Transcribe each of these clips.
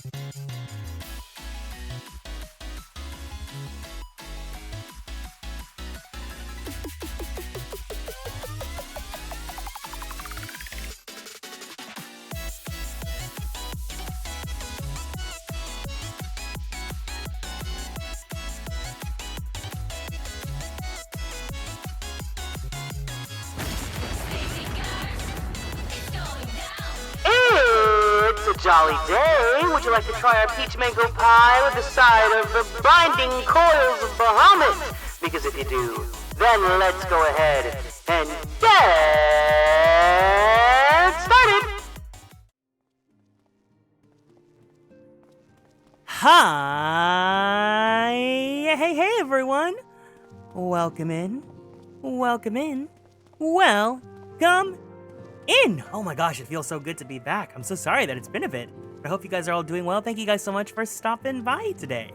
It's a jolly day. Would you like to try our peach mango pie with a side of the binding coils of Bahamut? Because if you do, then let's go ahead and get started. Hi! Hey, everyone! Welcome in. Welcome in. Welcome in! Oh my gosh, it feels so good to be back. I'm so sorry that it's been a bit. I hope you guys are all doing well. Thank you guys so much for stopping by today.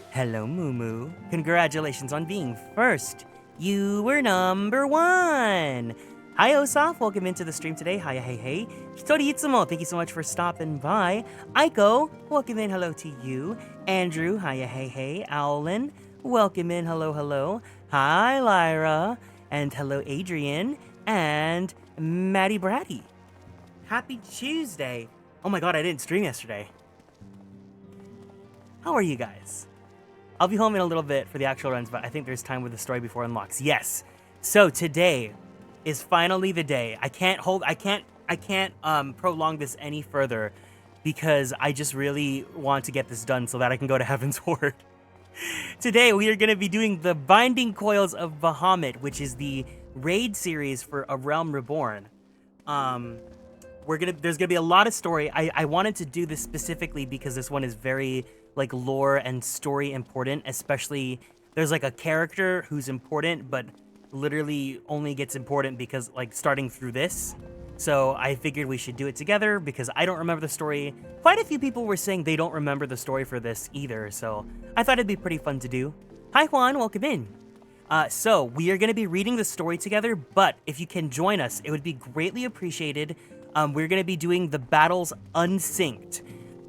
Hello, Moo. Congratulations on being first. You were number 1. Hi, Osaf. Welcome into the stream today. Hi, hey. Hitori Itsumo, thank you so much for stopping by. Aiko, welcome in. Hello to you. Andrew, hi, hey. Owlin, welcome in. Hello. Hi, Lyra. And hello, Adrian. And Maddie Bratty. Happy Tuesday. Oh my god, I didn't stream yesterday. How are you guys? I'll be home in a little bit for the actual runs, but I think there's time with the story before unlocks. Yes. So today is finally the day. I can't prolong this any further because I just really want to get this done so that I can go to Heaven's Horde. Today we are going to be doing the Binding Coils of Bahamut, which is the raid series for A Realm Reborn. There's gonna be a lot of story. I wanted to do this specifically because this one is very like lore and story important, especially there's like a character who's important but literally only gets important because like starting through this. So I figured we should do it together because I don't remember the story. Quite a few people were saying they don't remember the story for this either, so I thought it'd be pretty fun to do. Hi Juan, welcome in. So we are going to be reading the story together, but if you can join us, it would be greatly appreciated. We're going to be doing the battles unsynced.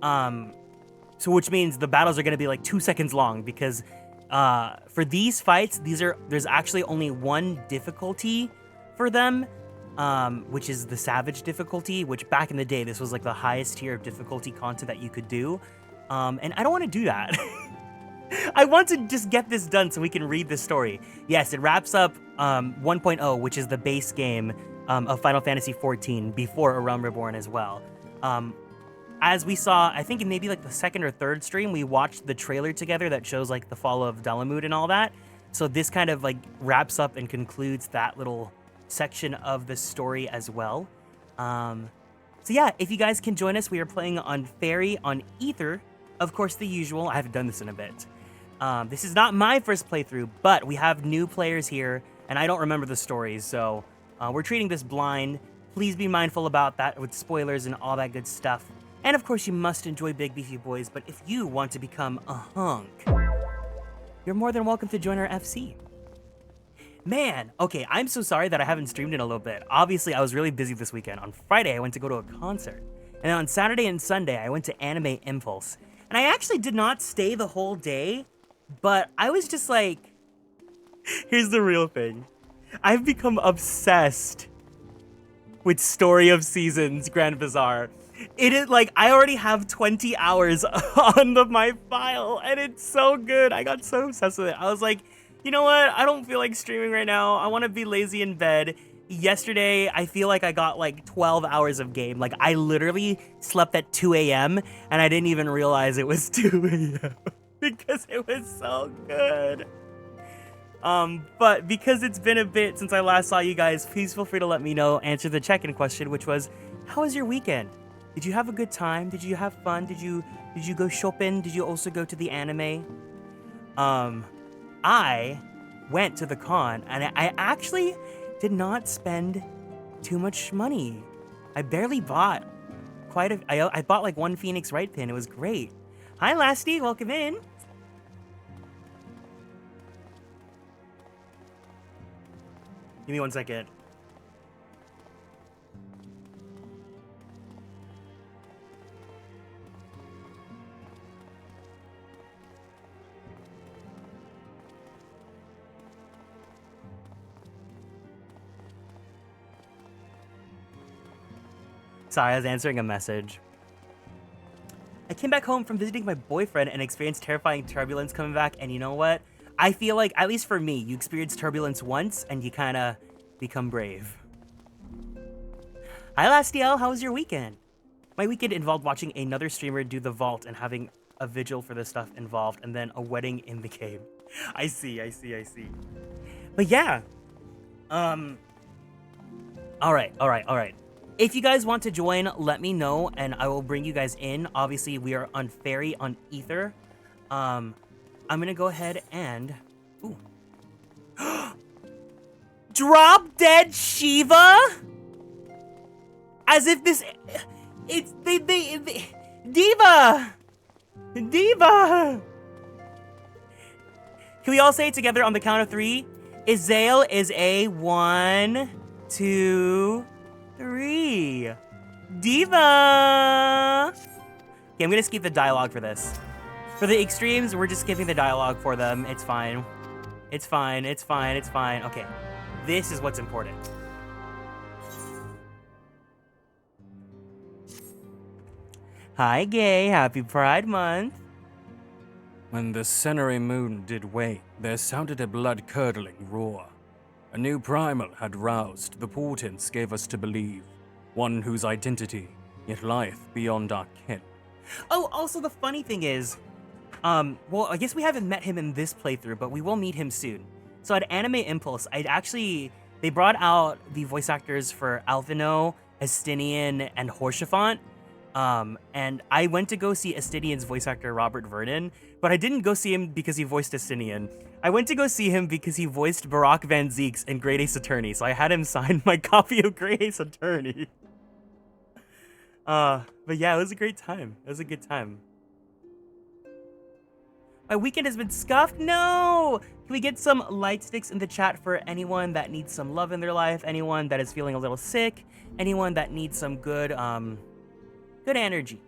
So which means the battles are going to be like 2 seconds long because for these fights, there's actually only one difficulty for them, which is the Savage difficulty, which back in the day, this was like the highest tier of difficulty content that you could do. And I don't want to do that. I want to just get this done so we can read the story. Yes, it wraps up 1.0, which is the base game of Final Fantasy XIV before A Realm Reborn as well. As we saw, I think in maybe like the second or third stream, we watched the trailer together that shows like the fall of Dalamud and all that. So this kind of like wraps up and concludes that little section of the story as well. So yeah, if you guys can join us, we are playing on Fairy on Ether. Of course, the usual. I haven't done this in a bit. This is not my first playthrough, but we have new players here, and I don't remember the stories, so we're treating this blind. Please be mindful about that with spoilers and all that good stuff. And of course, you must enjoy Big Beefy Boys, but if you want to become a hunk, you're more than welcome to join our FC. Man, okay, I'm so sorry that I haven't streamed in a little bit. Obviously, I was really busy this weekend. On Friday, I went to go to a concert. And then on Saturday and Sunday, I went to Anime Impulse. And I actually did not stay the whole day, but I was just like, here's the real thing. I've become obsessed with Story of Seasons Grand Bazaar. It is like, I already have 20 hours on my file, and it's so good. I got so obsessed with it. I was like, you know what? I don't feel like streaming right now. I want to be lazy in bed. Yesterday, I feel like I got like 12 hours of game. Like, I literally slept at 2 a.m. and I didn't even realize it was 2 a.m. because it was so good. But because it's been a bit since I last saw you guys, please feel free to let me know. Answer the check-in question, which was, how was your weekend? Did you have a good time? Did you have fun? Did you go shopping? Did you also go to the anime? I went to the con, and I actually did not spend too much money. I barely bought I bought like one Phoenix Wright pin. It was great. Hi, Lasty. Welcome in. Give me 1 second. Sorry, I was answering a message. I came back home from visiting my boyfriend and experienced terrifying turbulence coming back, and you know what? I feel like, at least for me, you experience turbulence once and you kind of become brave. Hi, Lastiel, how was your weekend? My weekend involved watching another streamer do the vault and having a vigil for the stuff involved, and then a wedding in the game. I see. But yeah. All right. If you guys want to join, let me know, and I will bring you guys in. Obviously, we are on Fairy on Ether. I'm gonna go ahead and... Ooh. Drop Dead Shiva? As if this... It's... Diva! Diva! Can we all say it together on the count of 3? Izael is a 1, 2, 3. Diva! Okay, I'm gonna skip the dialogue for this. For the extremes, we're just skipping the dialogue for them. It's fine. It's fine. Okay, this is what's important. Hi, gay. Happy Pride Month. When the Cenary moon did wane, there sounded a blood-curdling roar. A new primal had roused, the portents gave us to believe, one whose identity yet lieth beyond our ken. Oh, also the funny thing is, well, I guess we haven't met him in this playthrough, but we will meet him soon. So at Anime Impulse, they brought out the voice actors for Alphino, Estinian, and Horschiefant. And I went to go see Estinian's voice actor, Robert Vernon, but I didn't go see him because he voiced Estinian. I went to go see him because he voiced Barack Van Zeeks in Great Ace Attorney, so I had him sign my copy of Great Ace Attorney. But yeah, it was a great time. It was a good time. My weekend has been scuffed? No! Can we get some light sticks in the chat for anyone that needs some love in their life, anyone that is feeling a little sick, anyone that needs some good, good energy.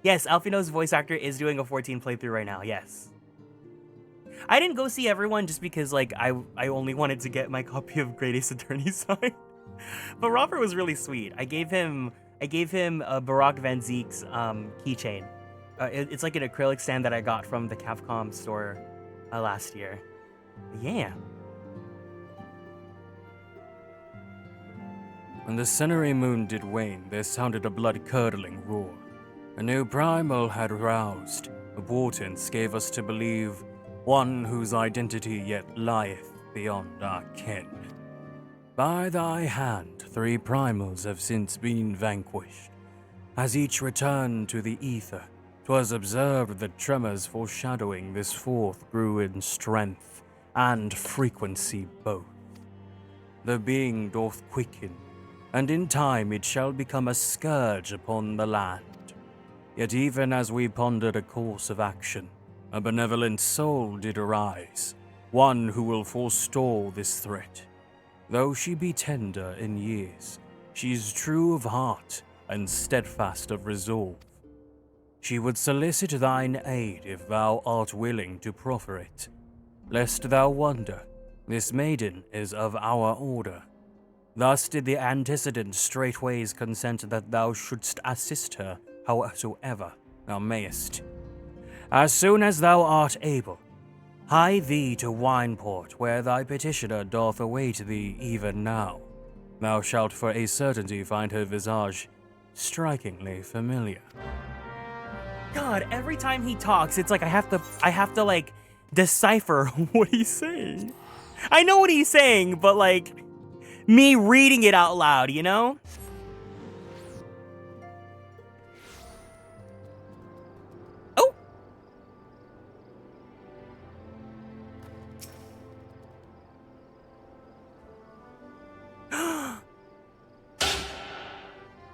Yes, Alphino's voice actor is doing a 14 playthrough right now, yes. I didn't go see everyone just because, like, I only wanted to get my copy of Great Ace Attorney signed. But Robert was really sweet. I gave him a Barack Van Zeek's keychain. It's like an acrylic stand that I got from the Capcom store last year. Yeah. When the Cenary moon did wane, there sounded a blood-curdling roar. A new primal had roused. The portents gave us to believe, one whose identity yet lieth beyond our ken. By thy hand, 3 primals have since been vanquished. As each returned to the ether, 'twas observed that tremors foreshadowing this 4th grew in strength and frequency both. The being doth quicken, and in time it shall become a scourge upon the land. Yet even as we pondered a course of action, a benevolent soul did arise, one who will forestall this threat. Though she be tender in years, she's true of heart and steadfast of resolve. She would solicit thine aid if thou art willing to proffer it. Lest thou wonder, this maiden is of our order. Thus did the antecedent straightways consent that thou shouldst assist her howsoever thou mayest. As soon as thou art able, hie thee to Wineport, where thy petitioner doth await thee even now. Thou shalt for a certainty find her visage strikingly familiar. God, every time he talks, it's like I have to like decipher what he's saying. I know what he's saying, but like me reading it out loud, you know? Oh.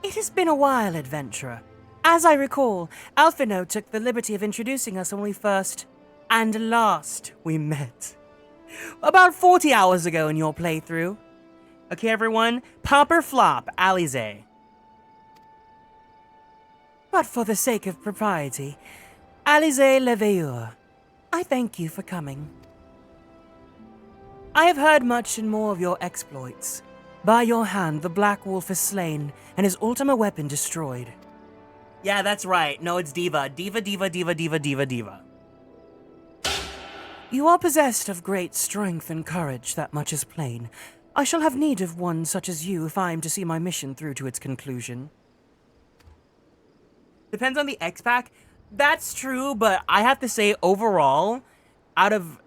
It has been a while, adventurer. As I recall, Alphino took the liberty of introducing us when we first and last we met. About 40 hours ago in your playthrough. Okay, everyone, pop or flop, Alize. But for the sake of propriety, Alize Leveilleur, I thank you for coming. I have heard much and more of your exploits. By your hand, the Black Wolf is slain, and his ultima weapon destroyed. Yeah, that's right. No, it's Diva. Diva, Diva, Diva, Diva, Diva, Diva. You are possessed of great strength and courage, that much is plain. I shall have need of one such as you if I am to see my mission through to its conclusion. Depends on the X-Pack. That's true, but I have to say, overall, out of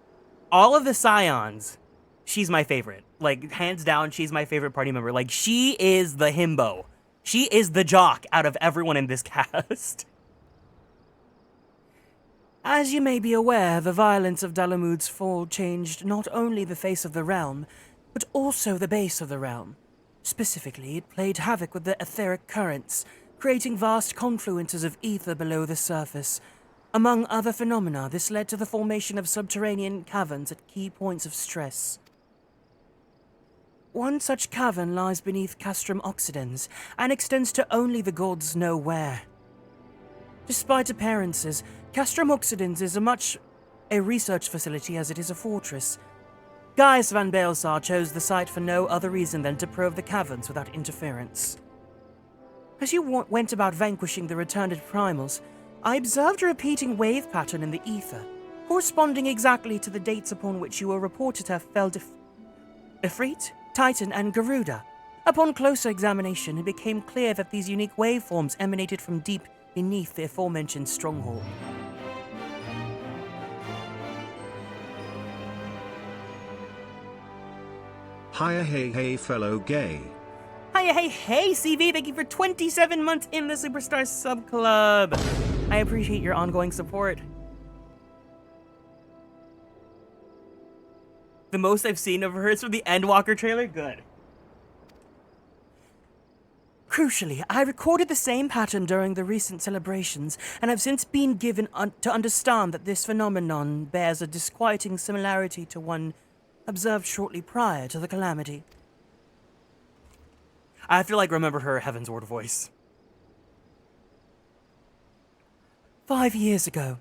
all of the Scions, she's my favorite. Like, hands down, she's my favorite party member. Like, she is the himbo. She is the jock out of everyone in this cast. As you may be aware, the violence of Dalamud's fall changed not only the face of the realm, but also the base of the realm. Specifically, it played havoc with the etheric currents, creating vast confluences of ether below the surface. Among other phenomena, this led to the formation of subterranean caverns at key points of stress. One such cavern lies beneath Castrum Occidens, and extends to only the gods know where. Despite appearances, Castrum Occidens is a research facility as it is a fortress. Gaius van Baelsar chose the site for no other reason than to probe the caverns without interference. As you went about vanquishing the returned primals, I observed a repeating wave pattern in the ether, corresponding exactly to the dates upon which you were reported to have felled Ifrit, Titan, and Garuda. Upon closer examination, it became clear that these unique waveforms emanated from deep beneath the aforementioned stronghold. Hiya hey fellow gay. Hiya, hey, CV, thank you for 27 months in the Superstar Sub Club. I appreciate your ongoing support. The most I've seen of her is from the Endwalker trailer. Good. Crucially, I recorded the same pattern during the recent celebrations, and have since been given to understand that this phenomenon bears a disquieting similarity to one observed shortly prior to the calamity. I have to, remember her Heavensward voice. 5 years ago,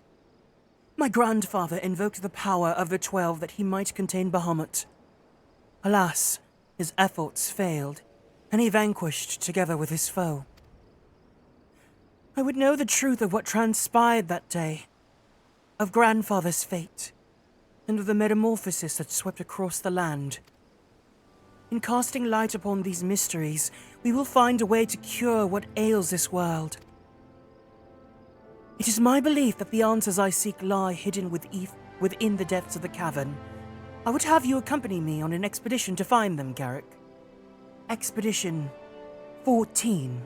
my grandfather invoked the power of the 12 that he might contain Bahamut. Alas, his efforts failed, and he vanquished together with his foe. I would know the truth of what transpired that day, of grandfather's fate, and of the metamorphosis that swept across the land. In casting light upon these mysteries, we will find a way to cure what ails this world. It is my belief that the answers I seek lie hidden within the depths of the cavern. I would have you accompany me on an expedition to find them, Garrick. Expedition 14.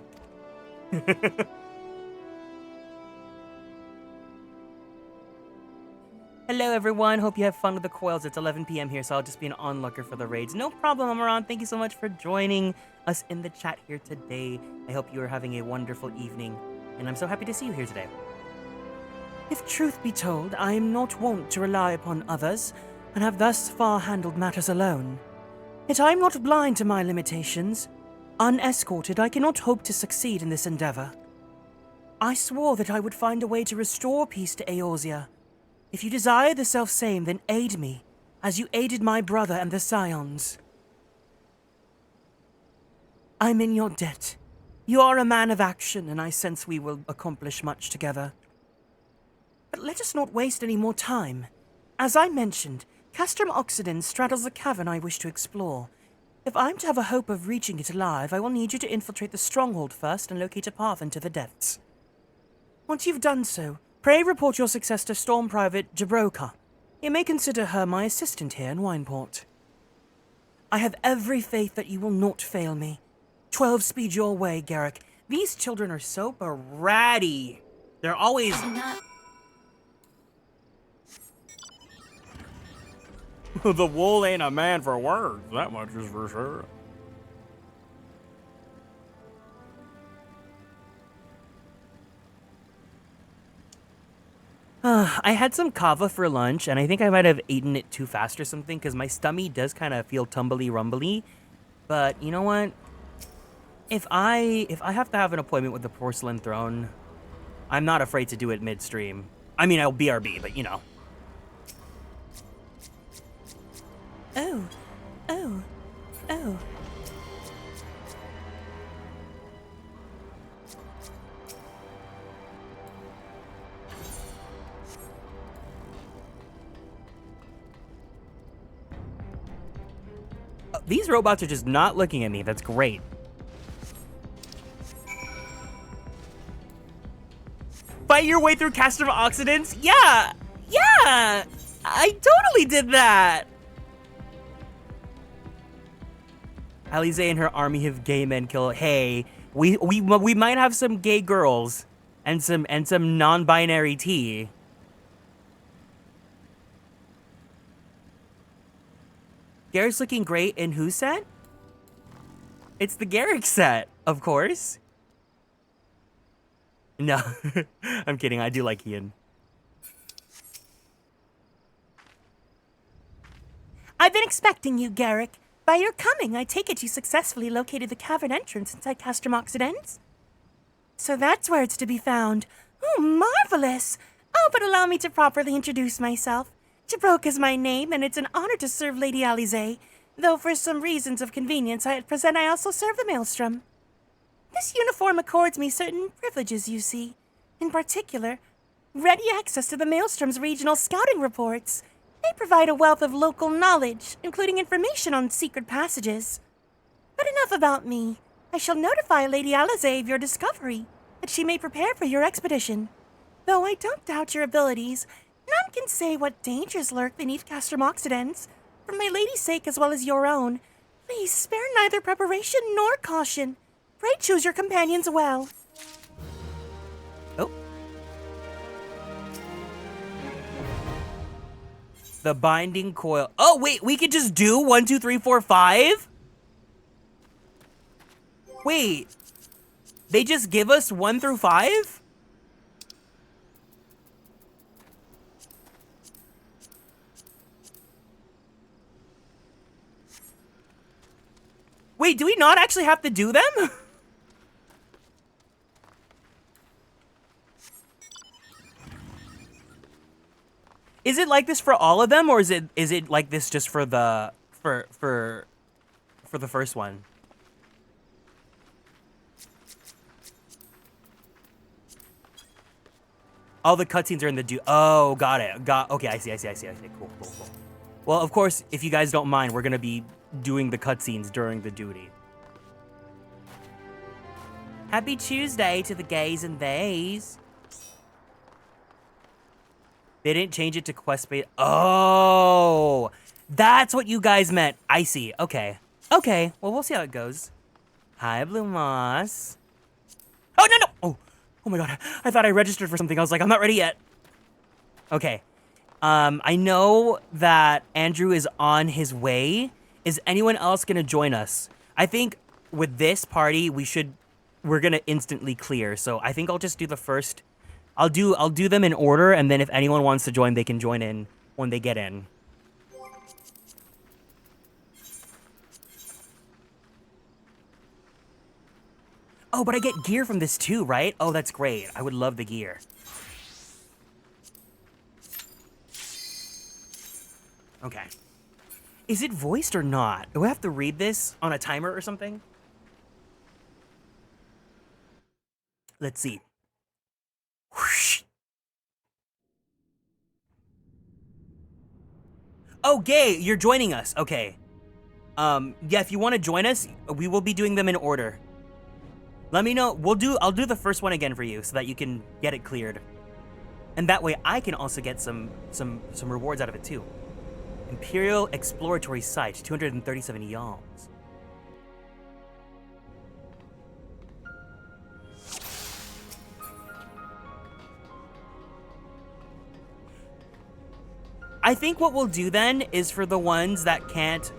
Hello everyone, hope you have fun with the Coils. It's 11 p.m. here, so I'll just be an onlooker for the raids. No problem, Amaran. Thank you so much for joining us in the chat here today. I hope you are having a wonderful evening, and I'm so happy to see you here today. If truth be told, I am not wont to rely upon others, and have thus far handled matters alone. Yet I am not blind to my limitations. Unescorted, I cannot hope to succeed in this endeavor. I swore that I would find a way to restore peace to Eorzea. If you desire the self-same, then aid me, as you aided my brother and the Scions. I'm in your debt. You are a man of action, and I sense we will accomplish much together. But let us not waste any more time. As I mentioned, Castrum Occidens straddles the cavern I wish to explore. If I'm to have a hope of reaching it alive, I will need you to infiltrate the stronghold first and locate a path into the depths. Once you've done so, pray report your success to Storm Private Jabroka. You may consider her my assistant here in Wineport. I have every faith that you will not fail me. 12 speed your way, Garrick. These children are so bratty. They're always... The wool ain't a man for words, that much is for sure. I had some kava for lunch, and I think I might have eaten it too fast or something, because my stomach does kind of feel tumbly-rumbly. But you know what? If I have to have an appointment with the Porcelain Throne, I'm not afraid to do it midstream. I mean, I'll BRB, but you know. Oh. These robots are just not looking at me. That's great. Fight your way through castrum oxidants? Yeah! Yeah! I totally did that! Alize and her army of gay men kill. Hey, we might have some gay girls and some non-binary tea. Garrett's looking great in whose set? It's the Garrick set, of course. No, I'm kidding. I do like Ian. I've been expecting you, Garrick. By your coming, I take it you successfully located the cavern entrance inside Castrum Oxidens? So that's where it's to be found. Oh, marvelous! Oh, but allow me to properly introduce myself. Jabroke is my name, and it's an honor to serve Lady Alize, though for some reasons of convenience I at present I also serve the Maelstrom. This uniform accords me certain privileges, you see. In particular, ready access to the Maelstrom's regional scouting reports. They provide a wealth of local knowledge, including information on secret passages. But enough about me. I shall notify Lady Alize of your discovery, that she may prepare for your expedition. Though I don't doubt your abilities, none can say what dangers lurk beneath Castrum Oxidens. For my lady's sake as well as your own, please spare neither preparation nor caution. Pray choose your companions well. Oh. The binding coil. Oh, wait, we could just do 1, 2, 3, 4, 5? Wait. They just give us 1 through 5? Wait, do we not actually have to do them? Is it like this for all of them, or is it like this just for the for the first one? All the cutscenes are in the Oh, got it. Okay, I see. Cool. Well, of course, if you guys don't mind, we're gonna be doing the cutscenes during the duty. Happy Tuesday to the gays and theys. They didn't change it to quest based. Oh, that's what you guys meant. I see. Okay. Okay. Well, we'll see how it goes. Hi, Blue Moss. Oh, no. Oh my God. I thought I registered for something. I was like, I'm not ready yet. Okay. I know that Andrew is on his way. Is anyone else gonna join us? I think with this party, we're gonna instantly clear. So I think I'll just do the first. I'll do them in order, and then if anyone wants to join, they can join in when they get in. Oh, but I get gear from this too, right? Oh, that's great. I would love the gear. Okay. Is it voiced or not? Do I have to read this on a timer or something? Let's see. Whoosh. Oh, Gay, you're joining us. Okay. Yeah, if you want to join us, we will be doing them in order. Let me know. I'll do the first one again for you so that you can get it cleared. And that way I can also get some rewards out of it too. Imperial Exploratory Site, 237 yalms. I think what we'll do then is for the ones that can't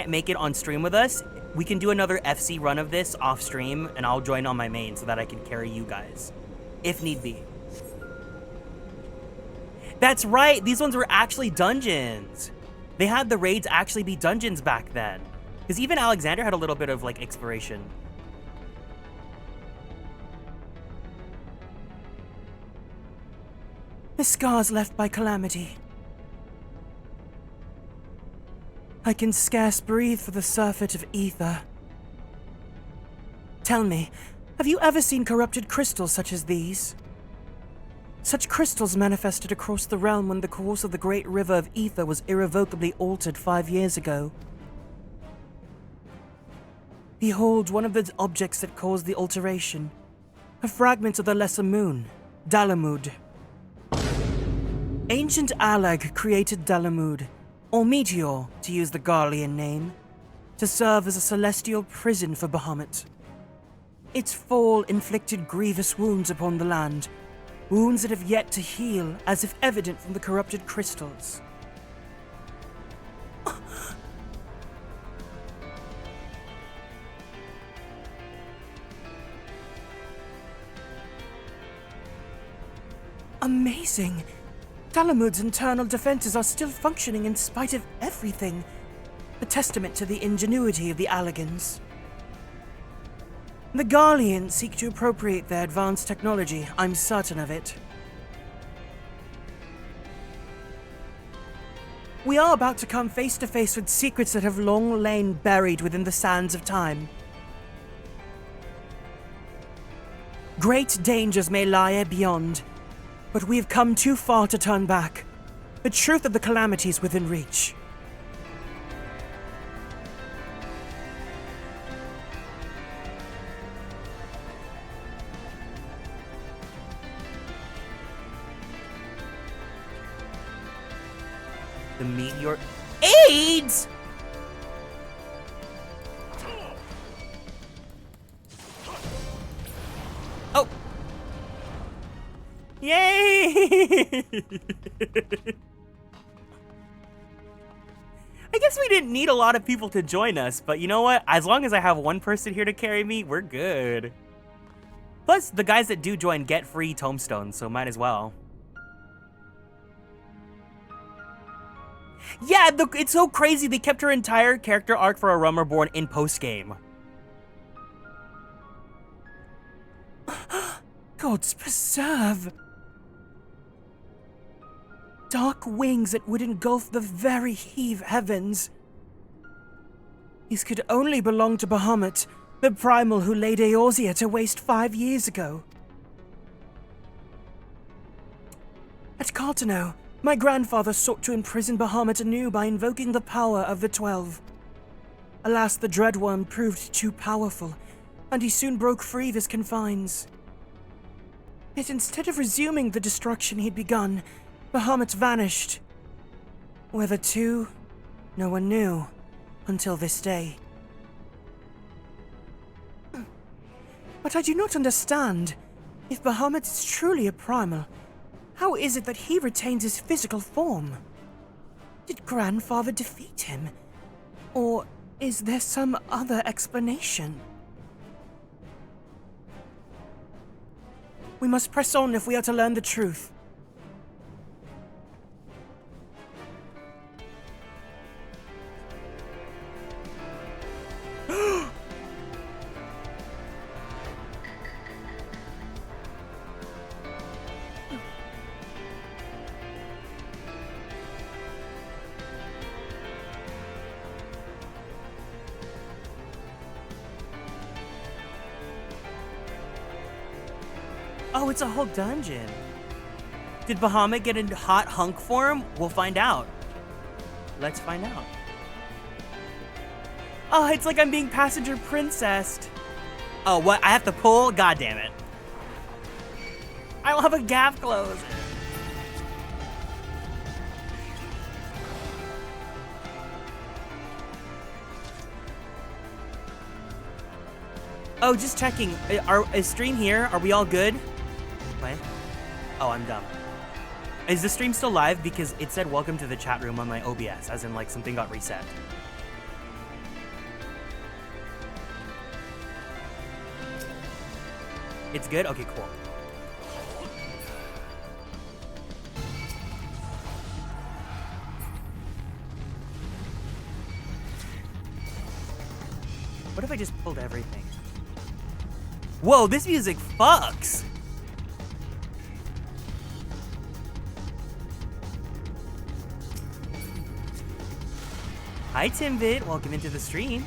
make it on stream with us, we can do another FC run of this off stream, and I'll join on my main so that I can carry you guys, if need be. That's right, these ones were actually dungeons. They had the raids actually be dungeons back then. Because even Alexander had a little bit of, like, exploration. The scars left by calamity. I can scarce breathe for the surfeit of ether. Tell me, have you ever seen corrupted crystals such as these? Such crystals manifested across the realm when the course of the great river of ether was irrevocably altered 5 years ago. Behold one of the objects that caused the alteration. A fragment of the lesser moon, Dalamud. Ancient Alag created Dalamud, or Meteor, to use the Garlean name, to serve as a celestial prison for Bahamut. Its fall inflicted grievous wounds upon the land, wounds that have yet to heal, as if evident from the corrupted crystals. Amazing! Dalamud's internal defenses are still functioning in spite of everything. A testament to the ingenuity of the Allegans. The Garleans seek to appropriate their advanced technology, I'm certain of it. We are about to come face to face with secrets that have long lain buried within the sands of time. Great dangers may lie beyond, but we have come too far to turn back. The truth of the calamity is within reach. The meteor... AIDS! Oh! Yay! I guess we didn't need a lot of people to join us, but you know what? As long as I have one person here to carry me, we're good. Plus, the guys that do join get free tomestones, so might as well. Yeah, it's so crazy they kept her entire character arc for a Realm Reborn in post-game. Gods preserve! Dark wings that would engulf the very heave heavens. These could only belong to Bahamut, the primal who laid Eorzea to waste 5 years ago. At Cartano, my grandfather sought to imprison Bahamut anew by invoking the power of the 12. Alas, the Dreadworm proved too powerful, and he soon broke free of his confines. Yet instead of resuming the destruction he'd begun, Bahamut vanished. Whether to, no one knew, until this day. But I do not understand. If Bahamut is truly a primal, how is it that he retains his physical form? Did Grandfather defeat him? Or is there some other explanation? We must press on if we are to learn the truth. Oh, it's a whole dungeon. Did Bahamut get a hot hunk form? We'll find out. Let's find out. Oh, it's like I'm being passenger princessed. Oh, what? I have to pull? God damn it. I don't have a gap close. Oh, just checking. Is stream here? Are we all good? What? Oh, I'm dumb. Is the stream still live? Because it said welcome to the chat room on my OBS, as in like something got reset. It's good? Okay, cool. What if I just pulled everything? Whoa, this music fucks! Hi, Timvid. Welcome into the stream.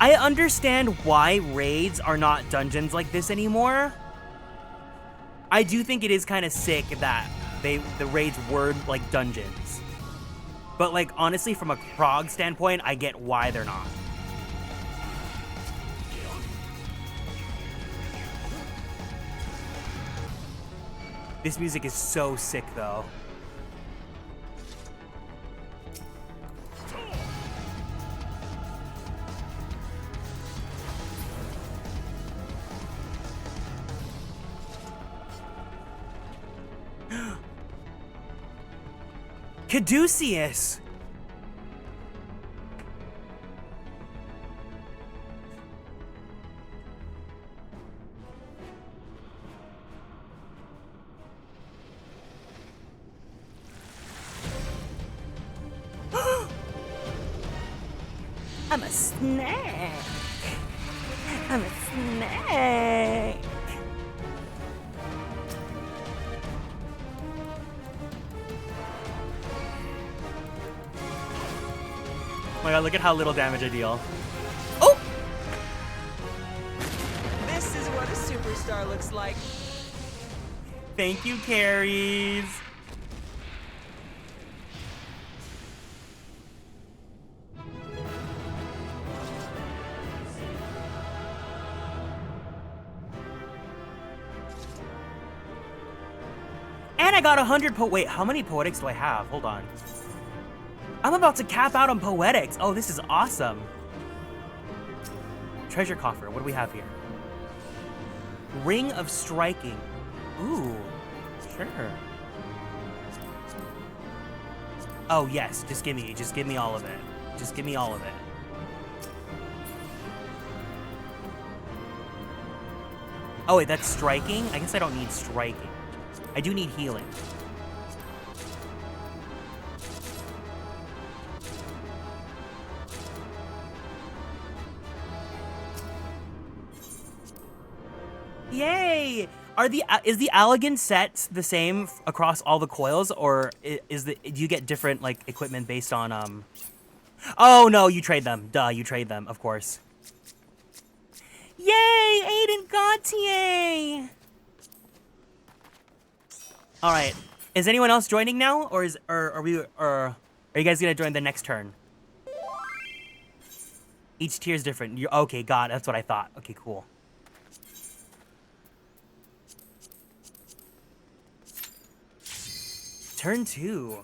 I understand why raids are not dungeons like this anymore. I do think it is kind of sick that the raids were like dungeons. But like honestly, from a prog standpoint, I get why they're not. This music is so sick though. Caduceus! I'm a snake. I'm a snake. Oh my god, look at how little damage I deal. Oh! This is what a superstar looks like. Thank you, carries. And I got 100 wait, how many poetics do I have? Hold on. I'm about to cap out on poetics. Oh, this is awesome. Treasure coffer, what do we have here? Ring of striking. Ooh, sure. Oh yes, just give me all of it. Just give me all of it. Oh wait, that's striking? I guess I don't need striking. I do need healing. Yay! Is the elegant set the same across all the coils, or do you get different like equipment based on Oh no, you trade them. Duh, you trade them, of course. Yay, Aiden Gautier! All right, is anyone else joining now, or are you guys gonna join the next turn? Each tier is different. Okay, God, that's what I thought. Okay, cool. Turn 2.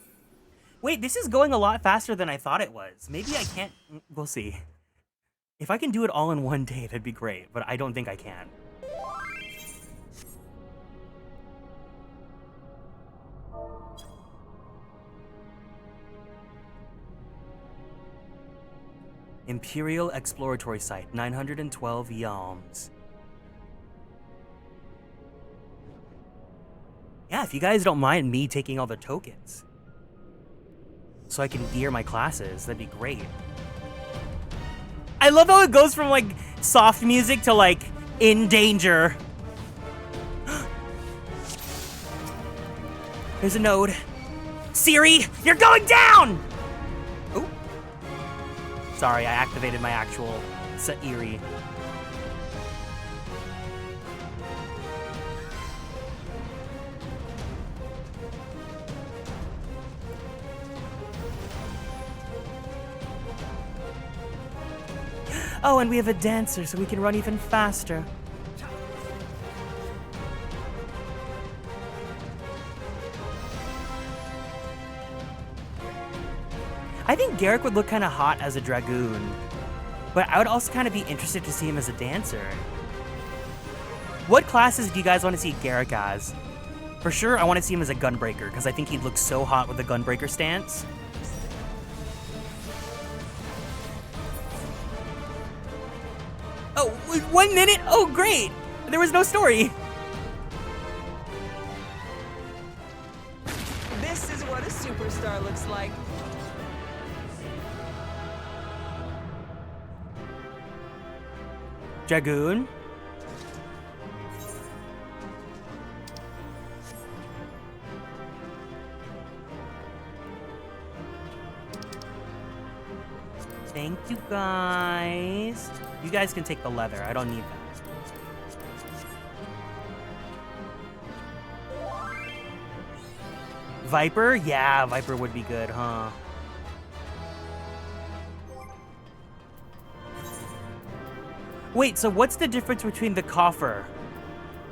Wait, this is going a lot faster than I thought it was. Maybe I can't. We'll see. If I can do it all in one day, that'd be great, but I don't think I can. Imperial Exploratory Site, 912 yalms. Yeah, if you guys don't mind me taking all the tokens, so I can gear my classes, that'd be great. I love how it goes from like soft music to like in danger. There's a node. Siri, you're going down! Oh. Sorry, I activated my actual Siri. Oh, and we have a dancer, so we can run even faster. I think Garrick would look kind of hot as a dragoon, but I would also kind of be interested to see him as a dancer. What classes do you guys want to see Garrick as? For sure, I want to see him as a gunbreaker, because I think he'd look so hot with the gunbreaker stance. Oh, 1 minute? Oh, great! There was no story. This is what a superstar looks like. Dragoon. Thank you, guys. You guys can take the leather. I don't need that. Viper? Yeah, Viper would be good, huh? Wait, so what's the difference between the coffer?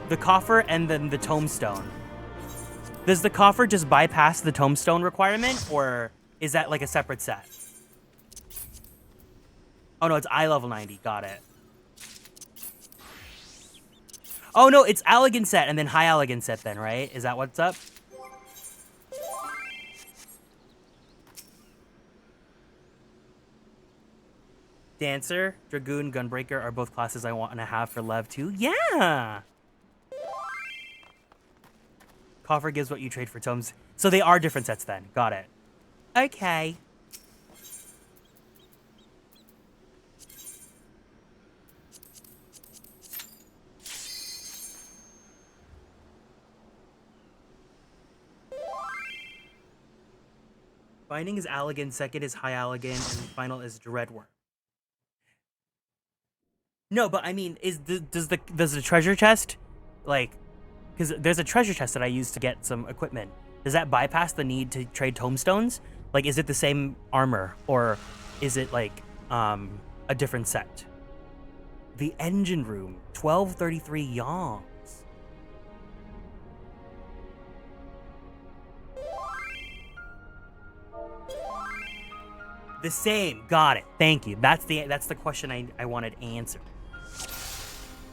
The coffer and then the tombstone? Does the coffer just bypass the tombstone requirement, or is that like a separate set? Oh no, it's eye level 90. Got it. Oh no, it's elegant set and then high elegant set then, right? Is that what's up? Dancer, Dragoon, Gunbreaker are both classes I want to have for Lev 2. Yeah! Coffer gives what you trade for tomes. So they are different sets then. Got it. Okay. Binding is Allegan, second is High Allegan, and final is Dreadworm. No, but I mean, does the treasure chest, like, because there's a treasure chest that I use to get some equipment. Does that bypass the need to trade tomestones? Like, is it the same armor, or is it like a different set? The engine room, 1233 yongs. The same. Got it. Thank you. That's the question I wanted answered.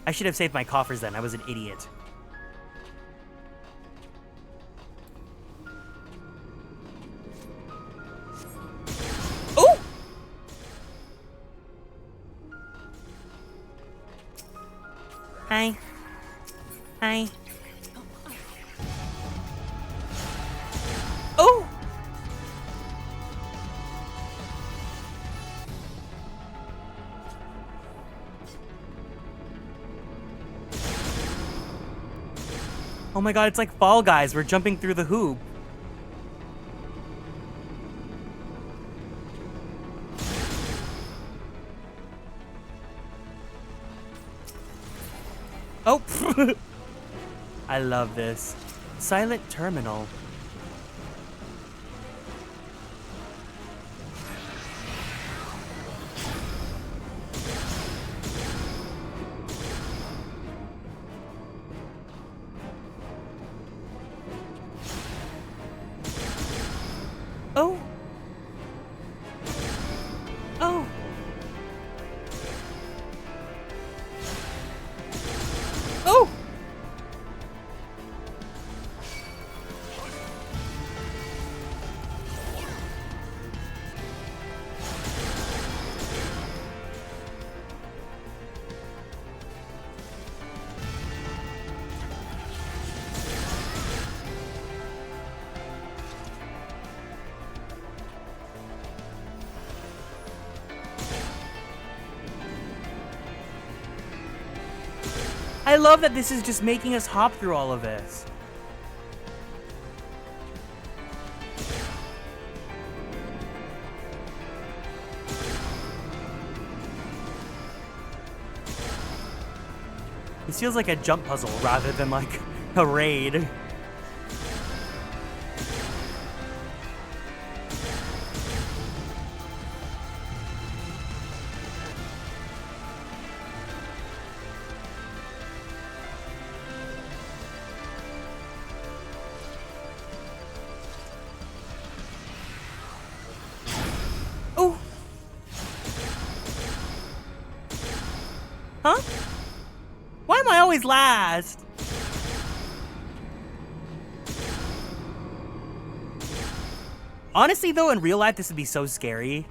I should have saved my coffers then. I was an idiot. Oh! Hi. Hi. Oh! Oh my god, it's like Fall Guys. We're jumping through the hoop. Oh! I love this. Silent Terminal. Oh. Oh. Oh. I love that this is just making us hop through all of this. This feels like a jump puzzle rather than like a raid. Oh! Huh? Why am I always last? Honestly, though, in real life, this would be so scary.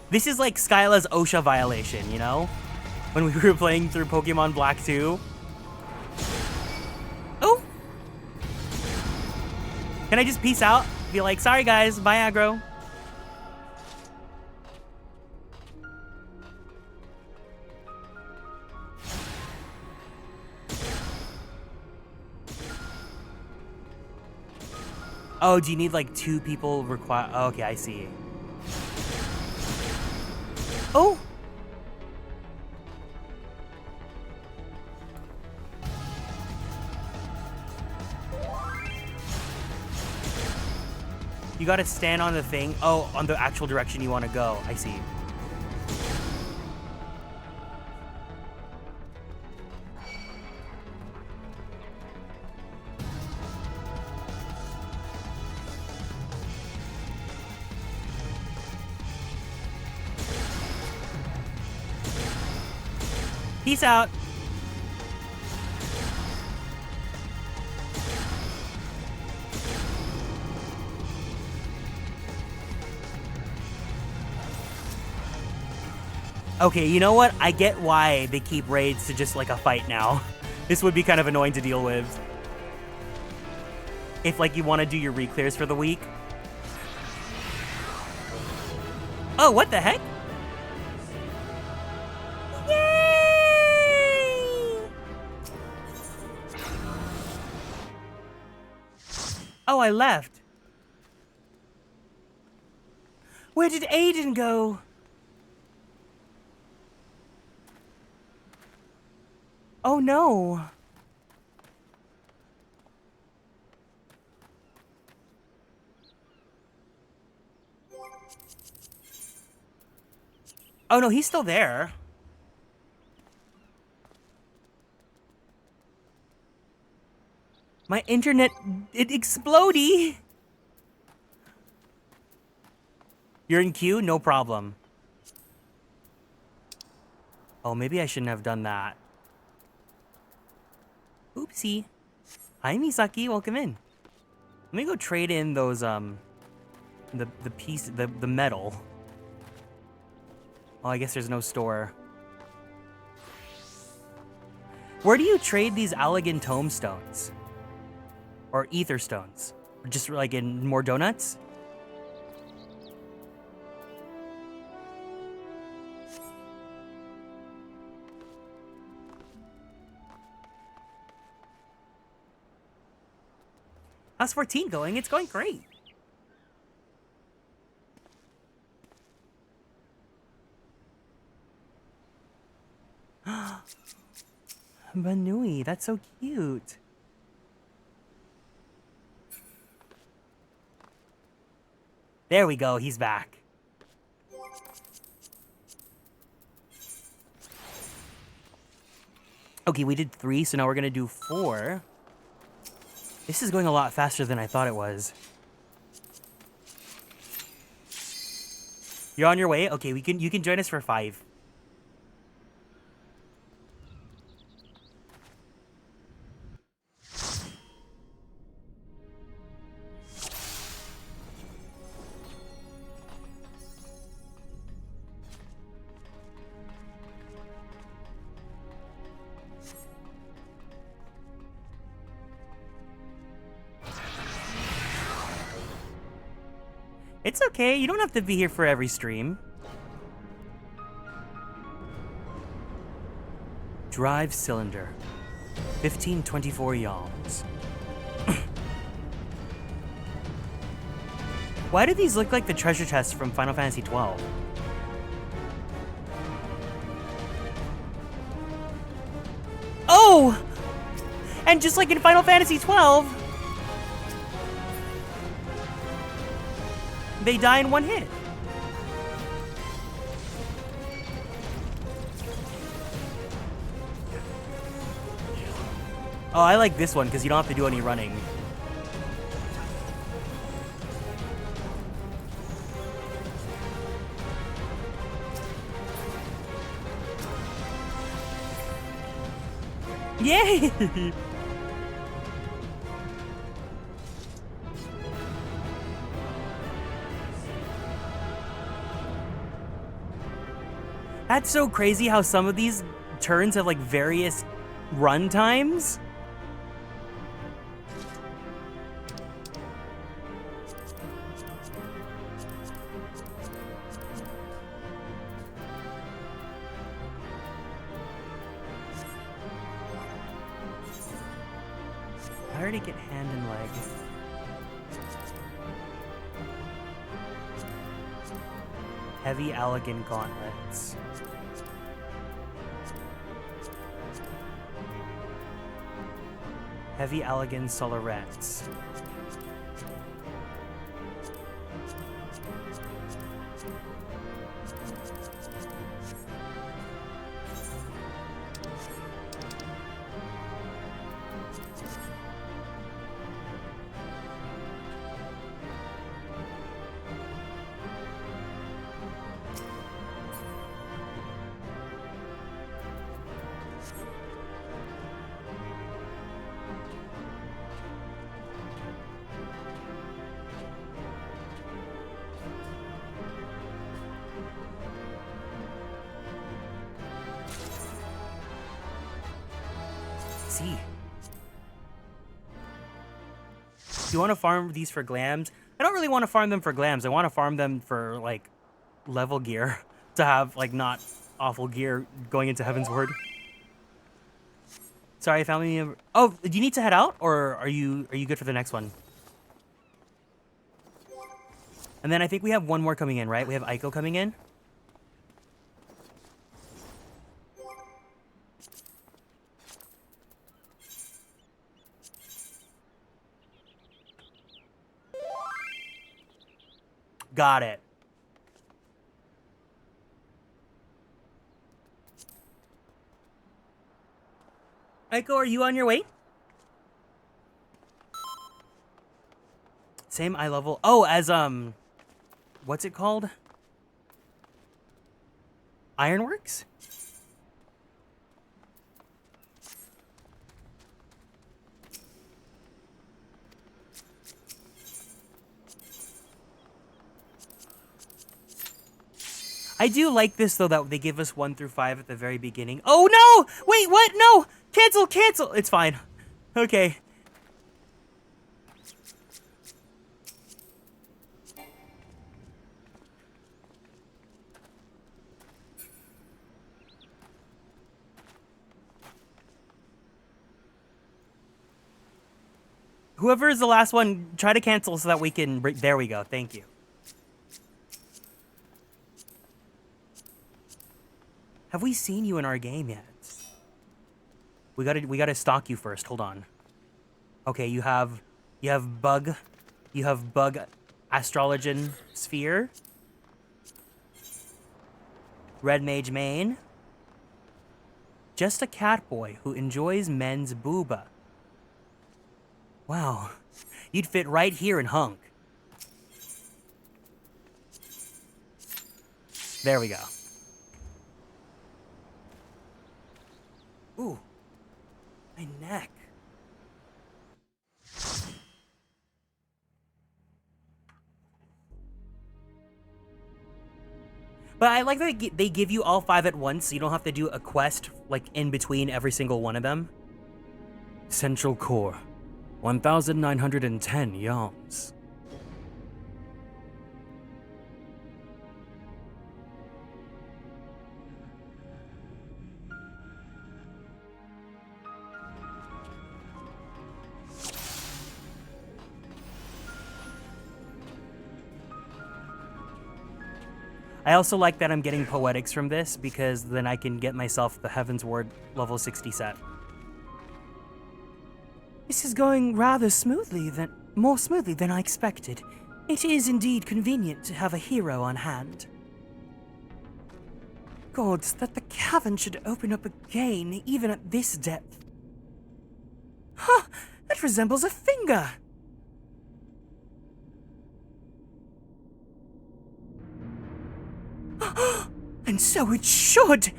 This is like Skyla's OSHA violation, you know? When we were playing through Pokemon Black 2. Oh! Can I just peace out? Be like, sorry guys, bye aggro. Oh, do you need like 2 people require? Oh, okay, I see. Oh! You gotta stand on the thing. Oh, on the actual direction you want to go. I see. Peace out. Okay, you know what? I get why they keep raids to just like a fight now. This would be kind of annoying to deal with. If like you want to do your re-clears for the week. Oh, what the heck? Yay! Oh, I left. Where did Aiden go? Oh no. Oh no, he's still there. My internet, it explodey. You're in queue? No problem. Oh, maybe I shouldn't have done that. Oopsie. Hi, Misaki. Welcome in. Let me go trade in those, the metal. Oh, I guess there's no store. Where do you trade these Allegan tomestones? Or ether stones? Or just like in more donuts? How's 14 going? It's going great. Banui, that's so cute. There we go, he's back. Okay, we did 3, so now we're gonna do 4. This is going a lot faster than I thought it was. You're on your way? Okay, you can join us for 5. It's okay, you don't have to be here for every stream. Drive cylinder. 1524 yalms. Why do these look like the treasure chests from Final Fantasy XII? Oh! And just like in Final Fantasy XII, they die in one hit. Oh, I like this one because you don't have to do any running. Yay! That's so crazy how some of these turns have like various run times. I already get hand and leg. Heavy Allegan gauntlets. Heavy Allegan solarettes. See. Do you want to farm these for glams? I don't really want to farm them for glams. I want to farm them for, like, level gear. To have, like, not awful gear going into Heaven's Word. Sorry, family member. Oh, do you need to head out? Or are you good for the next one? And then I think we have one more coming in, right? We have Aiko coming in. Got it. Aiko, are you on your way? Same eye level. Oh, as, what's it called? Ironworks? I do like this, though, that they give us 1 through 5 at the very beginning. Oh, no! Wait, what? No! Cancel, cancel! It's fine. Okay. Whoever is the last one, try to cancel so that we can... There we go. Thank you. Have we seen you in our game yet? We gotta stalk you first. Hold on. Okay, you have bug astrologian sphere. Red mage main. Just a cat boy who enjoys men's booba. Wow, you'd fit right here in Hunk. There we go. Ooh, my neck. But I like that they give you all 5 at once, so you don't have to do a quest, like, in between every single one of them. Central Core, 1,910 yalms. I also like that I'm getting poetics from this, because then I can get myself the Heaven's Word level 60 set. This is going rather more smoothly than I expected. It is indeed convenient to have a hero on hand. Gods, that the cavern should open up again, even at this depth. Huh, that resembles a finger! And so it should!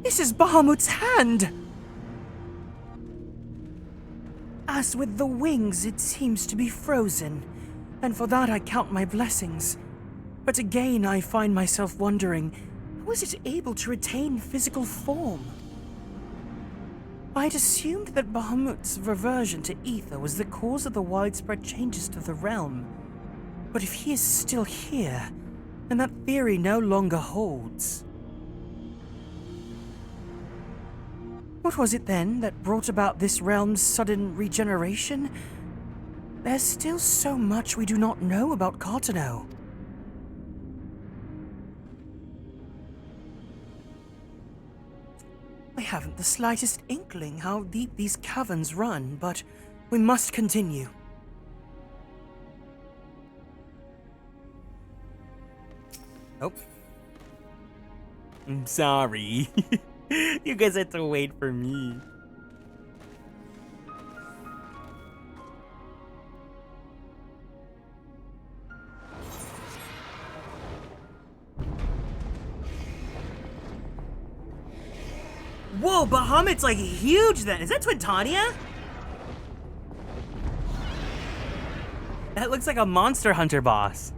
This is Bahamut's hand! As with the wings, it seems to be frozen, and for that I count my blessings. But again, I find myself wondering, how is it able to retain physical form? I'd assumed that Bahamut's reversion to ether was the cause of the widespread changes to the realm. But if he is still here, then that theory no longer holds. What was it then that brought about this realm's sudden regeneration? There's still so much we do not know about Cartano. I haven't the slightest inkling how deep these caverns run, but we must continue. Oh. I'm sorry. You guys had to wait for me. Whoa, Bahamut's like huge then. Is that Twintania? That looks like a Monster Hunter boss.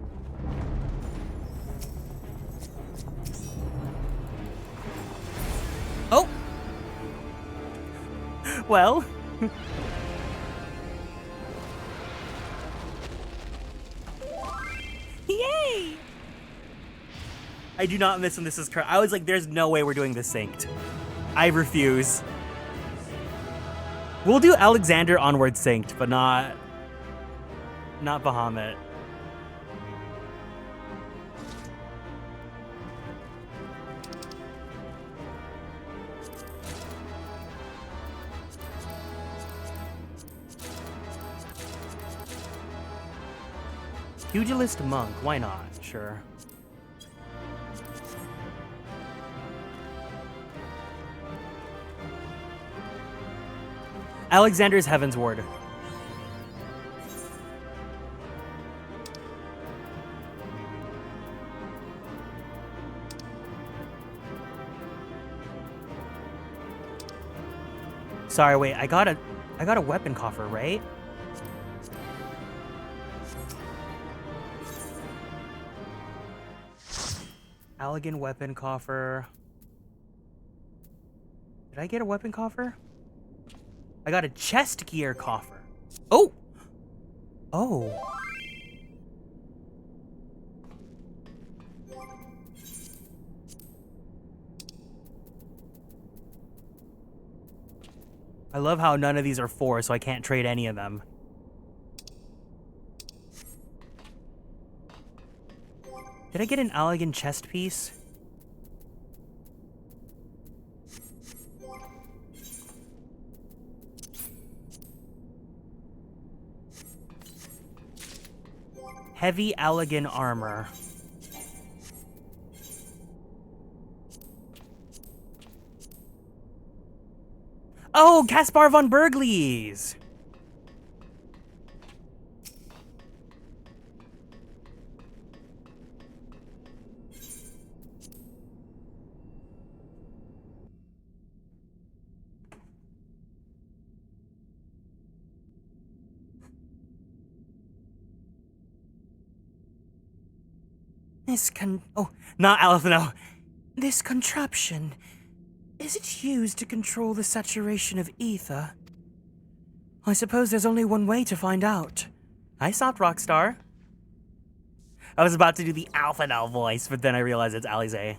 Oh. Well. Yay! I do not miss when this is correct. I was like, there's no way we're doing this synced. I refuse. We'll do Alexander onward synced, but not Bahamut. Pugilist monk, why not? Sure. Alexander's Heaven's Ward. Sorry, wait, I got a weapon coffer, right? Elegant weapon coffer. Did I get a weapon coffer? I got a chest gear coffer. Oh! Oh. I love how none of these are 4, so I can't trade any of them. Did I get an elegant chest piece? Heavy elegant armor. Oh, Caspar von Berglies! Not Alethano. This contraption, is it used to control the saturation of ether? I suppose there's only one way to find out. I stopped Rockstar. I was about to do the Alphanaut voice, but then I realized it's Alize.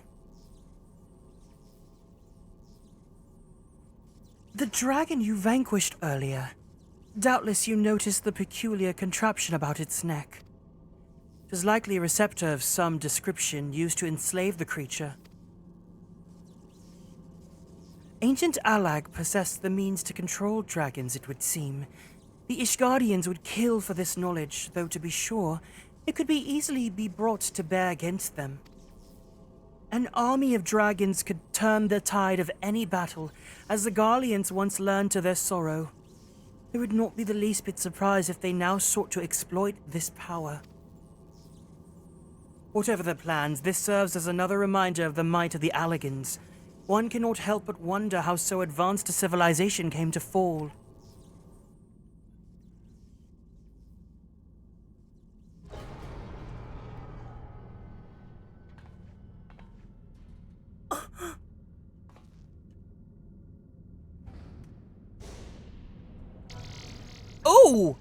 The dragon you vanquished earlier. Doubtless you noticed the peculiar contraption about its neck. It was likely a receptor of some description used to enslave the creature. Ancient Alag possessed the means to control dragons, it would seem. The Ishgardians would kill for this knowledge, though to be sure, it could easily be brought to bear against them. An army of dragons could turn the tide of any battle, as the Garleans once learned to their sorrow. They would not be the least bit surprised if they now sought to exploit this power. Whatever their plans, this serves as another reminder of the might of the Allegans. One cannot help but wonder how so advanced a civilization came to fall. Oh!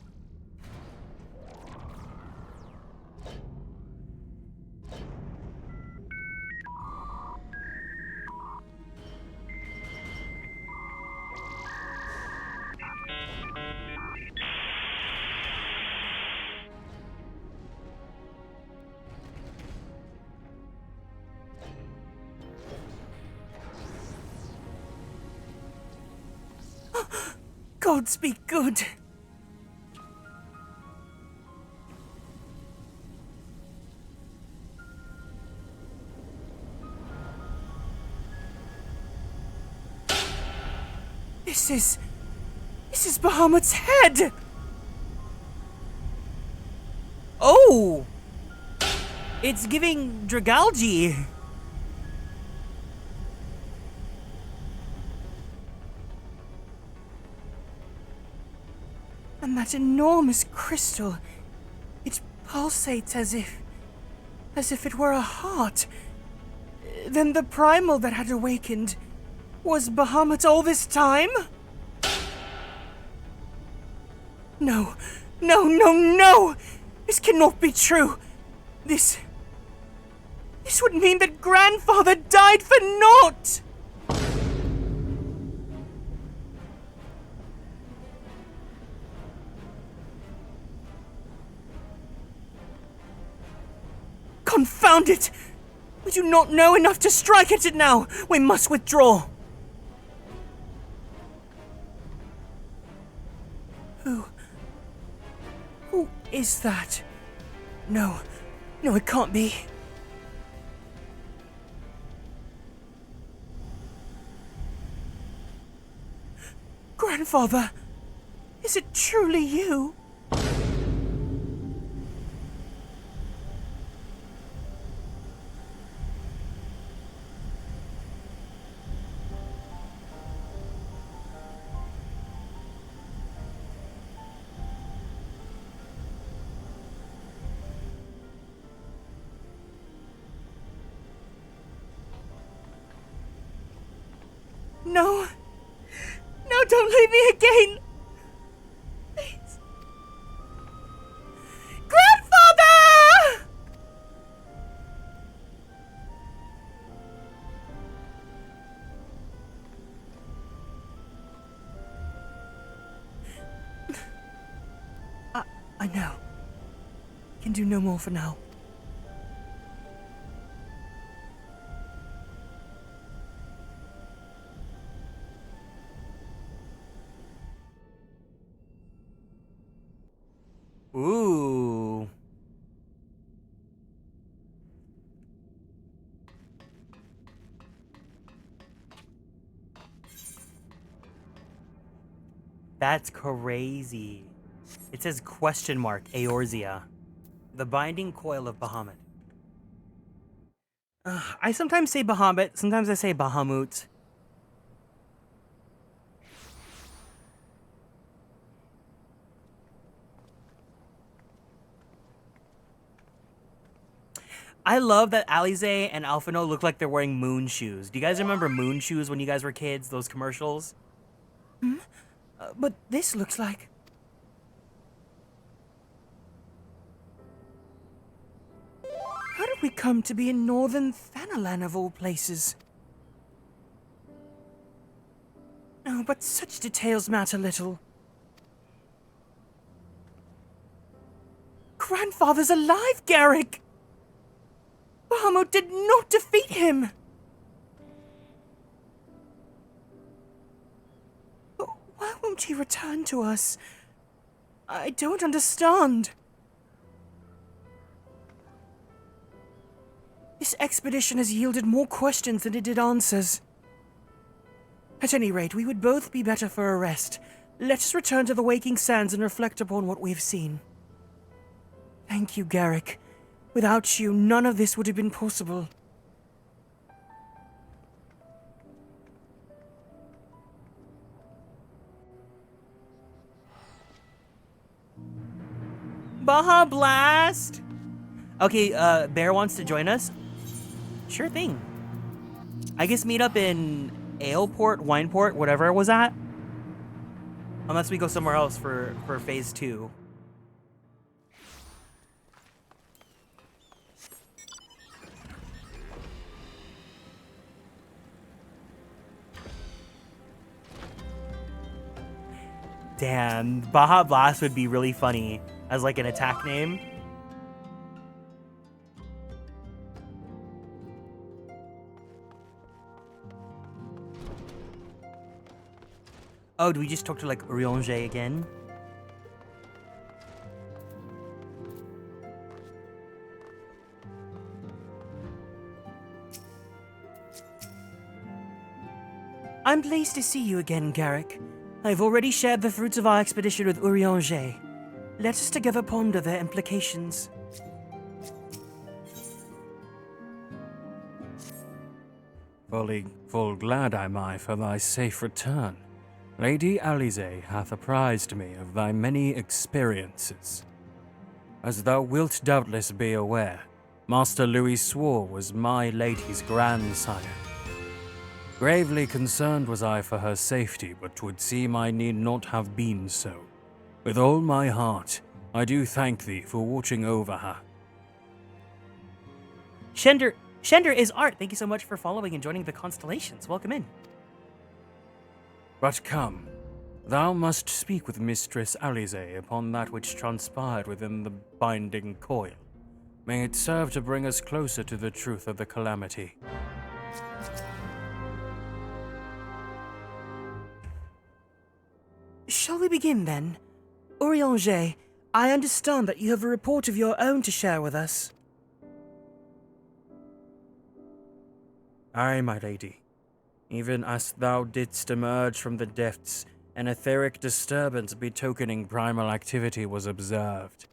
gods be good. This is Bahamut's head! Oh! It's giving Dragalgi. And that enormous crystal, it pulsates as if it were a heart. Then the primal that had awakened was Bahamut all this time? No, no, no, no! This cannot be true. This would mean that grandfather died for naught! Confound it! We do not know enough to strike at it now! We must withdraw! Who is that? No, it can't be. Grandfather, is it truly you? No. No, don't leave me again. Please. Grandfather! I know. Can do no more for now. Ooh. That's crazy. It says question mark Eorzea. The binding coil of Bahamut. I sometimes say Bahamut, sometimes I say Bahamut. I love that Alize and Alphino look like they're wearing moon shoes. Do you guys remember moon shoes when you guys were kids? Those commercials? But this looks like... How did we come to be in northern Thanalan of all places? Oh, but such details matter little. Grandfather's alive, Garrick! Bahamut did not defeat him! But why won't he return to us? I don't understand. This expedition has yielded more questions than it did answers. At any rate, we would both be better for a rest. Let us return to the Waking Sands and reflect upon what we have seen. Thank you, Garrick. Without you, none of this would have been possible. Baja Blast! Okay, Bear wants to join us. Sure thing. I guess meet up in Aleport, Wineport, whatever it was at. Unless we go somewhere else for phase 2. Damn, Baja Blast would be really funny as like an attack name. Oh, do we just talk to, like, Urianger again? I'm pleased to see you again, Garrick. I've already shared the fruits of our expedition with Urianger. Let us together ponder their implications. Full glad am I for thy safe return. Lady Alize hath apprised me of thy many experiences. As thou wilt doubtless be aware, Master Louis Swore was my lady's grandsire. Gravely concerned was I for her safety, but 'twould seem I need not have been so. With all my heart, I do thank thee for watching over her. Shender is Art. Thank you so much for following and joining the Constellations. Welcome in. But come, thou must speak with Mistress Alize upon that which transpired within the binding coil. May it serve to bring us closer to the truth of the calamity. Shall we begin then? Urianger, I understand that you have a report of your own to share with us. Aye, my lady. Even as thou didst emerge from the depths, an etheric disturbance betokening primal activity was observed.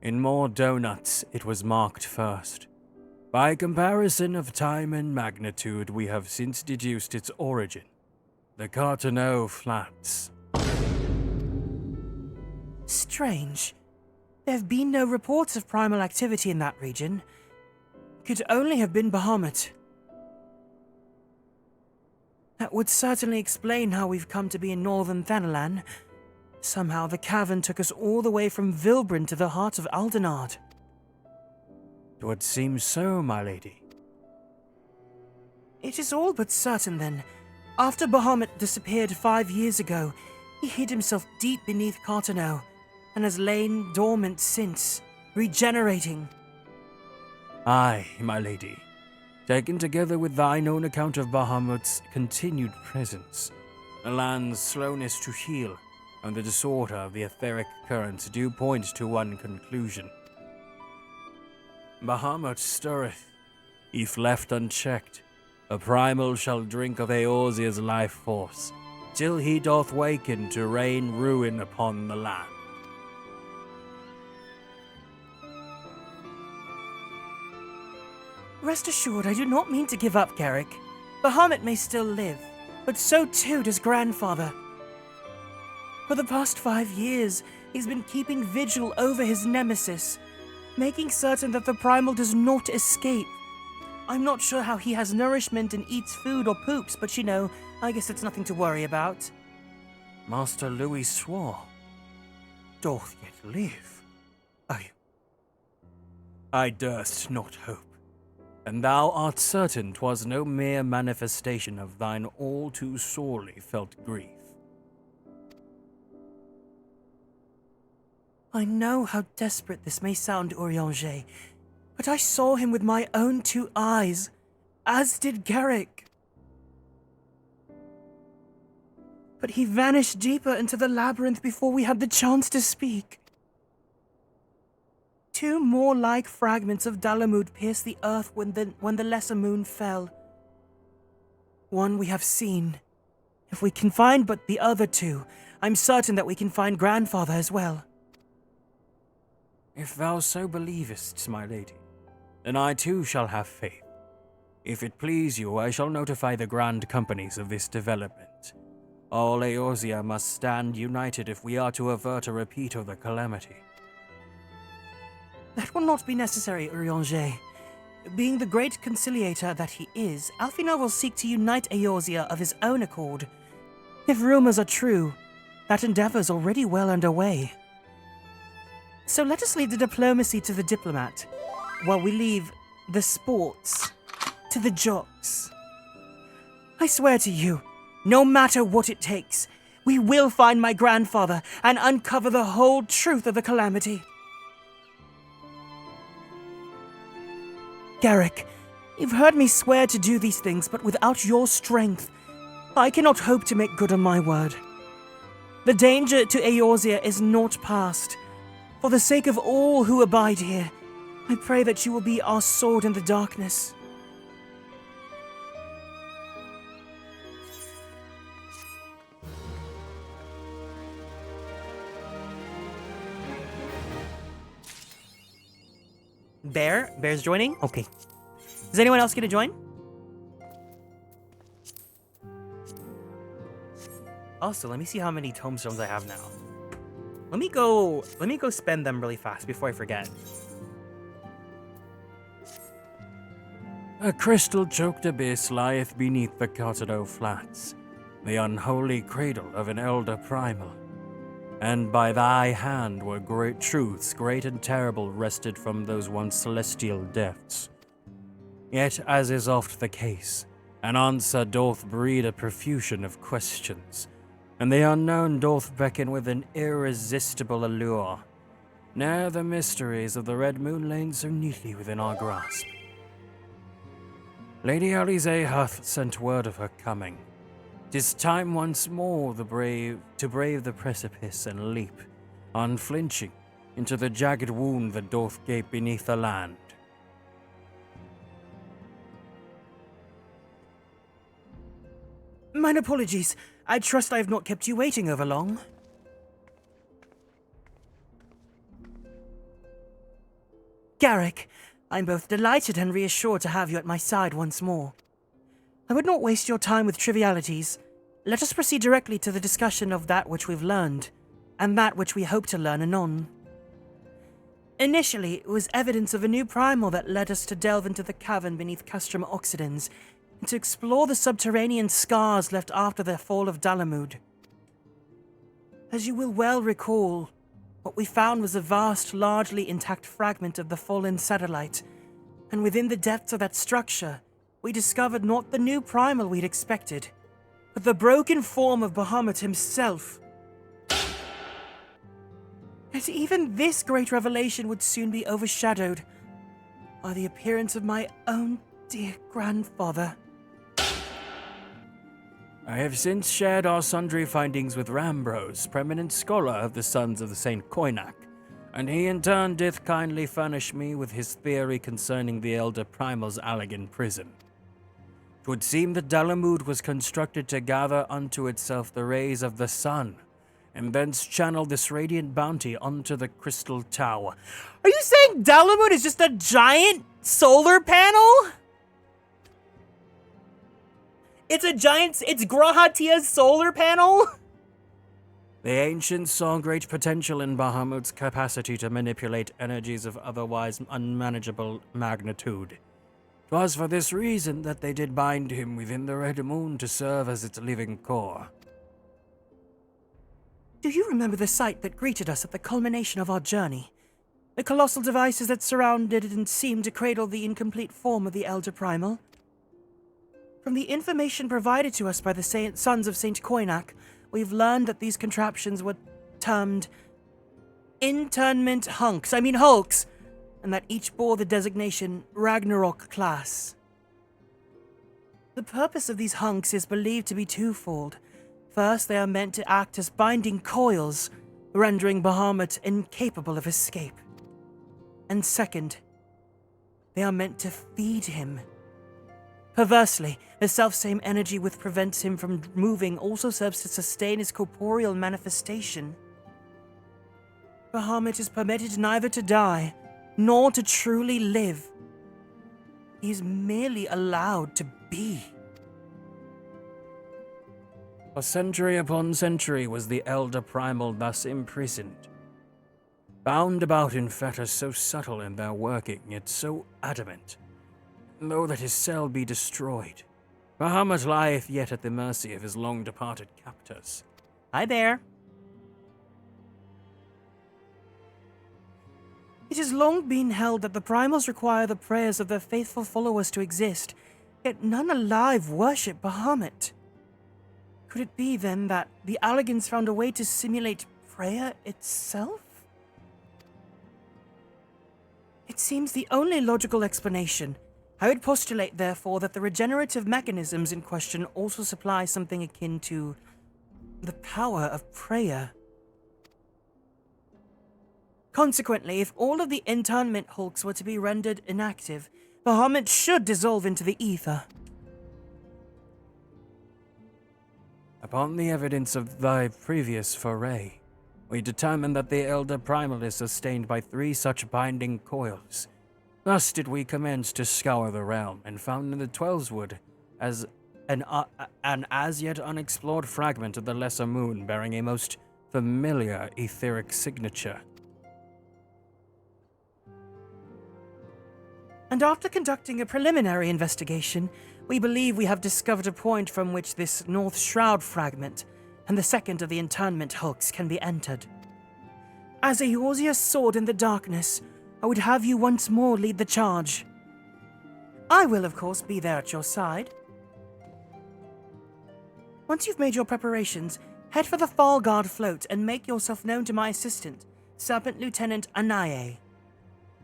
In more donuts, it was marked first. By comparison of time and magnitude, we have since deduced its origin. The Cartoneau Flats. Strange. There have been no reports of primal activity in that region. Could only have been Bahamut. That would certainly explain how we've come to be in northern Thanalan. Somehow the cavern took us all the way from Vilbrin to the heart of Aldenard. Twould seem so, my lady. It is all but certain then. After Bahamut disappeared 5 years ago, he hid himself deep beneath Cartoneau, and has lain dormant since, regenerating. Aye, my lady. Taken together with thine own account of Bahamut's continued presence, the land's slowness to heal, and the disorder of the etheric currents do point to one conclusion. Bahamut stirreth. If left unchecked, a primal shall drink of Eorzea's life force, till he doth waken to rain ruin upon the land. Rest assured, I do not mean to give up, Garrick. Bahamut may still live, but so too does Grandfather. For the past 5 years, he's been keeping vigil over his nemesis, making certain that the primal does not escape. I'm not sure how he has nourishment and eats food or poops, but you know, I guess it's nothing to worry about. Master Louis Swore doth yet live. I durst not hope. And thou art certain 'twas no mere manifestation of thine all too sorely felt grief. I know how desperate this may sound, Urianger, but I saw him with my own 2 eyes, as did Garrick. But he vanished deeper into the labyrinth before we had the chance to speak. 2 more like fragments of Dalamud pierced the earth when the lesser moon fell. One we have seen. If we can find but the other 2, I'm certain that we can find Grandfather as well. If thou so believest, my lady, then I too shall have faith. If it please you, I shall notify the Grand Companies of this development. All Eorzea must stand united if we are to avert a repeat of the calamity. That will not be necessary, Urianger. Being the great conciliator that he is, Alfina will seek to unite Eorzea of his own accord. If rumors are true, that endeavor's already well underway. So let us leave the diplomacy to the diplomat, while we leave the sports to the jocks. I swear to you, no matter what it takes, we will find my grandfather and uncover the whole truth of the calamity. Garrick, you've heard me swear to do these things, but without your strength, I cannot hope to make good on my word. The danger to Eorzea is not past. For the sake of all who abide here, I pray that you will be our sword in the darkness. Bear's joining? Okay. Is anyone else gonna join? Also, let me see how many tomestones I have now. Let me go spend them really fast before I forget. A crystal-choked abyss lieth beneath the Cotado Flats, the unholy cradle of an elder primal. And by thy hand were great truths, great and terrible, wrested from those once celestial depths. Yet, as is oft the case, an answer doth breed a profusion of questions, and the unknown doth beckon with an irresistible allure. Ne'er the mysteries of the Red Moon lain so neatly within our grasp. Lady Alize hath sent word of her coming. 'Tis time once more to brave the precipice and leap, unflinching, into the jagged wound that doth gape beneath the land. Mine apologies. I trust I have not kept you waiting over long. Garrick, I'm both delighted and reassured to have you at my side once more. I would not waste your time with trivialities. Let us proceed directly to the discussion of that which we've learned, and that which we hope to learn anon. Initially, it was evidence of a new primal that led us to delve into the cavern beneath Castrum Oxidens, and to explore the subterranean scars left after the fall of Dalamud. As you will well recall, what we found was a vast, largely intact fragment of the fallen satellite, and within the depths of that structure, we discovered not the new primal we'd expected, but the broken form of Bahamut himself. Yet even this great revelation would soon be overshadowed by the appearance of my own dear grandfather. I have since shared our sundry findings with Rambros, preeminent scholar of the Sons of the Saint Koinak, and he in turn did kindly furnish me with his theory concerning the Elder Primal's Allegan prison. 'Twould seem that Dalamud was constructed to gather unto itself the rays of the sun, and thence channel this radiant bounty onto the crystal tower. Are you saying Dalamud is just a giant solar panel? It's Grahatia's solar panel? The ancients saw great potential in Bahamut's capacity to manipulate energies of otherwise unmanageable magnitude. 'Twas for this reason that they did bind him within the Red Moon to serve as its living core. Do you remember the sight that greeted us at the culmination of our journey? The colossal devices that surrounded and seemed to cradle the incomplete form of the Elder Primal? From the information provided to us by the Sons of Saint Koinak, we've learned that these contraptions were termed internment hulks, and that each bore the designation Ragnarok class. The purpose of these hunks is believed to be twofold. First, they are meant to act as binding coils, rendering Bahamut incapable of escape. And second, they are meant to feed him. Perversely, the selfsame energy which prevents him from moving also serves to sustain his corporeal manifestation. Bahamut is permitted neither to die, nor to truly live. He is merely allowed to be. For century upon century was the Elder Primal thus imprisoned, bound about in fetters so subtle in their working, yet so adamant. Though that his cell be destroyed, Bahamut lieth yet at the mercy of his long-departed captors. Hi, Bear. It has long been held that the primals require the prayers of their faithful followers to exist, yet none alive worship Bahamut. Could it be, then, that the Allegans found a way to simulate prayer itself? It seems the only logical explanation. I would postulate, therefore, that the regenerative mechanisms in question also supply something akin to The power of prayer. Consequently, if all of the internment hulks were to be rendered inactive, Bahamut should dissolve into the ether. Upon the evidence of thy previous foray, we determined that the Elder Primal is sustained by 3 such binding coils. Thus did we commence to scour the realm, and found in the Twelveswood as an as yet unexplored fragment of the Lesser Moon bearing a most familiar etheric signature. And after conducting a preliminary investigation, we believe we have discovered a point from which this North Shroud fragment and the second of the internment hulks can be entered. As a Eorzea's sword in the darkness, I would have you once more lead the charge. I will, of course, be there at your side. Once you've made your preparations, head for the Fall Guard float and make yourself known to my assistant, Serpent Lieutenant Anaye.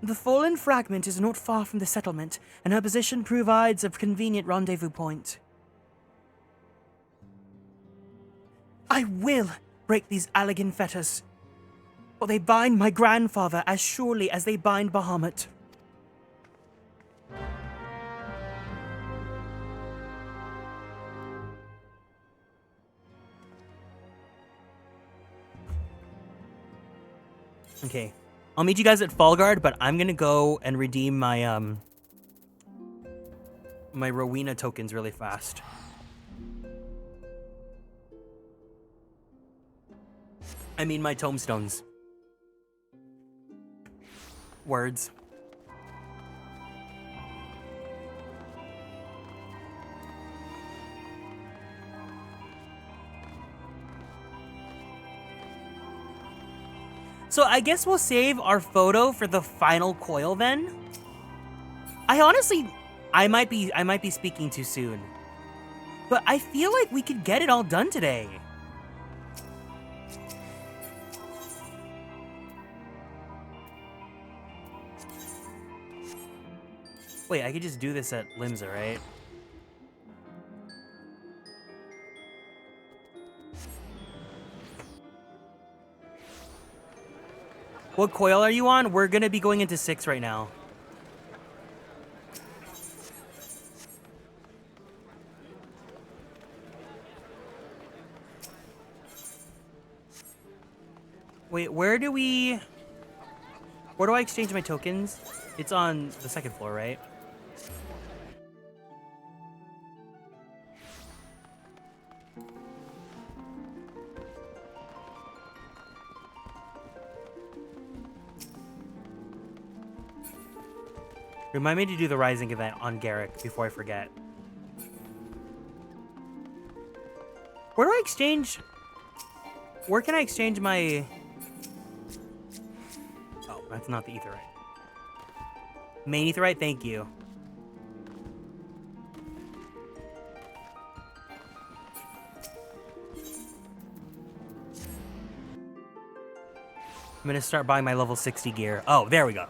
The fallen fragment is not far from the settlement, and her position provides a convenient rendezvous point. I will break these Allegan fetters, for they bind my grandfather as surely as they bind Bahamut. Okay. I'll meet you guys at Fallguard, but I'm gonna go and redeem my my Rowena tokens really fast. I mean my tomestones. Words. So I guess we'll save our photo for the final coil then. I might be speaking too soon. But I feel like we could get it all done today. Wait, I could just do this at Limsa, right? What coil are you on? We're gonna be going into 6 right now. Wait, where do I exchange my tokens? It's on the 2nd floor, right? Remind me to do the Rising event on Garrick before I forget. Where do I exchange? Where can I exchange my... Oh, that's not the Aetherite. Main Aetherite, thank you. I'm gonna start buying my level 60 gear. Oh, there we go.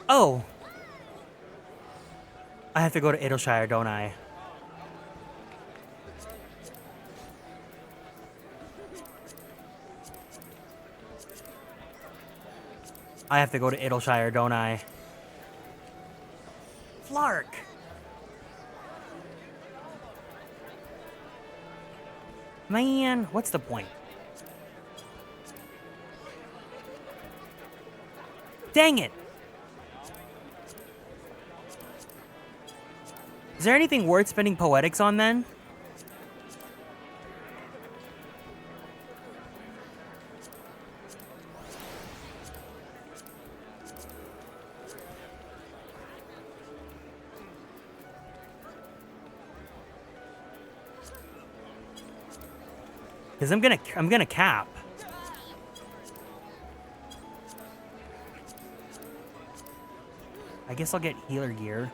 Oh! I have to go to Adelshire, don't I? I have to go to Adelshire, don't I? Flark! Man, what's the point? Dang it! Is there anything worth spending poetics on then? Because I'm gonna cap. I guess I'll get healer gear.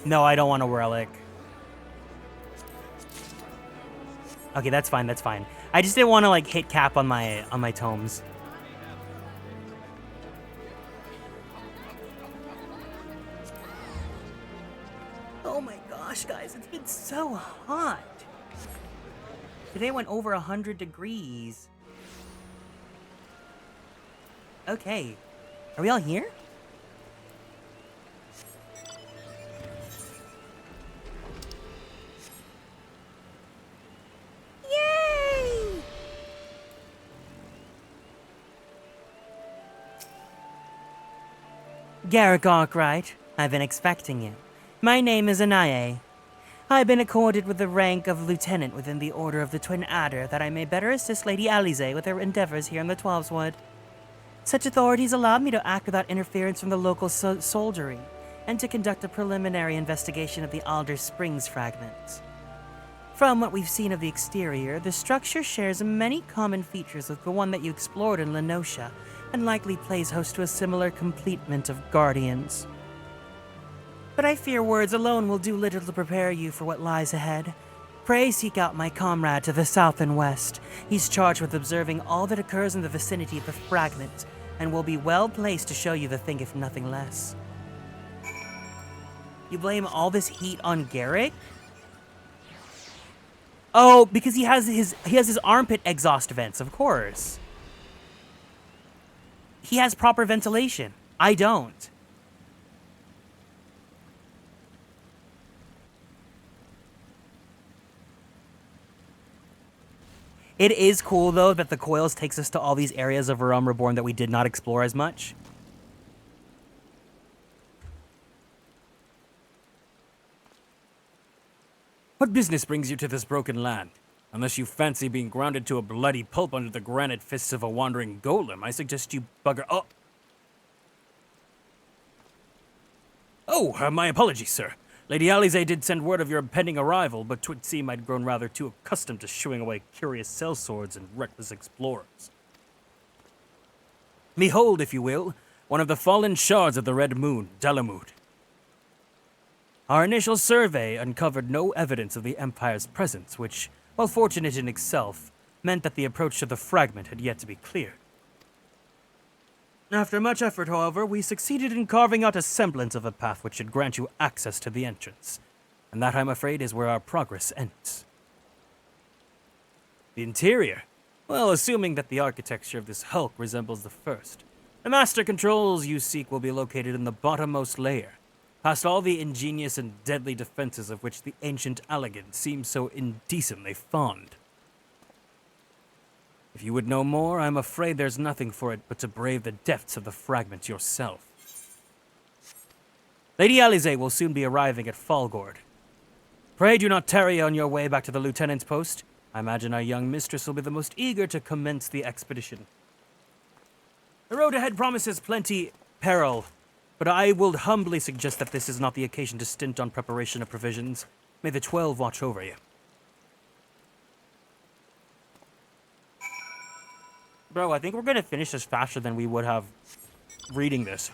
No, I don't want a relic. Okay, that's fine, that's fine. I just didn't want to like hit cap on my tomes. Oh my gosh, guys, it's been so hot. Today went over 100 degrees. Okay. Are we all here? Yay! Garrick Arkwright, I've been expecting you. My name is Anaye. I've been accorded with the rank of lieutenant within the Order of the Twin Adder that I may better assist Lady Alize with her endeavors here in the Twelveswood. Such authorities allowed me to act without interference from the local soldiery, and to conduct a preliminary investigation of the Alder Springs fragments. From what we've seen of the exterior, the structure shares many common features with the one that you explored in Lenosha, and likely plays host to a similar completement of Guardians. But I fear words alone will do little to prepare you for what lies ahead. Pray seek out my comrade to the south and west. He's charged with observing all that occurs in the vicinity of the fragment, and will be well placed to show you the thing, if nothing less. You blame all this heat on Garrick? Oh, because he has his armpit exhaust vents, of course. He has proper ventilation. I don't. It is cool, though, that the Coils takes us to all these areas of Realm Reborn that we did not explore as much. What business brings you to this broken land? Unless you fancy being grounded to a bloody pulp under the granite fists of a wandering golem, I suggest you bugger up. Oh, my apologies, sir. Lady Alize did send word of your impending arrival, but 'twould seem I'd grown rather too accustomed to shooing away curious sellswords and reckless explorers. Behold, if you will, one of the fallen shards of the Red Moon, Dalamud. Our initial survey uncovered no evidence of the Empire's presence, which, while fortunate in itself, meant that the approach to the fragment had yet to be cleared. After much effort, however, we succeeded in carving out a semblance of a path which should grant you access to the entrance, and that, I'm afraid, is where our progress ends. The interior? Well, assuming that the architecture of this hulk resembles the first, the master controls you seek will be located in the bottommost layer, past all the ingenious and deadly defenses of which the ancient Allegan seems so indecently fond. If you would know more, I'm afraid there's nothing for it but to brave the depths of the fragment yourself. Lady Alize will soon be arriving at Falgord. Pray do not tarry on your way back to the lieutenant's post. I imagine our young mistress will be the most eager to commence the expedition. The road ahead promises plenty peril, but I will humbly suggest that this is not the occasion to stint on preparation of provisions. May the 12 watch over you. Bro, I think we're gonna finish this faster than we would have reading this.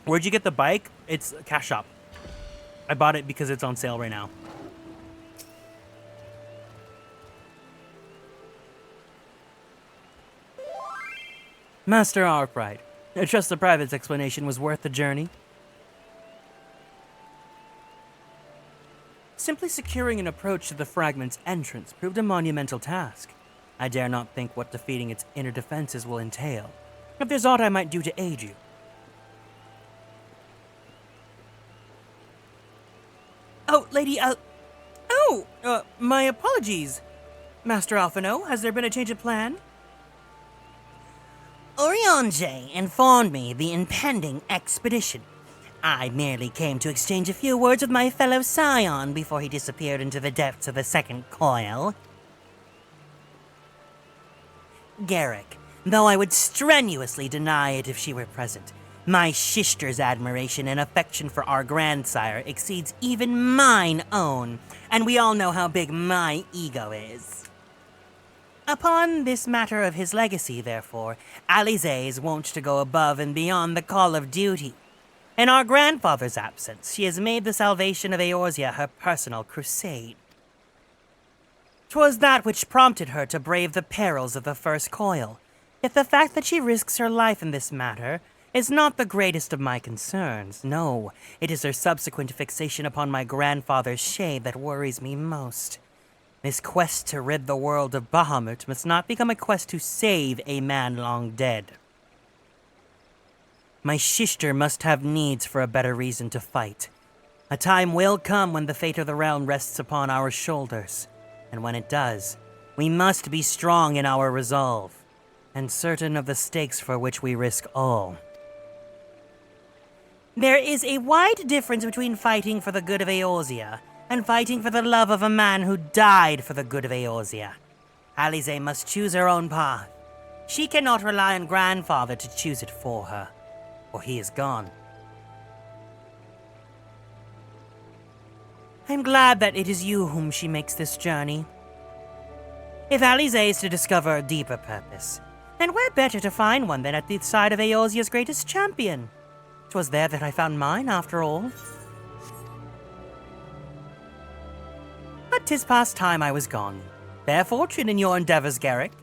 Where'd you get the bike? It's Cash Shop. I bought it because it's on sale right now. Master Arkwright, I trust the private's explanation was worth the journey. Simply securing an approach to the fragment's entrance proved a monumental task. I dare not think what defeating its inner defenses will entail. If there's aught I might do to aid you. Oh, Lady my apologies. Master Alphino, has there been a change of plan? Orionje informed me the impending expedition. I merely came to exchange a few words with my fellow scion before he disappeared into the depths of the second coil. Garrick, though I would strenuously deny it if she were present, My sister's admiration and affection for our grandsire exceeds even mine own, and we all know how big my ego is. Upon this matter of his legacy, therefore, Alize is wont to go above and beyond the call of duty. In our grandfather's absence, she has made the salvation of Eorzea her personal crusade. 'Twas that which prompted her to brave the perils of the first coil, yet the fact that she risks her life in this matter is not the greatest of my concerns. No, it is her subsequent fixation upon my grandfather's shade that worries me most. This quest to rid the world of Bahamut must not become a quest to save a man long dead. My sister must have needs for a better reason to fight. A time will come when the fate of the realm rests upon our shoulders, and when it does, we must be strong in our resolve, and certain of the stakes for which we risk all. There is a wide difference between fighting for the good of Eorzea and fighting for the love of a man who died for the good of Eorzea. Alize must choose her own path. She cannot rely on grandfather to choose it for her, for he is gone. I'm glad that it is you whom she makes this journey. If Alize is to discover a deeper purpose, then where better to find one than at the side of Eorzea's greatest champion? 'Twas there that I found mine, after all. But 'tis past time I was gone. Fair fortune in your endeavors, Garrick.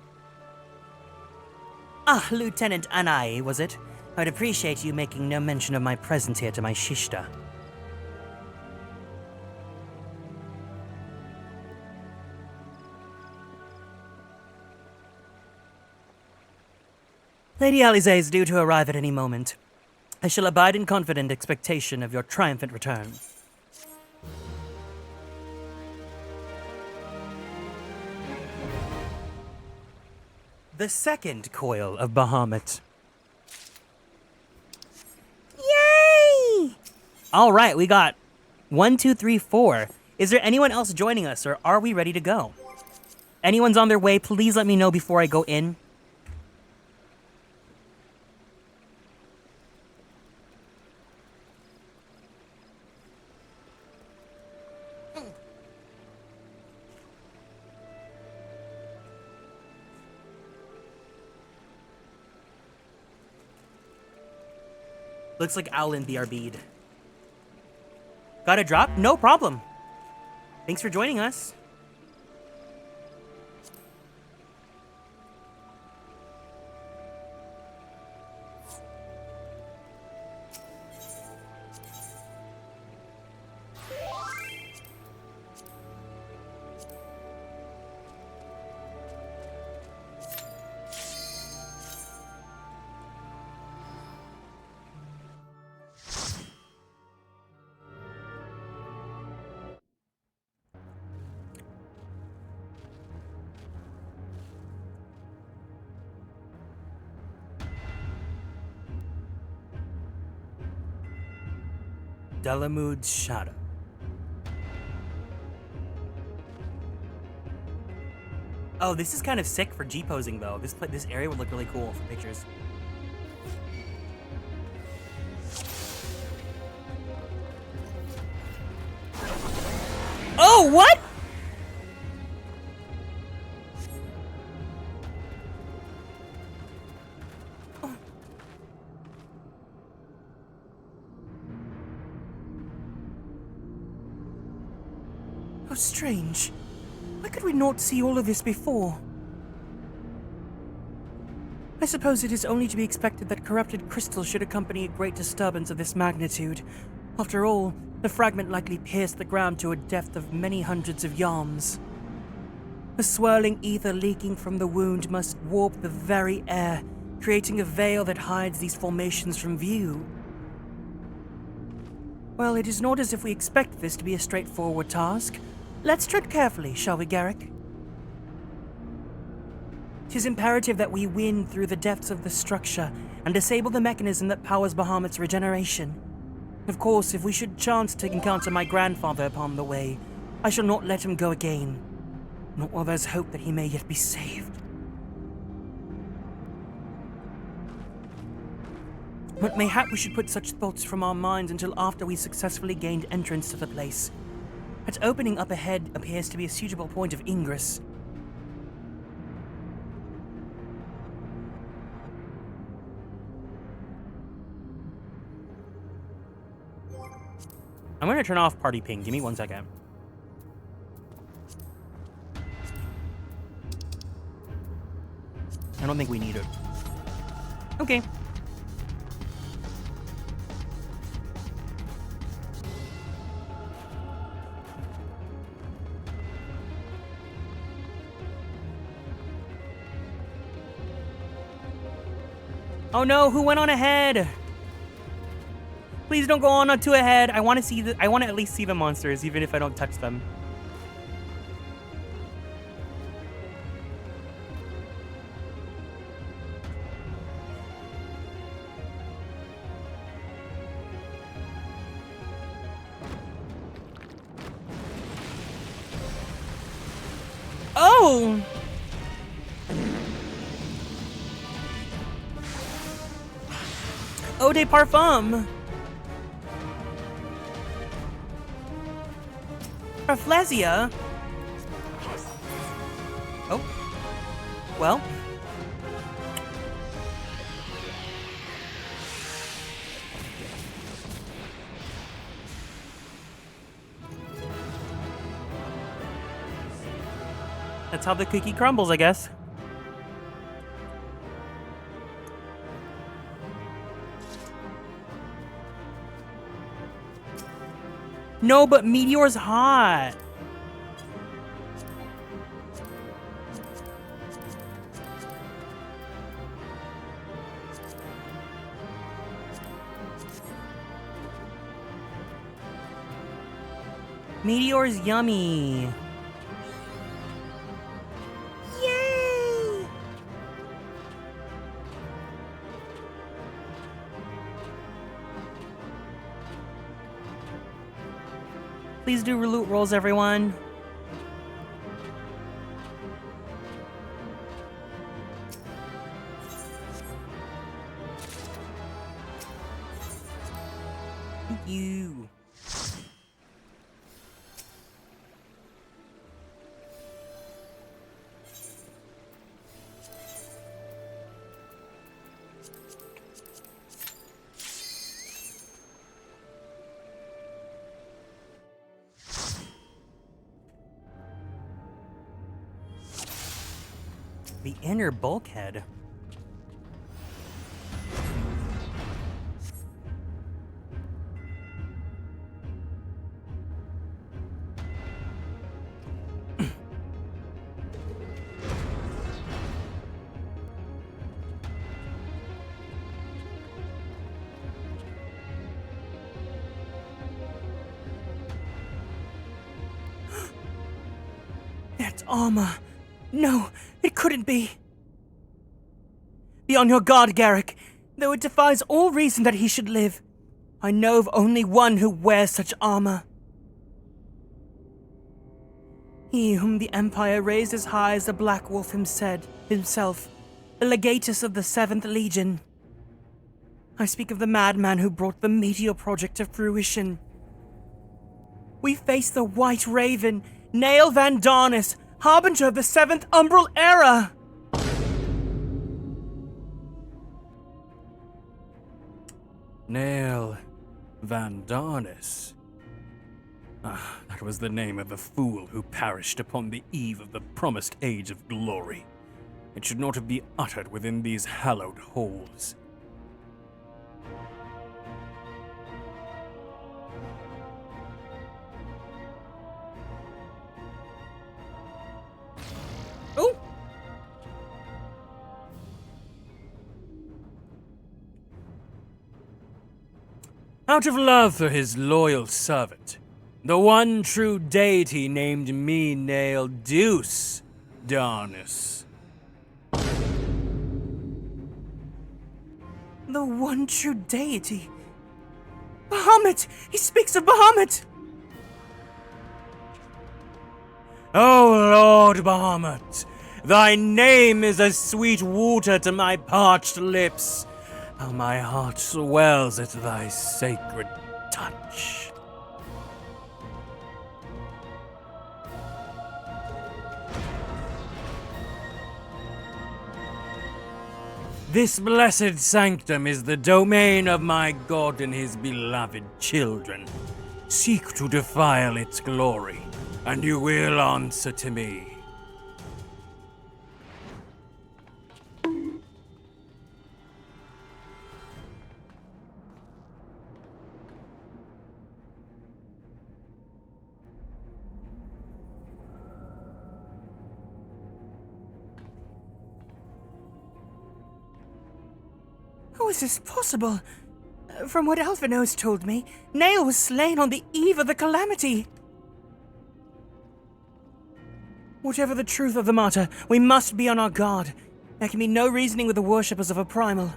Ah, Lieutenant Anai, was it? I'd appreciate you making no mention of my presence here to my shishta. Lady Alize is due to arrive at any moment. I shall abide in confident expectation of your triumphant return. The second coil of Bahamut. Yay! All right, we got 1, 2, 3, 4. Is there anyone else joining us, or are we ready to go? Anyone's on their way, please let me know before I go in. Looks like Alan BRB'd. Got a drop? No problem. Thanks for joining us. Delamud's Shadow. Oh, this is kind of sick for G-posing, though. This area would look really cool for pictures. Oh, what? How strange. Why could we not see all of this before? I suppose it is only to be expected that corrupted crystals should accompany a great disturbance of this magnitude. After all, the fragment likely pierced the ground to a depth of many hundreds of yards. The swirling ether leaking from the wound must warp the very air, creating a veil that hides these formations from view. Well, it is not as if we expect this to be a straightforward task. Let's tread carefully, shall we, Garrick? 'Tis imperative that we win through the depths of the structure and disable the mechanism that powers Bahamut's regeneration. Of course, if we should chance to encounter my grandfather upon the way, I shall not let him go again, not while there's hope that he may yet be saved. But mayhap we should put such thoughts from our minds until after we successfully gained entrance to the place. That opening up ahead appears to be a suitable point of ingress. I'm gonna turn off party ping. Give me 1 second. I don't think we need it. Okay. Oh no, who went on ahead? Please don't go on too ahead. I want to see I want to at least see the monsters, even if I don't touch them. Oh! Eau de parfum! Rafflesia? Oh. Well. That's how the cookie crumbles, I guess. No, but Meteor's hot. Meteor's yummy. Yay! Please do loot rolls, everyone. Thank you. The inner bulkhead. That's armor. No, it couldn't be. Be on your guard, Garrick. Though it defies all reason that he should live, I know of only one who wears such armor. He whom the Empire raised as high as the Black Wolf himself, the legatus of the 7th Legion. I speak of the madman who brought the Meteor Project to fruition. We face the White Raven, Nail Van Darnus, harbinger of the 7th Umbral Era! Nail Van Darnus. Ah, that was the name of the fool who perished upon the eve of the promised age of glory. It should not be uttered within these hallowed halls. Oh! Out of love for his loyal servant, the one true deity named me Nail Deuce Darnus. The one true deity. Bahamut! He speaks of Bahamut! O Lord Bahamut, thy name is as sweet water to my parched lips. How my heart swells at thy sacred touch. This blessed sanctum is the domain of my God and his beloved children. Seek to defile its glory, and you will answer to me. How is this possible? From what Alphanos told me, Nail was slain on the eve of the calamity. Whatever the truth of the matter, we must be on our guard. There can be no reasoning with the worshippers of a primal.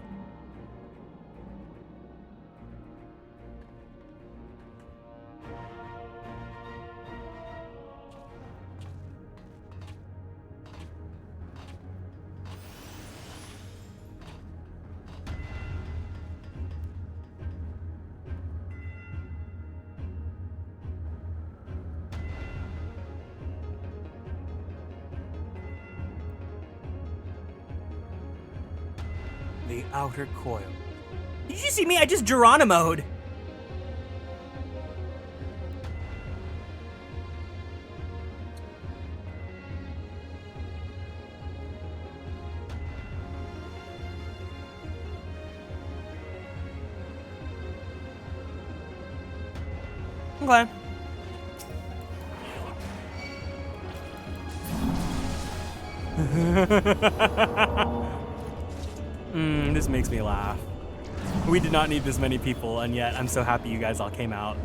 The outer coil. Did you see me? I just Geronimo'd. Okay. This makes me laugh. We did not need this many people, and yet I'm so happy you guys all came out.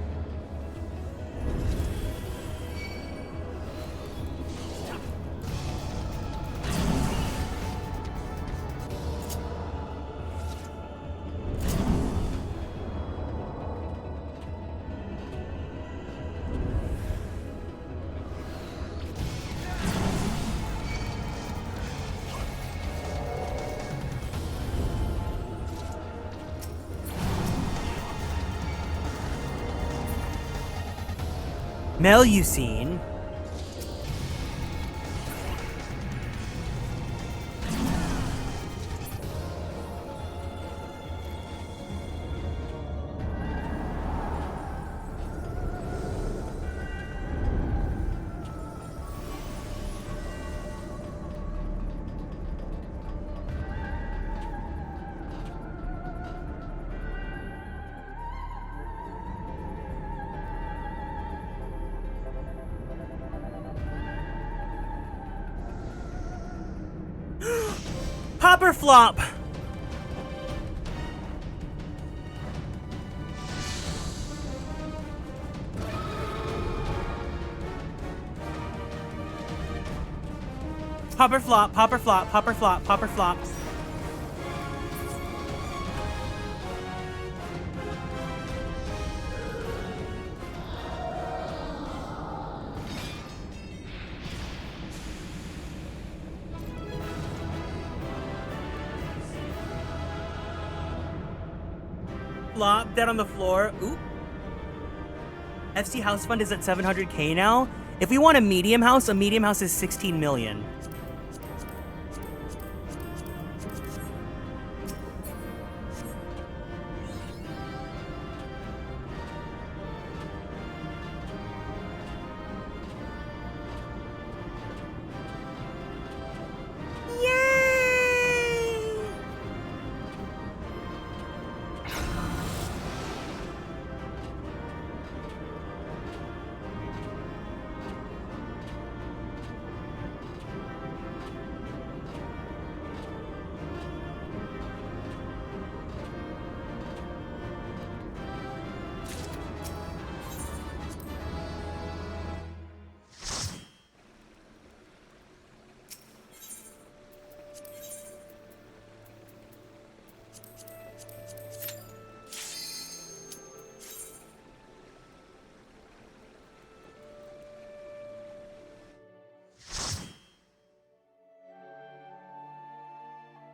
Melusine. Popper flop. Popper flop, popper flop, popper flop, popper flop. Flop, dead on the floor. Oop. FC House Fund is at 700k now. If we want a medium house is 16 million.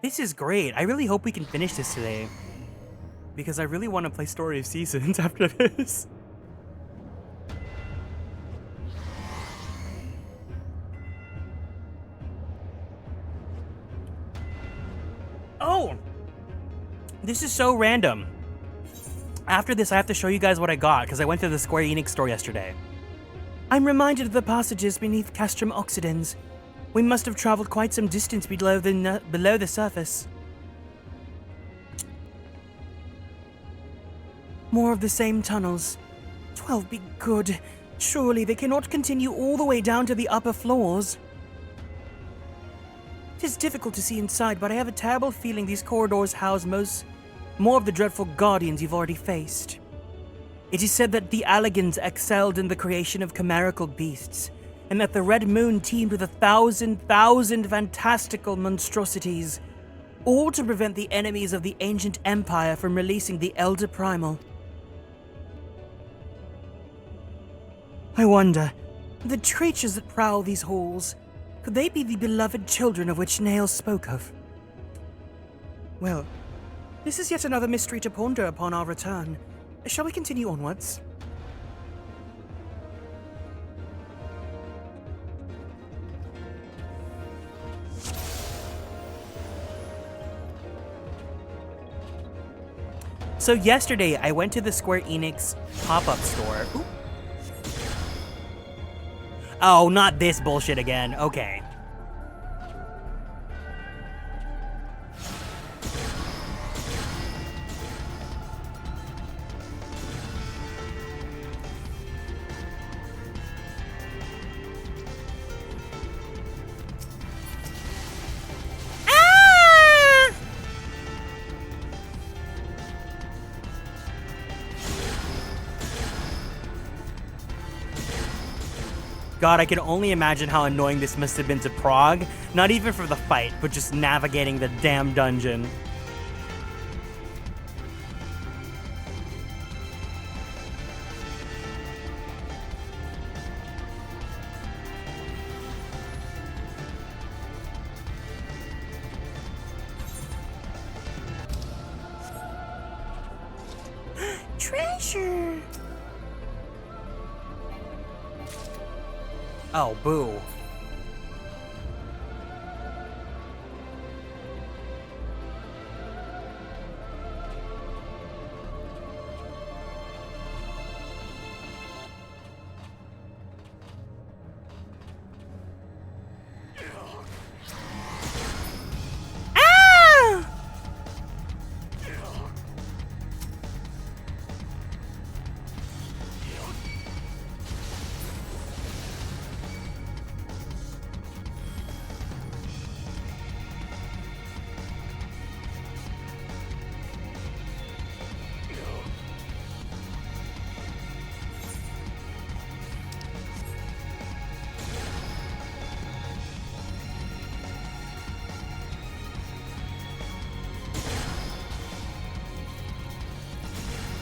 This is great. I really hope we can finish this today. because I really want to play Story of Seasons after this. Oh! This is so random. After this, I have to show you guys what I got, because I went to the Square Enix store yesterday. I'm reminded of the passages beneath Castrum Occidens. We must have traveled quite some distance below the surface. More of the same tunnels. 12 be good. Surely they cannot continue all the way down to the upper floors. It is difficult to see inside, but I have a terrible feeling these corridors house more of the dreadful guardians you've already faced. It is said that the Allegans excelled in the creation of chimerical beasts, and that the Red Moon teemed with 1,000 fantastical monstrosities, all to prevent the enemies of the ancient empire from releasing the Elder Primal. I wonder, the creatures that prowl these halls, could they be the beloved children of which Nail spoke of? Well, this is yet another mystery to ponder upon our return. Shall we continue onwards? So yesterday, I went to the Square Enix pop-up store. Ooh. Oh, not this bullshit again. Okay. God, I can only imagine how annoying this must have been to Prague. Not even for the fight, but just navigating the damn dungeon. Treasure! Oh, boo.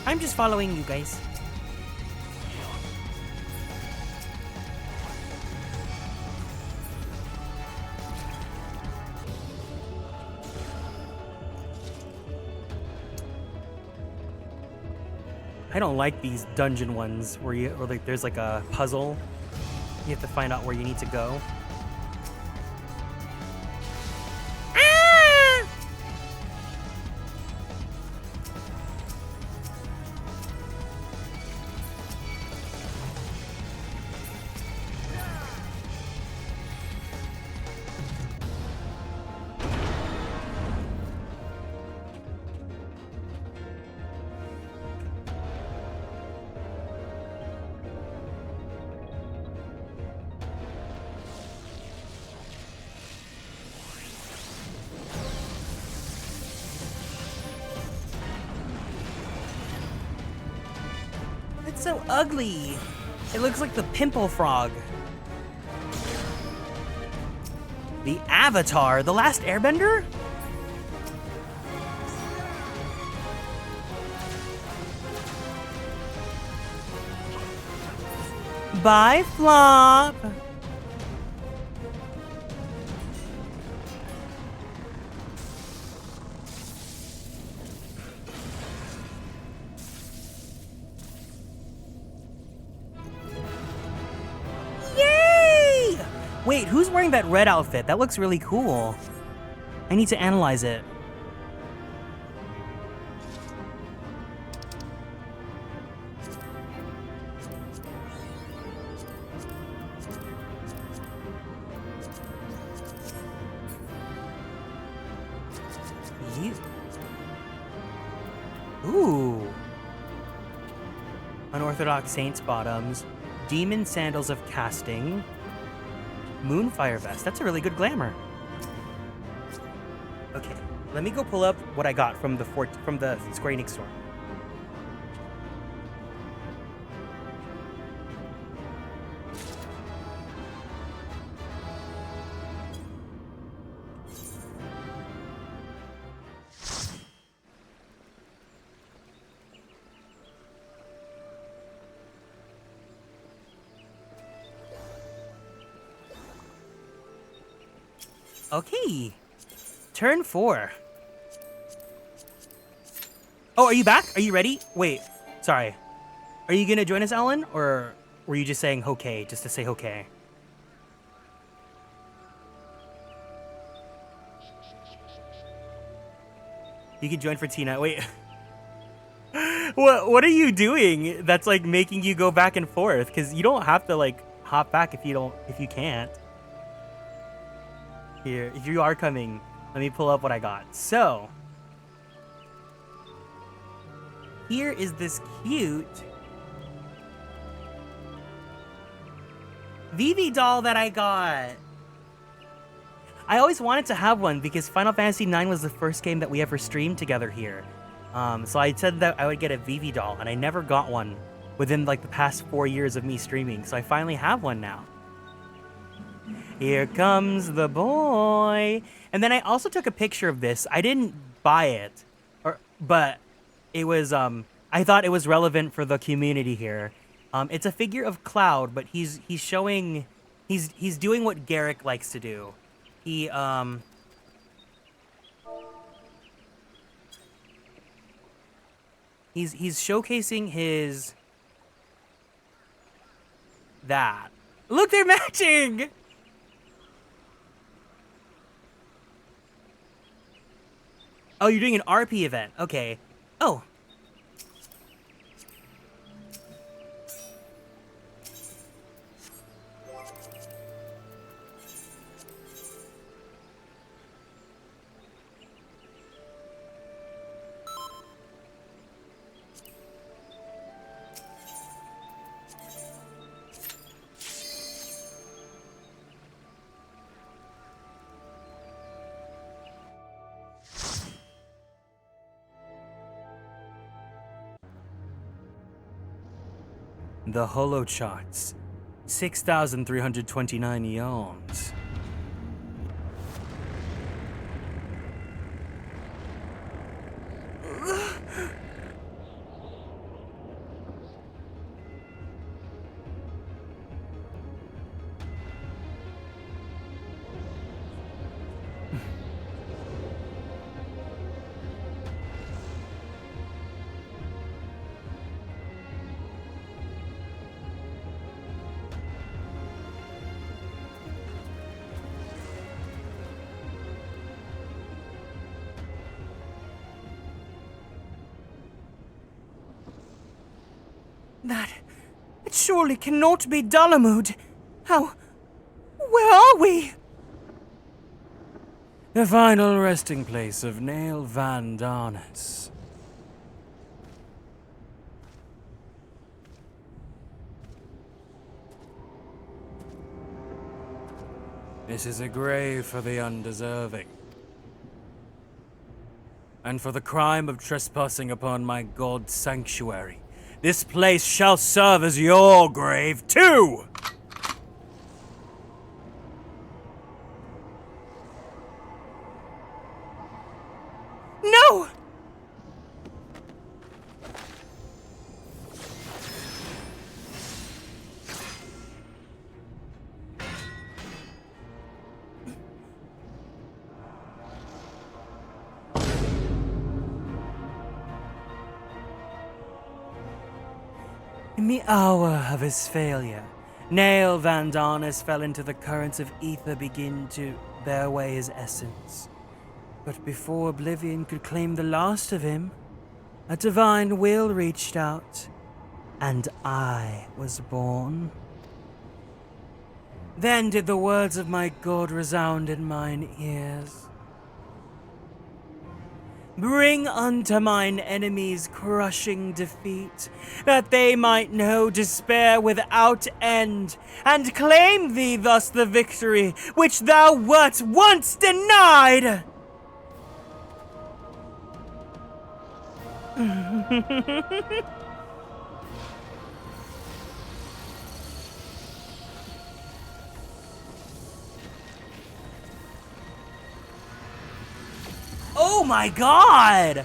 I'm just following you guys. I don't like these dungeon ones where like there's like a puzzle. You have to find out where you need to go. It's so ugly. It looks like the pimple frog. The Avatar, the last airbender? Bye, Flop. Wait, who's wearing that red outfit? That looks really cool. I need to analyze it. Ooh. Unorthodox Saints bottoms. Demon sandals of casting. Moonfire vest. That's a really good glamour. Okay, let me go pull up what I got from the Square Enix store. Okay. Turn 4. Oh, are you back? Are you ready? Wait, sorry. Are you gonna join us, Alan? Or were you just saying okay, just to say okay? You can join for Tina. Wait. What are you doing that's like making you go back and forth? Because you don't have to like hop back if you can't. Here, if you are coming, let me pull up what I got. So, here is this cute Vivi doll that I got. I always wanted to have one because Final Fantasy IX was the first game that we ever streamed together here. So I said that I would get a Vivi doll, and I never got one within like the past 4 years of me streaming. So I finally have one now. Here comes the boy. And then I also took a picture of this. I didn't buy it, but it was I thought it was relevant for the community here. It's a figure of Cloud, but he's showing he's doing what Garrick likes to do. He's showcasing his that. Look, they're matching. Oh, you're doing an RP event. Okay. Oh. The holo charts. 6,329 eons. That surely cannot be Dalamud. Where are we? The final resting place of Nail Van Darnus. This is a grave for the undeserving. And for the crime of trespassing upon my god's sanctuary, this place shall serve as your grave too! No! In the hour of his failure, Nail Van Darnus fell into the currents of ether, begin to bear away his essence. But before oblivion could claim the last of him, a divine will reached out, and I was born. Then did the words of my God resound in mine ears. Bring unto mine enemies crushing defeat, that they might know despair without end, and claim thee thus the victory which thou wert once denied! Oh my god!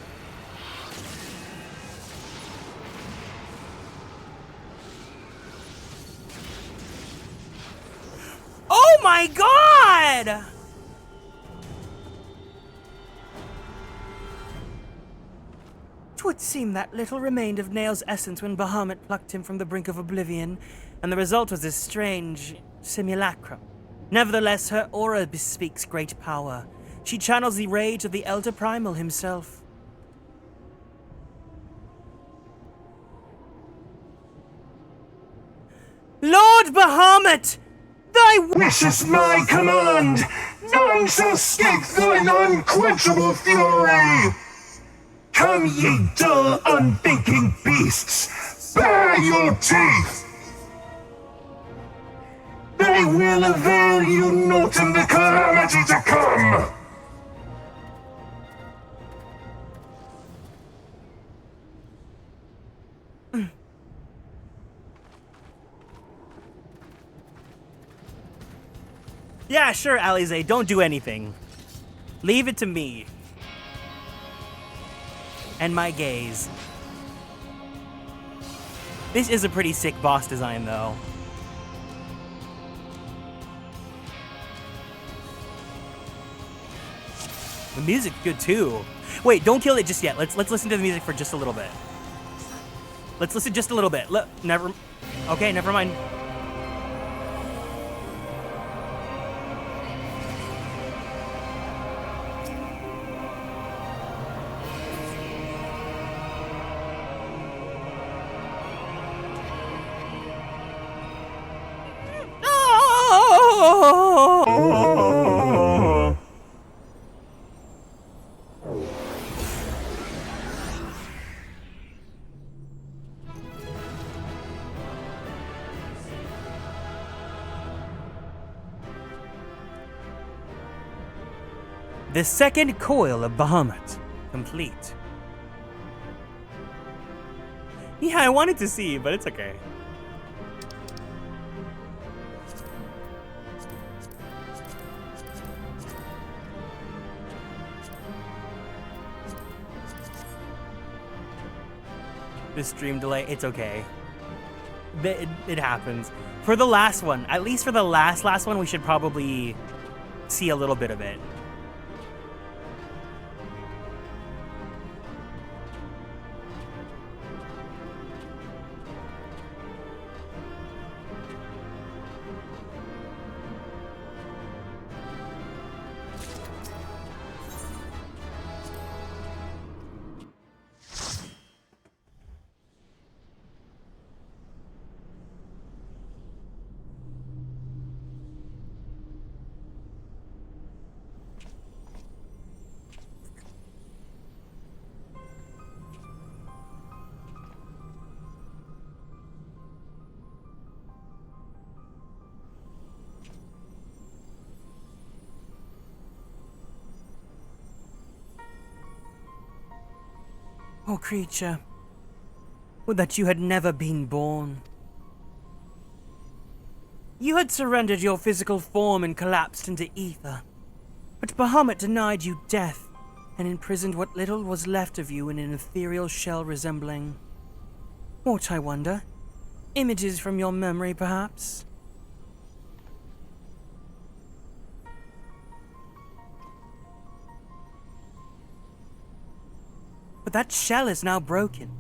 Oh my god! Twould seem that little remained of Nail's essence when Bahamut plucked him from the brink of oblivion, and the result was this strange simulacrum. Nevertheless, her aura bespeaks great power. She channels the rage of the Elder Primal himself. Lord Bahamut! Thy This is my command! None shall escape thine unquenchable fury! Come, ye dull, unthinking beasts! Bare your teeth! They will avail you naught in the calamity to come! Yeah, sure, Alize, don't do anything. Leave it to me. And my gaze. This is a pretty sick boss design, though. The music's good, too. Wait, don't kill it just yet. Let's listen to the music for just a little bit. Let's listen just a little bit. Okay, never mind. The second coil of Bahamut, complete. Yeah, I wanted to see, but it's okay. The stream delay, it's okay. It happens. For the last one, at least for the last one, we should probably see a little bit of it. Oh, creature, would that you had never been born. You had surrendered your physical form and collapsed into ether, but Bahamut denied you death and imprisoned what little was left of you in an ethereal shell resembling... what, I wonder? Images from your memory, perhaps? But that shell is now broken,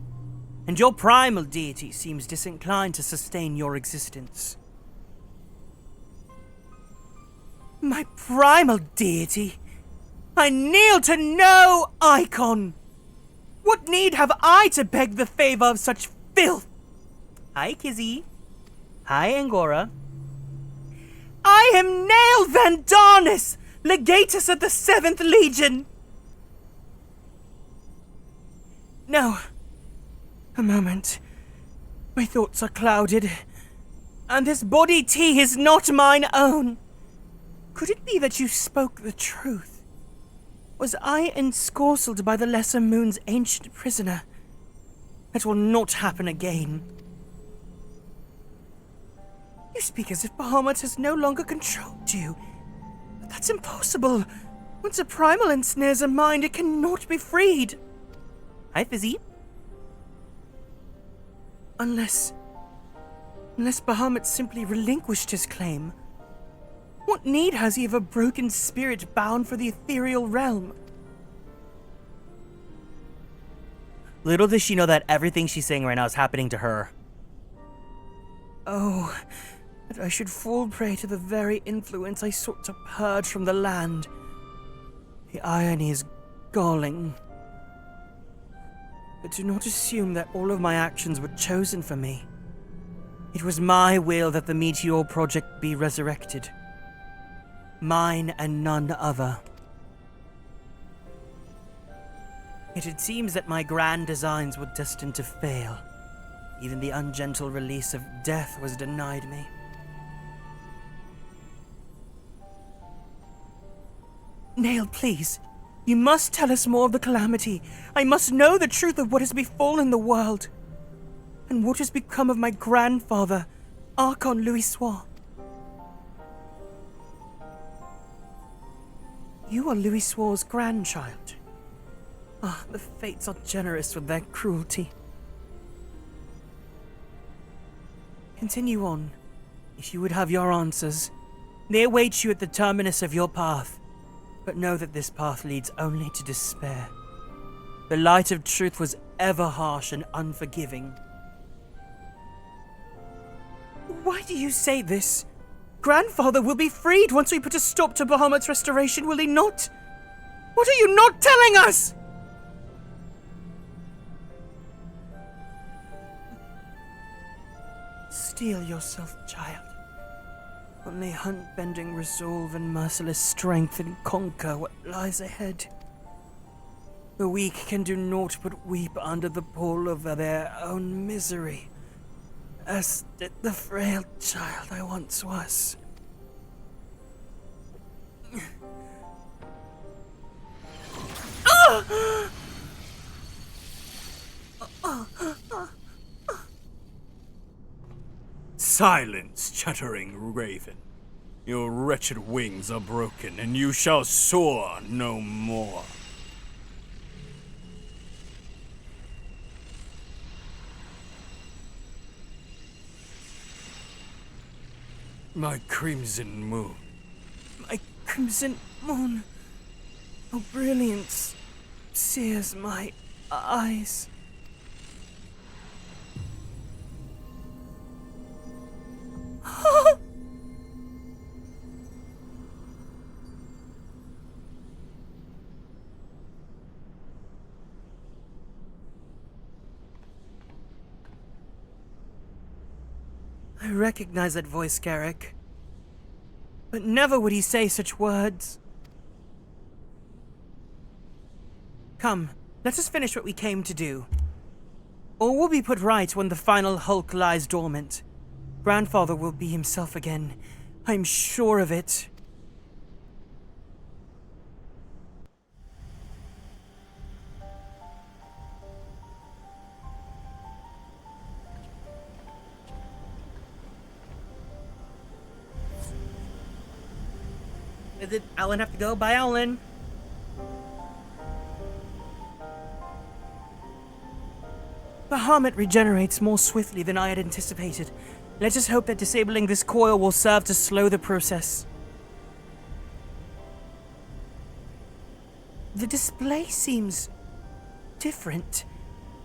and your primal deity seems disinclined to sustain your existence. My primal deity. I kneel to no icon. What need have I to beg the favor of such filth? Hi, Kizzy. Hi, Angora. I am Nail Vandarnis, legatus of the 7th Legion. No. A moment. My thoughts are clouded. And this body tea is not mine own. Could it be that you spoke the truth? Was I ensorcelled by the Lesser Moon's ancient prisoner? That will not happen again. You speak as if Bahamut has no longer controlled you. But that's impossible. Once a primal ensnares a mind, it cannot be freed. Hi, Fizzy. Unless Bahamut simply relinquished his claim. What need has he of a broken spirit bound for the ethereal realm? Little does she know that everything she's saying right now is happening to her. Oh, that I should fall prey to the very influence I sought to purge from the land. The irony is galling. But do not assume that all of my actions were chosen for me. It was my will that the Meteor Project be resurrected. Mine and none other. Yet it seems that my grand designs were destined to fail. Even the ungentle release of death was denied me. Nail, please. You must tell us more of the calamity. I must know the truth of what has befallen the world. And what has become of my grandfather, Archon Louis Soir. You are Louis Soir's grandchild. Ah, the fates are generous with their cruelty. Continue on, if you would have your answers. They await you at the terminus of your path. But know that this path leads only to despair. The light of truth was ever harsh and unforgiving. Why do you say this? Grandfather will be freed once we put a stop to Bahamut's restoration, will he not? What are you not telling us? Steel yourself, child. Only hunt-bending resolve and merciless strength can conquer what lies ahead. The weak can do naught but weep under the pall of their own misery, as did the frail child I once was. Silence, chattering raven. Your wretched wings are broken, and you shall soar no more. My crimson moon. My crimson moon. Oh, brilliance sears my eyes. I recognize that voice, Garrick. But never would he say such words. Come, let us finish what we came to do. All will be put right when the final hulk lies dormant. Grandfather will be himself again. I'm sure of it. Did Alan have to go? Bye, Alan. Bahamut regenerates more swiftly than I had anticipated. Let us hope that disabling this coil will serve to slow the process. The display seems different,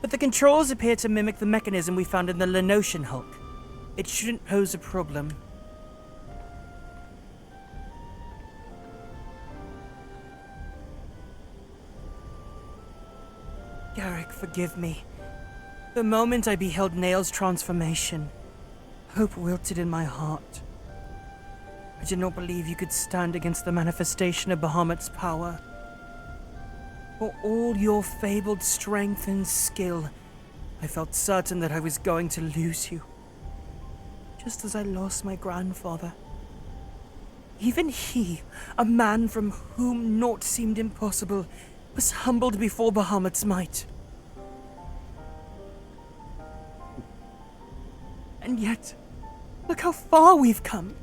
but the controls appear to mimic the mechanism we found in the Lenosian Hulk. It shouldn't pose a problem. forgive me. The moment I beheld Nail's transformation, hope wilted in my heart. I did not believe you could stand against the manifestation of Bahamut's power. For all your fabled strength and skill, I felt certain that I was going to lose you. Just as I lost my grandfather. Even he, a man from whom naught seemed impossible, was humbled before Bahamut's might. And yet, look how far we've come.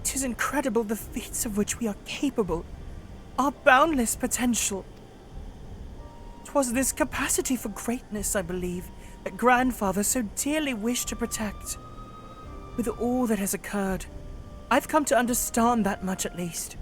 'Tis incredible the feats of which we are capable, our boundless potential. 'Twas this capacity for greatness, I believe, that Grandfather so dearly wished to protect. With all that has occurred, I've come to understand that much at least.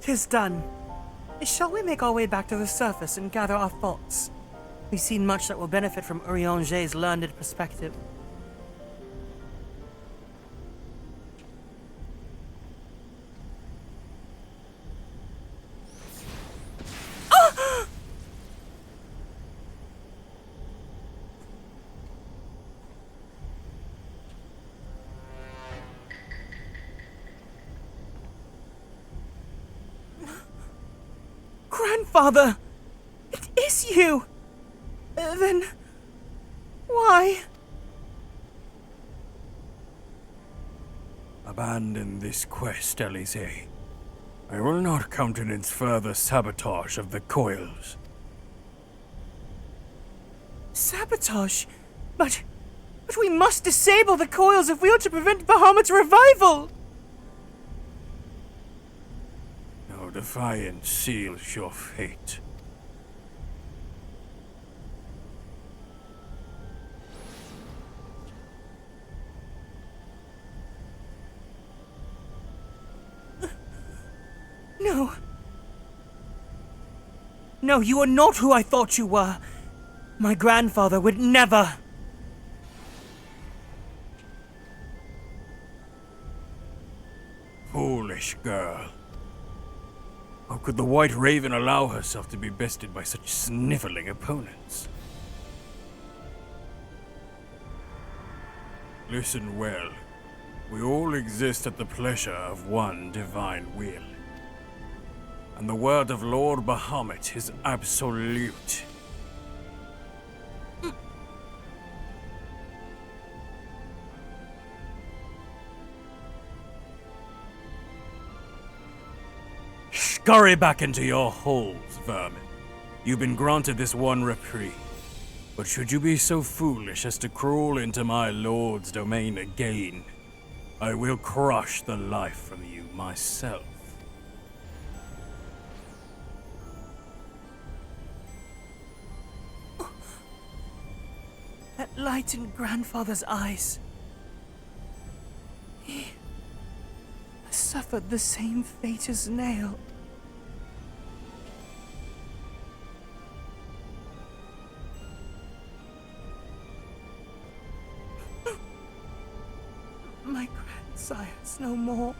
"'Tis done. Shall we make our way back to the surface and gather our thoughts? We've seen much that will benefit from Urianger's learned perspective." Grandfather! It is you! Then... why? Abandon this quest, Elise. I will not countenance further sabotage of the Coils. Sabotage? But we must disable the Coils if we are to prevent Bahamut's revival! No defiance seals your fate. No. No, you are not who I thought you were. My grandfather would never. Foolish girl. How could the White Raven allow herself to be bested by such sniveling opponents? Listen well. We all exist at the pleasure of one divine will. And the word of Lord Bahamut is absolute. Scurry back into your holes, vermin. You've been granted this one reprieve. But should you be so foolish as to crawl into my lord's domain again, I will crush the life from you myself. That light in grandfather's eyes. He has suffered the same fate as Nail. My grandsire's no more.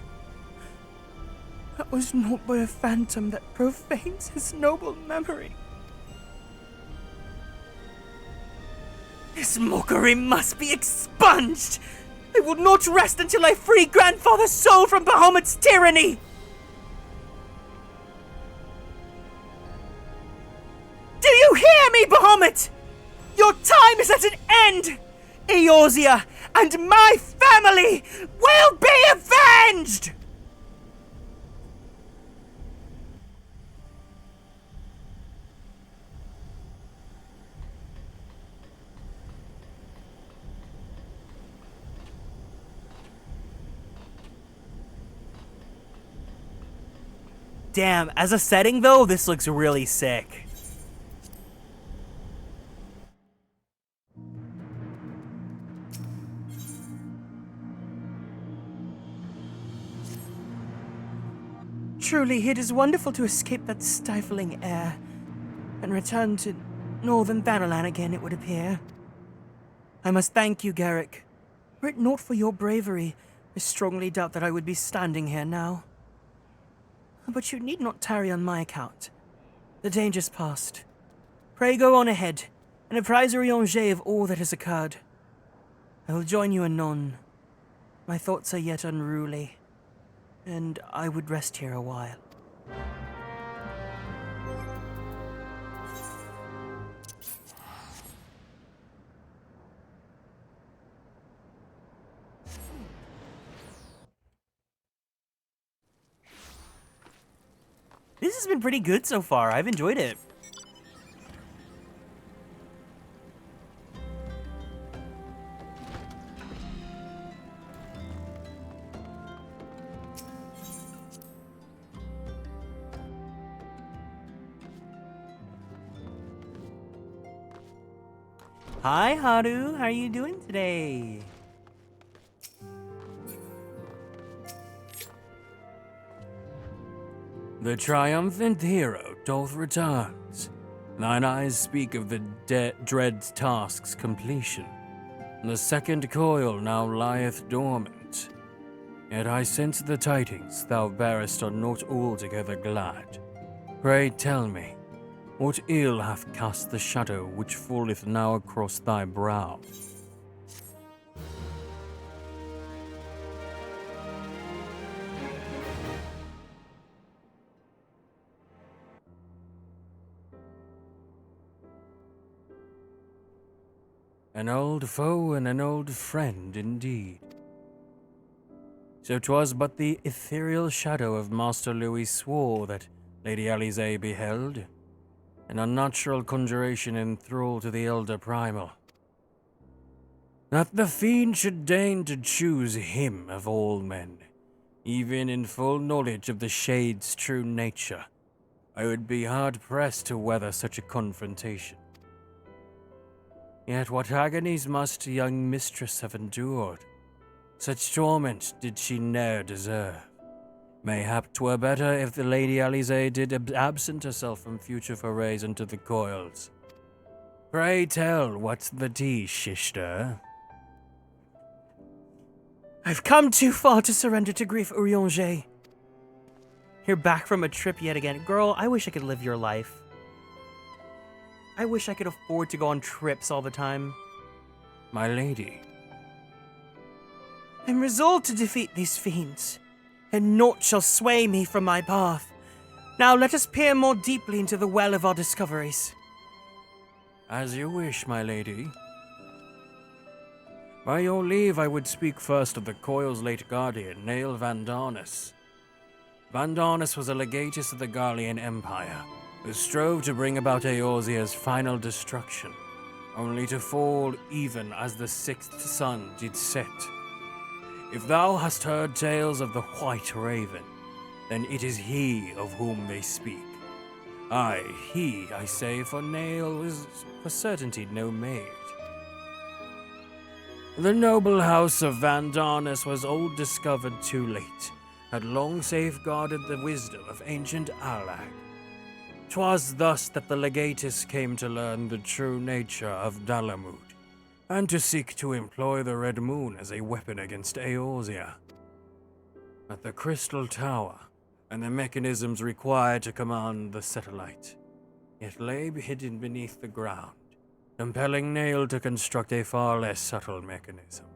That was naught but a phantom that profanes his noble memory. This mockery must be expunged! I will not rest until I free grandfather's soul from Bahamut's tyranny! Do you hear me, Bahamut? Your time is at an end! Eorzea and my family will be avenged! Damn, as a setting though, this looks really sick. Truly, it is wonderful to escape that stifling air and return to northern Thanalan again, it would appear. I must thank you, Garrick. Were it not for your bravery, I strongly doubt that I would be standing here now. But you need not tarry on my account. The danger's past. Pray go on ahead, and apprise Urianger of all that has occurred. I will join you anon. My thoughts are yet unruly, and I would rest here a while. This has been pretty good so far. I've enjoyed it. Hi, Haru. How are you doing today? The triumphant hero doth returns. Thine eyes speak of the dread task's completion. The second coil now lieth dormant. Yet I sense the tidings thou bearest are not altogether glad. Pray tell me, what ill hath cast the shadow which falleth now across thy brow? An old foe and an old friend indeed. So 'twas but the ethereal shadow of Master Louis swore that Lady Alisaie beheld, an unnatural conjuration in thrall to the elder primal. That the fiend should deign to choose him of all men, even in full knowledge of the shade's true nature, I would be hard-pressed to weather such a confrontation. Yet what agonies must young mistress have endured? Such torment did she ne'er deserve. Mayhap 'twere better if the Lady Alisaie did absent herself from future forays into the coils. Pray tell, what's the tea, Shishter? I've come too far to surrender to grief, Urianger. You're back from a trip yet again. Girl, I wish I could live your life. I wish I could afford to go on trips all the time. My lady. I'm resolved to defeat these fiends, and naught shall sway me from my path. Now let us peer more deeply into the well of our discoveries. As you wish, my lady. By your leave, I would speak first of the Coil's late guardian, Nail Vandarnus. Vandarnus was a legatus of the Garlean Empire, who strove to bring about Eorzea's final destruction, only to fall even as the sixth sun did set. If thou hast heard tales of the White Raven, then it is he of whom they speak. Aye, he, I say, for Nail was for certainty no maid. The noble house of Vandarnus was old discovered too late, had long safeguarded the wisdom of ancient Allag. 'Twas thus that the legatus came to learn the true nature of Dalamud, and to seek to employ the Red Moon as a weapon against Eorzea. But the Crystal Tower, and the mechanisms required to command the satellite, yet lay hidden beneath the ground, compelling Nail to construct a far less subtle mechanism.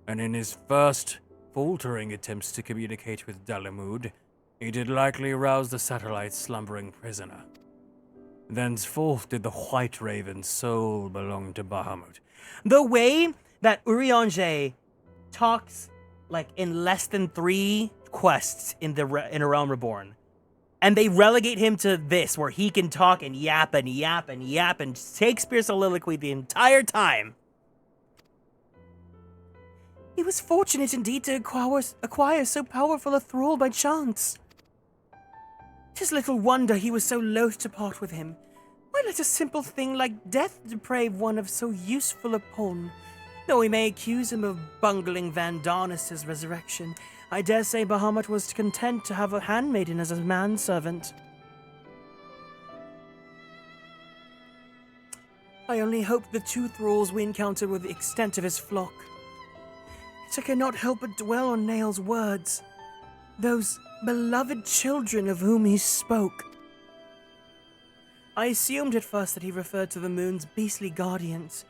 And in his first faltering attempts to communicate with Dalamud, he did likely rouse the satellite's slumbering prisoner. Thenceforth did the White Raven's soul belong to Bahamut. The way that Urianger talks like in less than 3 quests in A Realm Reborn, and they relegate him to this, where he can talk and yap and yap and yap and Shakespeare soliloquy the entire time. He was fortunate indeed to acquire so powerful a thrall by chance. 'Tis little wonder he was so loath to part with him. Why let a simple thing like death deprave one of so useful a pawn? Though we may accuse him of bungling Vandarnus' resurrection, I dare say Bahamut was content to have a handmaiden as a manservant. I only hope the two thralls we encountered were the extent of his flock. Yet I cannot help but dwell on Nail's words. Those beloved children of whom he spoke. I assumed at first that he referred to the moon's beastly guardians.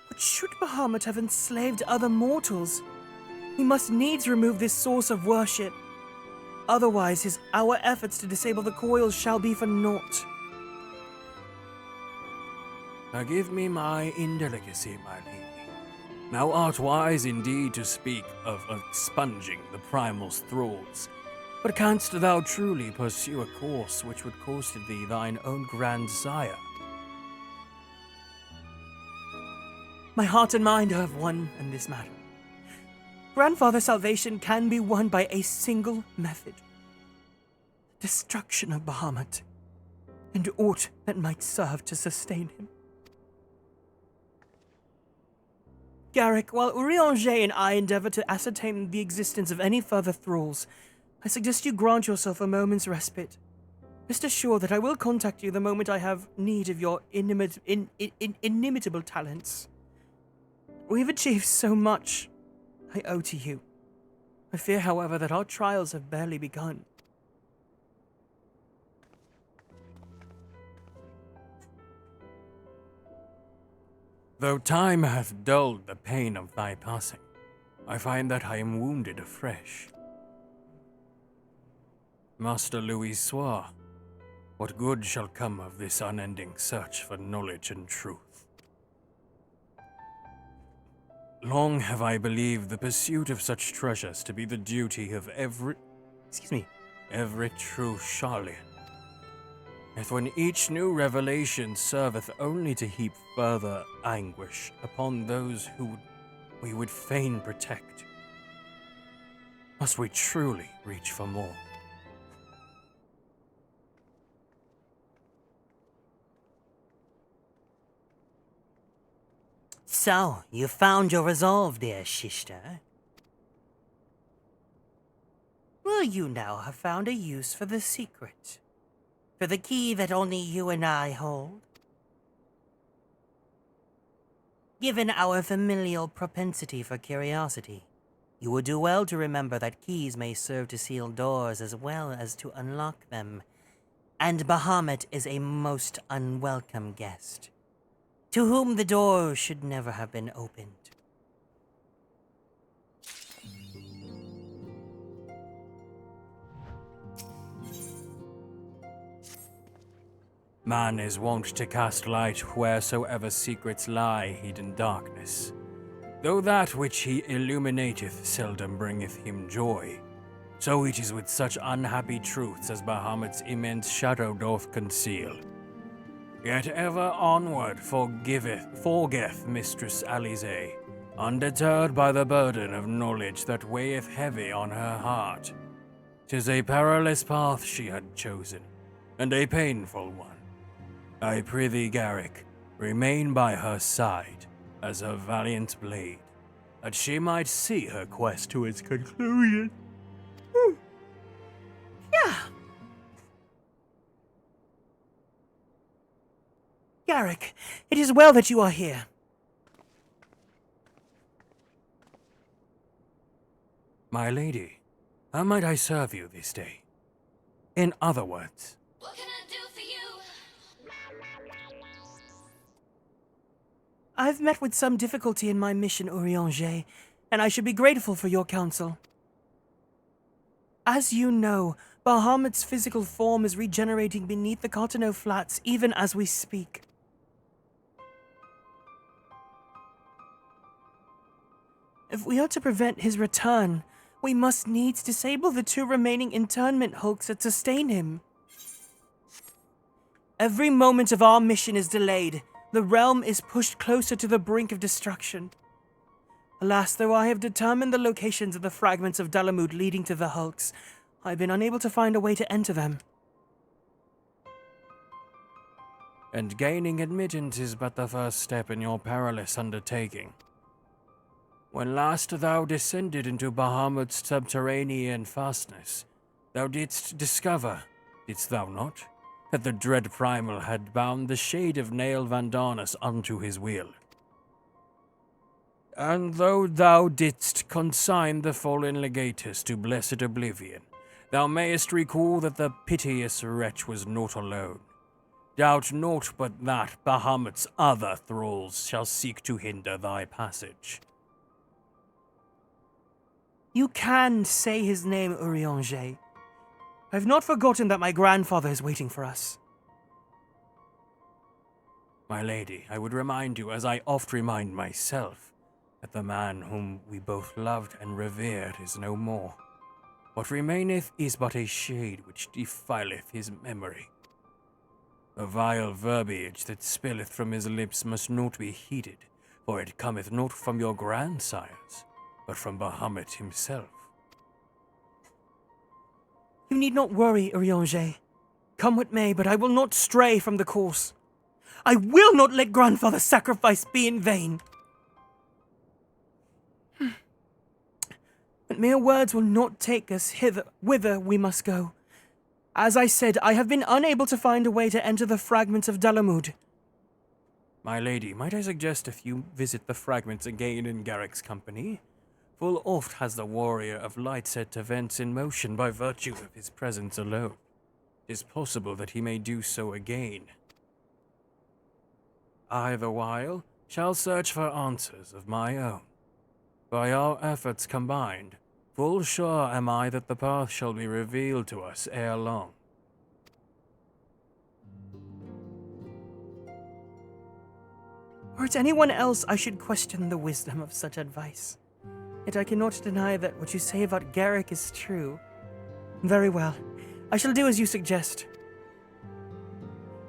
But should Bahamut have enslaved other mortals? He must needs remove this source of worship. Otherwise, our efforts to disable the coils shall be for naught. Forgive me my indelicacy, my lady. Thou art wise indeed to speak of expunging the primal's thralls. But canst thou truly pursue a course which would cost thee thine own grandsire? My heart and mind are of one in this matter. Grandfather's salvation can be won by a single method. Destruction of Bahamut, and aught that might serve to sustain him. Garrick, while Urianger and I endeavor to ascertain the existence of any further thralls, I suggest you grant yourself a moment's respite. Rest assured that I will contact you the moment I have need of your inimitable talents. We've achieved so much I owe to you. I fear, however, that our trials have barely begun. Though time hath dulled the pain of thy passing, I find that I am wounded afresh. Master Louis Soir, what good shall come of this unending search for knowledge and truth? Long have I believed the pursuit of such treasures to be the duty of every true Charlian. Yet when each new revelation serveth only to heap further anguish upon those who we would fain protect, must we truly reach for more? So, you found your resolve, dear sister. Well, you now have found a use for the secret. For the key that only you and I hold. Given our familial propensity for curiosity, you would do well to remember that keys may serve to seal doors as well as to unlock them. And Bahamut is a most unwelcome guest, to whom the door should never have been opened. Man is wont to cast light wheresoever secrets lie hid in darkness. Though that which he illuminateth seldom bringeth him joy, so it is with such unhappy truths as Bahamut's immense shadow doth conceal. Yet ever onward forgeth Mistress Alize, undeterred by the burden of knowledge that weigheth heavy on her heart. 'Tis a perilous path she had chosen, and a painful one. I prithee, Garrick, remain by her side as her valiant blade, that she might see her quest to its conclusion. Yeah. Garrick, it is well that you are here. My lady, how might I serve you this day? In other words, What can I do for you? I've met with some difficulty in my mission, Urianger, and I should be grateful for your counsel. As you know, Bahamut's physical form is regenerating beneath the Cotonou Flats even as we speak. If we are to prevent his return, we must needs disable the two remaining internment hulks that sustain him. Every moment of our mission is delayed. The realm is pushed closer to the brink of destruction. Alas, though I have determined the locations of the fragments of Dalamud leading to the hulks, I've been unable to find a way to enter them. and gaining admittance is but the first step in your perilous undertaking. When last thou descended into Bahamut's subterranean fastness, thou didst discover, didst thou not, that the dread primal had bound the shade of Nail Vandanus unto his will. And though thou didst consign the fallen legatus to blessed oblivion, thou mayest recall that the piteous wretch was not alone. Doubt naught but that Bahamut's other thralls shall seek to hinder thy passage. You can say his name, Urianger. I've not forgotten that my grandfather is waiting for us. My lady, I would remind you, as I oft remind myself, that the man whom we both loved and revered is no more. What remaineth is but a shade which defileth his memory. The vile verbiage that spilleth from his lips must not be heeded, for it cometh not from your grandsires, but from Bahamut himself. You need not worry, Urianger. Come what may, but I will not stray from the course. I will not let grandfather's sacrifice be in vain. But mere words will not take us whither we must go. As I said, I have been unable to find a way to enter the fragments of Dalamud. My lady, might I suggest if you visit the fragments again in Garrick's company? Full oft has the warrior of light set events in motion by virtue of his presence alone. 'Tis possible that he may do so again. I, the while, shall search for answers of my own. By our efforts combined, full sure am I that the path shall be revealed to us ere long. Were it anyone else, I should question the wisdom of such advice. Yet I cannot deny that what you say about Garrick is true. Very well. I shall do as you suggest.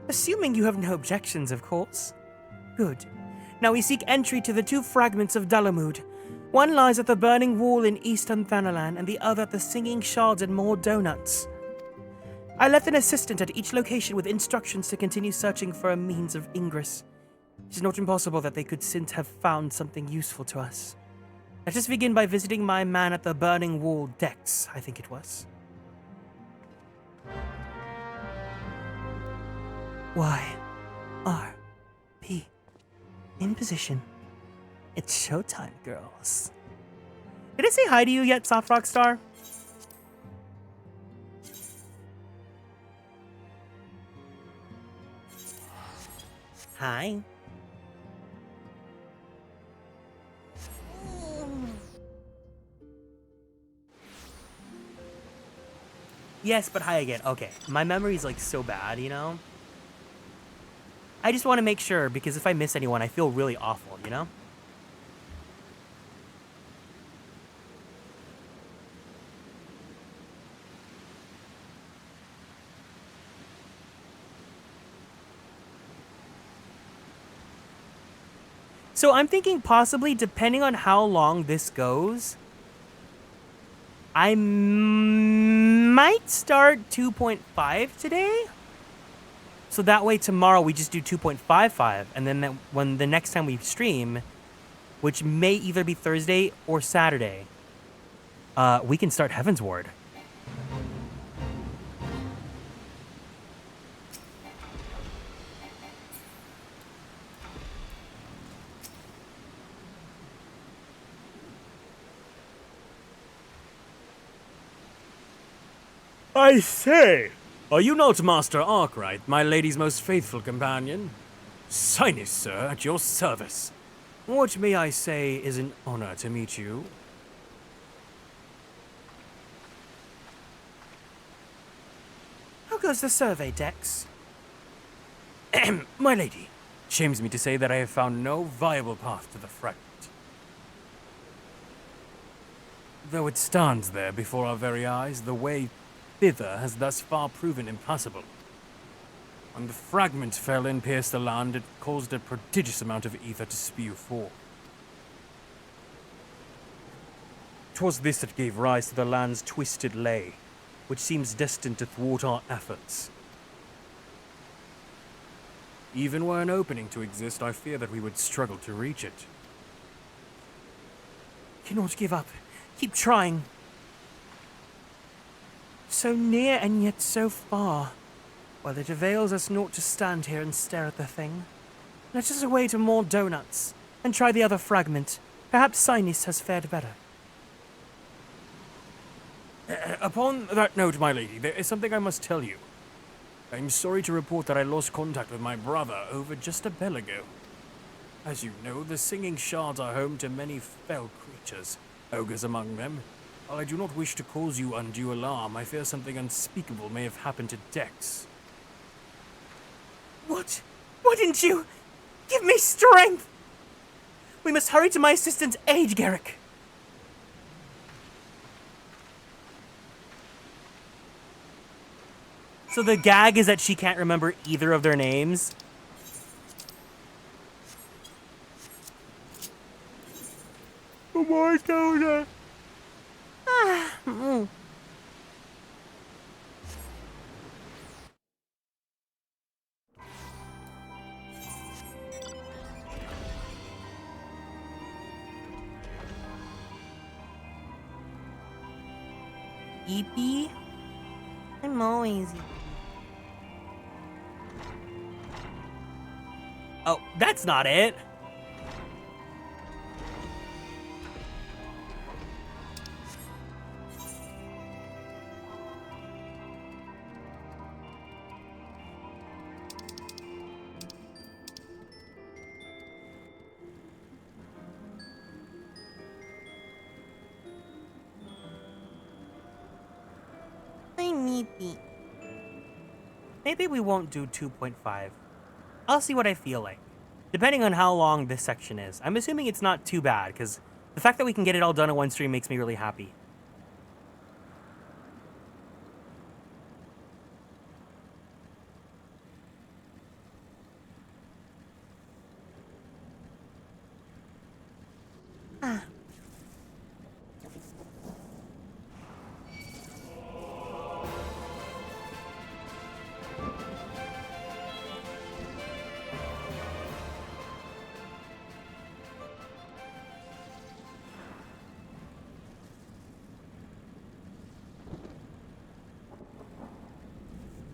Assuming you have no objections, of course. Good. Now we seek entry to the two fragments of Dalamud. One lies at the Burning Wall in East Anthanalan, and the other at the Singing Shards and More Donuts. I left an assistant at each location with instructions to continue searching for a means of ingress. It is not impossible that they could since have found something useful to us. Let us begin by visiting my man at the Burning Wall, doxx, I think it was. Y-R-P. In position. It's showtime, girls. Did I say hi to you yet, Soft Rock Star? Hi. Yes, but hi again. Okay, my memory's like so bad, you know? I just want to make sure, because if I miss anyone, I feel really awful, you know? So I'm thinking possibly, depending on how long this goes, I might start 2.5 today. So that way tomorrow we just do 2.55, and then when the next time we stream, which may either be Thursday or Saturday, we can start Heaven's Ward. I say, are you not Master Arkwright, my lady's most faithful companion? Sinus, sir, at your service. What may I say is an honor to meet you? How goes the survey, doxx? My lady, shames me to say that I have found no viable path to the fragment. Though it stands there before our very eyes, the way thither has thus far proven impassable. When the fragment fell and pierced the land, it caused a prodigious amount of ether to spew forth. 'Twas this that gave rise to the land's twisted lay, which seems destined to thwart our efforts. Even were an opening to exist, I fear that we would struggle to reach it. Cannot give up. Keep trying. So near and yet so far. Well, it avails us naught to stand here and stare at the thing. Let us away to more donuts, and try the other fragment. Perhaps Sinus has fared better. Upon that note, my lady, there is something I must tell you. I'm sorry to report that I lost contact with my brother over just a bell ago. As you know, the singing shards are home to many fell creatures, ogres among them. While I do not wish to cause you undue alarm, I fear something unspeakable may have happened to Dex. What? Why didn't you? Give me strength! We must hurry to my assistant's aid, Garrick. So the gag is that she can't remember either of their names. Oh my God. Eepy? I'm always Oh, that's not it. Eepy. Maybe we won't do 2.5. I'll see what I feel like, depending on how long this section is. I'm assuming it's not too bad, because the fact that we can get it all done in one stream makes me really happy.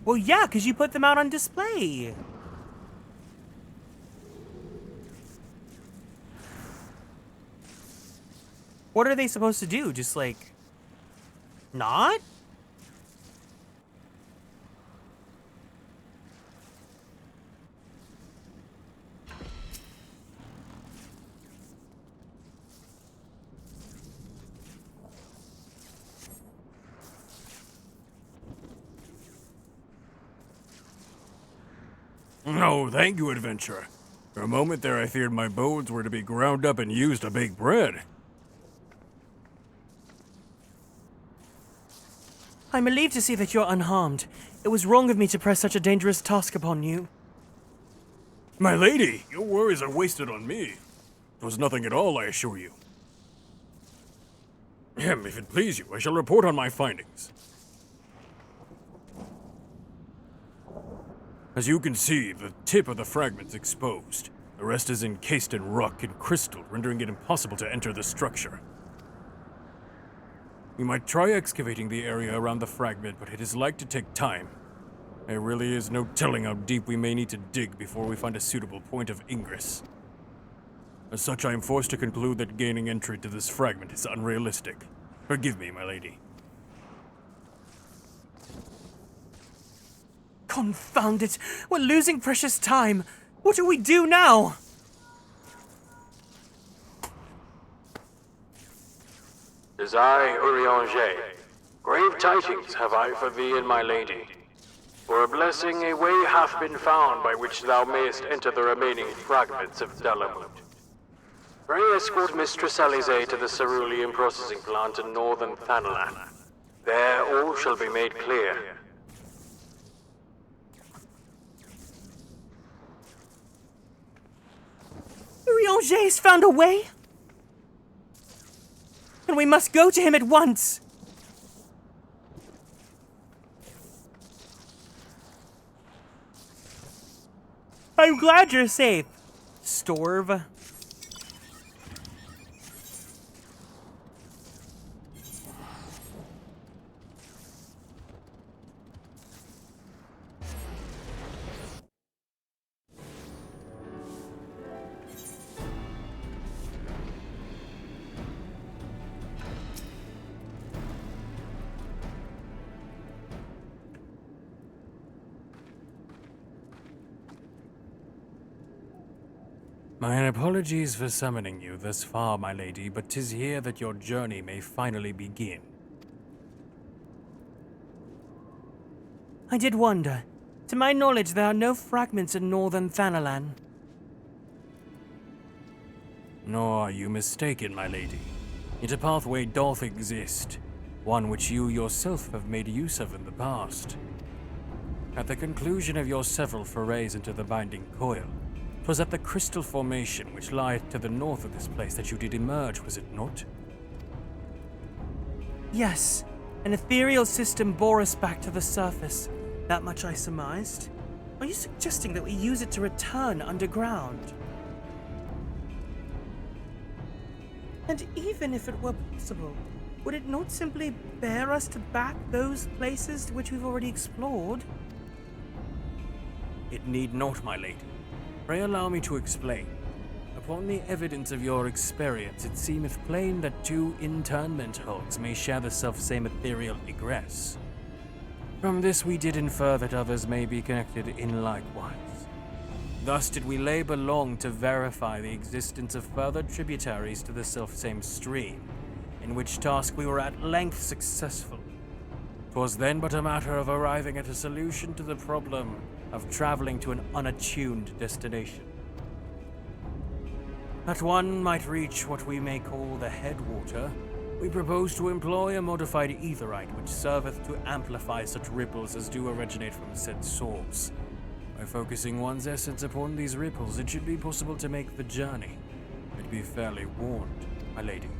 Well, yeah, because you put them out on display. What are they supposed to do? Just, like, not? No, thank you, adventurer. For a moment there I feared my bones were to be ground up and used to bake bread. I'm relieved to see that you're unharmed. It was wrong of me to press such a dangerous task upon you. My lady, your worries are wasted on me. It was nothing at all, I assure you. If it please you, I shall report on my findings. As you can see, the tip of the fragment's exposed. The rest is encased in rock and crystal, rendering it impossible to enter the structure. We might try excavating the area around the fragment, but it is like to take time. There really is no telling how deep we may need to dig before we find a suitable point of ingress. As such, I am forced to conclude that gaining entry to this fragment is unrealistic. Forgive me, my lady. Confound it! We're losing precious time! What do we do now? Tis I, Urianger. Grave tidings have I for thee and my lady. For a blessing, a way hath been found by which thou mayest enter the remaining fragments of Delamut. Pray escort Mistress Alize to the cerulean processing plant in northern Thanalan. There all shall be made clear. Urianger's found a way? And we must go to him at once! I'm glad you're safe, Storv. My apologies for summoning you thus far, my lady, but 'tis here that your journey may finally begin. I did wonder. To my knowledge, there are no fragments in northern Thanalan. Nor are you mistaken, my lady. Yet a pathway doth exist, one which you yourself have made use of in the past. At the conclusion of your several forays into the binding coil, 'twas at the crystal formation which lieth to the north of this place that you did emerge, was it not? Yes, an ethereal system bore us back to the surface. That much I surmised. Are you suggesting that we use it to return underground? And even if it were possible, would it not simply bear us to back those places which we've already explored? It need not, my lady. Pray allow me to explain. Upon the evidence of your experience, it seemeth plain that two internment hulks may share the self-same ethereal egress. From this we did infer that others may be connected in likewise. Thus did we labor long to verify the existence of further tributaries to the self-same stream, in which task we were at length successful. 'Twas then but a matter of arriving at a solution to the problem of traveling to an unattuned destination. That one might reach what we may call the headwater, we propose to employ a modified aetherite which serveth to amplify such ripples as do originate from said source. By focusing one's essence upon these ripples, it should be possible to make the journey. But be fairly warned, my lady.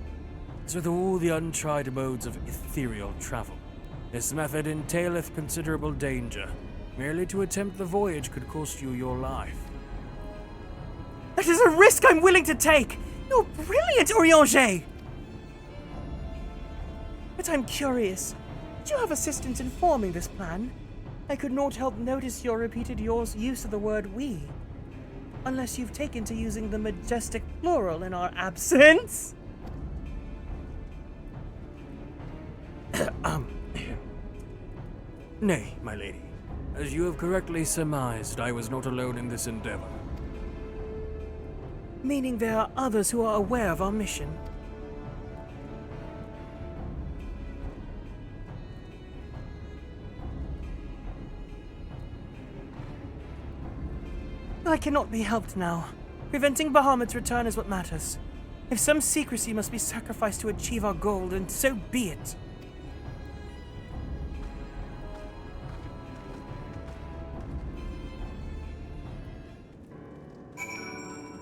As with all the untried modes of ethereal travel, this method entaileth considerable danger. Merely to attempt the voyage could cost you your life. That is a risk I'm willing to take! You're brilliant, Urianger! But I'm curious. Did you have assistance in forming this plan? I could not help notice your repeated use of the word we. Unless you've taken to using the majestic plural in our absence? Nay, my lady. As you have correctly surmised, I was not alone in this endeavor. Meaning there are others who are aware of our mission. I cannot be helped now. Preventing Bahamut's return is what matters. If some secrecy must be sacrificed to achieve our goal, then so be it.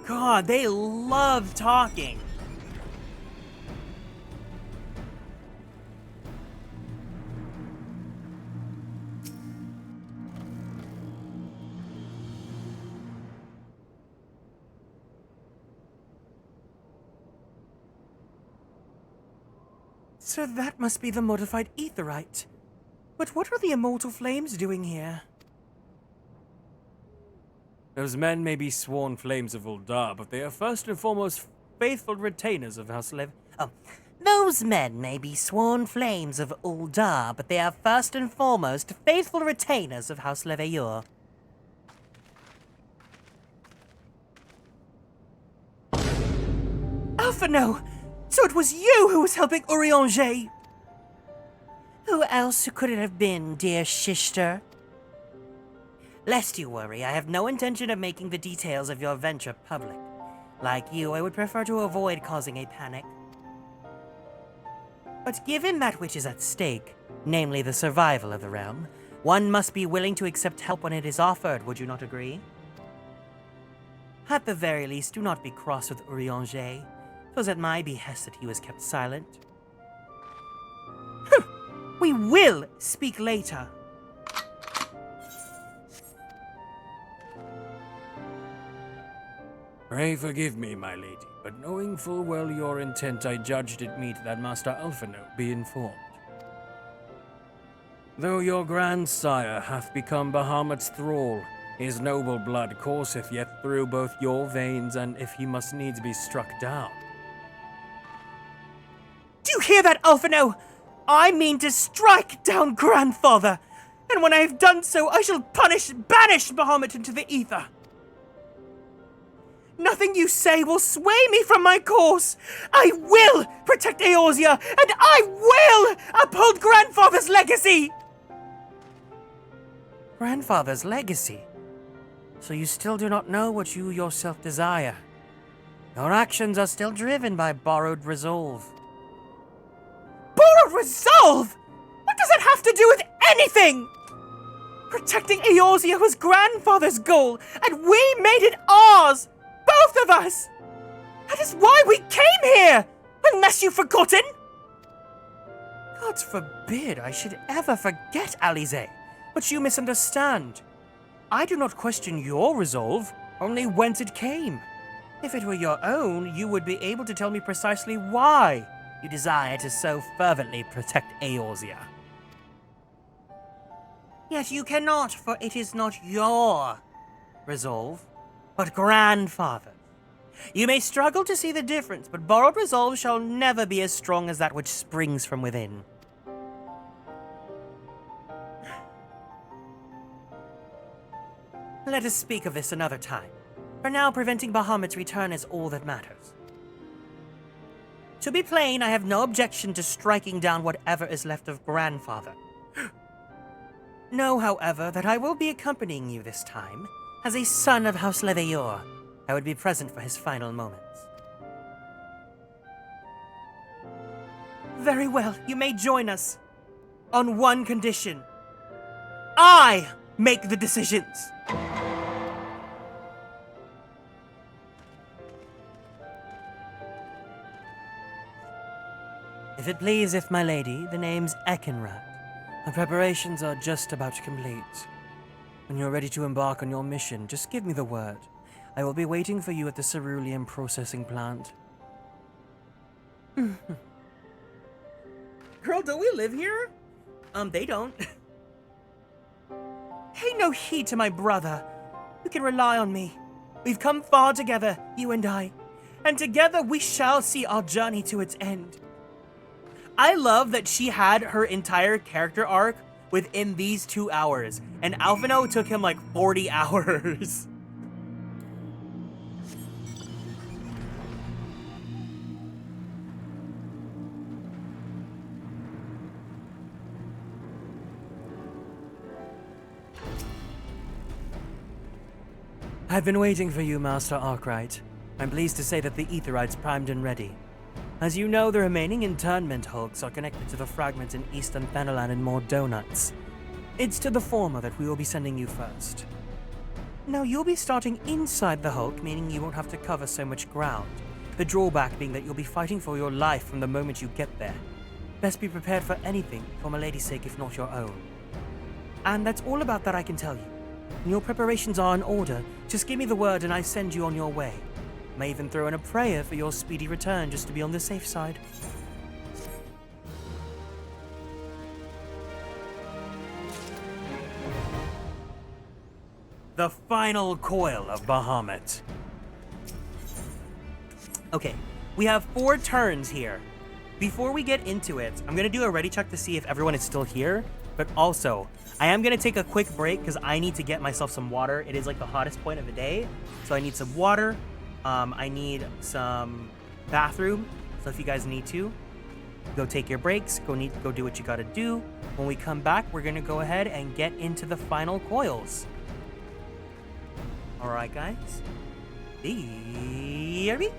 God, they love talking. So that must be the modified aetherite. But what are the immortal flames doing here? Those men may be sworn flames of Uldar, but they are first and foremost faithful retainers of House Lev. Those men may be sworn flames of Uldar, but they are first and foremost faithful retainers of House Leveilleur. Alphino! So it was you who was helping Urianger! Who else could it have been, dear Shishter? Lest you worry, I have no intention of making the details of your venture public. Like you, I would prefer to avoid causing a panic. But given that which is at stake, namely the survival of the realm, one must be willing to accept help when it is offered, would you not agree? At the very least, do not be cross with Urianger. 'Twas at my behest that he was kept silent. We will speak later. Pray forgive me, my lady, but knowing full well your intent, I judged it meet that Master Alphino be informed. Though your grandsire hath become Bahamut's thrall, his noble blood courseth yet through both your veins, and if he must needs be struck down. Do you hear that, Alphino? I mean to strike down grandfather, and when I have done so, I shall banish Bahamut into the ether. Nothing you say will sway me from my course. I will protect Eorzea, and I will uphold grandfather's legacy. Grandfather's legacy? So you still do not know what you yourself desire. Your actions are still driven by borrowed resolve. Borrowed resolve? What does that have to do with anything? Protecting Eorzea was grandfather's goal, and we made it ours! Both of us! That is why we came here! Unless you've forgotten! God forbid I should ever forget, Alize. But you misunderstand. I do not question your resolve, only whence it came. If it were your own, you would be able to tell me precisely why you desire to so fervently protect Eorzea. Yet you cannot, for it is not your resolve, but grandfather's. You may struggle to see the difference, but borrowed resolve shall never be as strong as that which springs from within. Let us speak of this another time. For now, preventing Bahamut's return is all that matters. To be plain, I have no objection to striking down whatever is left of grandfather. Know, however, that I will be accompanying you this time. As a son of House Leveilleur, I would be present for his final moments. Very well, you may join us. On one condition. I make the decisions! If it pleaseth my lady, the name's Eckenrat. My preparations are just about complete. When you're ready to embark on your mission, just give me the word. I will be waiting for you at the cerulean processing plant. Girl, don't we live here? They don't. Pay no heed to my brother. You can rely on me. We've come far together, you and I. And together we shall see our journey to its end. I love that she had her entire character arc within these 2 hours, and Alphino took him like 40 hours. I've been waiting for you, Master Arkwright. I'm pleased to say that the Aetheryte's primed and ready. As you know, the remaining internment hulks are connected to the fragments in Eastern Fennerland and more donuts. It's to the former that we will be sending you first. Now, you'll be starting inside the hulk, meaning you won't have to cover so much ground. The drawback being that you'll be fighting for your life from the moment you get there. Best be prepared for anything, for my lady's sake if not your own. And that's all about that I can tell you. When your preparations are in order, just give me the word and I send you on your way. May even throw in a prayer for your speedy return just to be on the safe side. The final coil of Bahamut. Okay, we have 4 turns here. Before we get into it, I'm going to do a ready check to see if everyone is still here, but also, I am going to take a quick break because I need to get myself some water. It is like the hottest point of the day, so I need some water. I need some bathroom, so if you guys need to, go take your breaks, go do what you gotta do. When we come back, we're gonna go ahead and get into the final coils. Alright guys, here we go.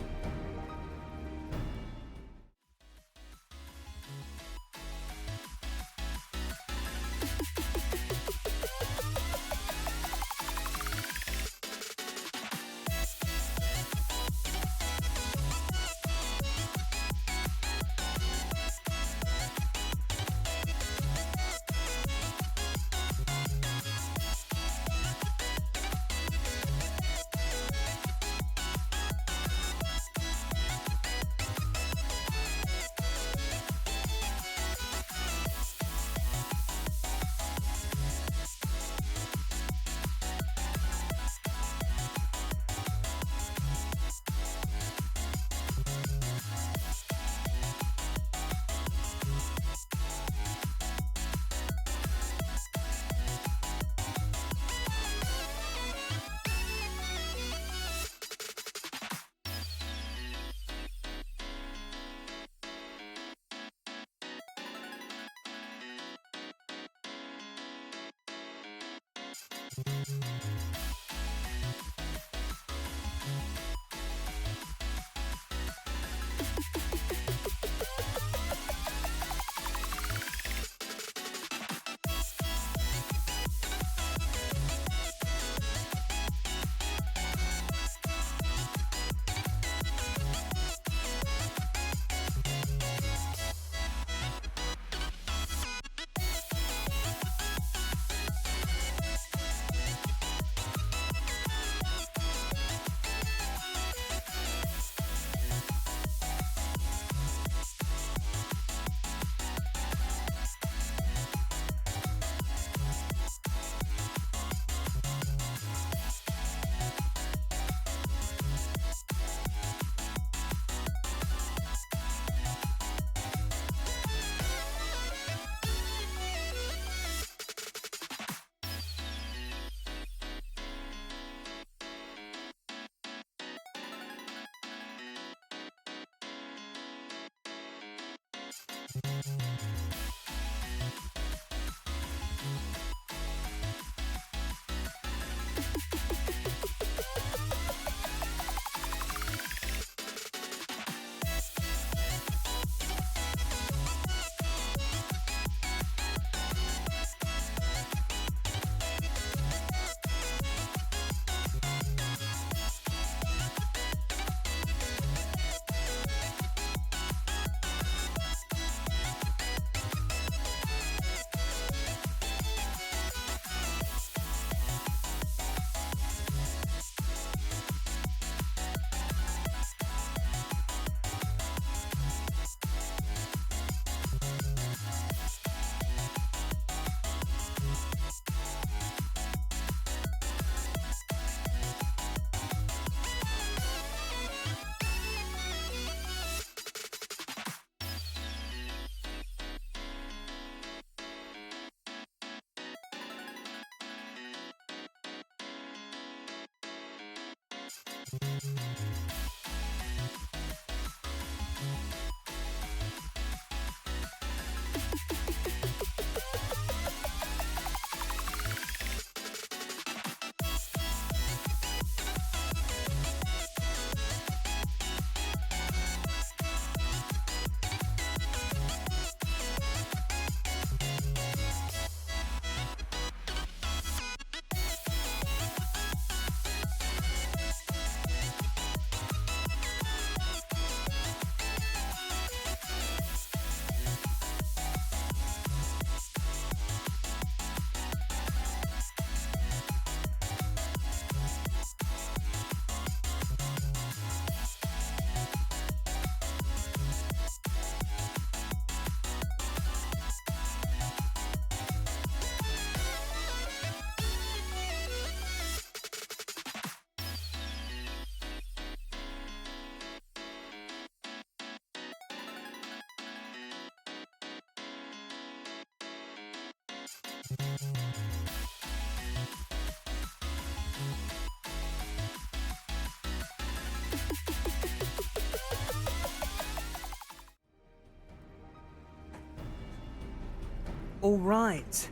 All right,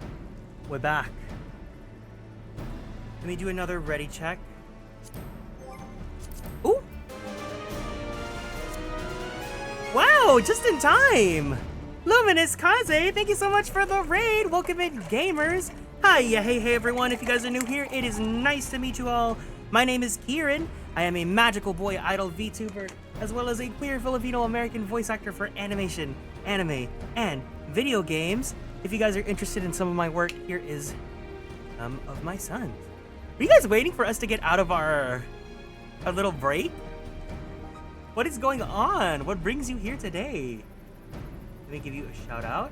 we're back. Let me do another ready check. Ooh! Wow, just in time! Luminous Kaze, thank you so much for the raid! Welcome in, gamers! Hi, hey everyone, if you guys are new here, it is nice to meet you all. My name is Kieran. I am a magical boy idol VTuber, as well as a queer Filipino-American voice actor for animation, anime, and video games. If you guys are interested in some of my work, here is some of my sons. Are you guys waiting for us to get out of our little break? What is going on? What brings you here today? Let me give you a shout out.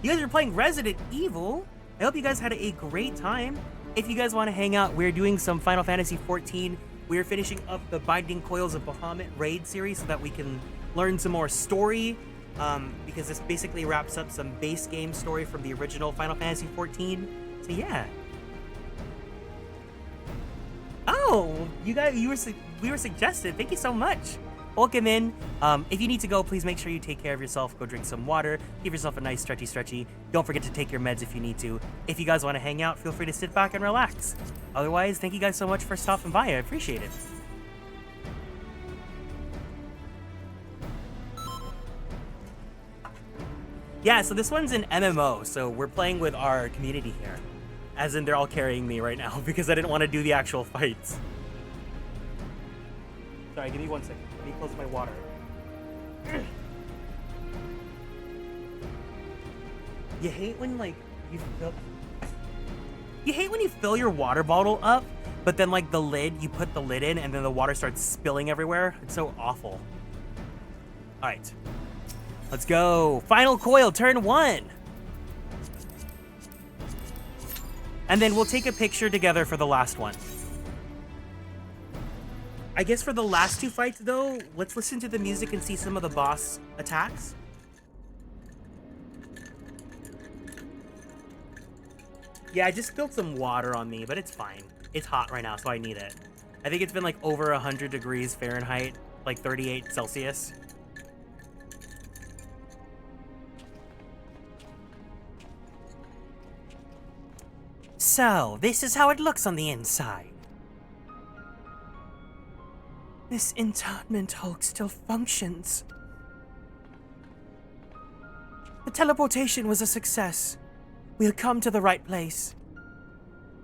You guys are playing Resident Evil. I hope you guys had a great time. If you guys want to hang out, we're doing some Final Fantasy XIV. We're finishing up the Binding Coils of Bahamut raid series so that we can learn some more story. Because this basically wraps up some base game story from the original Final Fantasy XIV. So yeah. Oh, we were suggested. Thank you so much. Welcome in. If you need to go, please make sure you take care of yourself. Go drink some water. Give yourself a nice stretchy. Don't forget to take your meds if you need to. If you guys want to hang out, feel free to sit back and relax. Otherwise, thank you guys so much for stopping by. I appreciate it. Yeah, so this one's an MMO, so we're playing with our community here. As in, they're all carrying me right now because I didn't want to do the actual fights. Sorry, give me 1 second. Let me close my water. You hate when, like, you hate when you fill your water bottle up, but then, like, you put the lid in, and then the water starts spilling everywhere. It's so awful. Alright. Let's go. Final coil, turn 1. And then we'll take a picture together for the last one. I guess for the last 2 fights, though, let's listen to the music and see some of the boss attacks. Yeah, I just spilled some water on me, but it's fine. It's hot right now, so I need it. I think it's been like over 100 degrees Fahrenheit, like 38 Celsius. So, this is how it looks on the inside. This internment hulk still functions. The teleportation was a success. We have come to the right place.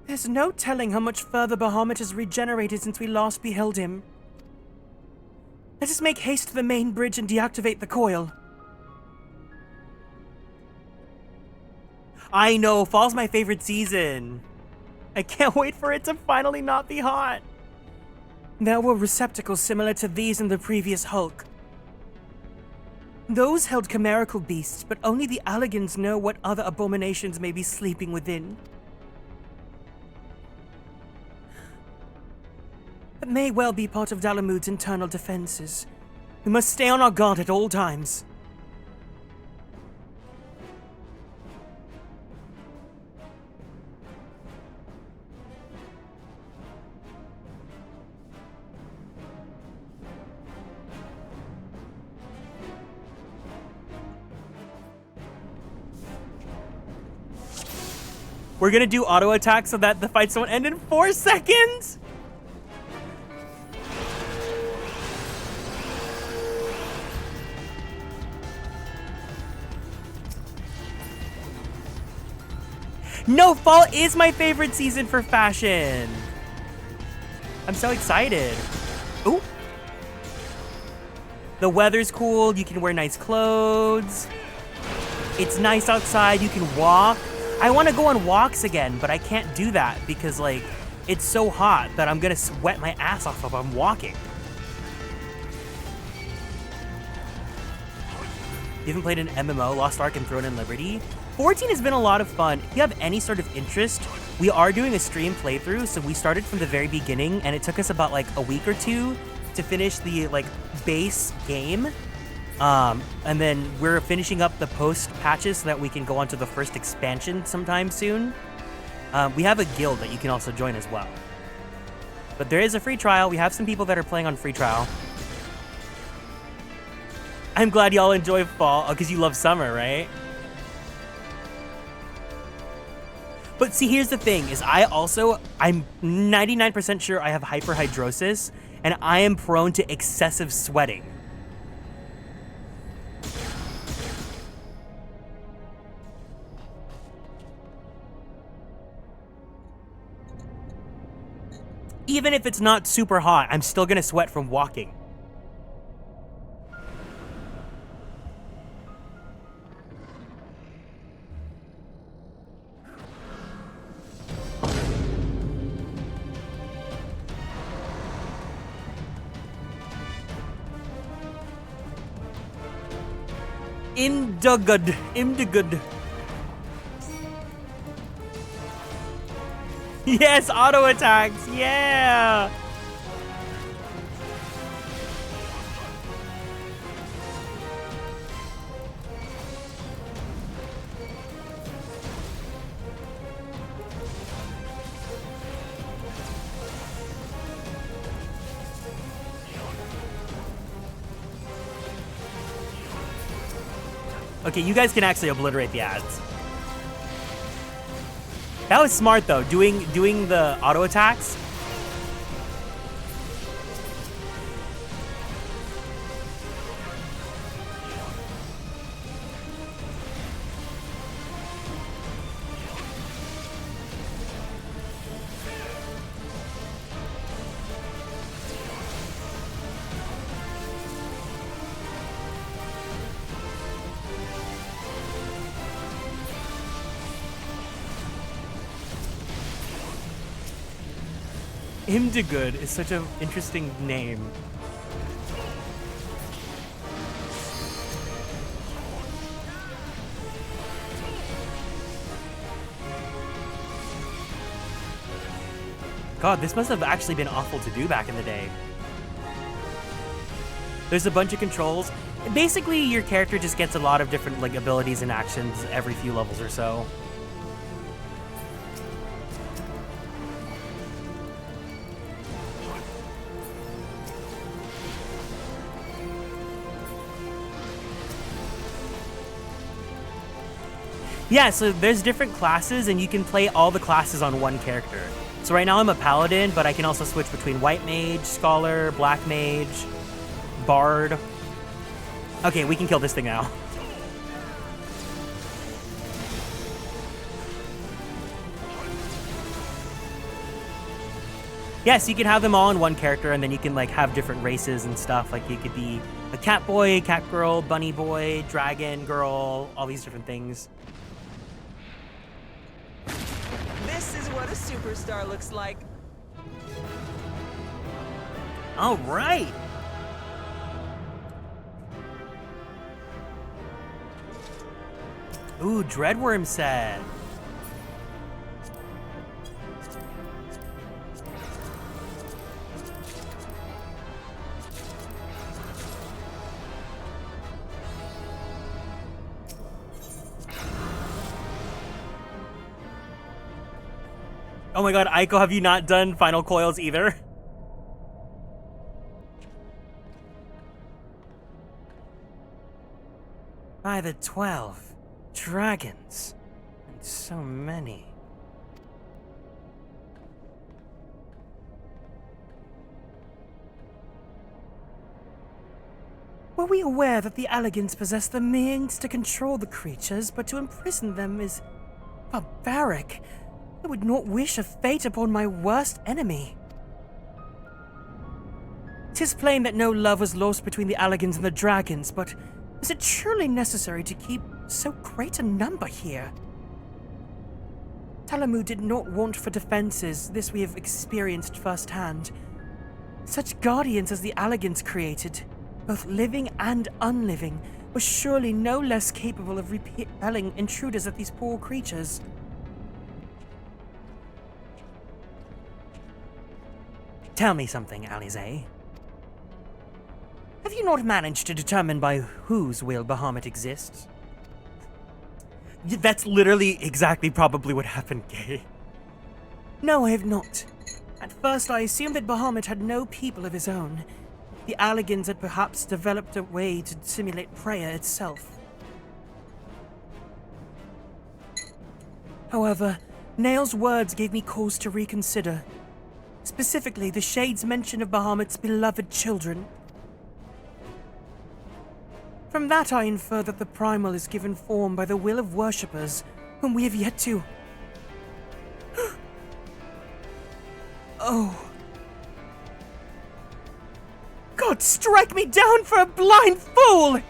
There's no telling how much further Bahamut has regenerated since we last beheld him. Let us make haste to the main bridge and deactivate the coil. I know, fall's my favorite season. I can't wait for it to finally not be hot. There were receptacles similar to these in the previous Hulk. Those held chimerical beasts, but only the Alligans know what other abominations may be sleeping within. It may well be part of Dalamud's internal defenses. We must stay on our guard at all times. We're gonna do auto attack so that the fights don't end in 4 seconds. No, fall is my favorite season for fashion. I'm so excited. Ooh. The weather's cool. You can wear nice clothes. It's nice outside. You can walk. I want to go on walks again, but I can't do that because, like, it's so hot that I'm going to sweat my ass off if I'm walking. You haven't played an MMO, Lost Ark and Throne and Liberty? 14 has been a lot of fun. If you have any sort of interest, we are doing a stream playthrough, so we started from the very beginning, and it took us about, like, a week or two to finish the, like, base game. And then we're finishing up the post patches so that we can go on to the first expansion sometime soon. We have a guild that you can also join as well. But there is a free trial. We have some people that are playing on free trial. I'm glad y'all enjoy fall, because you love summer, right? But see, here's the thing, is I'm 99% sure I have hyperhidrosis, and I am prone to excessive sweating. Even if it's not super hot, I'm still gonna sweat from walking. Imdagud. Yes, auto attacks, yeah! Okay, you guys can actually obliterate the ads. That was smart though, doing the auto attacks. Imdagood is such an interesting name. God, this must have actually been awful to do back in the day. There's a bunch of controls. Basically, your character just gets a lot of different like abilities and actions every few levels or so. Yeah, so there's different classes, and you can play all the classes on one character. So right now I'm a paladin, but I can also switch between white mage, scholar, black mage, bard. Okay, we can kill this thing now. Yes, you can have them all in one character, and then you can like have different races and stuff. Like you could be a cat boy, cat girl, bunny boy, dragon girl, all these different things. This is what a superstar looks like. All right. Ooh, Dreadworm set. Oh my god, Aiko, have you not done Final Coils either? By the 12 dragons, and so many. Were we aware that the Allegans possess the means to control the creatures, but to imprison them is barbaric? I would not wish a fate upon my worst enemy. 'Tis plain that no love was lost between the Allegans and the dragons, but is it truly necessary to keep so great a number here? Talamu did not want for defenses, this we have experienced firsthand. Such guardians as the Allegans created, both living and unliving, were surely no less capable of repelling intruders at these poor creatures. Tell me something, Alize. Have you not managed to determine by whose will Bahamut exists? That's literally exactly probably what happened, Gay. No, I have not. At first I assumed that Bahamut had no people of his own. The Allegans had perhaps developed a way to simulate prayer itself. However, Nail's words gave me cause to reconsider. Specifically, the Shade's mention of Bahamut's beloved children. From that I infer that the Primal is given form by the will of worshippers, whom we have yet to... Oh... God, strike me down for a blind fool!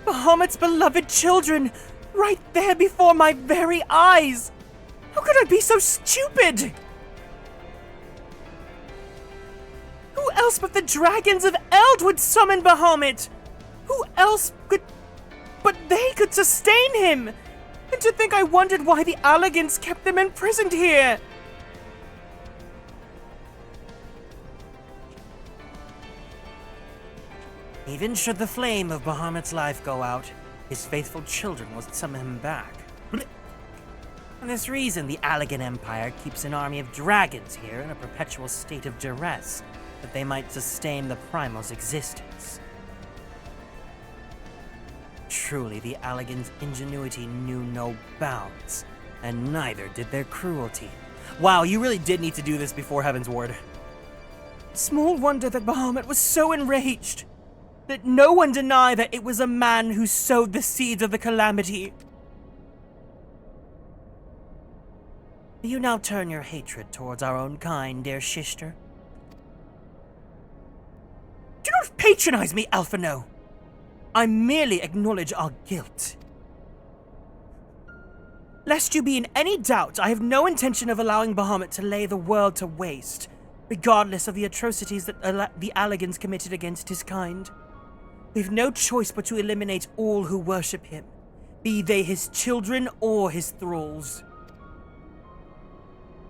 Bahamut's beloved children, right there before my very eyes! How could I be so stupid? Who else but the dragons of Eld would summon Bahamut? Who else could... But they could sustain him! And to think I wondered why the Allegans kept them imprisoned here! Even should the flame of Bahamut's life go out, his faithful children will summon him back. For this reason, the Allegan Empire keeps an army of dragons here in a perpetual state of duress, that they might sustain the Primal's existence. Truly, the Allegans' ingenuity knew no bounds, and neither did their cruelty. Wow, you really did need to do this before Heaven's Ward. Small wonder that Bahamut was so enraged. Let no one deny that it was a man who sowed the seeds of the calamity. Do you now turn your hatred towards our own kind, dear Shishter? Do not patronize me, Alphino! I merely acknowledge our guilt. Lest you be in any doubt, I have no intention of allowing Bahamut to lay the world to waste, regardless of the atrocities that the Allegans committed against his kind. We have no choice but to eliminate all who worship him, be they his children or his thralls.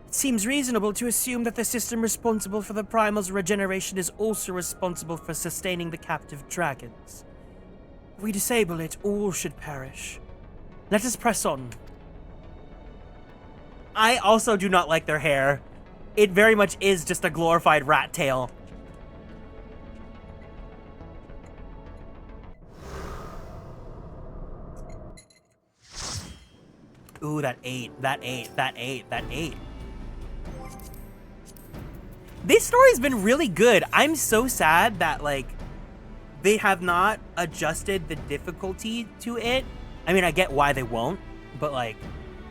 It seems reasonable to assume that the system responsible for the Primal's regeneration is also responsible for sustaining the captive dragons. If we disable it, all should perish. Let us press on. I also do not like their hair. It very much is just a glorified rat tail. Ooh, that ate. This story's been really good. I'm so sad that, like, they have not adjusted the difficulty to it. I mean, I get why they won't, but, like,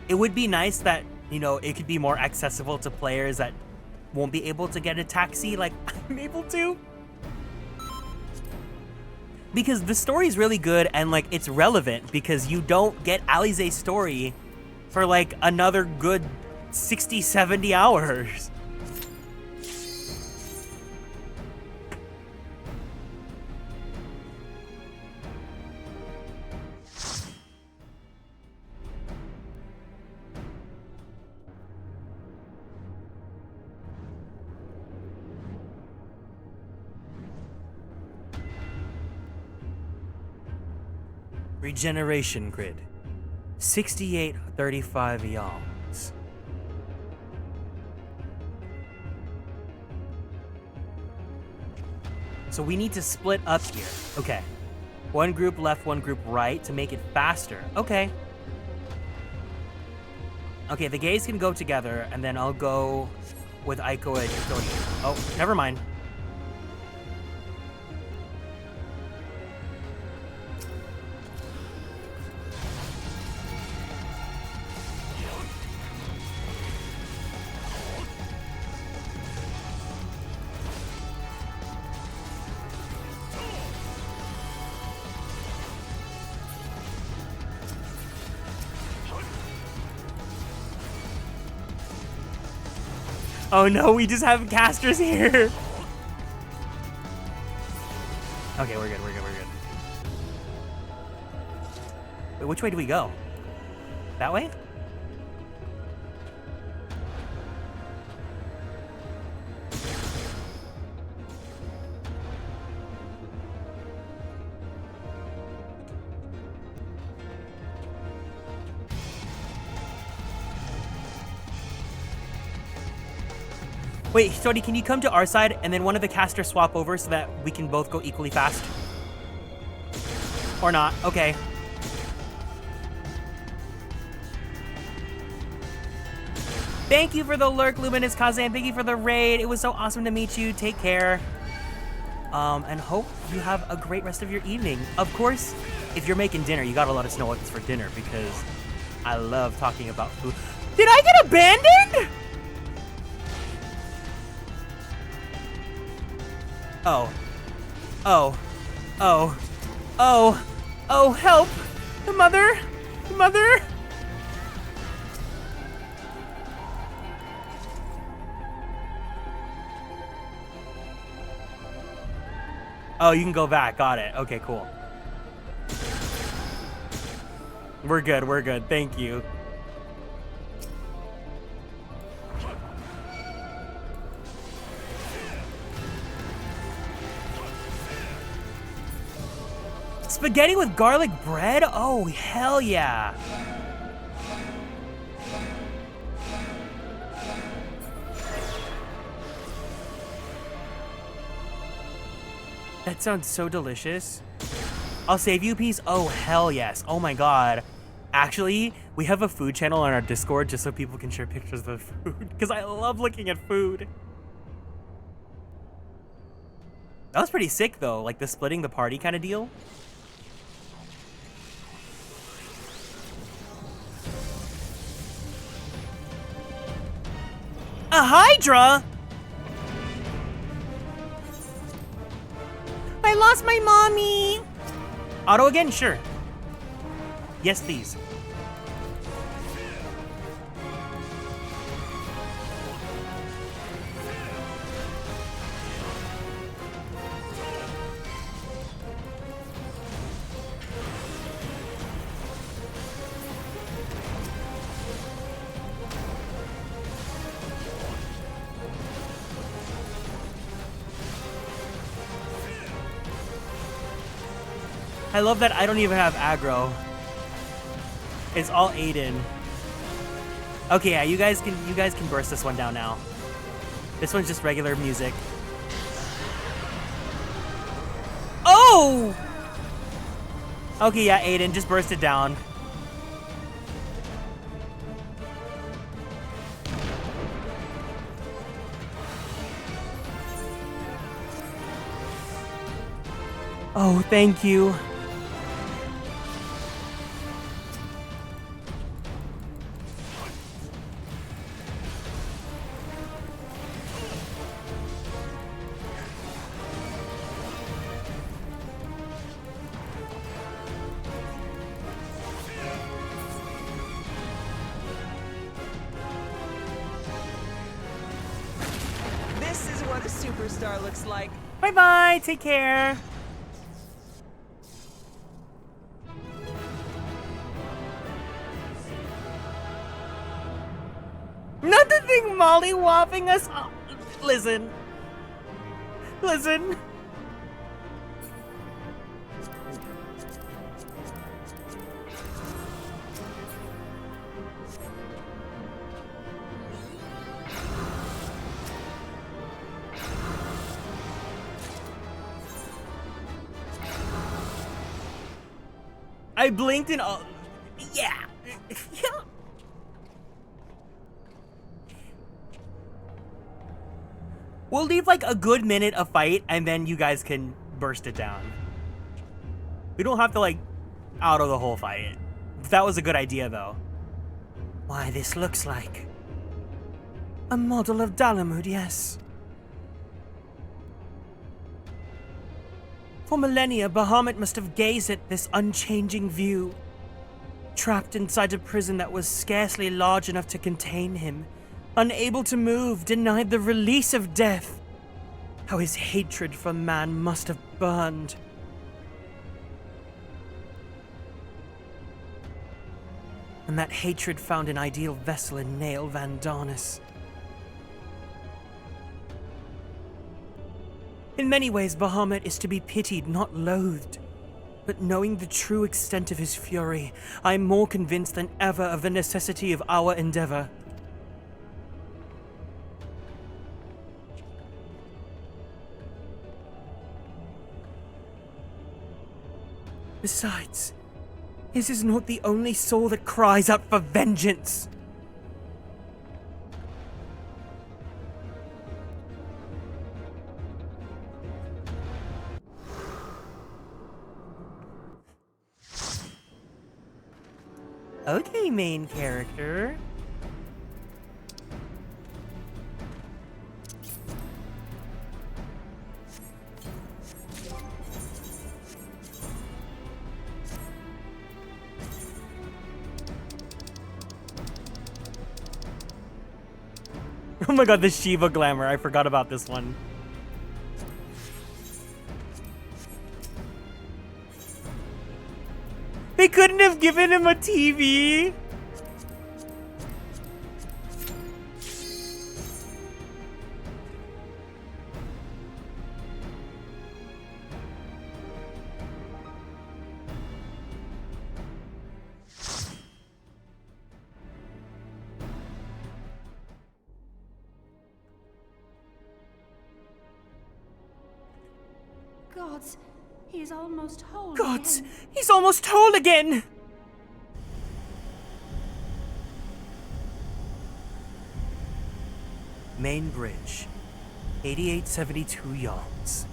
it would be nice that, you know, it could be more accessible to players that won't be able to get a taxi like I'm able to. Because the story's really good and, like, it's relevant because you don't get Alize's story for, like, another good 60, 70 hours. Regeneration grid. 6835 yards. So we need to split up here. Okay. One group left, one group right to make it faster. Okay. Okay, the gays can go together, and then I'll go with Aiko and Tony. Oh, never mind. Oh no, we just have casters here. Okay, we're good, we're good, we're good. Wait, which way do we go? That way? Wait, Sodi, can you come to our side and then one of the casters swap over so that we can both go equally fast? Or not? Okay. Thank you for the lurk, Luminous Kazan. Thank you for the raid. It was so awesome to meet you. Take care. And hope you have a great rest of your evening. Of course, if you're making dinner, you gotta let us know what's for dinner because I love talking about food. Did I get abandoned? Oh. Oh. Oh. Oh. Oh, help! The mother! The mother! Oh, you can go back. Got it. Okay, cool. We're good. We're good. Thank you. Spaghetti with garlic bread? Oh, hell yeah. That sounds so delicious. I'll save you a piece. Oh, hell yes. Oh my God. Actually, we have a food channel on our Discord just so people can share pictures of the food because I love looking at food. That was pretty sick though, like the splitting the party kind of deal. A Hydra? I lost my mommy. Auto again? Sure. Yes, please. I love that I don't even have aggro. It's all Aiden. Okay, yeah, you guys can burst this one down now. This one's just regular music. Oh! Okay, yeah, Aiden, just burst it down. Oh, thank you. This is what a superstar looks like. Bye-bye, take care. Not the thing mollywopping us. Oh, listen. Listen. I blinked and all. Yeah. Yeah. We'll leave like a good minute of fight, and then you guys can burst it down. We don't have to like auto the whole fight. That was a good idea, though. Why, this looks like a model of Dalamud, yes. For millennia, Bahamut must have gazed at this unchanging view, trapped inside a prison that was scarcely large enough to contain him, unable to move, denied the release of death. How his hatred for man must have burned. And that hatred found an ideal vessel in Nail Van Darnus. In many ways, Bahamut is to be pitied, not loathed. But knowing the true extent of his fury, I am more convinced than ever of the necessity of our endeavor. Besides, his is not the only soul that cries out for vengeance. Okay, main character. Oh my god, the Shiva glamour. I forgot about this one. They couldn't have given him a TV. Gods, he is almost whole Gods, again. he's almost whole again! Main bridge, 8872 yards.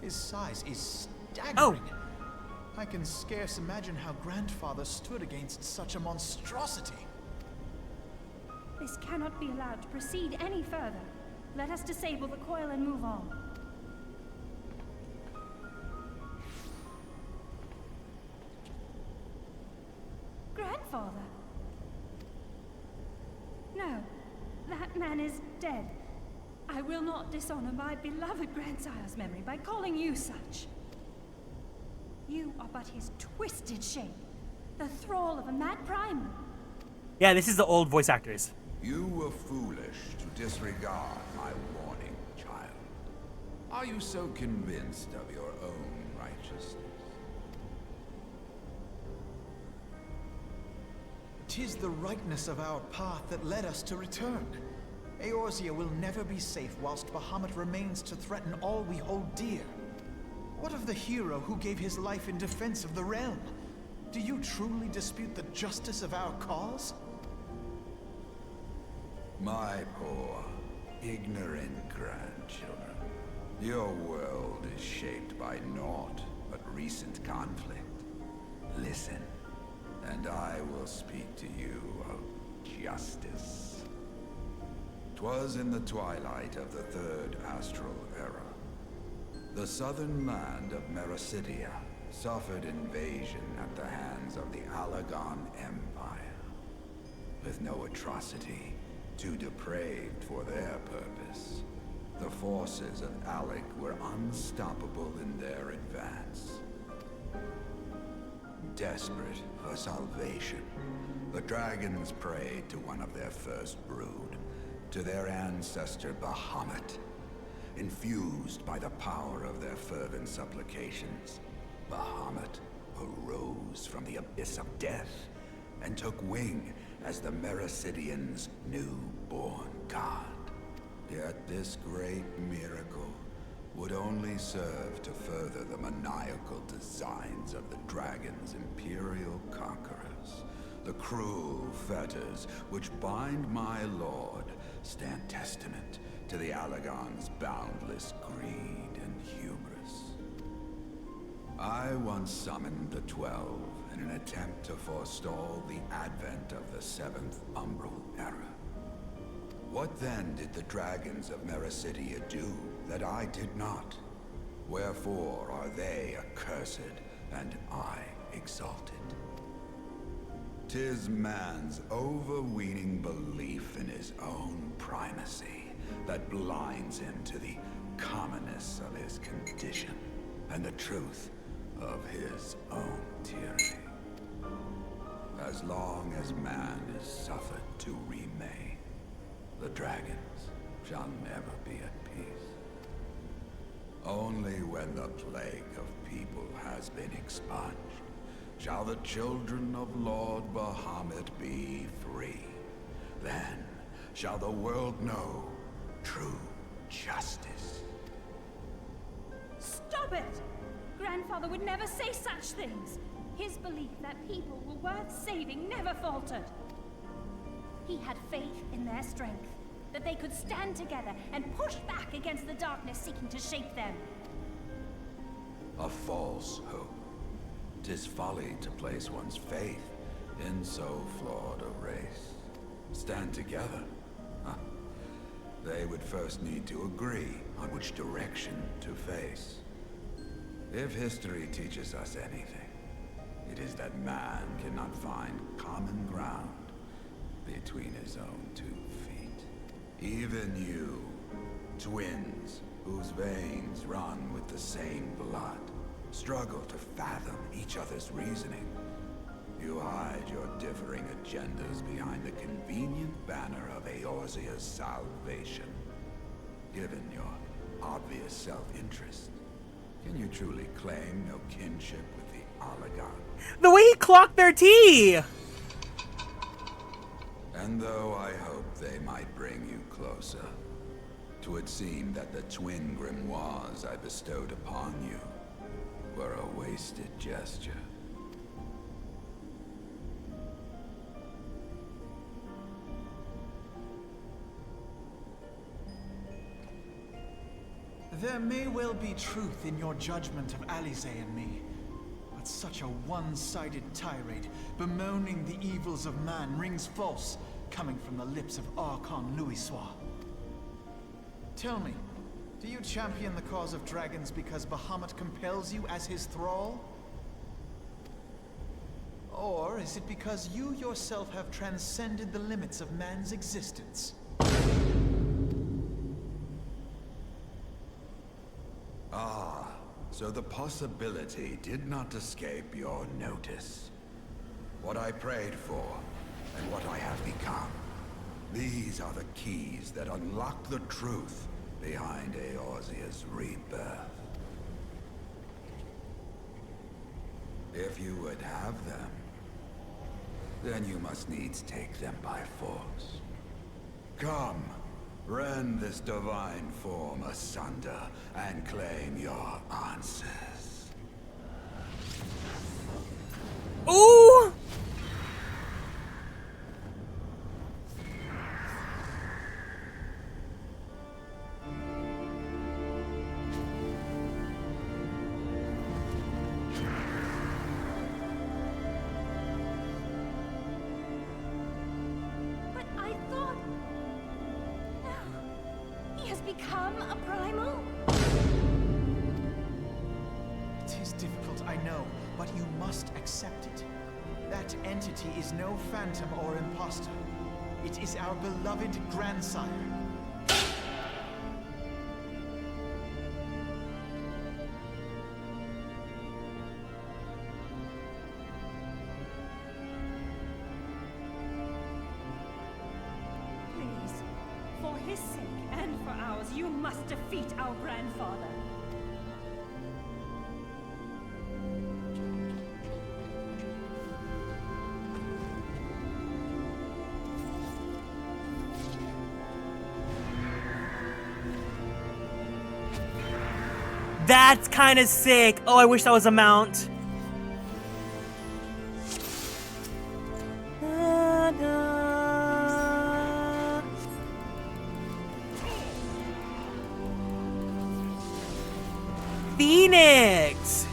His size is staggering. Oh. I can scarce imagine how Grandfather stood against such a monstrosity. This cannot be allowed to proceed any further. Let us disable the coil and move on. Grandfather? No, that man is dead. I will not dishonor my beloved grandsire's memory by calling you such. You are but his twisted shape, the thrall of a mad primal. Yeah, this is the old voice actors. You were foolish to disregard my warning, child. Are you so convinced of your own righteousness? 'Tis the rightness of our path that led us to return. Eorzea will never be safe whilst Bahamut remains to threaten all we hold dear. What of the hero who gave his life in defense of the realm? Do you truly dispute the justice of our cause? My poor, ignorant grandchildren. Your world is shaped by naught but recent conflict. Listen, and I will speak to you of justice. 'Twas in the twilight of the Third Astral Era. The southern land of Mericidia suffered invasion at the hands of the Alagon Empire. With no atrocity too depraved for their purpose, the forces of Alec were unstoppable in their advance. Desperate for salvation, the dragons prayed to one of their first brood, to their ancestor Bahamut. Infused by the power of their fervent supplications, Bahamut arose from the abyss of death and took wing as the Mericidians' newborn god. Yet this great miracle would only serve to further the maniacal designs of the dragon's imperial conquerors. The cruel fetters which bind my lord stand testament to the Allagan's boundless greed and hubris. I once summoned the 12 in an attempt to forestall the advent of the 7th Umbral Era. What then did the dragons of Mericidia do that I did not? Wherefore are they accursed and I exalted? 'Tis man's overweening belief in his own primacy that blinds him to the commonness of his condition and the truth of his own tyranny. As long as man is suffered to remain, the dragons shall never be at peace. Only when the plague of people has been expunged shall the children of Lord Bahamut be free. Then shall the world know true justice. Stop it! Grandfather would never say such things. His belief that people were worth saving never faltered. He had faith in their strength, that they could stand together and push back against the darkness seeking to shape them. A false hope. 'Tis folly to place one's faith in so flawed a race. Stand together? Huh. They would first need to agree on which direction to face. If history teaches us anything, it is that man cannot find common ground between his own 2 feet. Even you, twins whose veins run with the same blood, struggle to fathom each other's reasoning. You hide your differing agendas behind the convenient banner of Eorzea's salvation. Given your obvious self-interest, can you truly claim no kinship with the Allagan? The way he clocked their tea! And though I hope they might bring you closer, 'twould seem that the twin grimoires I bestowed upon you were a wasted gesture. There may well be truth in your judgment of Alize and me, but such a one-sided tirade bemoaning the evils of man rings false, coming from the lips of Archon Louisoix. Tell me, do you champion the cause of dragons because Bahamut compels you as his thrall? Or is it because you yourself have transcended the limits of man's existence? Ah, so the possibility did not escape your notice. What I prayed for, and what I have become. These are the keys that unlock the truth behind Eorzea's rebirth. If you would have them, then you must needs take them by force. Come, rend this divine form asunder and claim your answers. Ooh! But I thought... No. He has become a primal? It is difficult, I know, but you must accept it. That entity is no phantom or imposter. It is our beloved grandsire. Please, for his sake and for ours, you must defeat our grandfather. That's kind of sick. Oh, I wish that was a mount. Phoenix!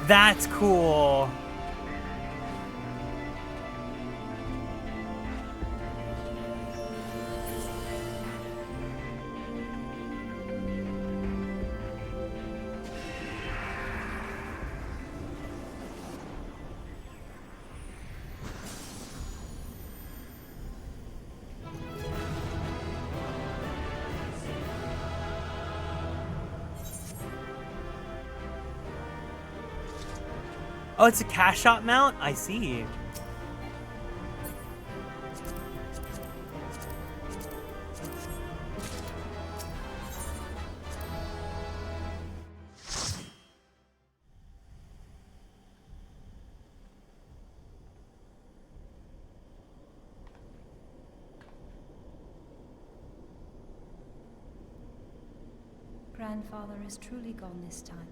That's cool. Oh, it's a cash shot mount? I see. Grandfather is truly gone this time.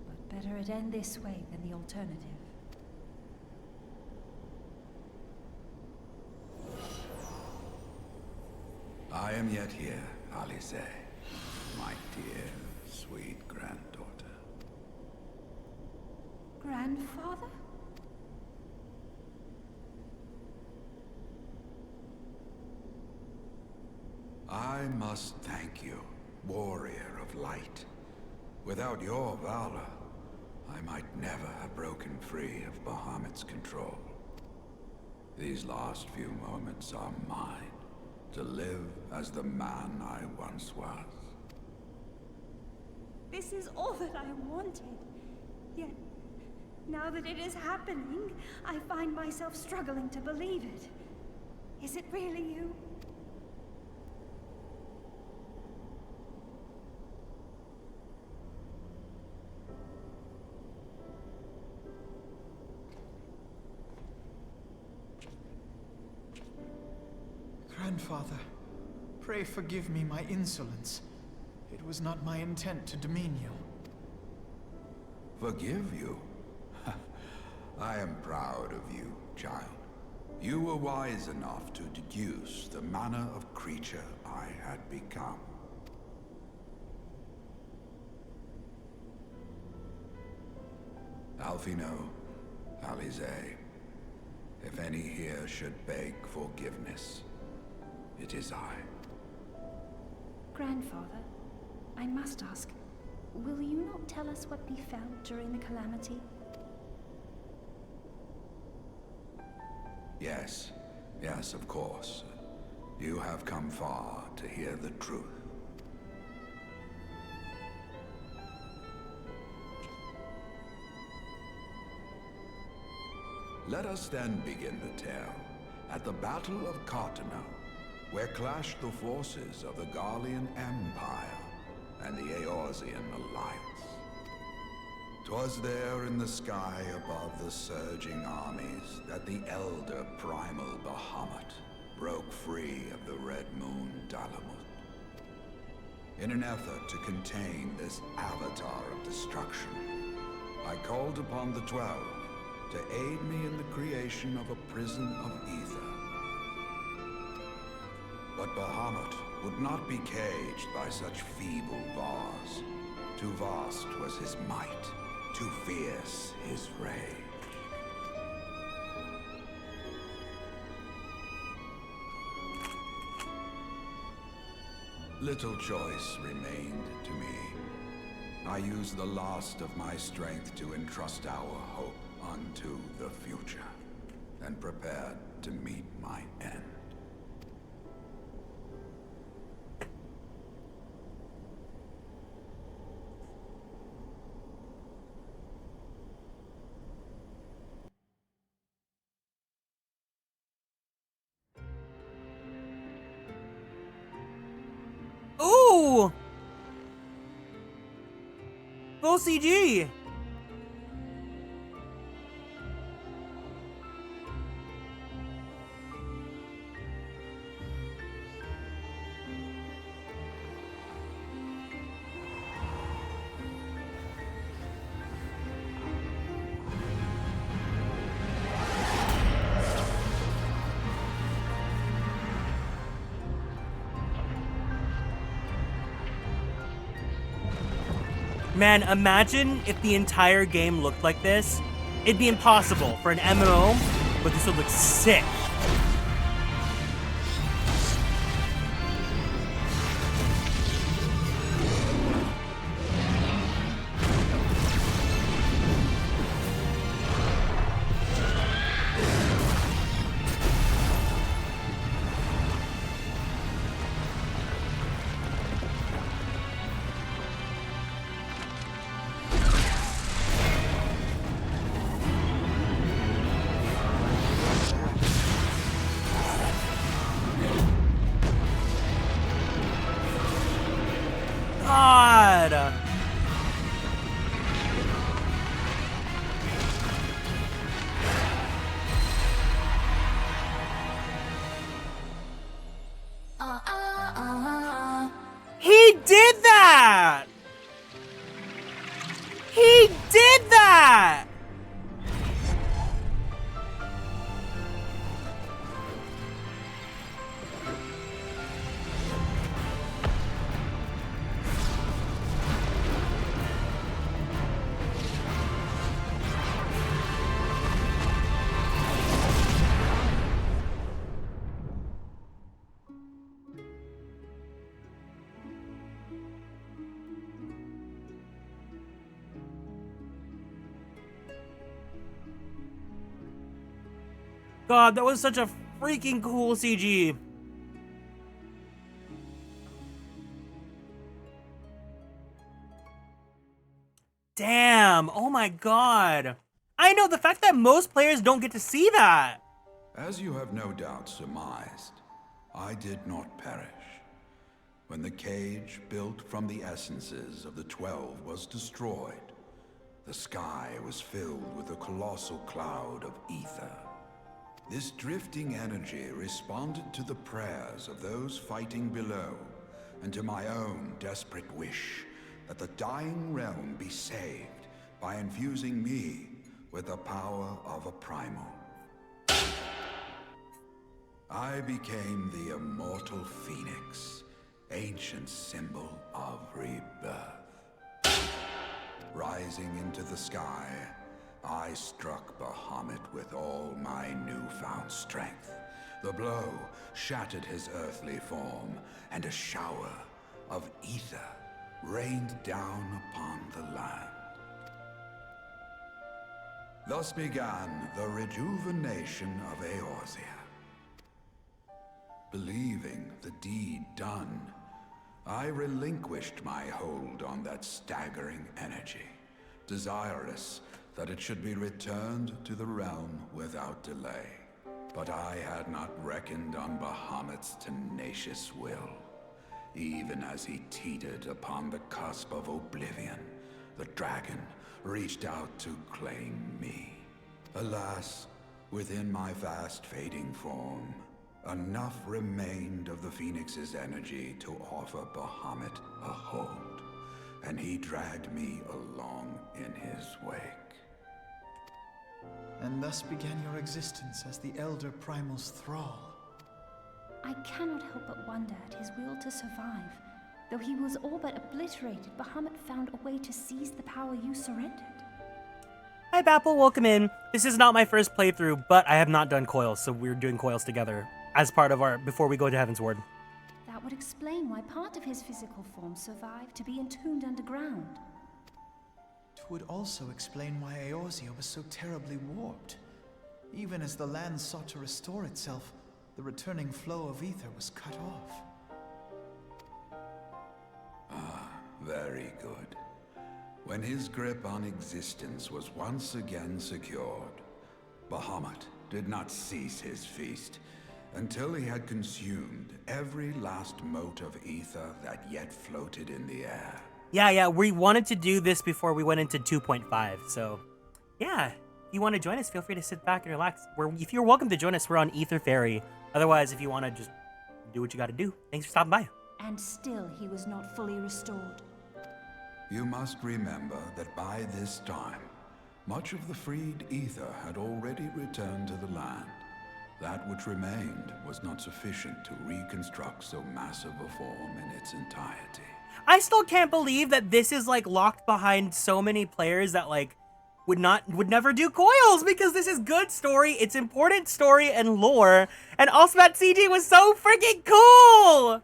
But better it end this way than the alternative. I am yet here, Alice, my dear, sweet granddaughter. Grandfather? I must thank you, warrior of light. Without your valor, I might never have broken free of Bahamut's control. These last few moments are mine, to live as the man I once was. This is all that I wanted. Yet, now that it is happening, I find myself struggling to believe it. Is it really you? Grandfather, pray forgive me my insolence. It was not my intent to demean you. Forgive you? I am proud of you, child. You were wise enough to deduce the manner of creature I had become. Alfino, Alize, if any here should beg forgiveness, it is I. Grandfather, I must ask, will you not tell us what befell during the calamity? Yes, yes, of course. You have come far to hear the truth. Let us then begin the tale at the Battle of Cartano, where clashed the forces of the Garlean Empire and the Eorzean Alliance. 'Twas there in the sky above the surging armies that the elder primal Bahamut broke free of the Red Moon Dalamut. In an effort to contain this avatar of destruction, I called upon the 12 to aid me in the creation of a prison of ether. But Bahamut would not be caged by such feeble bars. Too vast was his might, too fierce his rage. Little choice remained to me. I used the last of my strength to entrust our hope unto the future. and prepared to meet my end. Ooh! Full CG! Man, imagine if the entire game looked like this. It'd be impossible for an MMO, but this would look sick. God! He did that! He did that! God, that was such a freaking cool CG. Damn, oh my God. I know, the fact that most players don't get to see that. As you have no doubt surmised, I did not perish. When the cage built from the essences of the 12 was destroyed, the sky was filled with a colossal cloud of ether. This drifting energy responded to the prayers of those fighting below, and to my own desperate wish that the dying realm be saved by infusing me with the power of a primal. I became the immortal phoenix, ancient symbol of rebirth. Rising into the sky, I struck Bahamut with all my newfound strength. The blow shattered his earthly form, and a shower of ether rained down upon the land. Thus began the rejuvenation of Eorzea. Believing the deed done, I relinquished my hold on that staggering energy, desirous that it should be returned to the realm without delay. But I had not reckoned on Bahamut's tenacious will. Even as he teetered upon the cusp of oblivion, the dragon reached out to claim me. Alas, within my fast fading form, enough remained of the Phoenix's energy to offer Bahamut a hold, and he dragged me along in his wake. And thus began your existence as the Elder Primal's thrall. I cannot help but wonder at his will to survive. Though he was all but obliterated, Bahamut found a way to seize the power you surrendered. Hi Bapple, welcome in. This is not my first playthrough, but I have not done Coils, so we're doing Coils together as part of our, before we go to Heaven's Ward. That would explain why part of his physical form survived to be entombed underground. It would also explain why Eorzea was so terribly warped. Even as the land sought to restore itself, the returning flow of ether was cut off. Ah, very good. When his grip on existence was once again secured, Bahamut did not cease his feast until he had consumed every last mote of ether that yet floated in the air. Yeah, we wanted to do this before we went into 2.5, so yeah. If you want to join us, feel free to sit back and relax. If you're welcome to join us, we're on Ether Ferry. Otherwise, if you want to just do what you got to do. Thanks for stopping by. And still he was not fully restored. You must remember that by this time, much of the freed ether had already returned to the land. That which remained was not sufficient to reconstruct so massive a form in its entirety. I still can't believe that this is like locked behind so many players that like would never do Coils, because this is good story, it's important story and lore, and also that CG was so freaking cool!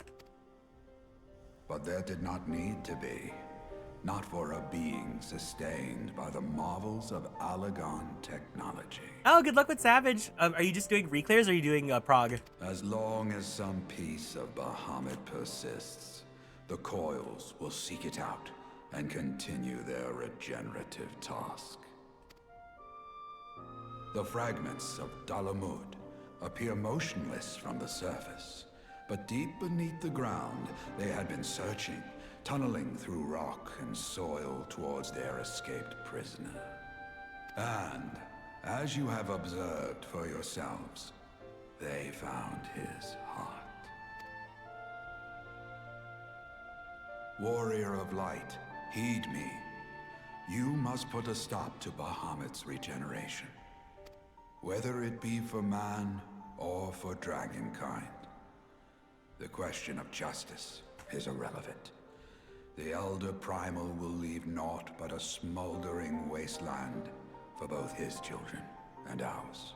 But there did not need to be. Not for a being sustained by the marvels of Allagan technology. Oh, good luck with Savage. Are you just doing reclears or are you doing Prog? As long as some piece of Bahamut persists, the Coils will seek it out and continue their regenerative task. The fragments of Dalamud appear motionless from the surface, but deep beneath the ground they had been searching, tunneling through rock and soil towards their escaped prisoner. And, as you have observed for yourselves, they found his heart. Warrior of Light, heed me. You must put a stop to Bahamut's regeneration. Whether it be for man or for dragonkind. The question of justice is irrelevant. The Elder Primal will leave naught but a smoldering wasteland for both his children and ours.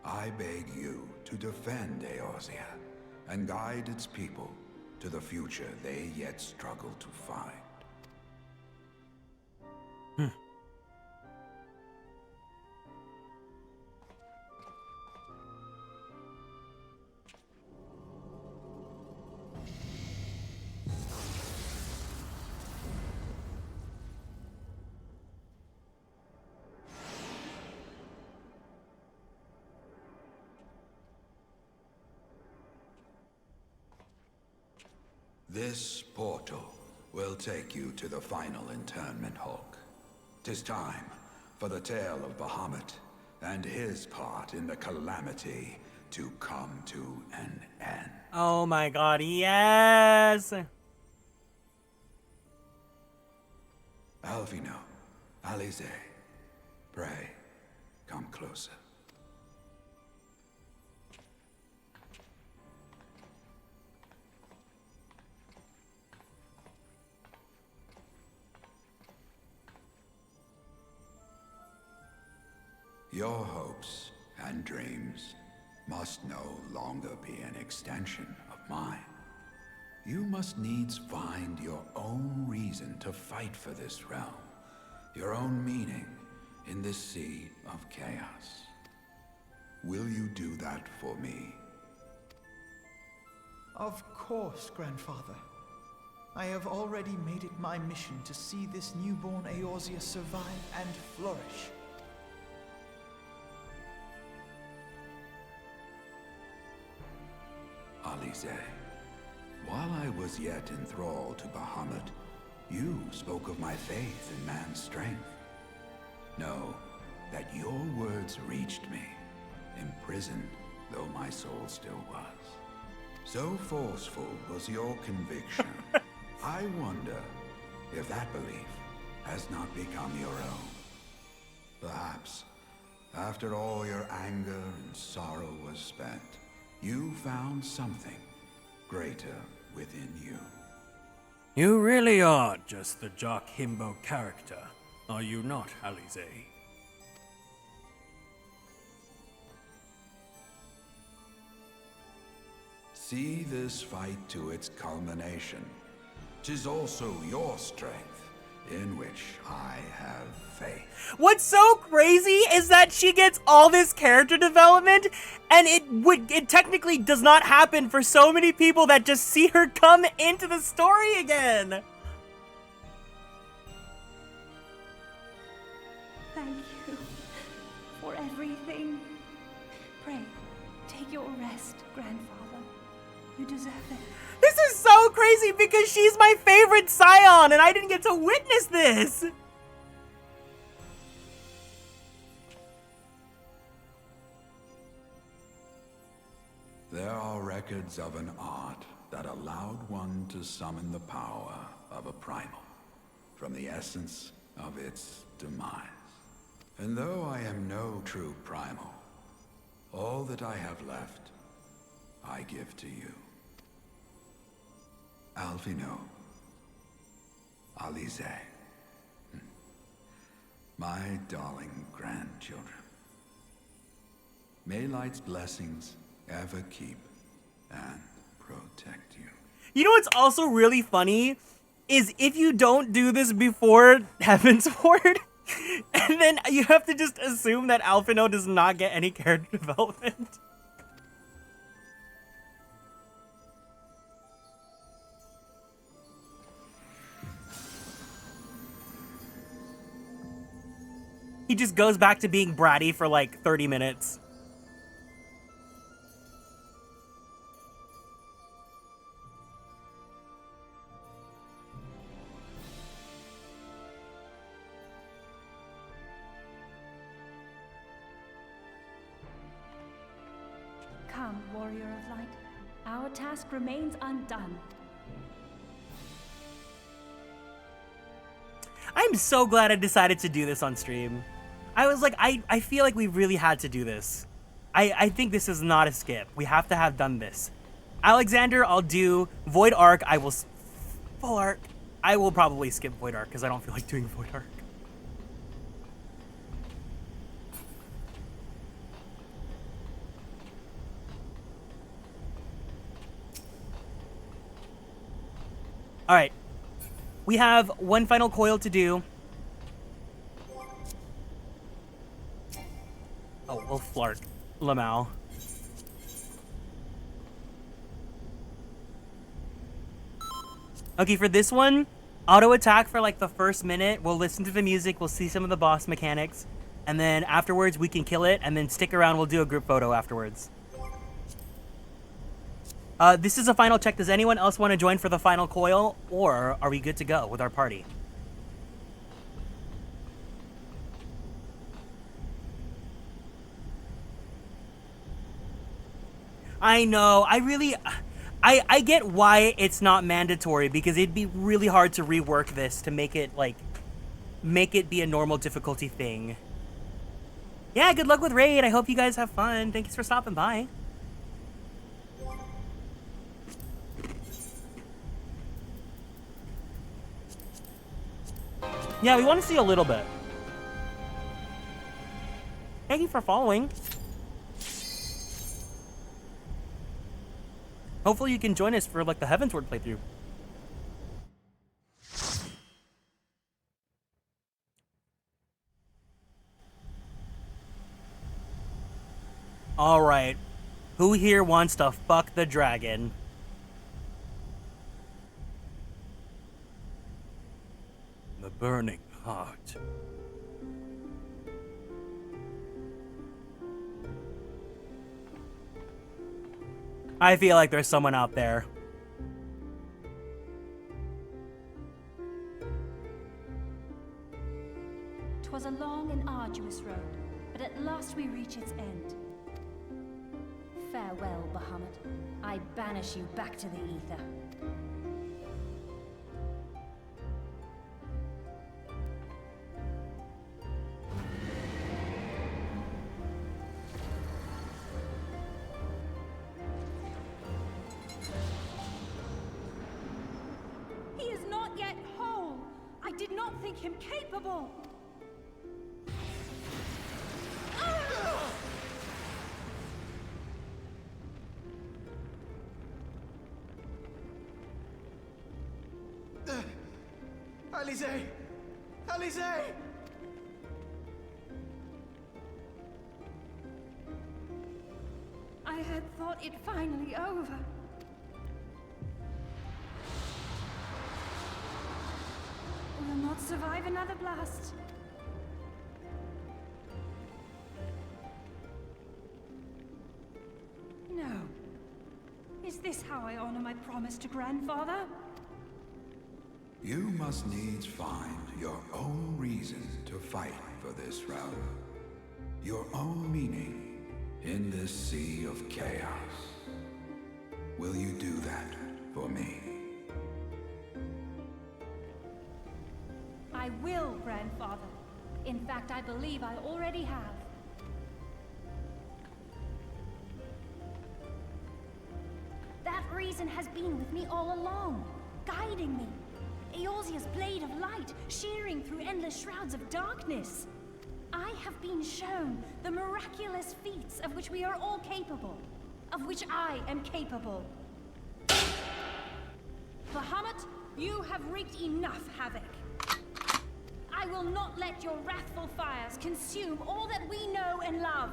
I beg you to defend Eorzea and guide its people to the future they yet struggle to find. This portal will take you to the final internment hulk. 'Tis time for the tale of Bahamut and his part in the calamity to come to an end. Oh my god, yes! Alvino, Alize, pray, come closer. Your hopes and dreams must no longer be an extension of mine. You must needs find your own reason to fight for this realm, your own meaning in this sea of chaos. Will you do that for me? Of course, Grandfather. I have already made it my mission to see this newborn Eorzea survive and flourish. Alize, while I was yet enthralled to Bahamut, you spoke of my faith in man's strength. Know that your words reached me, imprisoned though my soul still was. So forceful was your conviction, I wonder if that belief has not become your own. Perhaps, after all your anger and sorrow was spent, you found something greater within you. You really are just the Jock Himbo character, are you not, Alize? See this fight to its culmination. 'Tis also your strength in which I have faith. What's so crazy is that she gets all this character development, and it technically does not happen for so many people that just see her come into the story again. Thank you for everything. Pray, take your rest, grandfather. You deserve it. This is so crazy because she's my favorite scion, and I didn't get to witness this. There are records of an art that allowed one to summon the power of a primal from the essence of its demise. And though I am no true primal, all that I have left, I give to you. Alphino, Alize, my darling grandchildren. May light's blessings ever keep and protect you. You know what's also really funny is if you don't do this before Heaven's Ward, and then you have to just assume that Alphino does not get any character development. He just goes back to being bratty for like 30 minutes. Come, warrior of light. Our task remains undone. I'm so glad I decided to do this on stream. I was like, I feel like we really had to do this. I think this is not a skip. We have to have done this. Alexander, I'll do. Void Arc, I will... Full Arc. I will probably skip Void Arc because I don't feel like doing Void Arc. Alright. We have one final coil to do. Oh, we'll flark Lamau. Okay, for this one, auto attack for like the first minute. We'll listen to the music, we'll see some of the boss mechanics, and then afterwards we can kill it, and then stick around, we'll do a group photo afterwards. This is a final check. Does anyone else want to join for the final coil, or are we good to go with our party? I know, I get why it's not mandatory, because it'd be really hard to rework this to make it, like, make it be a normal difficulty thing. Yeah, good luck with Raid. I hope you guys have fun. Thanks for stopping by. Yeah, we want to see a little bit. Thank you for following. Hopefully you can join us for like the Heavensward playthrough. All right. Who here wants to fuck the dragon? The burning heart. I feel like there's someone out there. "'Twas a long and arduous road, but at last we reach its end. Farewell, Bahamut. I banish you back to the ether." He is not yet whole. I did not think him capable. Alize, Alizé! I had thought it finally over. Will not survive another blast. No. Is this how I honor my promise to grandfather? You must needs find your own reason to fight for this realm. Your own meaning in this sea of chaos. Will you do that for me? I will, grandfather. In fact, I believe I already have. That reason has been with me all along, guiding me. Eorzea's blade of light, shearing through endless shrouds of darkness. I have been shown the miraculous feats of which we are all capable, of which I am capable. Bahamut, you have wreaked enough havoc. I will not let your wrathful fires consume all that we know and love.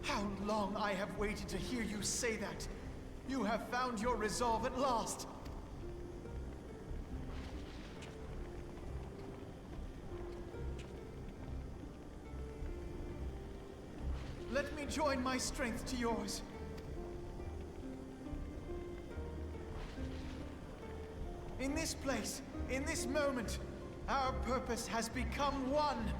How long I have waited to hear you say that. You have found your resolve at last. Let me join my strength to yours. In this place, in this moment, our purpose has become one.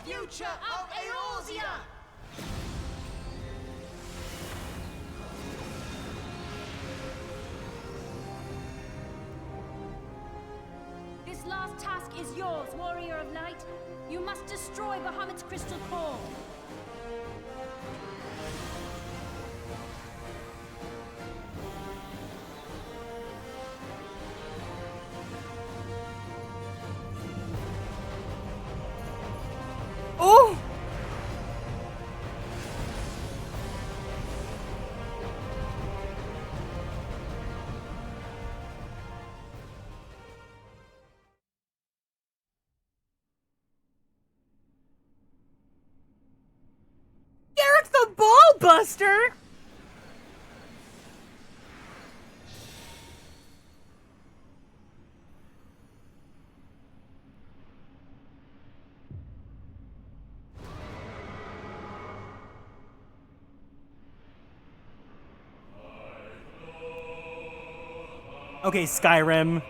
Future of Eorzea! This last task is yours, Warrior of Light. You must destroy Bahamut's crystal core. Oh! Garrick the Ball Buster! Okay, Skyrim.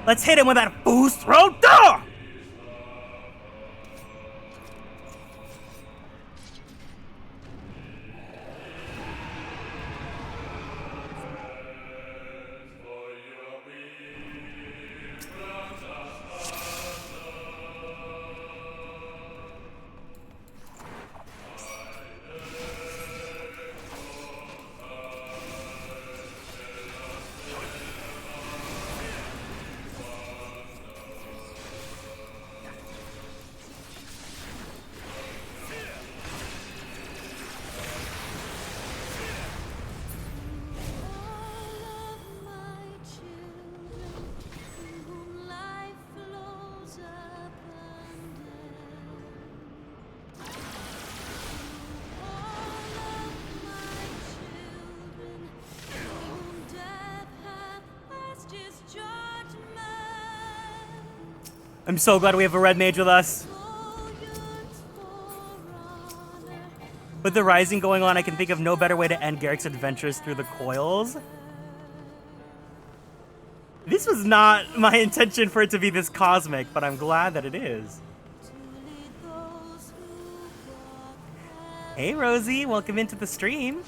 Let's hit him with that boost throw. Duh! I'm so glad we have a red mage with us. With the rising going on, I can think of no better way to end Garrick's adventures through the coils. This was not my intention for it to be this cosmic, but I'm glad that it is. Hey, Rosie, welcome into the stream.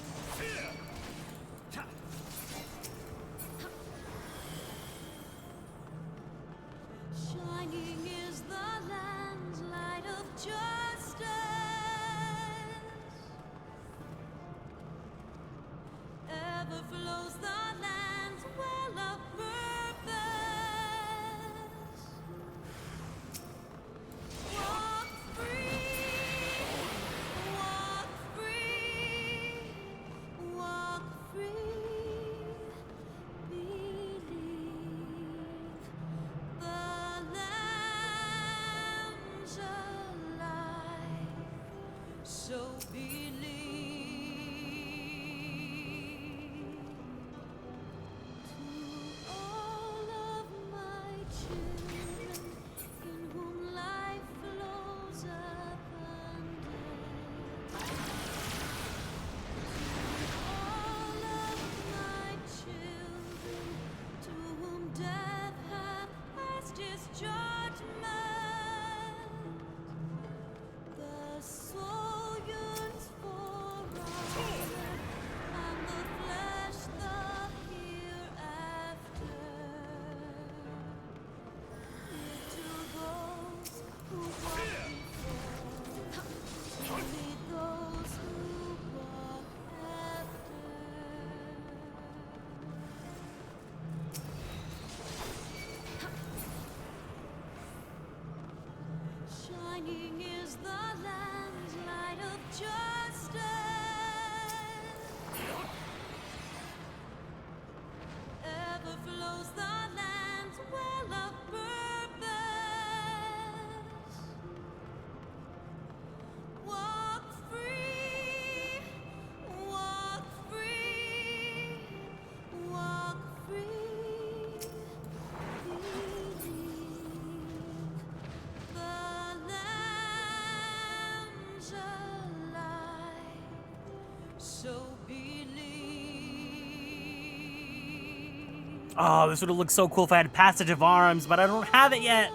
Oh, this would have looked so cool if I had Passage of Arms, but I don't have it yet.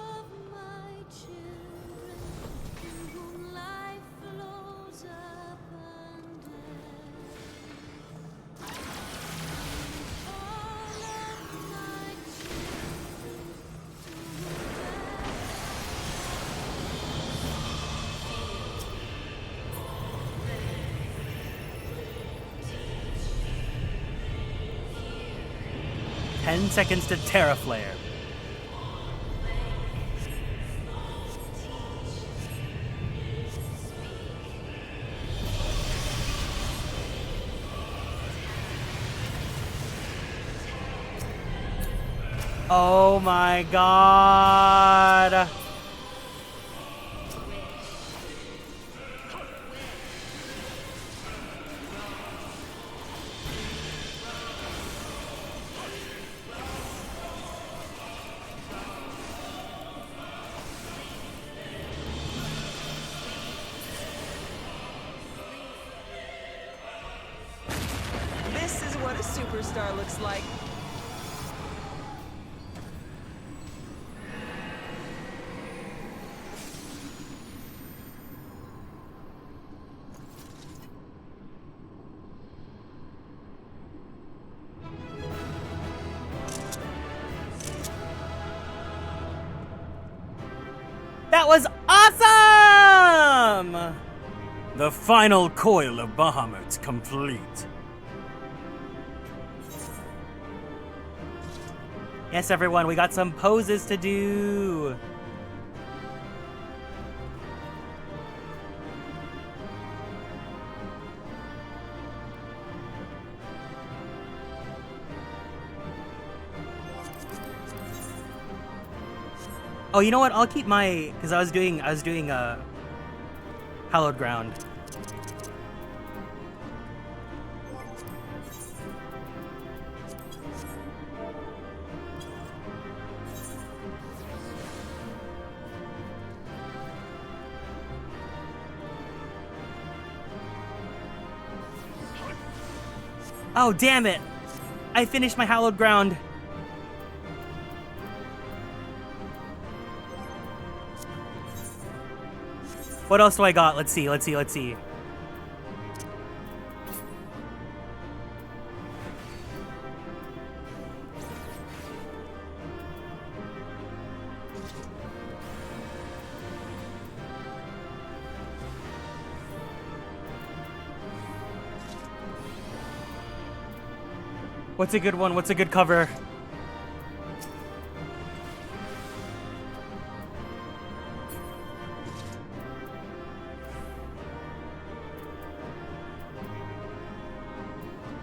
Seconds to Terraflare. Oh my god. Superstar looks like. That was awesome! The final coil of Bahamut complete. Yes, everyone, we got some poses to do. Oh, you know what? I'll keep my, because I was doing Hallowed Ground. Oh, damn it. I finished my hallowed ground. What else do I got? Let's see, let's see, let's see. What's a good one? What's a good cover?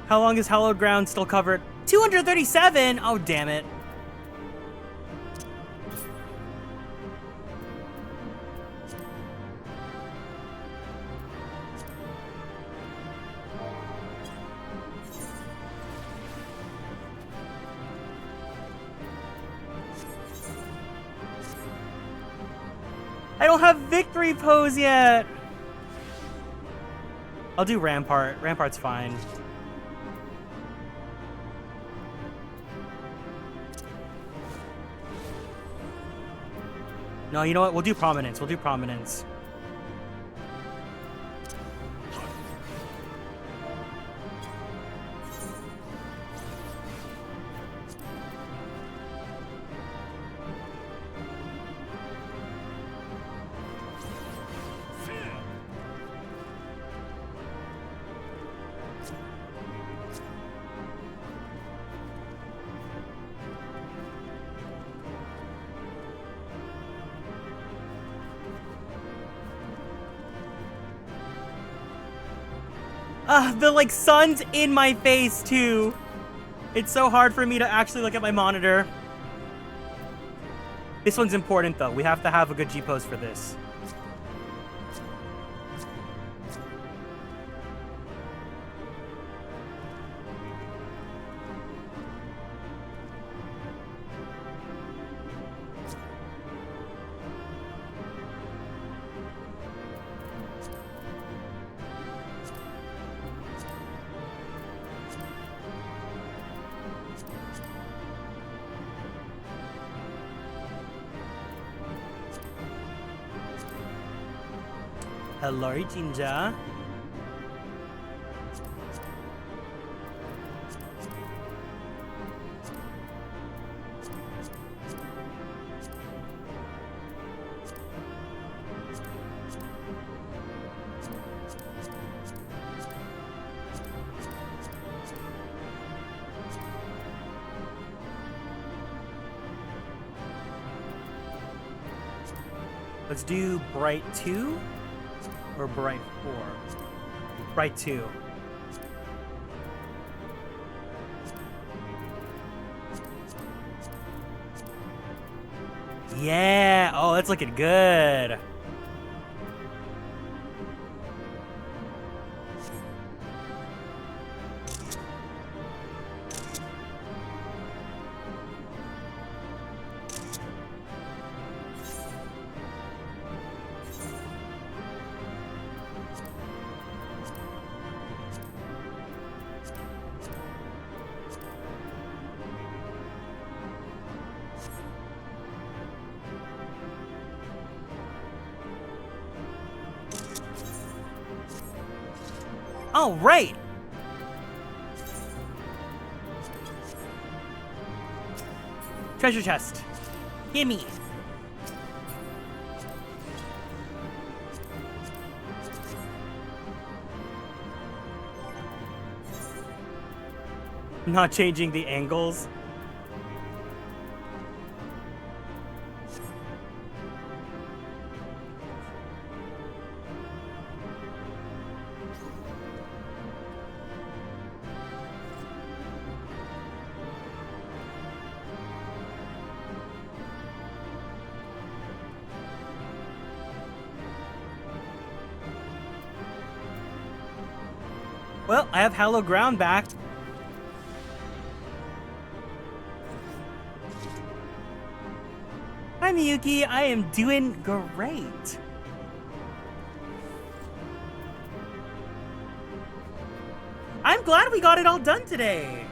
How long is Hallowed Ground still covered? 237! Oh, damn it. I don't have victory pose yet. I'll do Rampart. Rampart's fine. No, you know what? We'll do Prominence. We'll do Prominence. The like sun's in my face too. It's so hard for me to actually look at my monitor. This one's important though. We have to have a good G pose for this. Hello, Ginger. Let's do Bright 2. Or Bright 4? Bright 2. Yeah! Oh, that's looking good. All right. Treasure chest. Gimme. Not changing the angles. Well, I have hallowed ground back. Hi, Miyuki. I am doing great. I'm glad we got it all done today.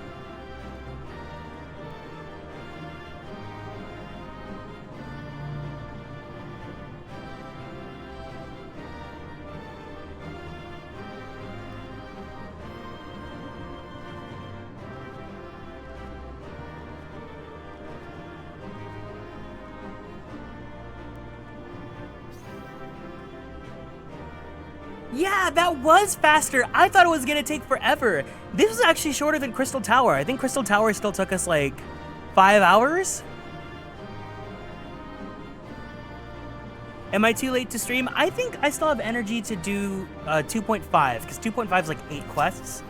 Yeah, that was faster. I thought it was gonna take forever. This was actually shorter than Crystal Tower. I think Crystal Tower still took us like 5 hours. Am I too late to stream? I think I still have energy to do 2.5, because 2.5 is like 8 quests.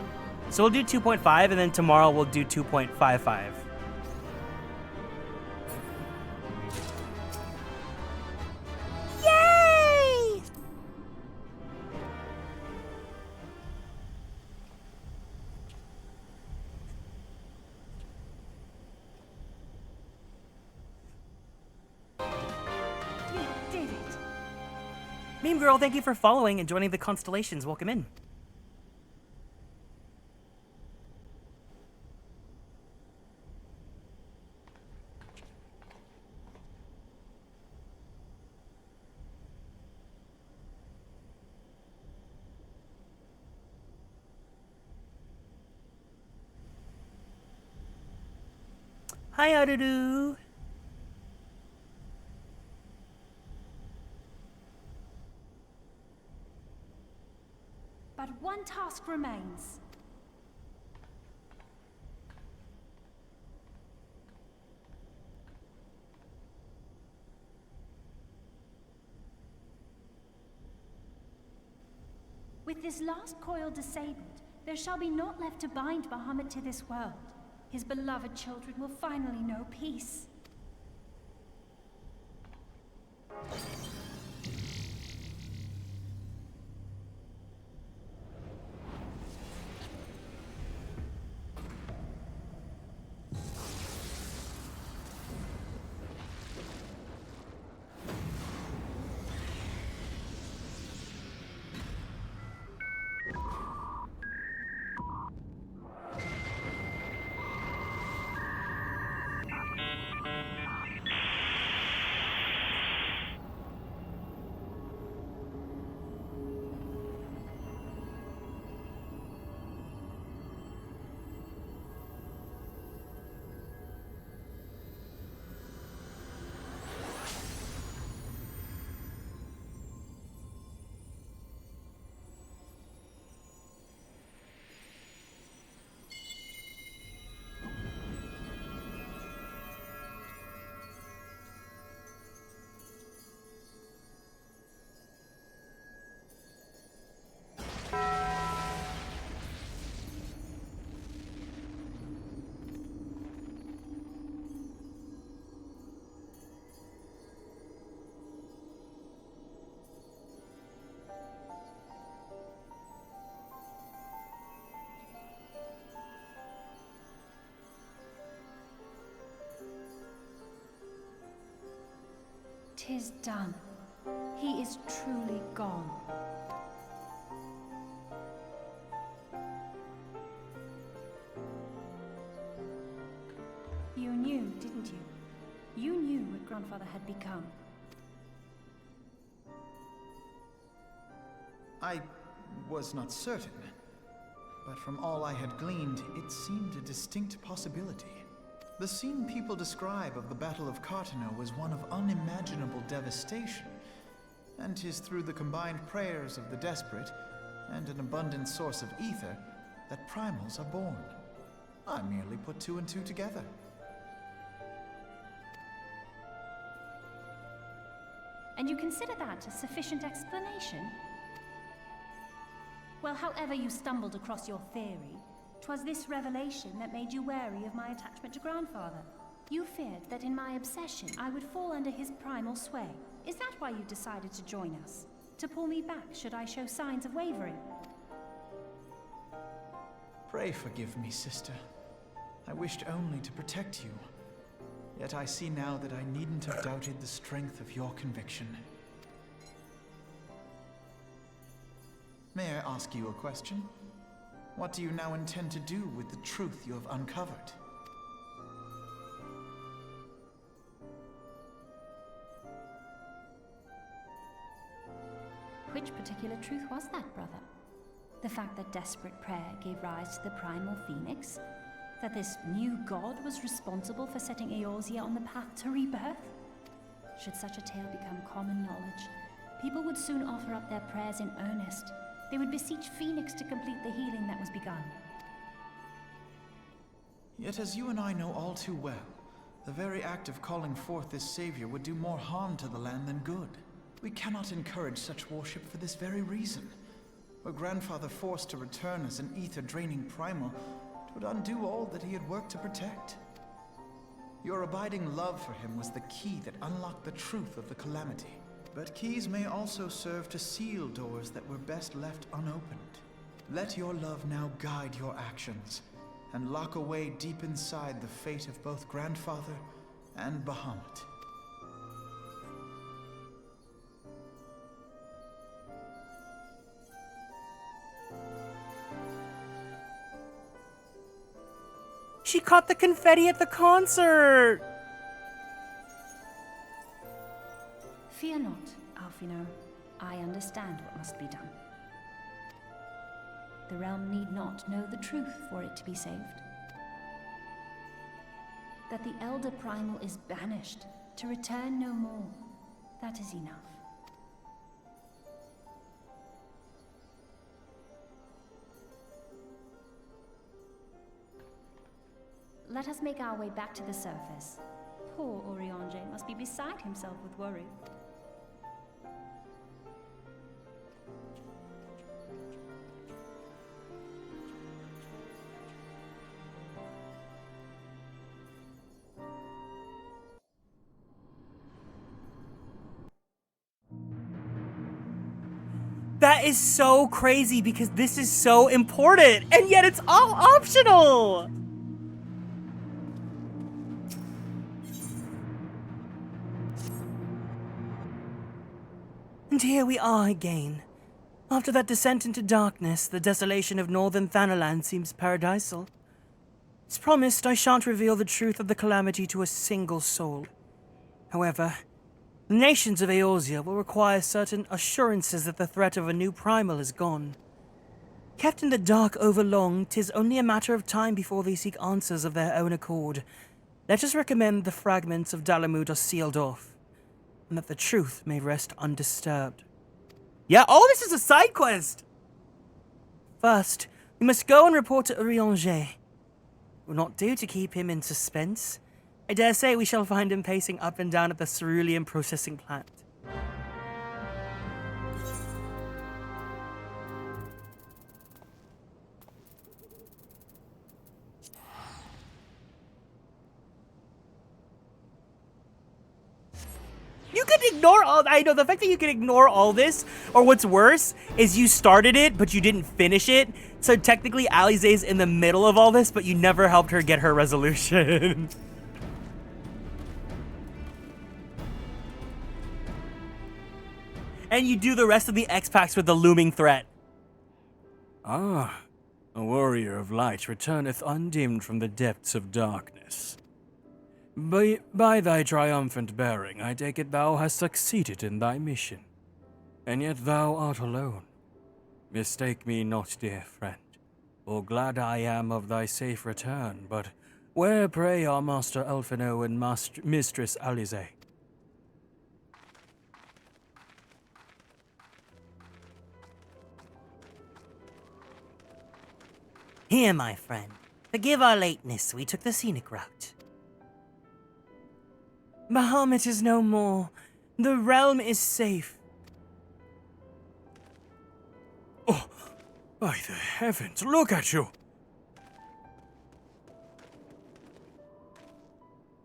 So we'll do 2.5, and then tomorrow we'll do 2.55. Yay! You did it. Meme Girl, thank you for following and joining the Constellations. Welcome in. Hi, Adudu. But one task remains. With this last coil disabled, there shall be naught left to bind Bahamut to this world. His beloved children will finally know peace. "'Tis done. He is truly gone." You knew, didn't you? You knew what Grandfather had become. I was not certain, but from all I had gleaned, it seemed a distinct possibility. The scene people describe of the Battle of Cartano was one of unimaginable devastation, and 'tis through the combined prayers of the desperate and an abundant source of ether that primals are born. I merely put two and two together. And you consider that a sufficient explanation? Well, however you stumbled across your theory, 'twas this revelation that made you wary of my attachment to Grandfather. You feared that in my obsession, I would fall under his primal sway. Is that why you decided to join us? To pull me back should I show signs of wavering? Pray forgive me, sister. I wished only to protect you. Yet I see now that I needn't have doubted the strength of your conviction. May I ask you a question? What do you now intend to do with the truth you have uncovered? Which particular truth was that, brother? The fact that desperate prayer gave rise to the primal phoenix? That this new god was responsible for setting Eorzea on the path to rebirth? Should such a tale become common knowledge, people would soon offer up their prayers in earnest. They would beseech Phoenix to complete the healing that was begun. Yet as you and I know all too well, the very act of calling forth this savior would do more harm to the land than good. We cannot encourage such worship for this very reason. Were Grandfather forced to return as an ether-draining primal, it would undo all that he had worked to protect. Your abiding love for him was the key that unlocked the truth of the calamity. But keys may also serve to seal doors that were best left unopened. Let your love now guide your actions, and lock away deep inside the fate of both Grandfather and Bahamut. She caught the confetti at the concert! Fear not, Alfino. I understand what must be done. The realm need not know the truth for it to be saved. That the Elder Primal is banished, to return no more. That is enough. Let us make our way back to the surface. Poor Urianger must be beside himself with worry. That is so crazy because this is so important, and yet it's all optional! And here we are again. After that descent into darkness, the desolation of northern Thanaland seems paradisal. As promised, I shan't reveal the truth of the calamity to a single soul. However, the nations of Eorzea will require certain assurances that the threat of a new primal is gone. Kept in the dark overlong, 'tis only a matter of time before they seek answers of their own accord. Let us recommend the fragments of Dalamud are sealed off, and that the truth may rest undisturbed. Yeah, all this is a side quest! First, we must go and report to Urianger. It will not do to keep him in suspense. I dare say we shall find him pacing up and down at the cerulean processing plant. You can ignore all. I know the fact that you can ignore all this, or what's worse, is you started it, but you didn't finish it. So technically, Alize's in the middle of all this, but you never helped her get her resolution. And you do the rest of the X-Packs with the looming threat. Ah, a warrior of light returneth undimmed from the depths of darkness. By thy triumphant bearing, I take it thou hast succeeded in thy mission. And yet thou art alone. Mistake me not, dear friend, for glad I am of thy safe return, but where, pray, are Master Alfino and Mistress Alize? Here, my friend. Forgive our lateness, we took the scenic route. Bahamut is no more. The realm is safe. Oh, by the heavens, look at you!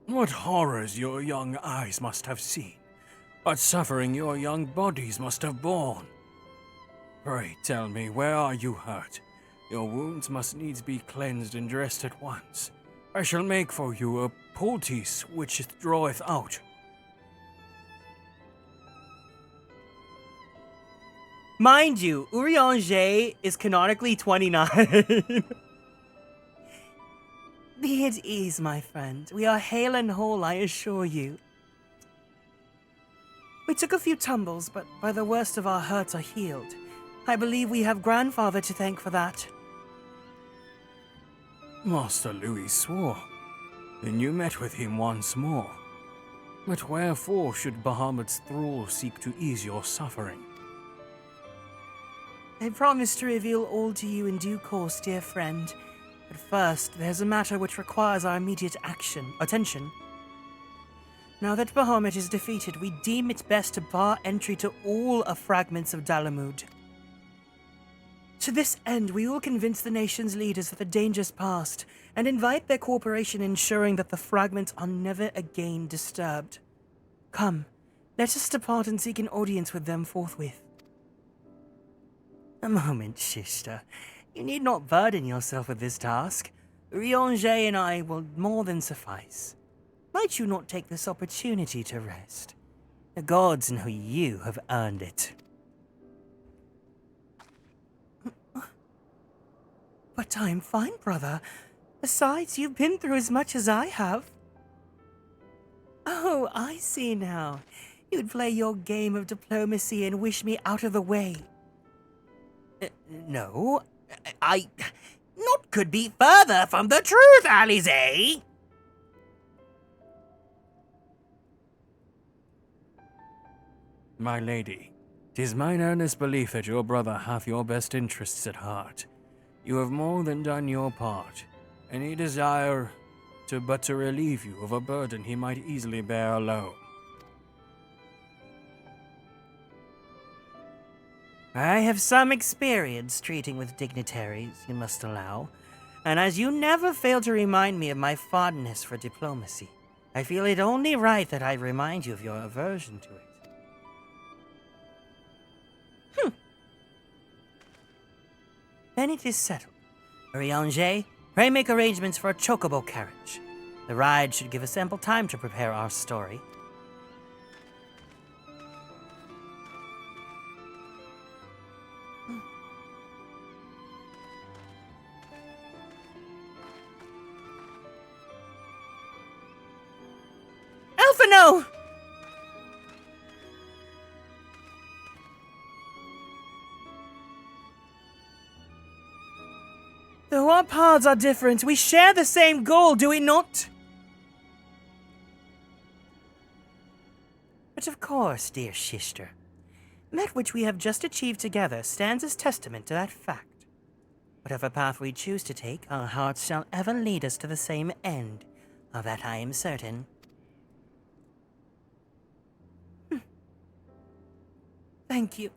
What horrors your young eyes must have seen. What suffering your young bodies must have borne. Pray tell me, where are you hurt? Your wounds must needs be cleansed and dressed at once. I shall make for you a poultice which draweth out. Mind you, Urianger is canonically 29. Be at ease, my friend. We are hale and whole, I assure you. We took a few tumbles, but by the worst of our hurts are healed. I believe we have grandfather to thank for that. Master Louis swore. Then you met with him once more. But wherefore should Bahamut's thrall seek to ease your suffering? I promise to reveal all to you in due course, dear friend. But first, there's a matter which requires our immediate attention. Now that Bahamut is defeated, we deem it best to bar entry to all fragments of Dalamud. To this end, we will convince the nation's leaders that the danger's past, and invite their cooperation, ensuring that the fragments are never again disturbed. Come, let us depart and seek an audience with them forthwith. A moment, sister. You need not burden yourself with this task. Urianger and I will more than suffice. Might you not take this opportunity to rest? The gods know you have earned it. But I'm fine, brother. Besides, you've been through as much as I have. Oh, I see now. You'd play your game of diplomacy and wish me out of the way. No, I... Naught could be further from the truth, Alize! My lady, 'tis mine earnest belief that your brother hath your best interests at heart. You have more than done your part. Any desire to relieve you of a burden he might easily bear alone. I have some experience treating with dignitaries, you must allow, and as you never fail to remind me of my fondness for diplomacy, I feel it only right that I remind you of your aversion to it. Then it is settled. Urianger, pray make arrangements for a chocobo carriage. The ride should give us ample time to prepare our story. Alphino! Though our paths are different, we share the same goal, do we not? But of course, dear sister. That which we have just achieved together stands as testament to that fact. Whatever path we choose to take, our hearts shall ever lead us to the same end. Of that I am certain. Thank you.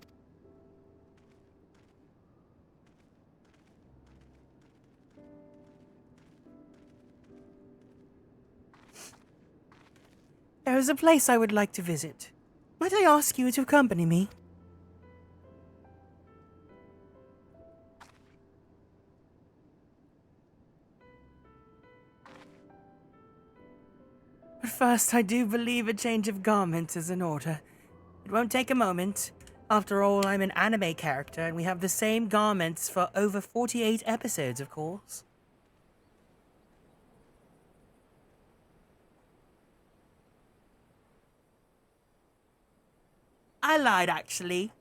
There is a place I would like to visit. Might I ask you to accompany me? But first, I do believe a change of garments is in order. It won't take a moment. After all, I'm an anime character, and we have the same garments for over 48 episodes, of course. I lied, actually.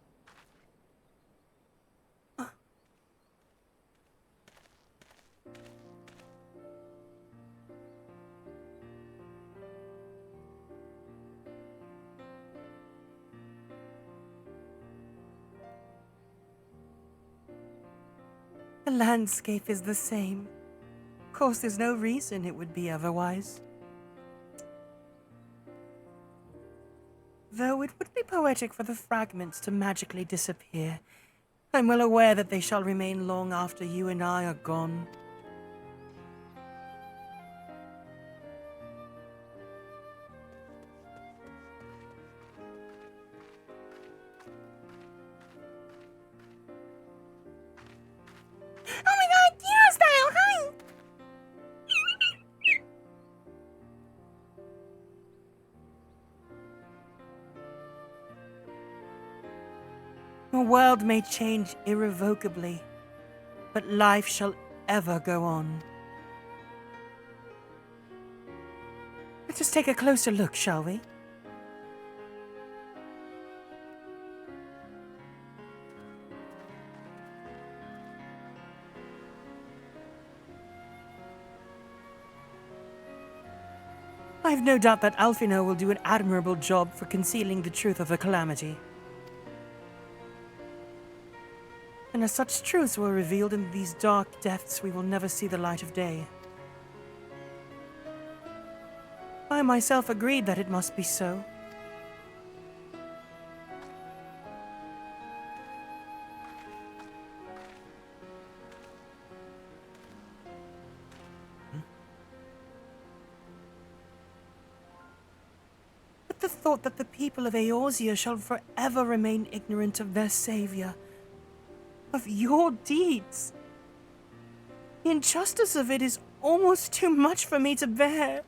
The landscape is the same. Of course, there's no reason it would be otherwise. Though it would be poetic for the fragments to magically disappear, I'm well aware that they shall remain long after you and I are gone. Oh my god, Kieran style, hi! The world may change irrevocably, but life shall ever go on. Let us take a closer look, shall we? I have no doubt that Alfino will do an admirable job for concealing the truth of the calamity. And as such truths were revealed in these dark depths, we will never see the light of day. I myself agreed that it must be so. But the thought that the people of Eorzea shall forever remain ignorant of their savior, of your deeds. The injustice of it is almost too much for me to bear.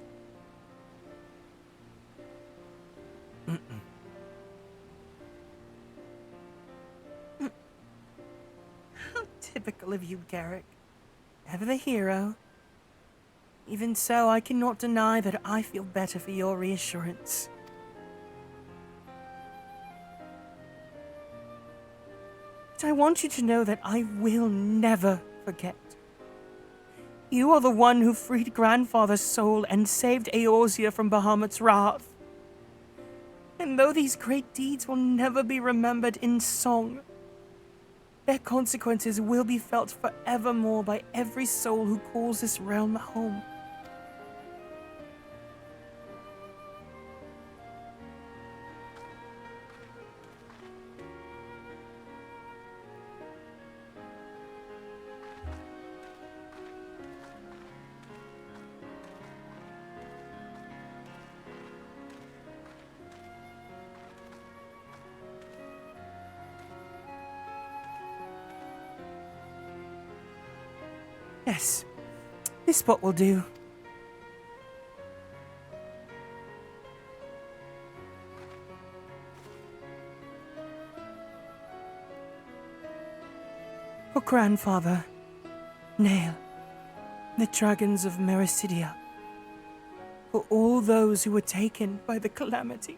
How typical of you, Garrick. Ever the hero. Even so, I cannot deny that I feel better for your reassurance. But I want you to know that I will never forget. You are the one who freed Grandfather's soul and saved Eorzea from Bahamut's wrath. And though these great deeds will never be remembered in song, their consequences will be felt forevermore by every soul who calls this realm home. Yes, this spot will do. For Grandfather, Nail, the dragons of Mericidia, for all those who were taken by the calamity.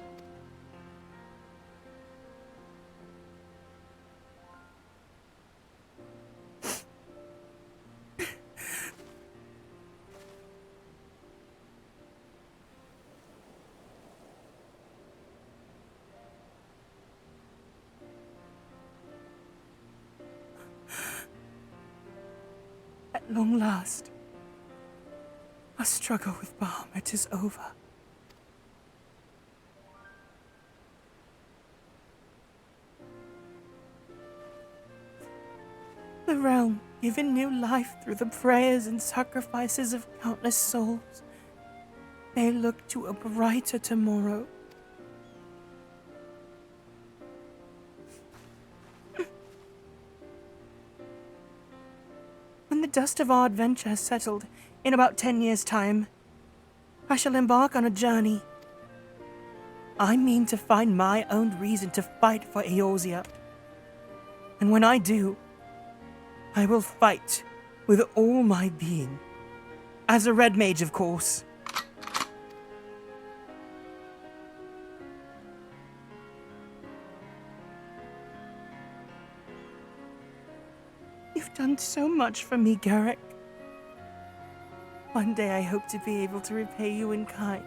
At long last, our struggle with Bahamut is over. The realm, given new life through the prayers and sacrifices of countless souls, may look to a brighter tomorrow. When the dust of our adventure has settled, in about 10 years' time, I shall embark on a journey. I mean to find my own reason to fight for Eorzea. And when I do, I will fight with all my being. As a red mage, of course. You've done so much for me, Garrick. One day I hope to be able to repay you in kind.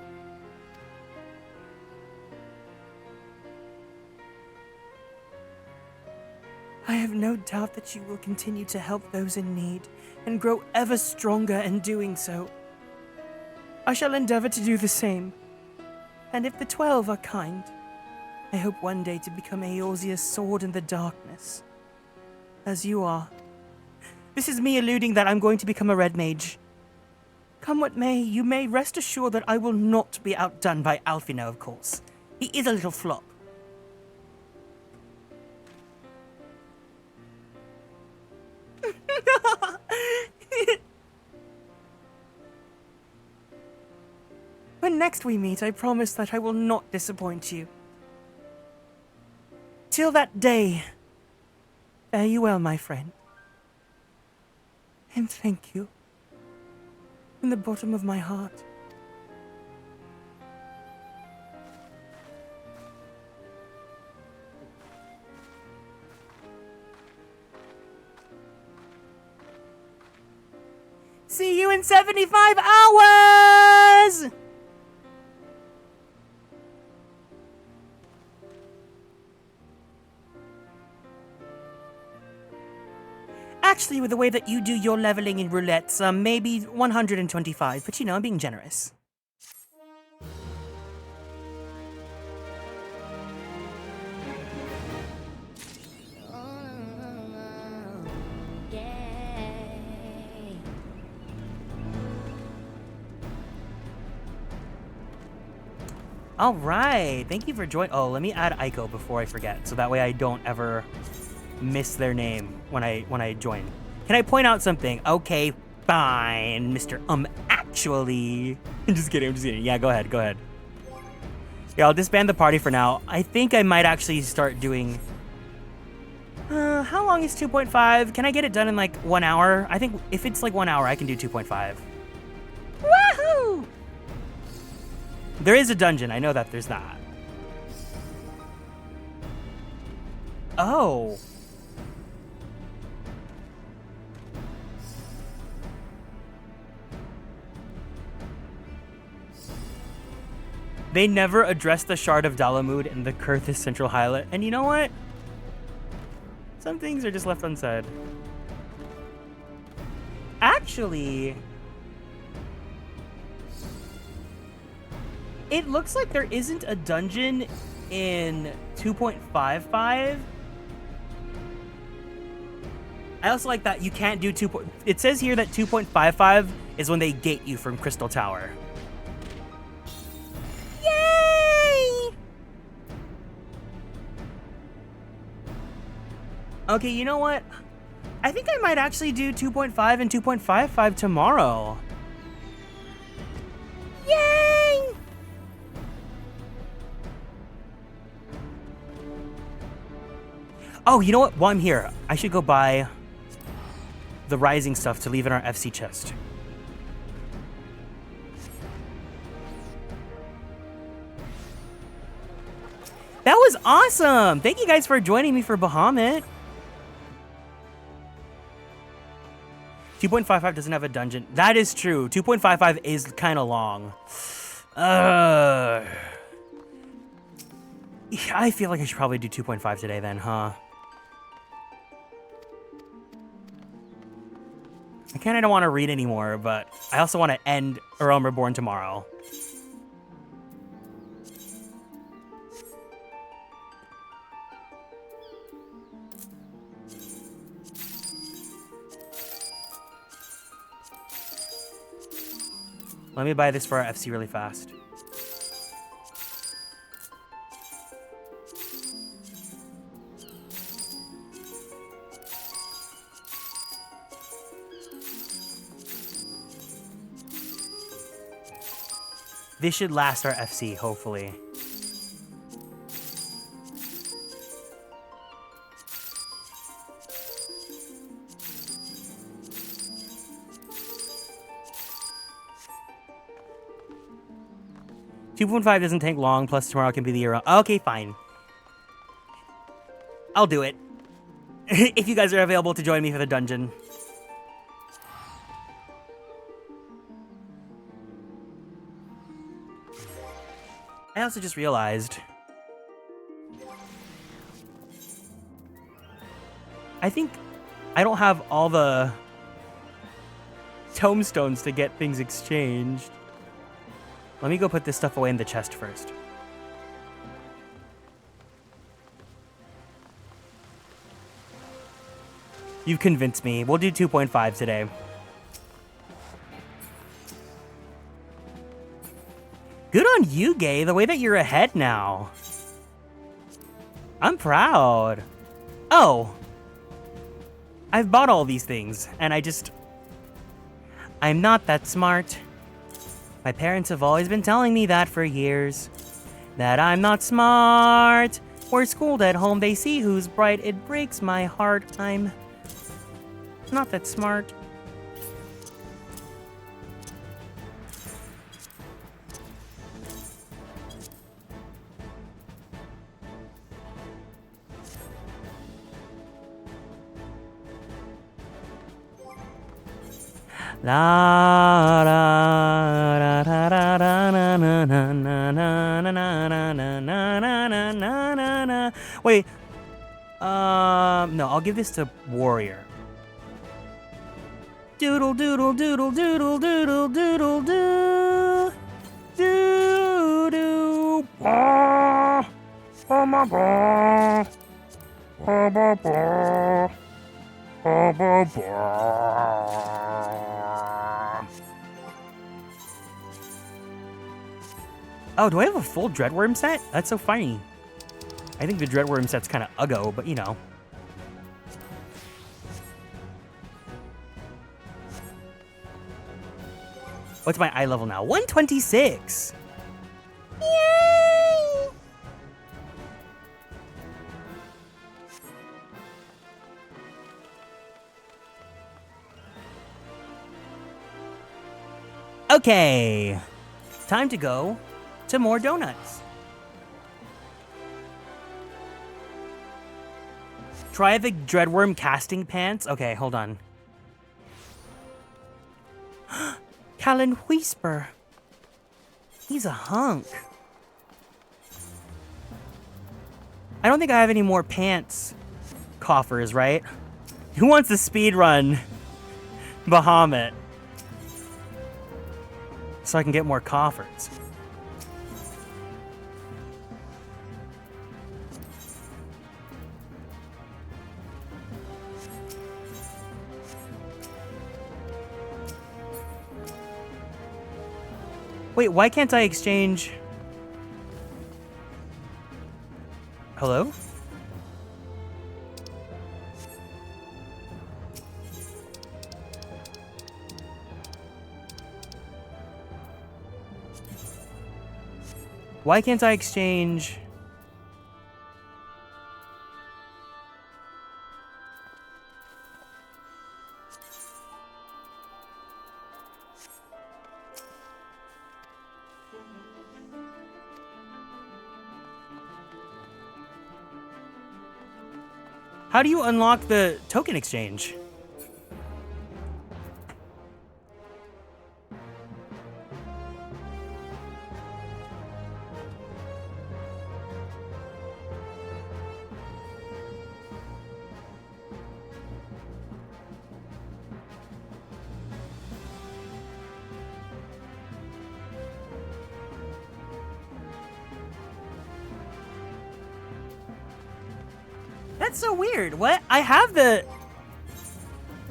I have no doubt that you will continue to help those in need and grow ever stronger in doing so. I shall endeavor to do the same. And if the 12 are kind, I hope one day to become Eorzea's sword in the darkness. As you are. This is me alluding that I'm going to become a red mage. Come what may, you may rest assured that I will not be outdone by Alfino, of course. He is a little flop. When next we meet, I promise that I will not disappoint you. Till that day, Fare you well, my friend. And thank you. From the bottom of my heart. See you in 75 hours! Actually, with the way that you do your leveling in roulettes, maybe 125, but you know, I'm being generous. All right, thank you for joining. Oh, let me add Aiko before I forget, so that way I don't ever miss their name when I join. Can I point out something? Okay, fine, Mr. Actually. I'm just kidding, Yeah, go ahead. Yeah, I'll disband the party for now. I think I might actually start doing... how long is 2.5? Can I get it done in like 1 hour? I think if it's like 1 hour, I can do 2.5. Woohoo! There is a dungeon. I know that there's not. Oh. They never addressed the Shard of Dalamud in the Kurthis Central Highlight. And you know what? Some things are just left unsaid. Actually... it looks like there isn't a dungeon in 2.55. I also like that you can't do it says here that 2.55 is when they gate you from Crystal Tower. Yay! Okay, you know what? I think I might actually do 2.5 and 2.55 tomorrow. Yay! Oh, you know what? While I'm here, I should go buy the Rising stuff to leave in our FC chest. That was awesome! Thank you guys for joining me for Bahamut. 2.55 doesn't have a dungeon. That is true. 2.55 is kind of long. I feel like I should probably do 2.5 today then, huh? I kind of don't want to read anymore, but I also want to end Realm Reborn tomorrow. Let me buy this for our FC really fast. This should last our FC, hopefully. $2.5 doesn't take long, plus tomorrow can be the year. Okay, fine. I'll do it. If you guys are available to join me for the dungeon. I also just realized I think I don't have all the tomestones to get things exchanged. Let me go put this stuff away in the chest first. You've convinced me. We'll do 2.5 today. Good on you, Gay, the way that you're ahead now. I'm proud. Oh. I've bought all these things, and I'm not that smart. My parents have always been telling me that for years. That I'm not smart. We're schooled at home, they see who's bright. It breaks my heart. I'm not that smart. La da da da da na na na na na na na na na na na na na. Wait. No, I'll give this to Warrior. Doodle doodle doodle doodle doodle doodle doo. Doo doo. Ba ba ba ba. Ba ba ba. Ba ba ba. Oh, do I have a full Dreadworm set? That's so funny. I think the Dreadworm set's kind of uggo, but you know. What's my eye level now? 126! Yay! Okay. Time to go to more donuts. Try the Dreadworm casting pants. Okay, hold on. Callan Whisper. He's a hunk. I don't think I have any more pants coffers, right? Who wants to speed run Bahamut so I can get more coffers? Wait, why can't I exchange? Hello? Why can't I exchange? How do you unlock the token exchange? That's so weird. What? I have the...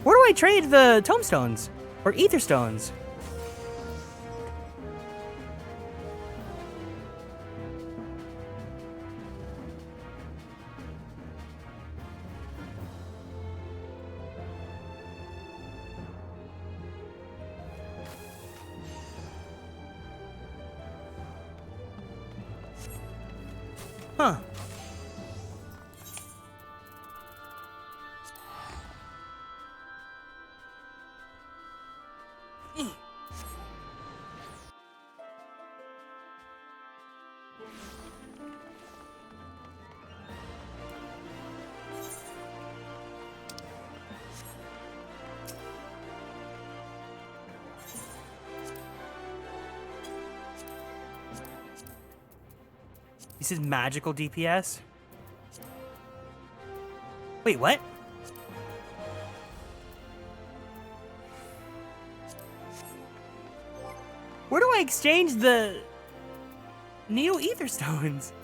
Where do I trade the tomestones? Or ether stones? Huh. This is magical DPS? Wait, what? Where do I exchange the Neo Ether Stones?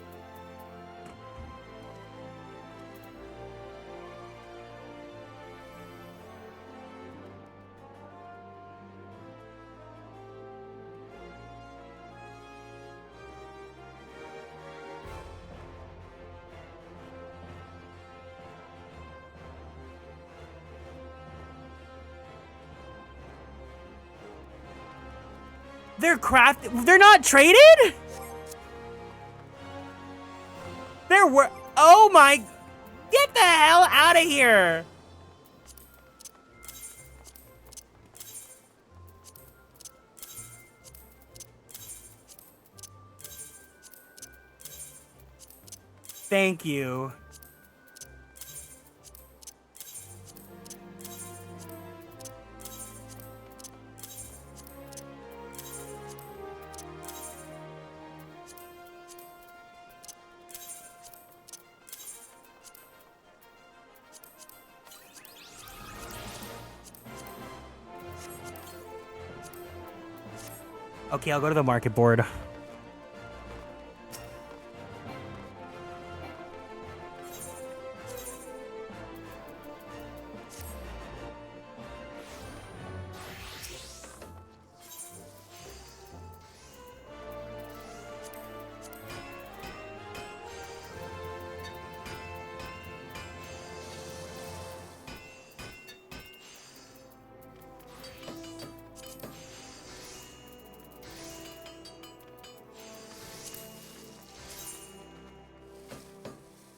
They're not traded? Oh my... Get the hell out of here! Thank you. Okay, I'll go to the market board.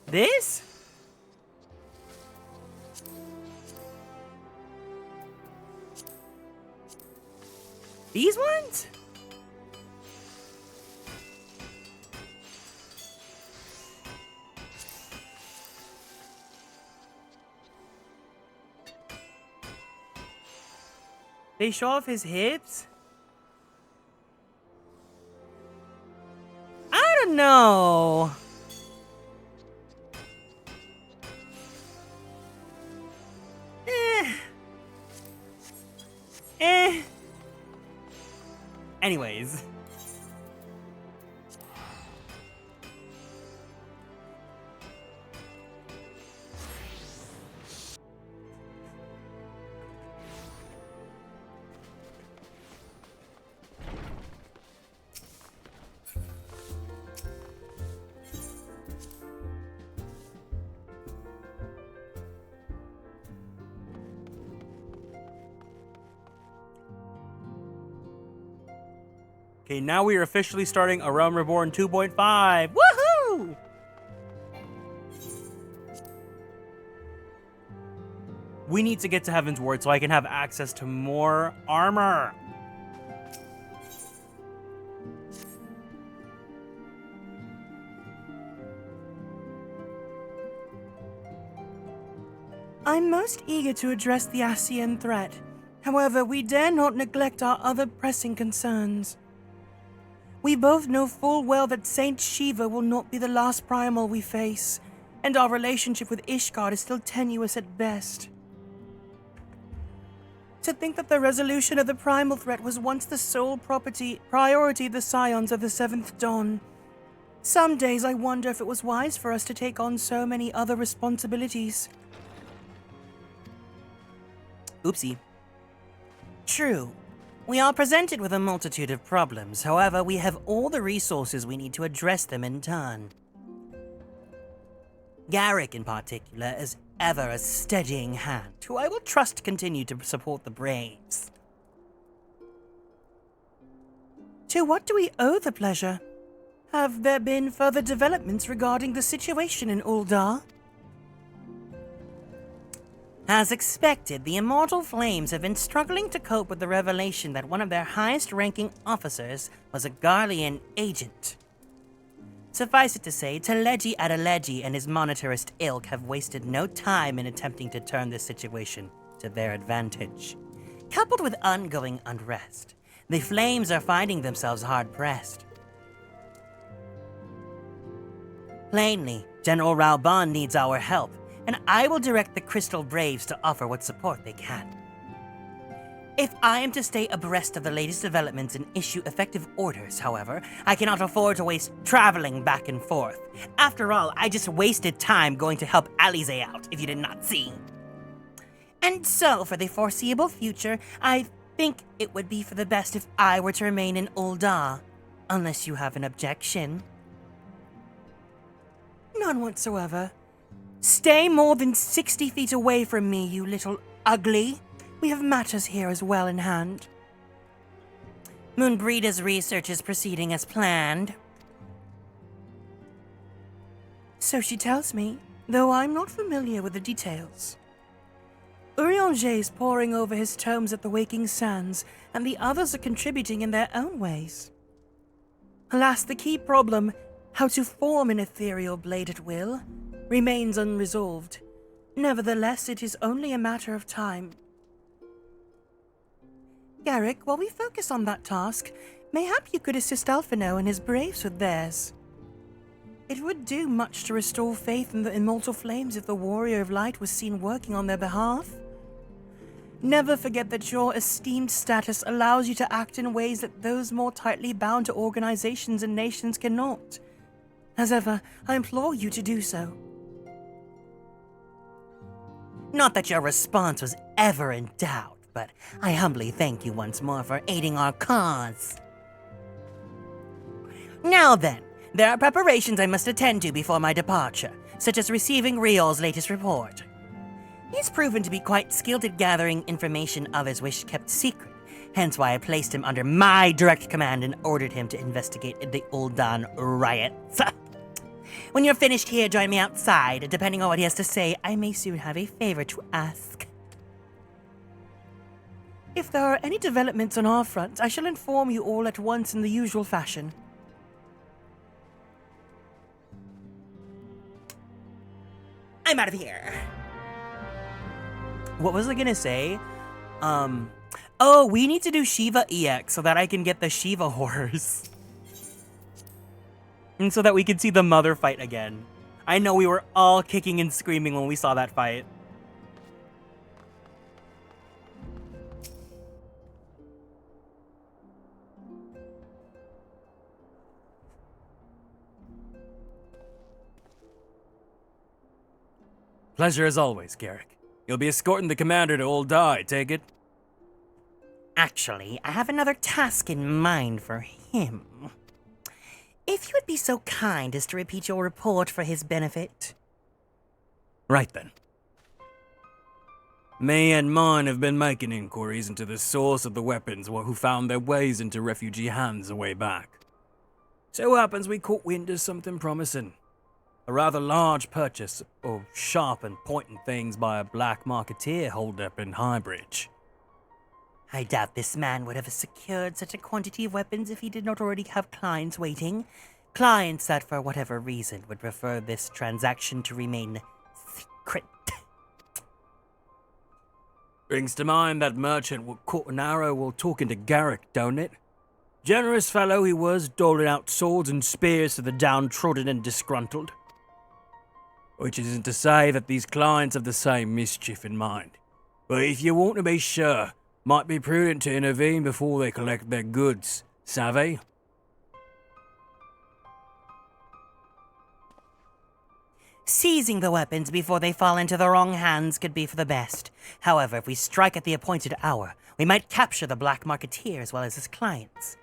This? These ones? They show off his hips? I don't know. Anyways. Okay, now we are officially starting A Realm Reborn 2.5. Woohoo! We need to get to Heaven's Ward so I can have access to more armor. I'm most eager to address the Ascian threat. However, we dare not neglect our other pressing concerns. We both know full well that Saint Shiva will not be the last primal we face, and our relationship with Ishgard is still tenuous at best. To think that the resolution of the primal threat was once the sole priority of the Scions of the Seventh Dawn. Some days I wonder if it was wise for us to take on so many other responsibilities. Oopsie. True. We are presented with a multitude of problems, however, we have all the resources we need to address them in turn. Garrick, in particular, is ever a steadying hand, who I will trust continue to support the Braves. To what do we owe the pleasure? Have there been further developments regarding the situation in Uldar? As expected, the Immortal Flames have been struggling to cope with the revelation that one of their highest-ranking officers was a Garlean agent. Suffice it to say, Teleji Adeleji and his monetarist ilk have wasted no time in attempting to turn this situation to their advantage. Coupled with ongoing unrest, the Flames are finding themselves hard-pressed. Plainly, General Raoban needs our help, and I will direct the Crystal Braves to offer what support they can. If I am to stay abreast of the latest developments and issue effective orders, however, I cannot afford to waste traveling back and forth. After all, I just wasted time going to help Alize out, if you did not see. And so, for the foreseeable future, I think it would be for the best if I were to remain in Uldar, unless you have an objection. None whatsoever. Stay more than 60 feet away from me, you little ugly. We have matters here as well in hand. Moonbreeda's research is proceeding as planned. So she tells me, though I'm not familiar with the details. Urianger is poring over his tomes at the Waking Sands, and the others are contributing in their own ways. Alas, the key problem, how to form an ethereal blade at will, remains unresolved. Nevertheless, it is only a matter of time. Garrick, while we focus on that task, mayhap you could assist Alphino and his braves with theirs. It would do much to restore faith in the immortal flames if the Warrior of Light was seen working on their behalf. Never forget that your esteemed status allows you to act in ways that those more tightly bound to organizations and nations cannot. As ever, I implore you to do so. Not that your response was ever in doubt, but I humbly thank you once more for aiding our cause. Now then, there are preparations I must attend to before my departure, such as receiving Riol's latest report. He's proven to be quite skilled at gathering information of his wish kept secret, hence why I placed him under my direct command and ordered him to investigate the Ul'dan riots. When you're finished here, join me outside. Depending on what he has to say, I may soon have a favor to ask. If there are any developments on our front, I shall inform you all at once in the usual fashion. I'm out of here. What was I gonna say? Oh, we need to do Shiva EX so that I can get the Shiva horse. And so that we can see the mother fight again. I know we were all kicking and screaming when we saw that fight. Pleasure as always, Garrick. You'll be escorting the commander to Ul'dan, take it? Actually, I have another task in mind for him. If you would be so kind as to repeat your report for his benefit. Right then. Me and mine have been making inquiries into the source of the weapons who found their ways into refugee hands a way back. So happens we caught wind of something promising. A rather large purchase of sharp and pointing things by a black marketeer holed up in Highbridge. I doubt this man would have secured such a quantity of weapons if he did not already have clients waiting. Clients that, for whatever reason, would prefer this transaction to remain secret. Brings to mind that merchant what caught an arrow while talking to Garrick, don't it? Generous fellow he was, doling out swords and spears to the downtrodden and disgruntled. Which isn't to say that these clients have the same mischief in mind. But if you want to be sure, might be prudent to intervene before they collect their goods, savvy? Seizing the weapons before they fall into the wrong hands could be for the best. However, if we strike at the appointed hour, we might capture the black marketeer as well as his clients.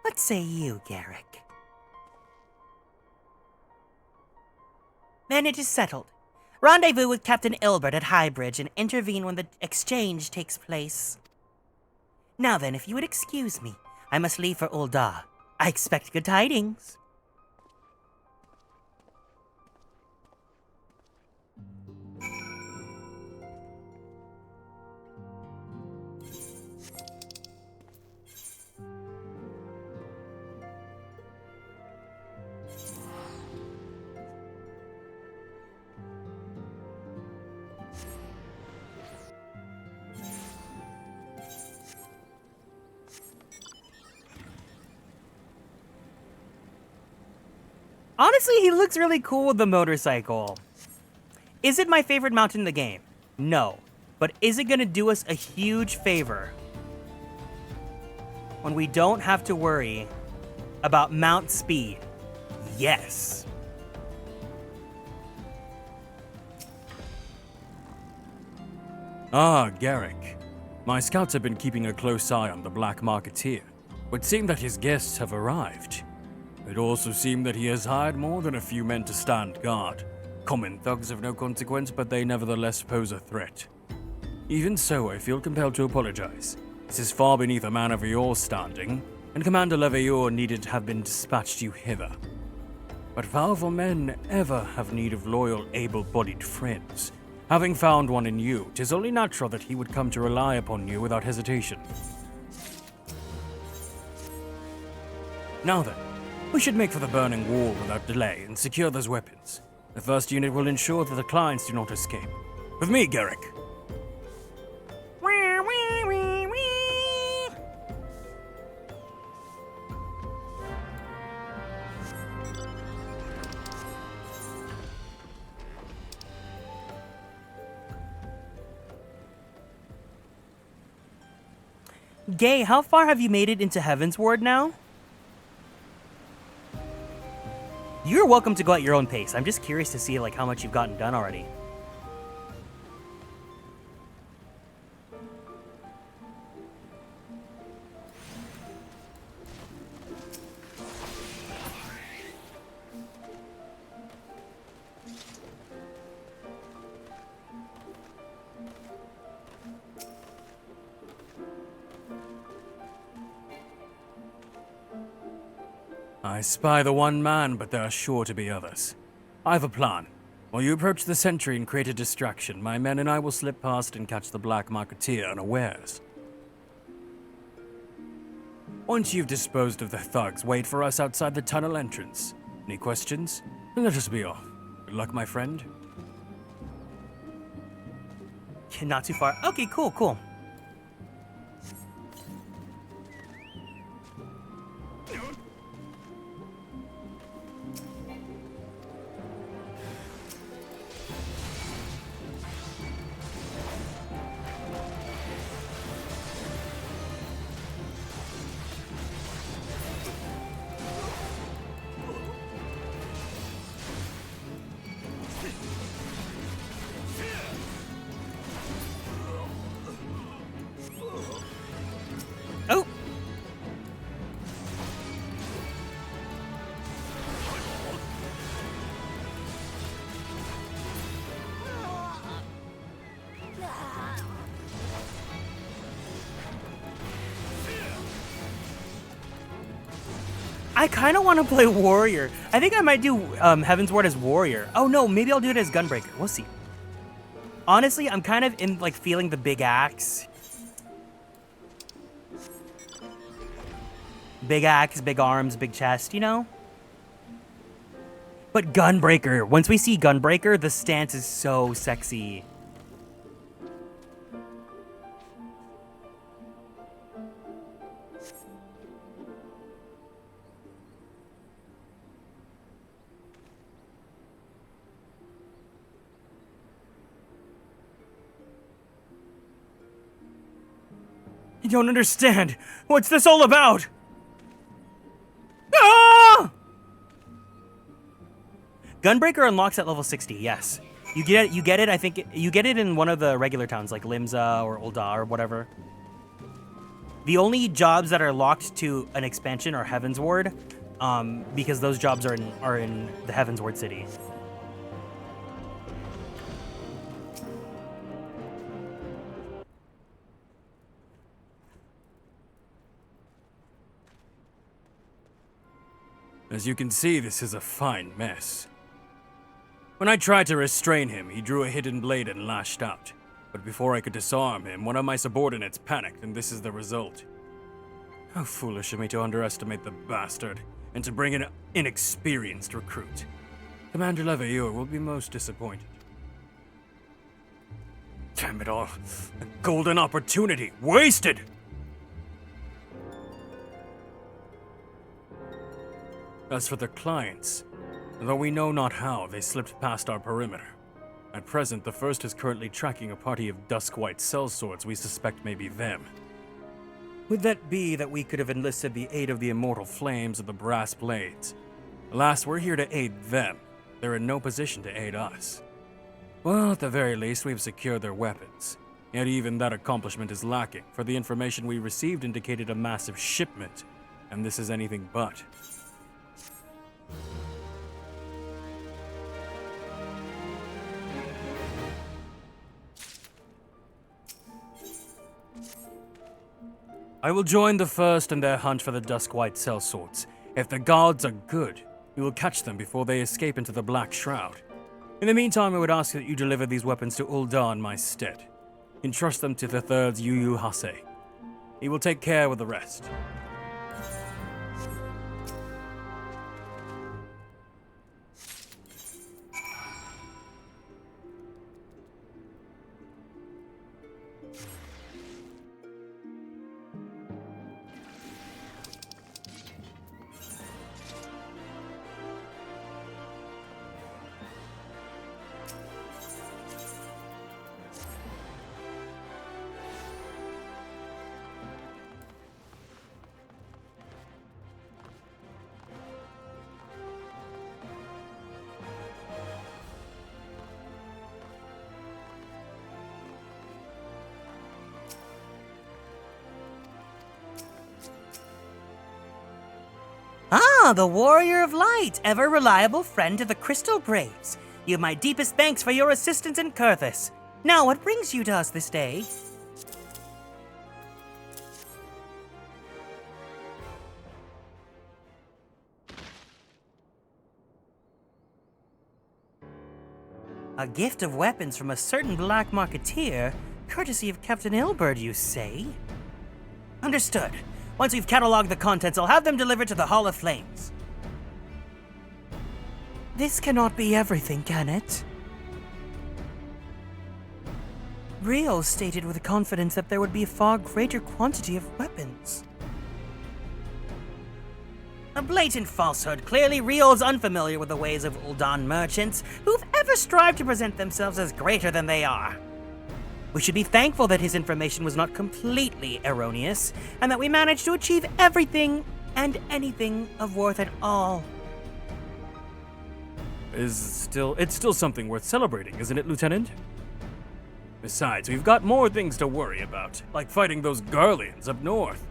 What say you, Garrick? Then it is settled. Rendezvous with Captain Ilbert at Highbridge and intervene when the exchange takes place. Now then, if you would excuse me, I must leave for Ul'dan. I expect good tidings. Honestly, he looks really cool with the motorcycle. Is it my favorite mount in the game? No. But is it gonna do us a huge favor when we don't have to worry about mount speed? Yes. Ah, Garrick. My scouts have been keeping a close eye on the black marketeer. It would seem that his guests have arrived. It also seemed that he has hired more than a few men to stand guard. Common thugs of no consequence, but they nevertheless pose a threat. Even so, I feel compelled to apologize. This is far beneath a man of your standing, and Commander Leveilleur needed to have been dispatched you hither. but powerful men ever have need of loyal, able-bodied friends. Having found one in you, 'tis only natural that he would come to rely upon you without hesitation. Now then, we should make for the burning wall without delay and secure those weapons. The first unit will ensure that the clients do not escape. With me, Garrick. Gay, how far have you made it into Heaven's Ward now? You're welcome to go at your own pace. I'm just curious to see like how much you've gotten done already. I spy the one man, but there are sure to be others. I have a plan. While you approach the sentry and create a distraction, my men and I will slip past and catch the Black Marketeer unawares. Once you've disposed of the thugs, wait for us outside the tunnel entrance. Any questions? Then let us be off. Good luck, my friend. Not too far. Okay, cool, cool. Oh! I kind of want to play Warrior. I think I might do Heaven's Ward as Warrior. Oh no, maybe I'll do it as Gunbreaker. We'll see. Honestly, I'm kind of in like feeling the big axe. Big axe, big arms, big chest, you know? But Gunbreaker, once we see Gunbreaker, the stance is so sexy. I don't understand. What's this all about? Ah! Gunbreaker unlocks at level 60, yes. You get it, I think, you get it in one of the regular towns, like Limsa or Ul'dah or whatever. The only jobs that are locked to an expansion are Heaven's Ward, because those jobs are in the Heaven's Ward city. As you can see, this is a fine mess. When I tried to restrain him, he drew a hidden blade and lashed out. But before I could disarm him, one of my subordinates panicked, and this is the result. How foolish of me to underestimate the bastard, and to bring an inexperienced recruit. Commander Leveilleur will be most disappointed. Damn it all. A golden opportunity. Wasted! As for the clients, though we know not how, they slipped past our perimeter. At present, the first is currently tracking a party of dusk-white sellswords we suspect may be them. Would that be that we could have enlisted the aid of the immortal flames or the brass blades? Alas, we're here to aid them. They're in no position to aid us. Well, at the very least, we've secured their weapons. Yet even that accomplishment is lacking, for the information we received indicated a massive shipment, and this is anything but. I will join the first in their hunt for the dusk-white sellswords. If the gods are good, We will catch them before they escape into the Black Shroud. In the meantime, I would ask that you deliver these weapons to Ul'dah in my stead. Entrust them to the Third's Yu Hase. He will take care of the rest. Ah, the Warrior of Light, ever reliable friend of the Crystal Braves. You have my deepest thanks for your assistance in Kurthus. Now, what brings you to us this day? A gift of weapons from a certain black marketeer, courtesy of Captain Ilberd, you say? Understood. Once we've cataloged the contents, I'll have them delivered to the Hall of Flames. This cannot be everything, can it? Rio stated with confidence that there would be a far greater quantity of weapons. A blatant falsehood. Clearly, Rio's unfamiliar with the ways of Ul'dah merchants who've ever strived to present themselves as greater than they are. We should be thankful that his information was not completely erroneous, and that we managed to achieve everything and anything of worth at all. It's still something worth celebrating, isn't it, Lieutenant? Besides, we've got more things to worry about, like fighting those Garleans up north.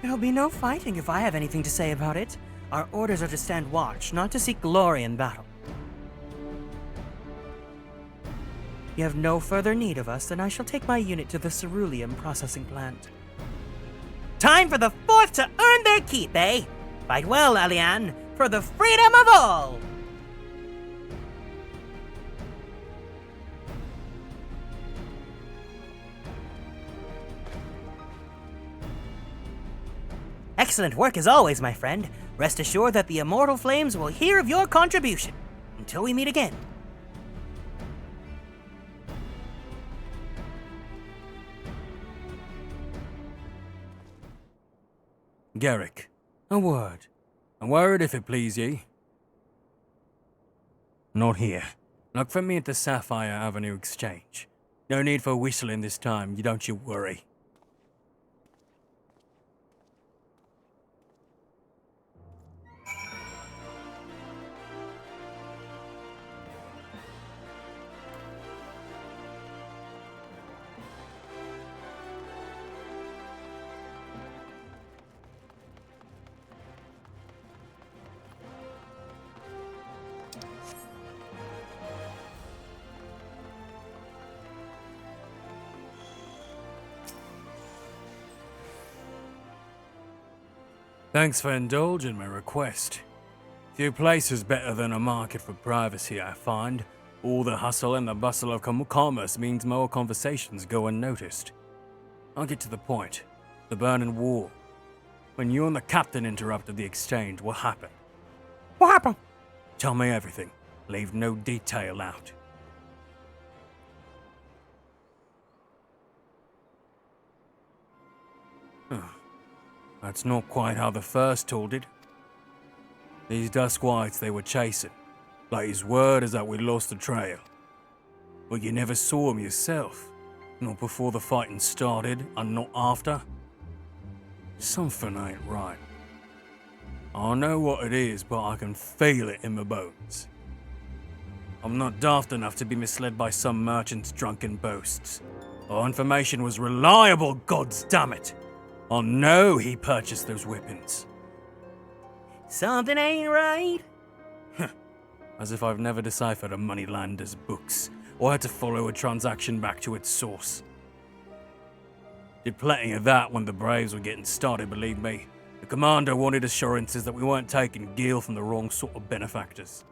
There'll be no fighting if I have anything to say about it. Our orders are to stand watch, not to seek glory in battle. You have no further need of us, then I shall take my unit to the ceruleum processing plant. Time for the Fourth to earn their keep, eh? Fight well, Alian, for the freedom of all! Excellent work as always, my friend. Rest assured that the Immortal Flames will hear of your contribution. Until we meet again. Garrick, a word. A word, if it please ye. Not here. Look for me at the Sapphire Avenue Exchange. No need for whistling this time, don't you worry. Thanks for indulging my request. Few places better than a market for privacy, I find. All the hustle and the bustle of commerce means more conversations go unnoticed. I'll get to the point. The burning wall. When you and the captain interrupted the exchange, what happened? What happened? Tell me everything. Leave no detail out. That's not quite how the first told it. These dusk whites they were chasing. Like his word is that we lost the trail. But you never saw him yourself. Not before the fighting started, and not after. Something ain't right. I know what it is, but I can feel it in my bones. I'm not daft enough to be misled by some merchant's drunken boasts. Our information was reliable, goddammit! I know he purchased those weapons. Something ain't right. As if I've never deciphered a moneylander's books, or had to follow a transaction back to its source. Did plenty of that when the Braves were getting started, believe me. The commander wanted assurances that we weren't taking Gil from the wrong sort of benefactors.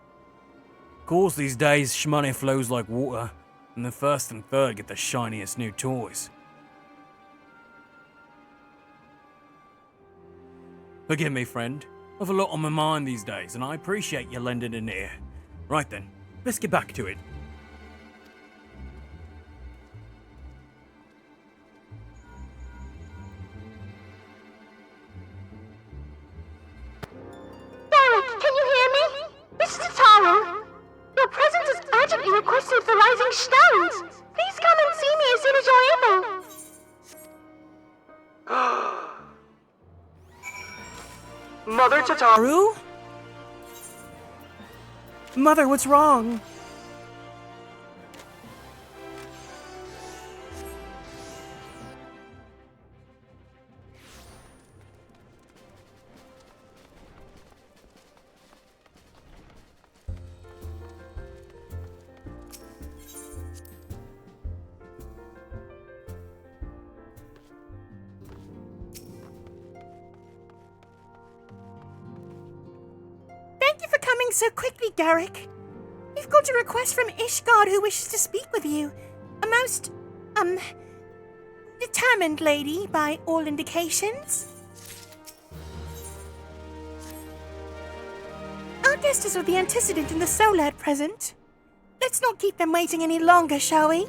Of course, these days, shmoney flows like water, and the first and third get the shiniest new toys. Forgive me, friend. I've a lot on my mind these days, and I appreciate you lending an ear. Right then, let's get back to it. Barrick, can you hear me? This is Tataru. Your presence is urgently requested for Rising Stones. Please come and see me as soon as you're able. Mother Tataru? Mother, what's wrong? Thank you for coming so quickly, Garrick. We've got a request from Ishgard who wishes to speak with you. A most, determined lady by all indications. Our guest is of the antecedent in the solar at present. Let's not keep them waiting any longer, shall we?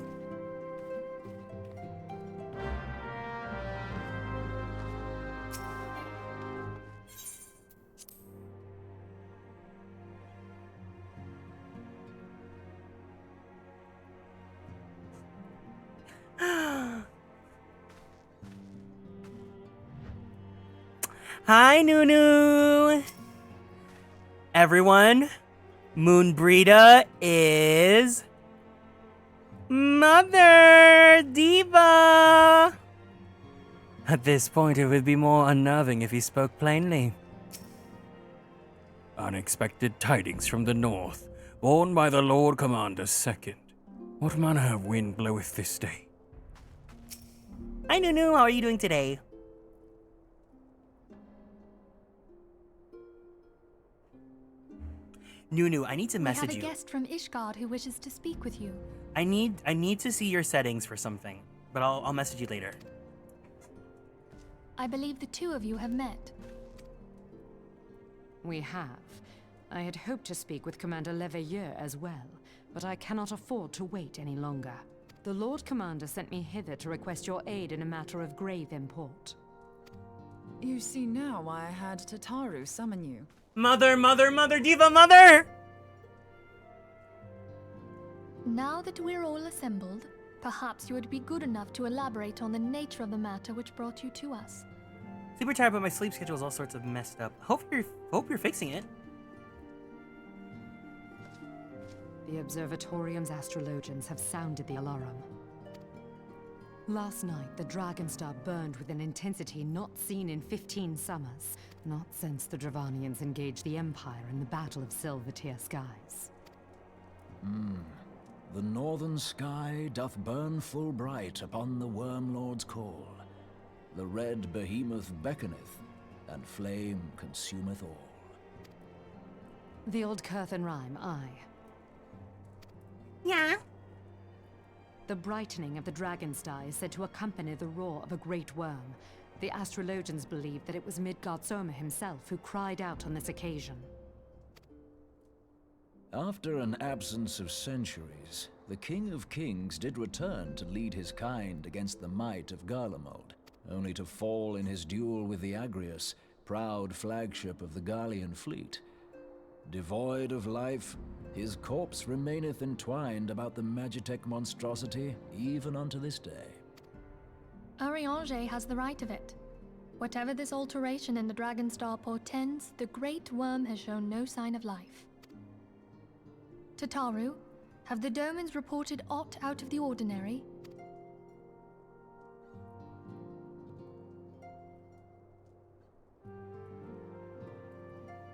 Hi, Nunu. Everyone, Moonbreeda is Mother Diva. At this point, it would be more unnerving if he spoke plainly. Unexpected tidings from the north, borne by the Lord Commander II. What manner of wind bloweth this day? Hi, Nunu. How are you doing today? Nunu, I need to message We you. have a guest from Ishgard who wishes to speak with you. I need to see your settings for something, but I'll message you later. I believe the two of you have met. We have. I had hoped to speak with Commander Leveilleur as well, but I cannot afford to wait any longer. The Lord Commander sent me hither to request your aid in a matter of grave import. You see now why I had Tataru summon you. Mother Diva, Mother! Now that we're all assembled, perhaps you would be good enough to elaborate on the nature of the matter which brought you to us. Super tired, but my sleep schedule is all sorts of messed up. Hope you're fixing it. The Observatorium's astrologians have sounded the alarm. Last night, the Dragonstar burned with an intensity not seen in 15 summers, not since the Dravanians engaged the Empire in the Battle of Silvertier Skies. The northern sky doth burn full bright upon the Wormlord's call. The red behemoth beckoneth, and flame consumeth all. The old Curthan rhyme, aye. Yeah? The brightening of the Dragonstar is said to accompany the roar of a great worm. The astrologians believe that it was Midgardsormr himself who cried out on this occasion. After an absence of centuries, the King of Kings did return to lead his kind against the might of Garlemald, only to fall in his duel with the Agrius, proud flagship of the Garlean fleet. Devoid of life, his corpse remaineth entwined about the Magitech monstrosity even unto this day. Ariange has the right of it. Whatever this alteration in the Dragonstar portends, the Great Worm has shown no sign of life. Tataru, have the Domans reported aught out of the ordinary?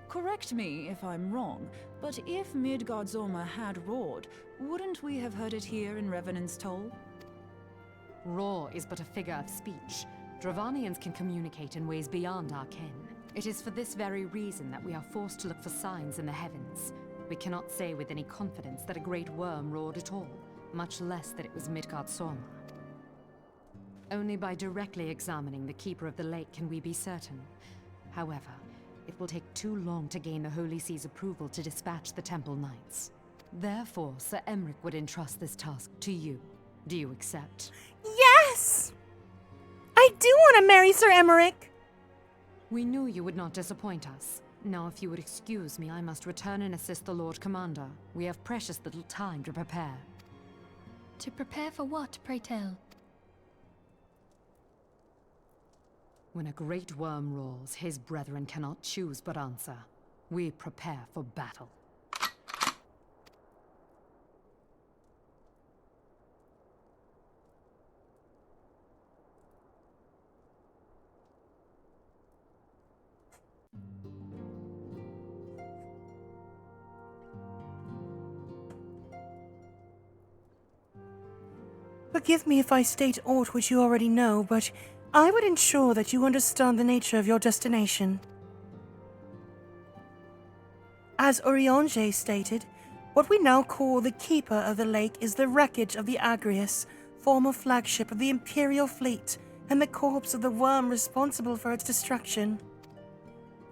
Correct me if I'm wrong, but if Midgardsormr had roared, wouldn't we have heard it here in Revenant's Toll? Roar is but a figure of speech. Dravanians can communicate in ways beyond our ken. It is for this very reason that we are forced to look for signs in the heavens. We cannot say with any confidence that a great worm roared at all, much less that it was Midgardsormr. Only by directly examining the Keeper of the Lake can we be certain. However, it will take too long to gain the Holy See's approval to dispatch the Temple Knights. Therefore, Sir Emmerich would entrust this task to you. Do you accept? Yes! I do want to marry Sir Emmerich! We knew you would not disappoint us. Now, if you would excuse me, I must return and assist the Lord Commander. We have precious little time to prepare. To prepare for what, pray tell? When a great worm roars, his brethren cannot choose but answer. We prepare for battle. Forgive me if I state aught which you already know, but I would ensure that you understand the nature of your destination. As Urianger stated, what we now call the Keeper of the Lake is the wreckage of the Agrius, former flagship of the Imperial fleet, and the corpse of the worm responsible for its destruction.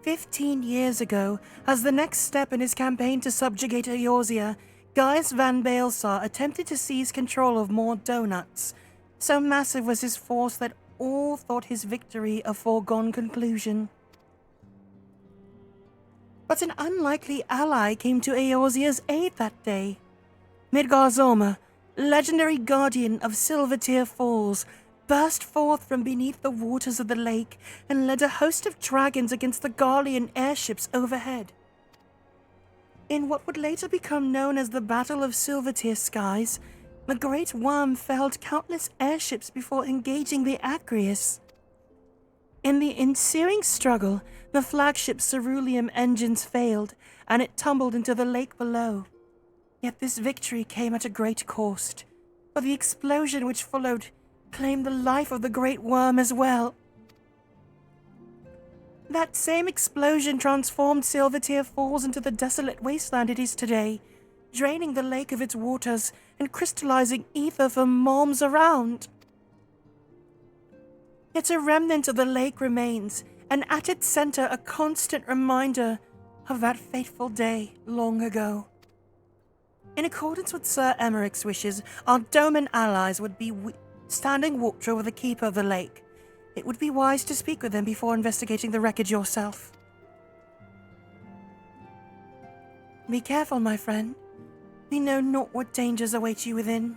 15 years ago, as the next step in his campaign to subjugate Eorzea, Gaius van Baelsar attempted to seize control of more donuts. So massive was his force that all thought his victory a foregone conclusion. But an unlikely ally came to Eorzea's aid that day. Midgardsormr, legendary guardian of Silvertear Falls, burst forth from beneath the waters of the lake and led a host of dragons against the Garlean airships overhead. In what would later become known as the Battle of Silvertear Skies, the Great Worm felled countless airships before engaging the Agrius. In the ensuing struggle, the flagship's cerulean engines failed, and it tumbled into the lake below. Yet this victory came at a great cost, for the explosion which followed claimed the life of the Great Worm as well. That same explosion transformed Silvertear Falls into the desolate wasteland it is today, draining the lake of its waters and crystallizing ether from moms around. Yet a remnant of the lake remains, and at its center a constant reminder of that fateful day long ago. In accordance with Sir Emmerich's wishes, our Doman allies would be standing watch over the Keeper of the Lake. It would be wise to speak with them before investigating the wreckage yourself. Be careful, my friend. We know not what dangers await you within.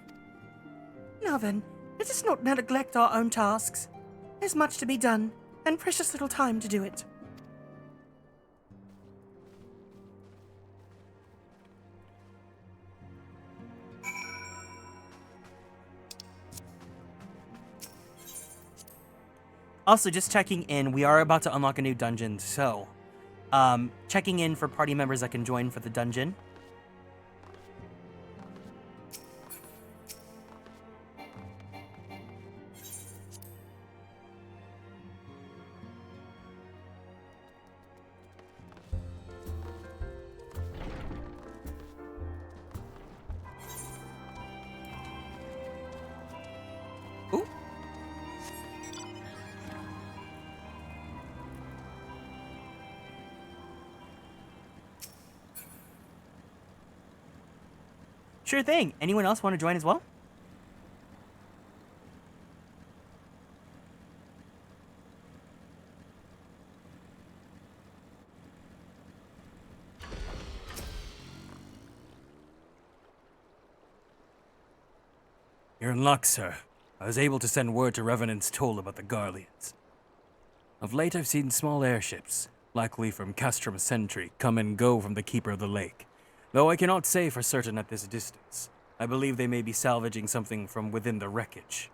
Now then, let us not neglect our own tasks. There's much to be done, and precious little time to do it. Also, just checking in, we are about to unlock a new dungeon, so checking in for party members that can join for the dungeon. Sure thing. Anyone else want to join as well? You're in luck, sir. I was able to send word to Revenant's Toll about the Garleans. Of late I've seen small airships, likely from Castrum Sentry, come and go from the Keeper of the Lake. Though I cannot say for certain at this distance. I believe they may be salvaging something from within the wreckage.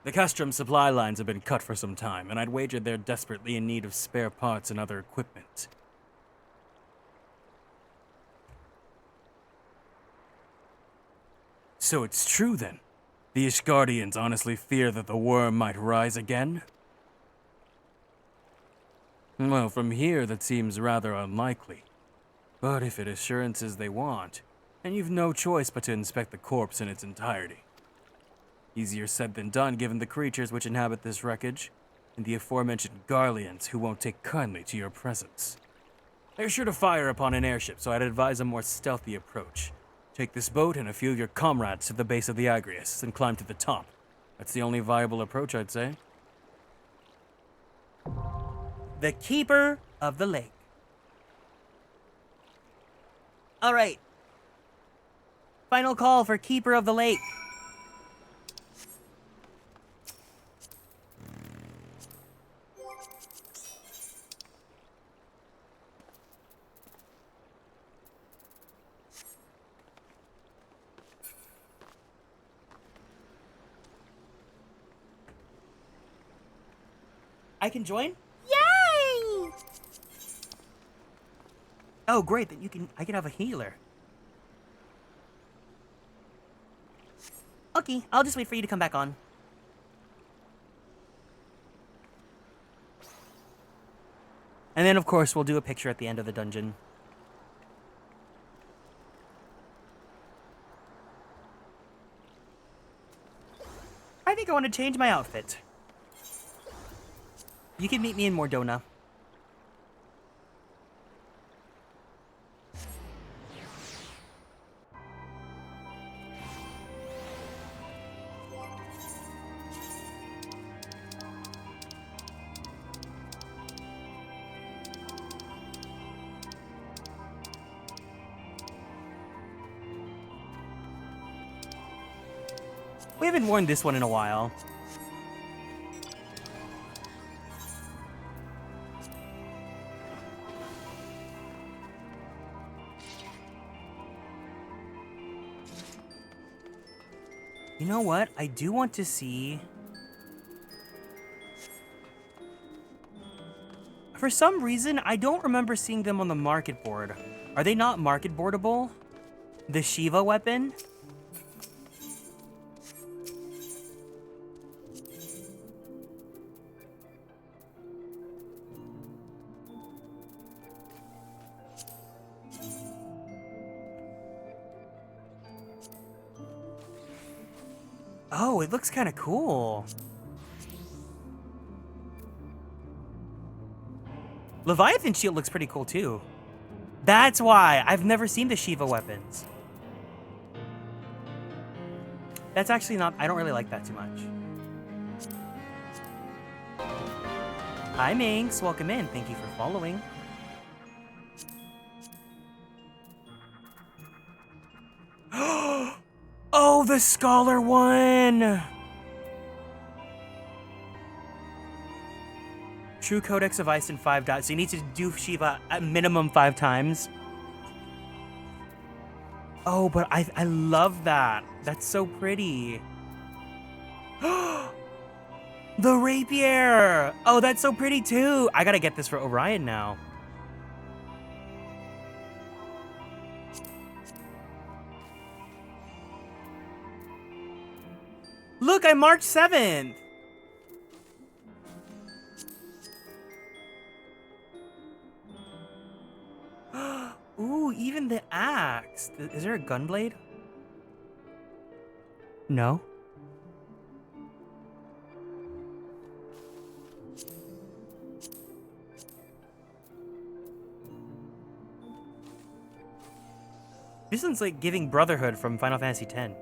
The Castrum supply lines have been cut for some time, and I'd wager they're desperately in need of spare parts and other equipment. So it's true then? The Ishgardians honestly fear that the worm might rise again? Well, from here, that seems rather unlikely. But if it assurances they want, then you've no choice but to inspect the corpse in its entirety. Easier said than done given the creatures which inhabit this wreckage, and the aforementioned Garleans who won't take kindly to your presence. They're sure to fire upon an airship, so I'd advise a more stealthy approach. Take this boat and a few of your comrades to the base of the Agrius, and climb to the top. That's the only viable approach, I'd say. The Keeper of the Lake. All right. Final call for Keeper of the Lake. I can join? Yay! Oh, great, that I can have a healer. Okay, I'll just wait for you to come back on. And then, of course, we'll do a picture at the end of the dungeon. I think I want to change my outfit. You can meet me in Mordona. We haven't worn this one in a while. You know what? I do want to see... For some reason, I don't remember seeing them on the market board. Are they not market boardable? The Shiva weapon? Oh, it looks kind of cool. Leviathan shield looks pretty cool too. That's why I've never seen the Shiva weapons. That's actually not, I don't really like that too much. Hi Minx, welcome in. Thank you for following. Oh, the Scholar one! True Codex of Ice and 5 dots. So you need to do Shiva at minimum 5 times. Oh, but I love that. That's so pretty. The rapier! Oh, that's so pretty too. I gotta get this for Orion now. Look, I'm March 7th. Ooh, even the axe. Is there a gunblade? No. This one's like giving Brotherhood from Final Fantasy X.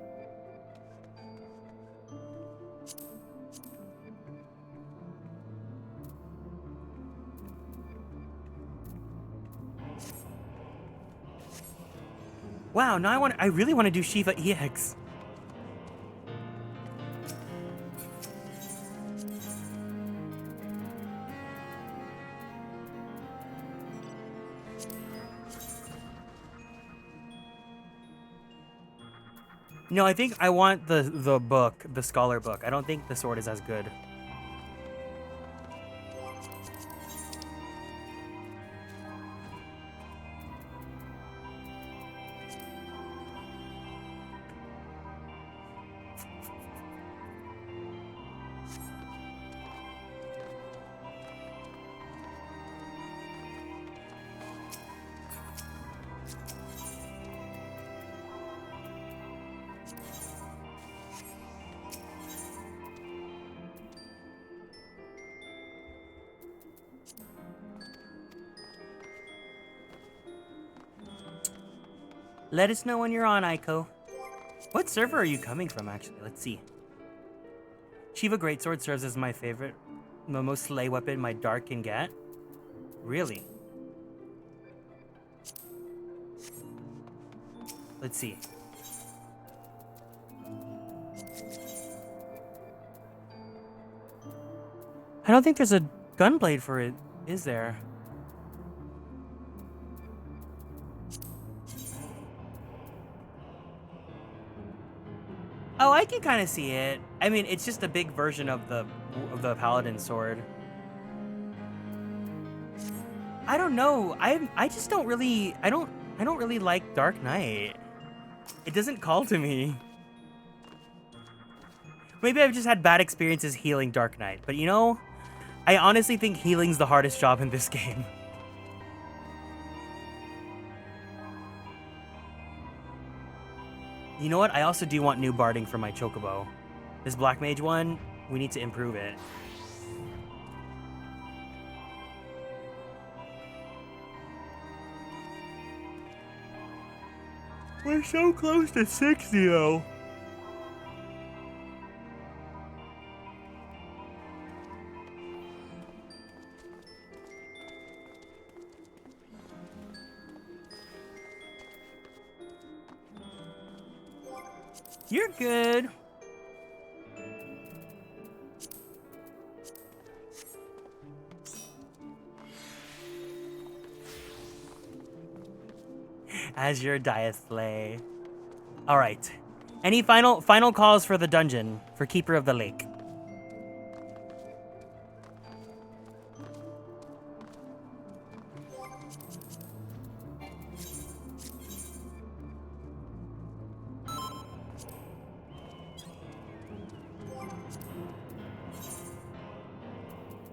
Wow, now I really want to do Shiva EX. No, I think I want the book, the Scholar book. I don't think the sword is as good. Let us know when you're on, Aiko. What server are you coming from, actually? Let's see. Shiva Greatsword serves as my favorite, the most slay weapon my Dark can get. Really? Let's see. I don't think there's a gunblade for it, is there? Oh, I can kind of see it. I mean, it's just a big version of the paladin sword. I don't know. I just don't really I don't really like Dark Knight. It doesn't call to me. Maybe I've just had bad experiences healing Dark Knight, but you know, I honestly think healing's the hardest job in this game. You know what? I also do want new barding for my Chocobo. This Black Mage one, we need to improve it. We're so close to 60 though. You're good. As your Diathlay. Alright. Any final calls for the dungeon for Keeper of the Lake?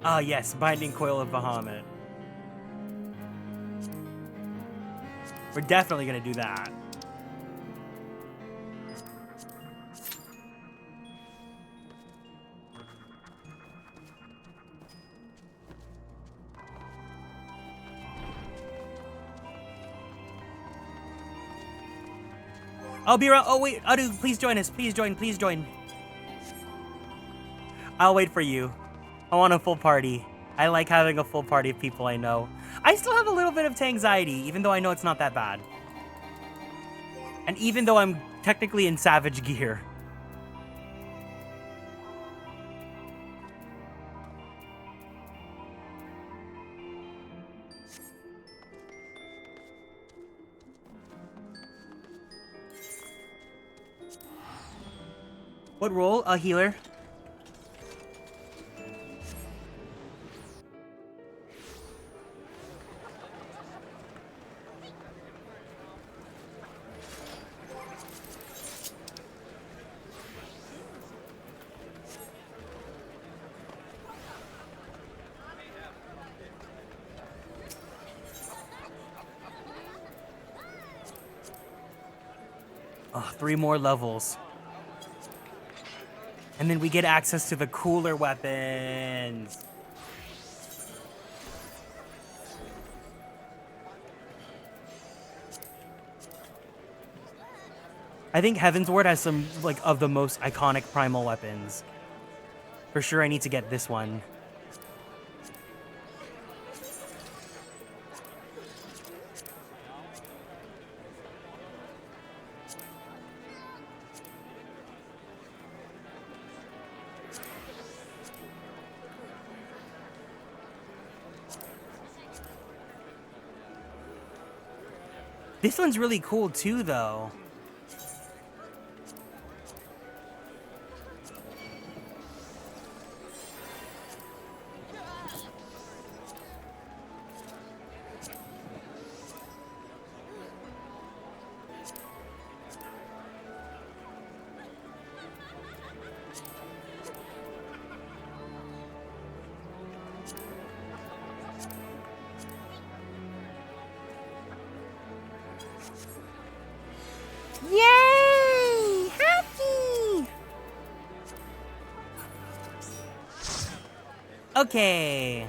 Ah, yes, Binding Coil of Bahamut. We're definitely gonna do that. I'll be around. Oh, wait. Adu, please join us. Please join. Please join. I'll wait for you. I want a full party. I like having a full party of people I know. I still have a little bit of anxiety, even though I know it's not that bad. And even though I'm technically in savage gear. What role? A healer. Oh, 3 more levels. And then we get access to the cooler weapons. I think Heaven's Ward has some, like, of the most iconic primal weapons. For sure, I need to get this one. This one's really cool too, though. Yay! Happy! Okay.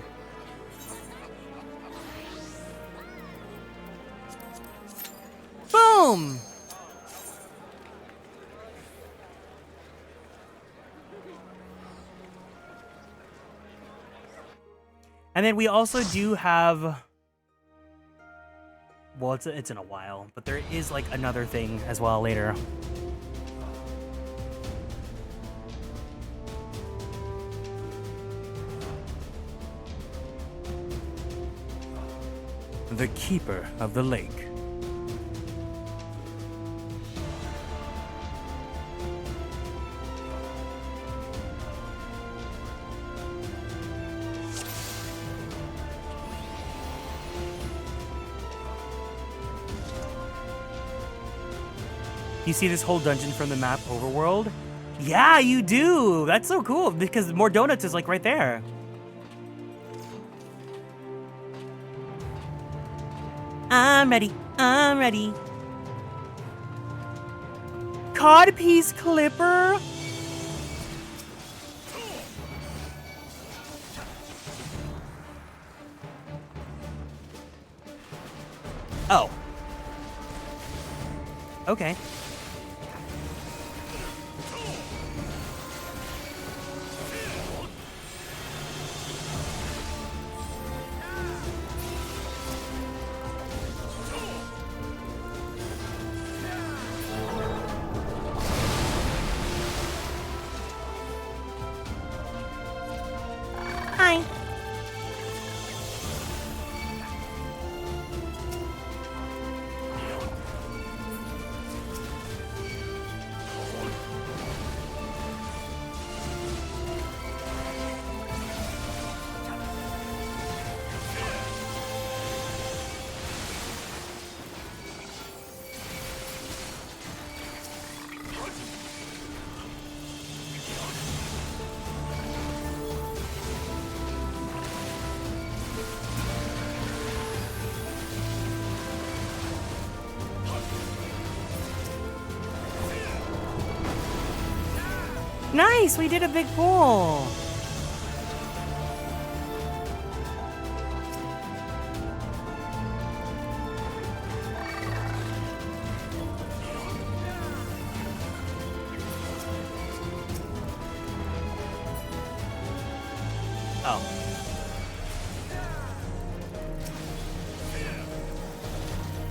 Boom! Boom! And then we also do have... Well, it's in a while, but there is like another thing as well later. The Keeper of the Lake. You see this whole dungeon from the map Overworld? Yeah, you do! That's so cool, because more donuts is like right there. I'm ready. I'm ready. Codpiece Clipper? Oh. Okay. Hi. Nice, we did a big pull. Oh.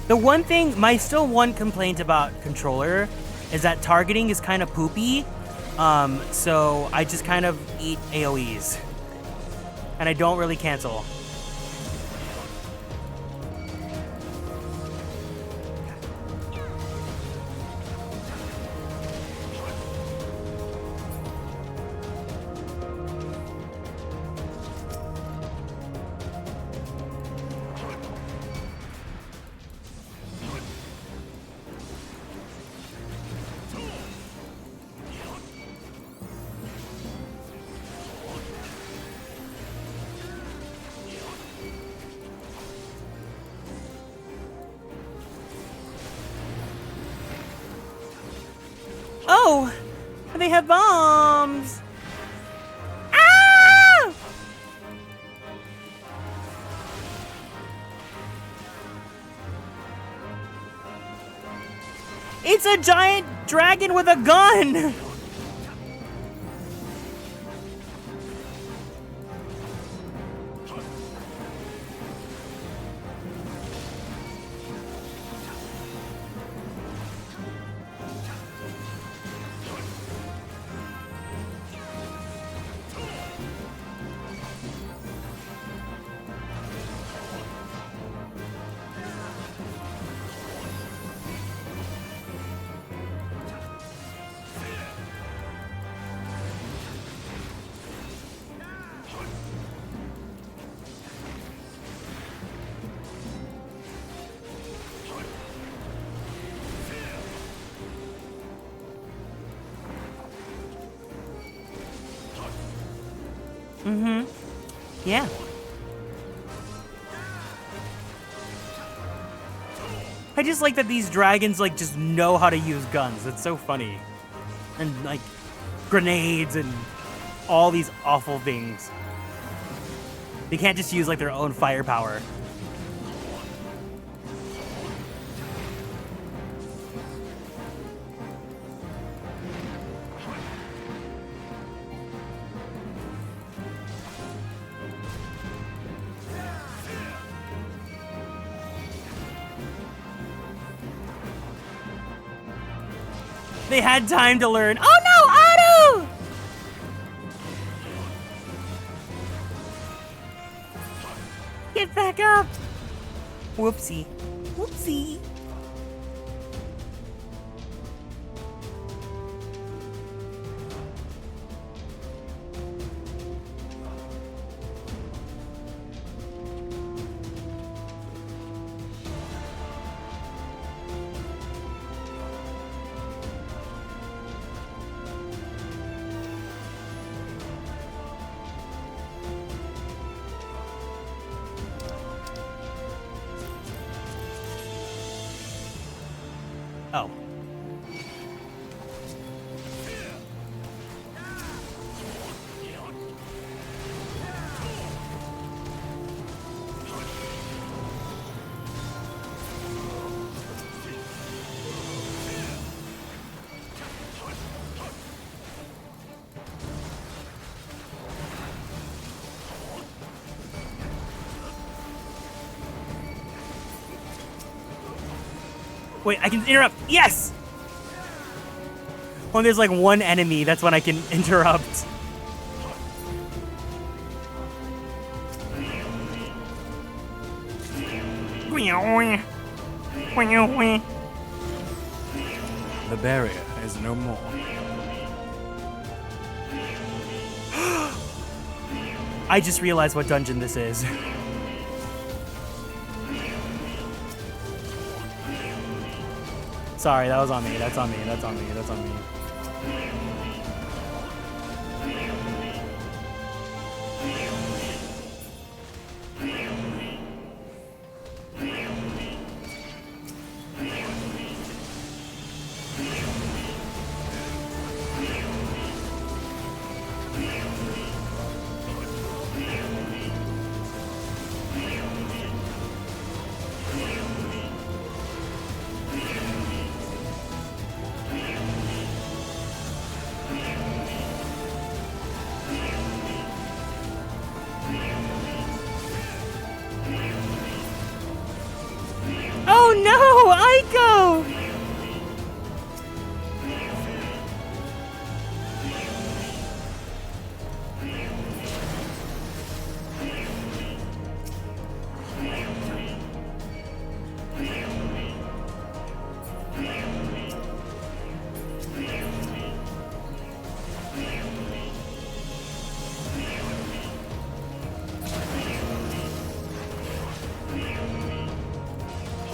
The one thing, my still one complaint about controller is that targeting is kind of poopy. So I just kind of eat AoEs. And I don't really cancel. Oh! They have bombs! Ah! It's a giant dragon with a gun! Mm-hmm. Yeah. I just like that these dragons, like, just know how to use guns. It's so funny. And, like, grenades and all these awful things. They can't just use, like, their own firepower. They had time to learn. Oh no, Otto! Get back up! Whoopsie. Whoopsie. Oh. Wait, I can interrupt. Yes! When there's like one enemy, that's when I can interrupt. The barrier is no more. I just realized what dungeon this is. Sorry, that was on me. That's on me. That's on me. That's on me. Oh no, Aiko!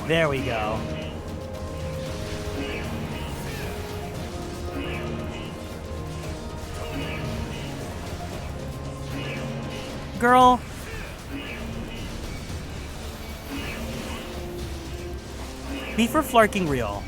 There we go. Girl. Be for flarking real.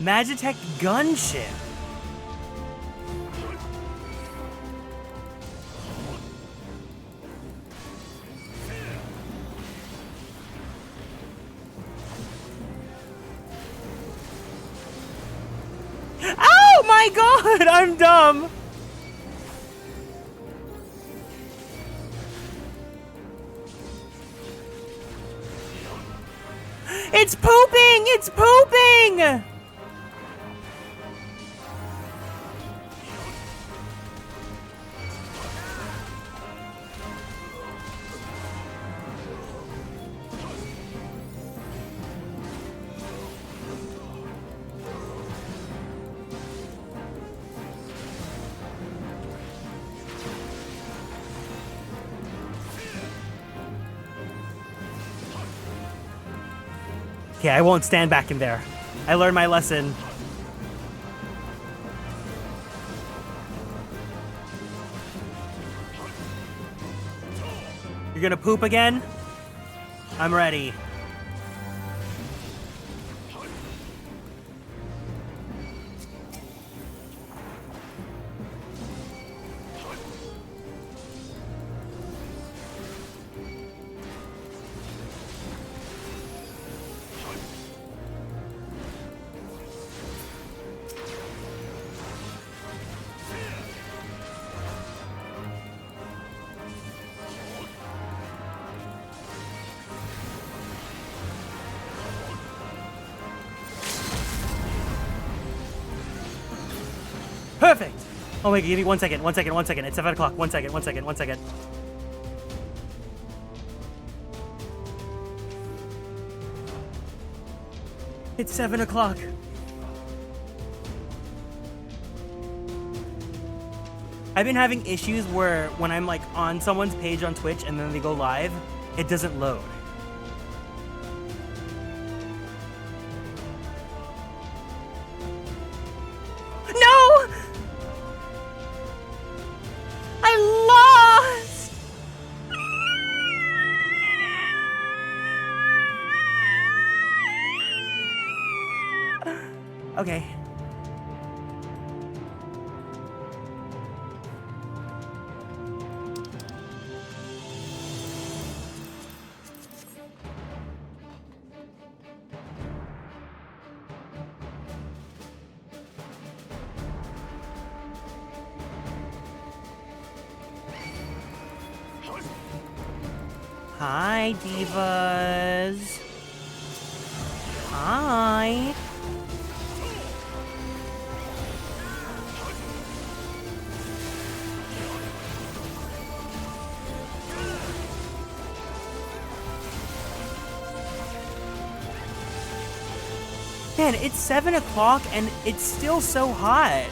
Magitech gunship. Oh my god, I'm dumb. It's pooping! It's pooping! Okay, I won't stand back in there. I learned my lesson. You're gonna poop again? I'm ready. Perfect! Oh wait, give me 1 second, 1 second, 1 second. It's 7 o'clock. 1 second, 1 second, 1 second. It's 7 o'clock. I've been having issues where when I'm like on someone's page on Twitch and then they go live, it doesn't load. No! I lost! Okay. Hi, divas. Hi. Man, it's 7 o'clock and it's still so hot.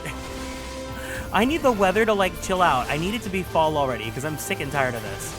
I need the weather to like chill out. I need it to be fall already because I'm sick and tired of this.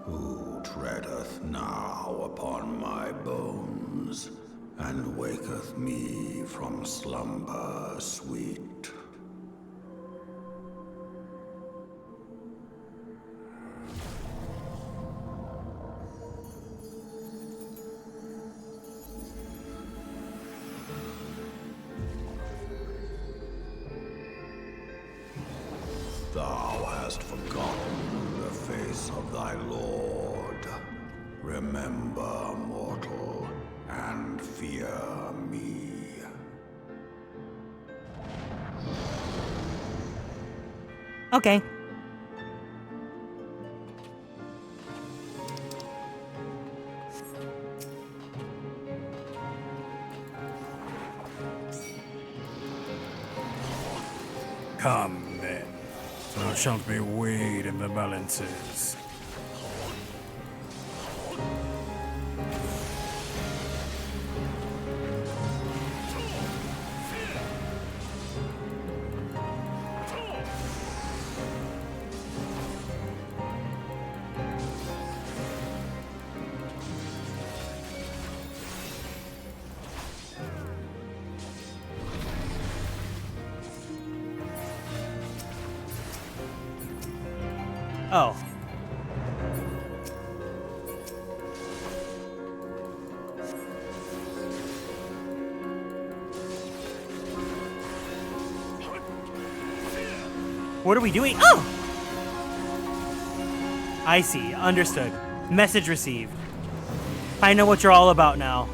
Who treadeth now upon my bones, and waketh me from slumber sweet? Thou hast forgotten the face of thy Lord. Remember, mortal, and fear me. Okay. Come then, thou shalt be weighed in the balances. Oh. What are we doing? Oh! I see. Understood. Message received. I know what you're all about now.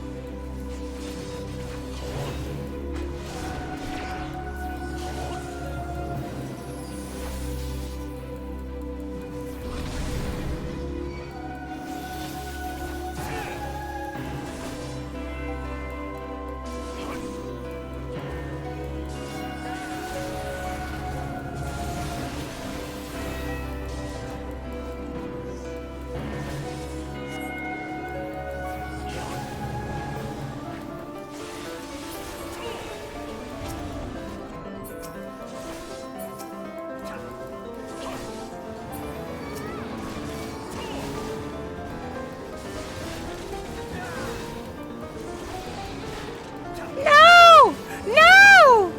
No! No!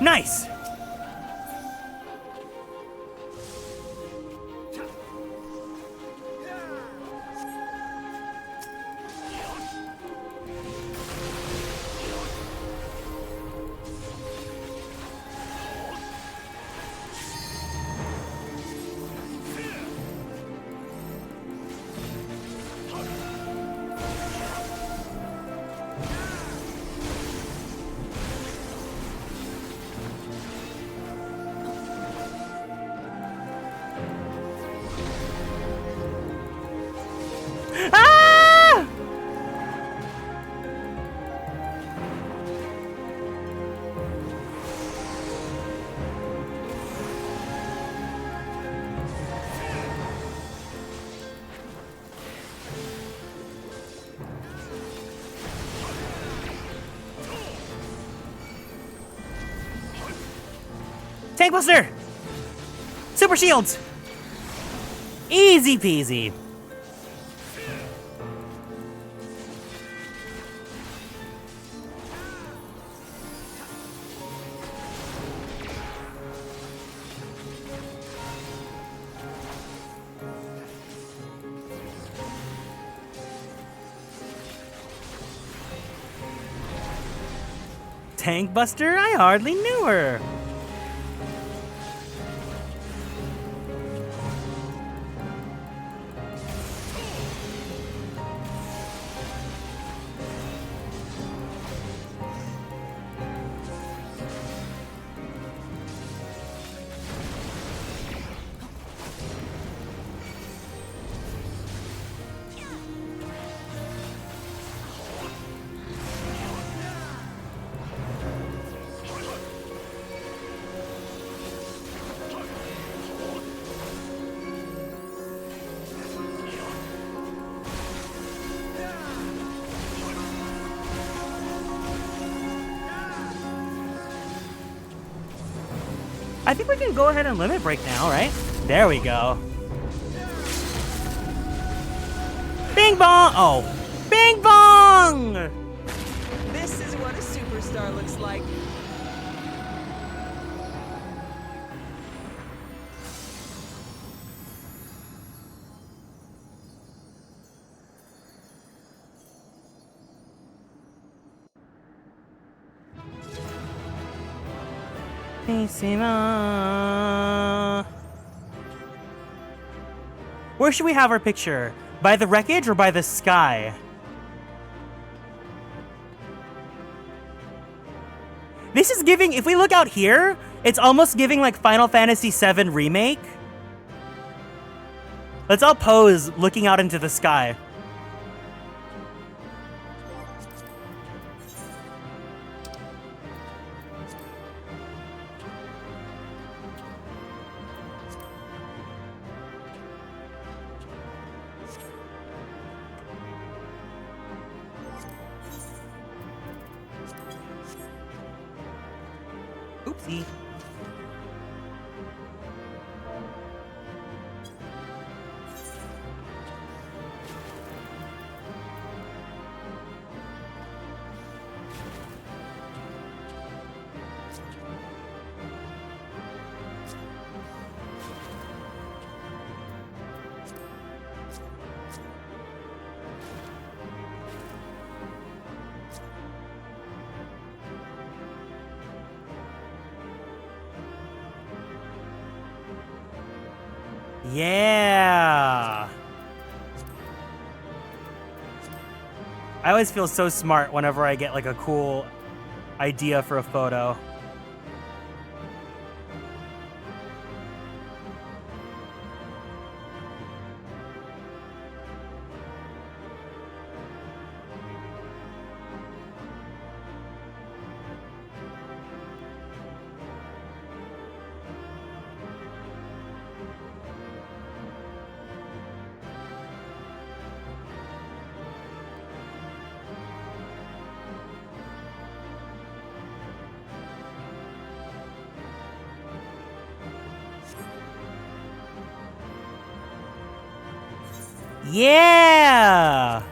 Nice! Ah! Tank Buster! Super Shields! Easy peasy. Tank Buster? I hardly knew her. I think we can go ahead and limit break now, right? There we go. Bing bong! Oh. Bing bong! This is what a superstar looks like. Where should we have our picture? By the wreckage or by the sky? This is giving, if we look out here, it's almost giving like Final Fantasy VII Remake. Let's all pose looking out into the sky. Oopsie. Yeah. I always feel so smart whenever I get like a cool idea for a photo. Yeah!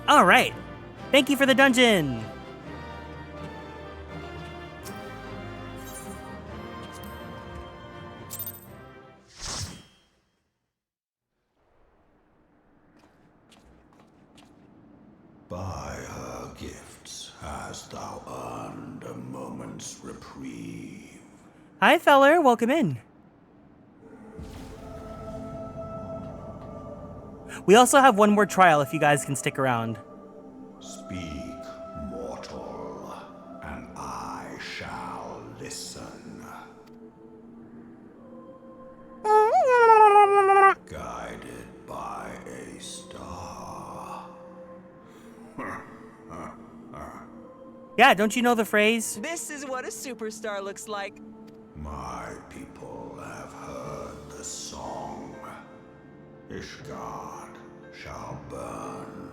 All right. Thank you for the dungeon. By her gifts hast thou earned a moment's reprieve. Hi, feller. Welcome in. We also have one more trial if you guys can stick around. Speak, mortal, and I shall listen. Guided by a star. Yeah, don't you know the phrase? This is what a superstar looks like. My people have heard the song. Ishgard shall burn.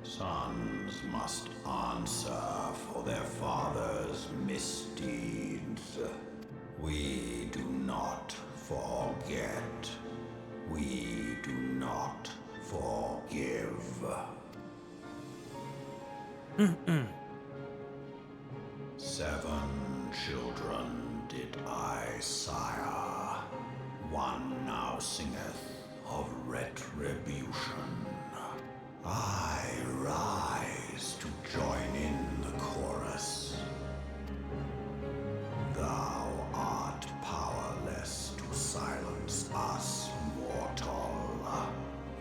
Sons must answer for their father's misdeeds. We do not forget. We do not forgive. 7 children did I sire. One now singeth of retribution. I rise to join in the chorus. Thou art powerless to silence us, mortal.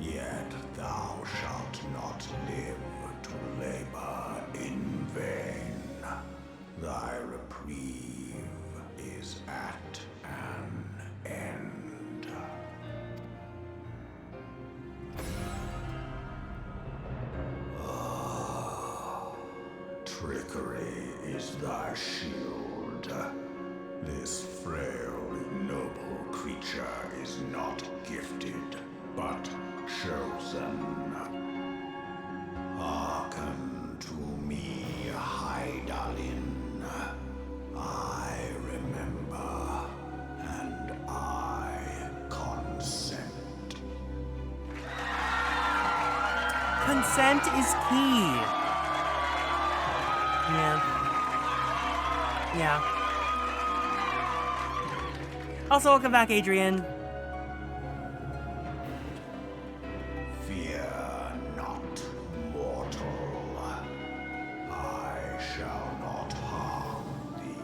Yet thou shalt not live to labor in vain. Thy reprieve is at an end. Trickery is thy shield. This frail, ignoble creature is not gifted, but chosen. Hearken to me, Hydaelyn. I remember, and I consent. Consent is key. Yeah. Also, welcome back, Adrian. Fear not, mortal. I shall not harm thee.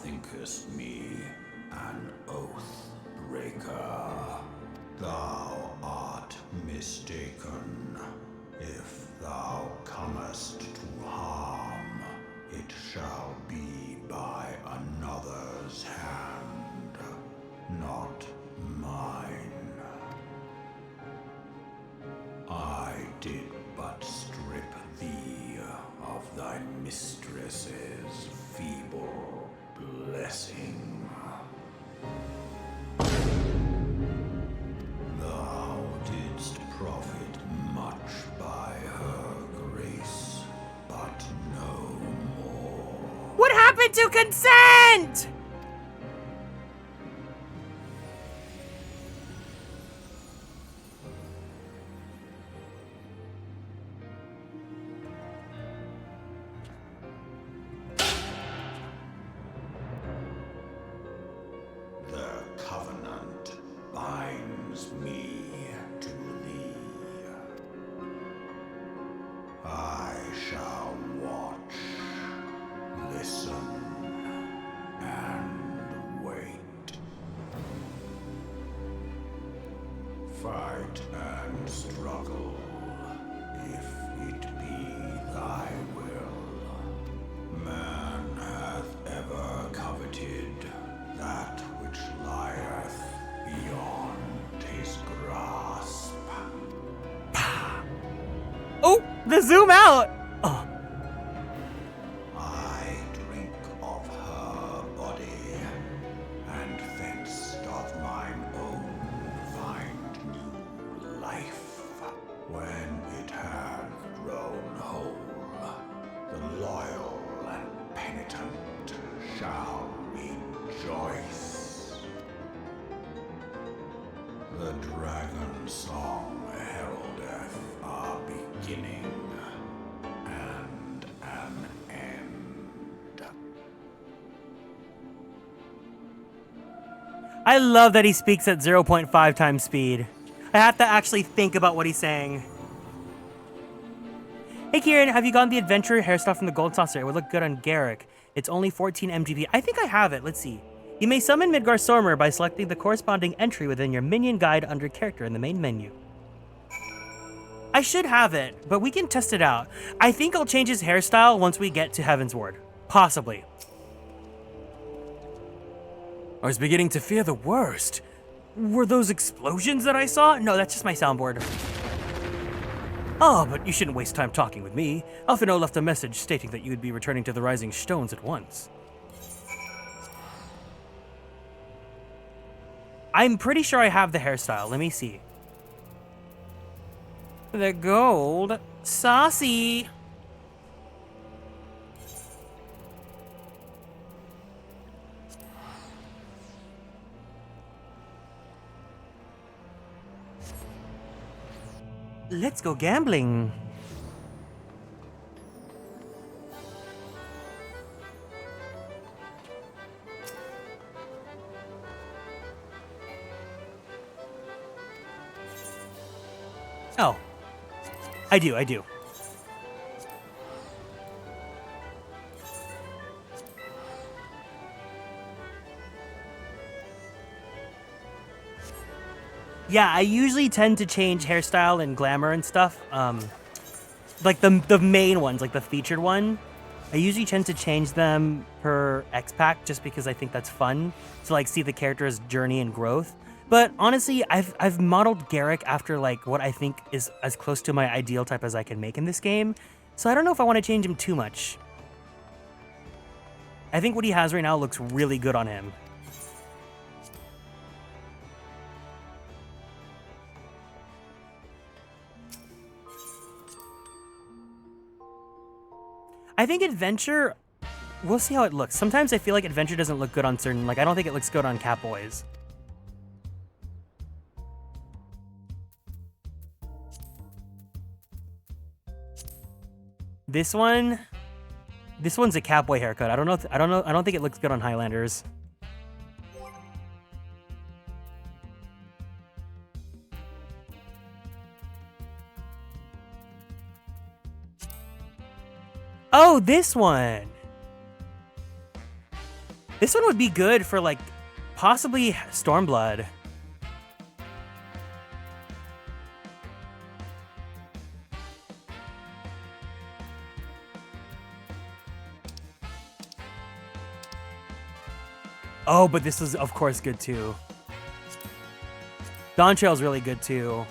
thinkest me an oath breaker. Thou art mistaken. If thou comest to harm, it shall be by another's hand, not mine. I did but strip thee of thy mistress's feeble blessing. Thou didst profit much by her grace, but no more. What happened to consent? The covenant binds me to thee. I shall watch, listen, and wait. Fight and struggle, if it be thy will. Man hath ever coveted that which lieth beyond his grasp. Oh, the zoom out. Oh. I drink of her body, and thence doth mine own find new life. When it hath grown whole, the loyal and penitent shall rejoice. The dragon song heraldeth our beginning and an end. I love that he speaks at 0.5 times speed. I have to actually think about what he's saying. Hey Kieran, have you gotten the adventure hairstyle from the Gold Saucer? It would look good on Garrick. It's only 14 MGP. I think I have it. Let's see. You may summon Midgar Stormer by selecting the corresponding entry within your minion guide under character in the main menu. I should have it, but we can test it out. I think I'll change his hairstyle once we get to Heaven's Ward. Possibly. I was beginning to fear the worst. Were those explosions that I saw? No, that's just my soundboard. Oh, but you shouldn't waste time talking with me. Alphino left a message stating that you would be returning to the Rising Stones at once. I'm pretty sure I have the hairstyle. Let me see. The gold saucy. Let's go gambling. Oh. I do. Yeah, I usually tend to change hairstyle and glamour and stuff. Like the main ones, like the featured one. I usually tend to change them per X-Pack just because I think that's fun to like see the character's journey and growth. But honestly, I've modeled Garrick after like what I think is as close to my ideal type as I can make in this game. So I don't know if I want to change him too much. I think what he has right now looks really good on him. I think Adventure, we'll see how it looks. Sometimes I feel like Adventure doesn't look good on certain, like I don't think it looks good on Catboys. This one's a Catboy haircut. I don't think it looks good on Highlanders. Oh, this one. This one would be good for, like, possibly Stormblood. Oh, but this is, of course, good too. Dawn Trail's really good too.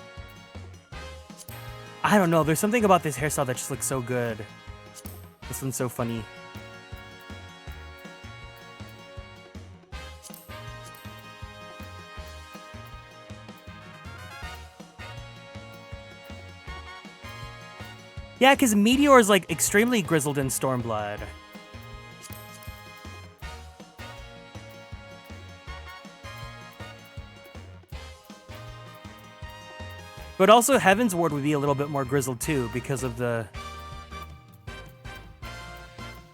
I don't know, there's something about this hairstyle that just looks so good. This one's so funny. Yeah, because Meteor is like extremely grizzled in Stormblood. But also Heaven's Ward would be a little bit more grizzled too because of the...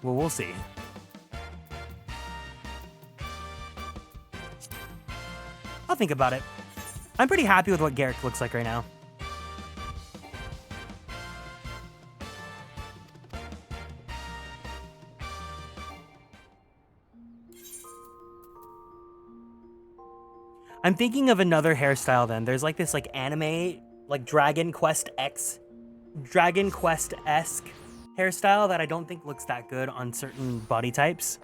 Well, we'll see. I'll think about it. I'm pretty happy with what Garrick looks like right now. I'm thinking of another hairstyle then. There's like this like anime, like Dragon Quest-esque hairstyle that I don't think looks that good on certain body types.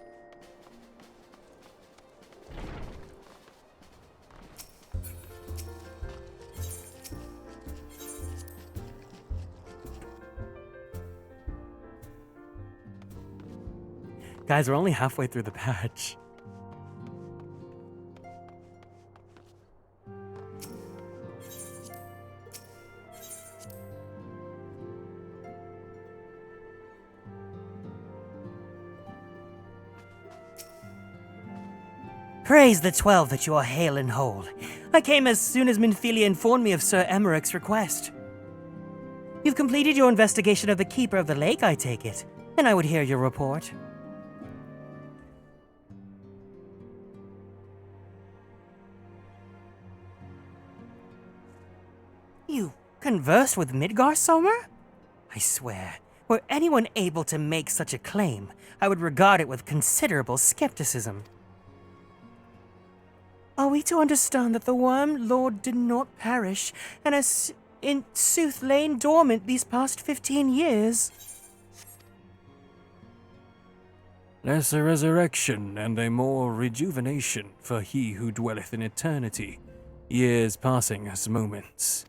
Guys, we're only halfway through the patch. Praise the 12 that you are hale and whole. I came as soon as Minfilia informed me of Sir Emmerich's request. You've completed your investigation of the Keeper of the Lake, I take it, and I would hear your report. You conversed with Midgardsormr? I swear, were anyone able to make such a claim, I would regard it with considerable skepticism. Are we to understand that the Worm Lord did not perish, and has in sooth lain dormant these past 15 years? Less a resurrection and a more rejuvenation for he who dwelleth in eternity, years passing as moments.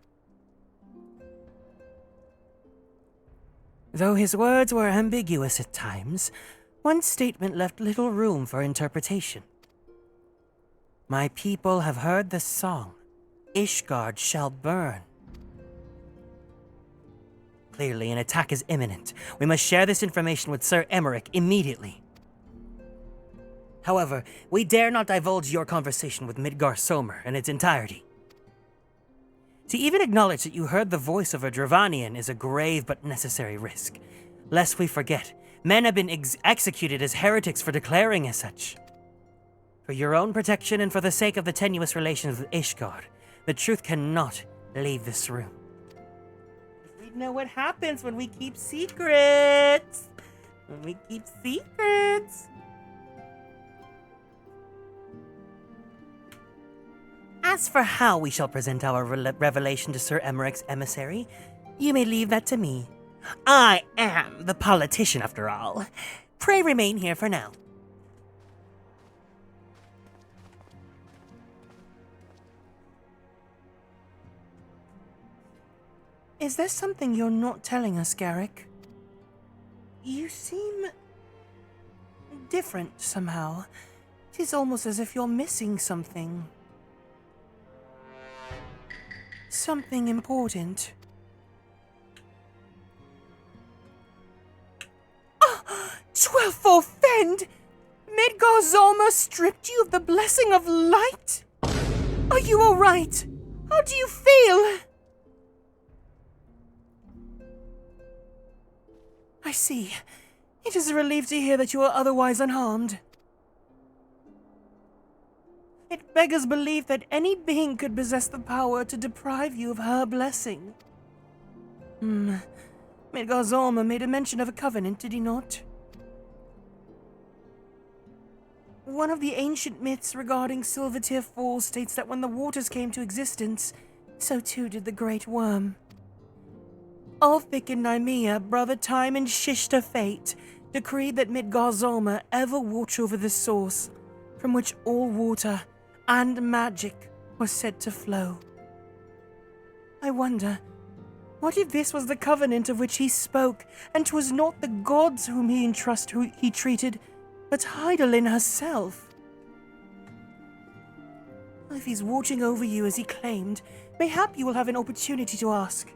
Though his words were ambiguous at times, one statement left little room for interpretation. My people have heard the song, Ishgard shall burn. Clearly, an attack is imminent. We must share this information with Sir Emmerich immediately. However, we dare not divulge your conversation with Midgardsormr in its entirety. To even acknowledge that you heard the voice of a Dravanian is a grave but necessary risk. Lest we forget, men have been executed as heretics for declaring as such. For your own protection and for the sake of the tenuous relations with Ishgard, the truth cannot leave this room. We know what happens when we keep secrets. When we keep secrets. As for how we shall present our revelation to Sir Emmerich's emissary, you may leave that to me. I am the politician, after all. Pray remain here for now. Is there something you're not telling us, Garrick? You seem different somehow. It is almost as if you're missing something. Something important. Oh, 12-fold fend! Midgardsormr stripped you of the blessing of light? Are you alright? How do you feel? I see. It is a relief to hear that you are otherwise unharmed. It beggars belief that any being could possess the power to deprive you of her blessing. Midgardsormr made a mention of a covenant, did he not? One of the ancient myths regarding Silvertear Falls states that when the waters came to existence, so too did the Great Worm. Ulfric and Nymea, brother Time and Shishta Fate, decreed that Midgard-Zulma ever watch over the source, from which all water and magic was said to flow. I wonder, what if this was the covenant of which he spoke, and 'twas not the gods whom he treated, but Hydaelyn herself? If he's watching over you as he claimed, mayhap you will have an opportunity to ask.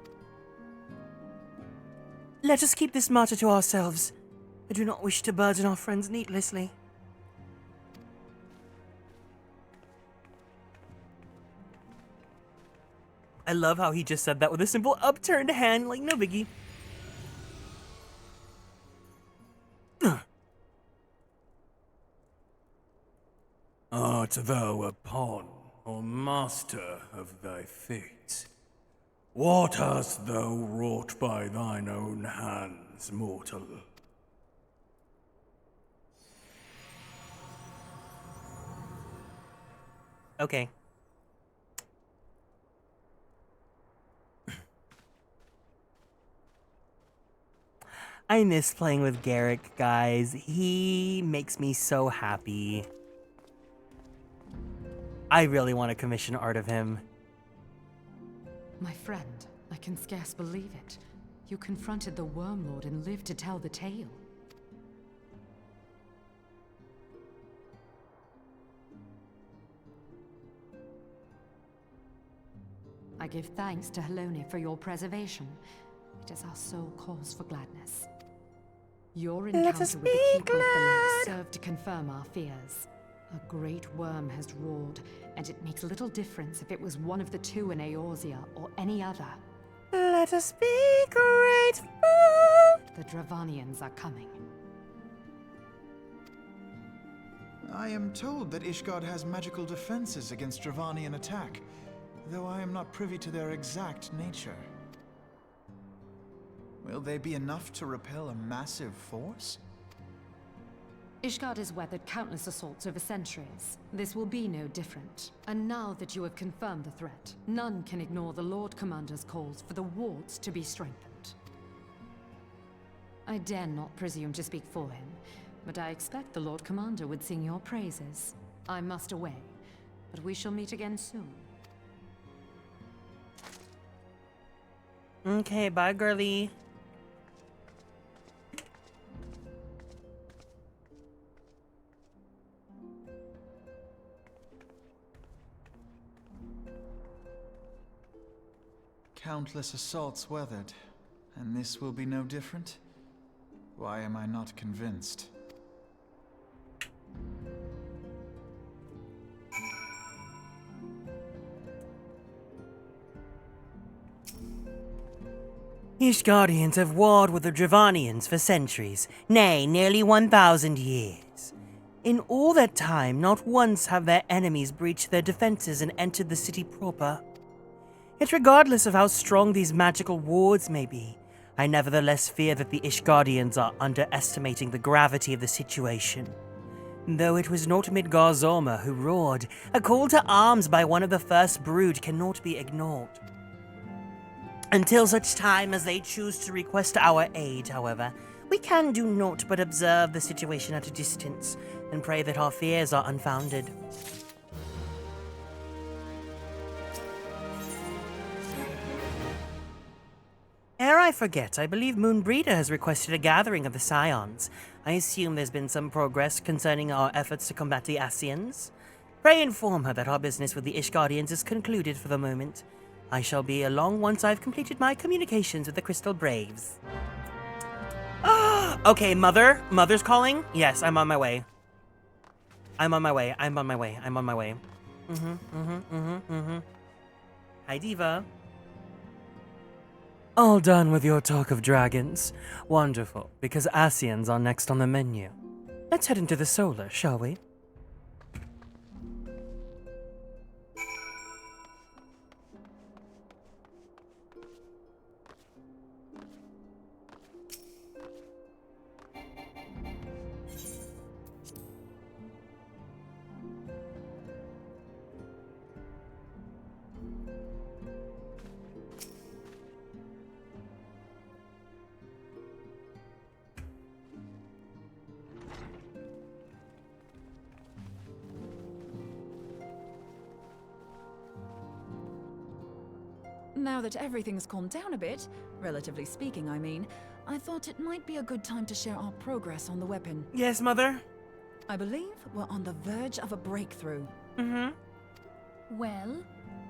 Let us keep this matter to ourselves. I do not wish to burden our friends needlessly. I love how he just said that with a simple upturned hand, like no biggie. Art thou a pawn or master of thy fate? What hast thou wrought by thine own hands, mortal? Okay. I miss playing with Garrick, guys. He makes me so happy. I really want to commission art of him. My friend, I can scarce believe it. You confronted the Wormlord and lived to tell the tale. I give thanks to Helone for your preservation. It is our sole cause for gladness. Your encounter with the Keeper of the Lake served to confirm our fears. A great worm has roared, and it makes little difference if it was one of the two in Eorzea or any other. Let us be grateful. The Dravanians are coming. I am told that Ishgard has magical defenses against Dravanian attack, though I am not privy to their exact nature. Will they be enough to repel a massive force? Ishgard has weathered countless assaults over centuries. This will be no different. And now that you have confirmed the threat, none can ignore the Lord Commander's calls for the wards to be strengthened. I dare not presume to speak for him, but I expect the Lord Commander would sing your praises. I must away, but we shall meet again soon. Okay, bye, girly. Countless assaults weathered, and this will be no different? Why am I not convinced? Ishgardians have warred with the Dravanians for centuries, nay, nearly 1,000 years. In all that time, not once have their enemies breached their defenses and entered the city proper. Yet regardless of how strong these magical wards may be, I nevertheless fear that the Ishgardians are underestimating the gravity of the situation. Though it was not Midgard-Zulma who roared, a call to arms by one of the first brood cannot be ignored. Until such time as they choose to request our aid, however, we can do naught but observe the situation at a distance and pray that our fears are unfounded. Ere I forget, I believe Moonbreeder has requested a gathering of the Scions. I assume there's been some progress concerning our efforts to combat the Ascians. Pray inform her that our business with the Ishgardians is concluded for the moment. I shall be along once I've completed my communications with the Crystal Braves. Okay, Mother? Mother's calling? Yes, I'm on my way. I'm on my way. Hi, Diva. All done with your talk of dragons? Wonderful, because Ascians are next on the menu. Let's head into the solar, shall we? Now that everything's calmed down a bit, relatively speaking, I mean, I thought it might be a good time to share our progress on the weapon. Yes, Mother? I believe we're on the verge of a breakthrough. Mm-hmm. Well,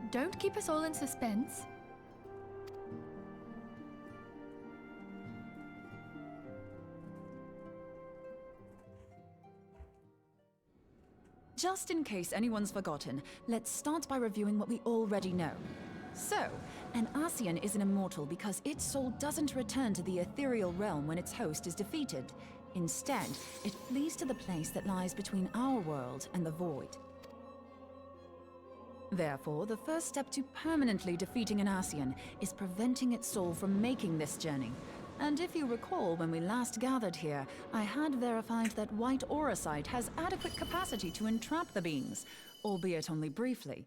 don't keep us all in suspense. Just in case anyone's forgotten, let's start by reviewing what we already know. So, an Ascian is an immortal because its soul doesn't return to the ethereal realm when its host is defeated. Instead, it flees to the place that lies between our world and the void. Therefore, the first step to permanently defeating an Ascian is preventing its soul from making this journey. And if you recall, when we last gathered here, I had verified that white auracite has adequate capacity to entrap the beings, albeit only briefly.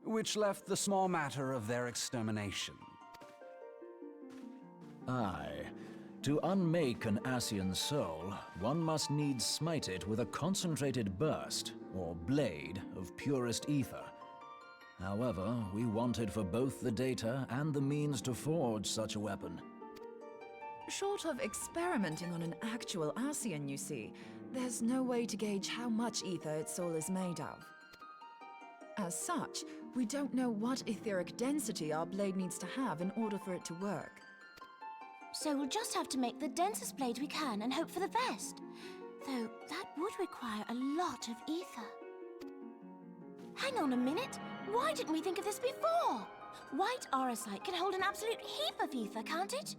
Which left the small matter of their extermination. Aye. To unmake an Ascian soul, one must needs smite it with a concentrated burst, or blade, of purest ether. However, we wanted for both the data and the means to forge such a weapon. Short of experimenting on an actual Ascian, you see, there's no way to gauge how much ether its soul is made of. As such, we don't know what etheric density our blade needs to have in order for it to work. So we'll just have to make the densest blade we can and hope for the best. Though that would require a lot of ether. Hang on a minute. Why didn't we think of this before? White auracite can hold an absolute heap of ether, can't it?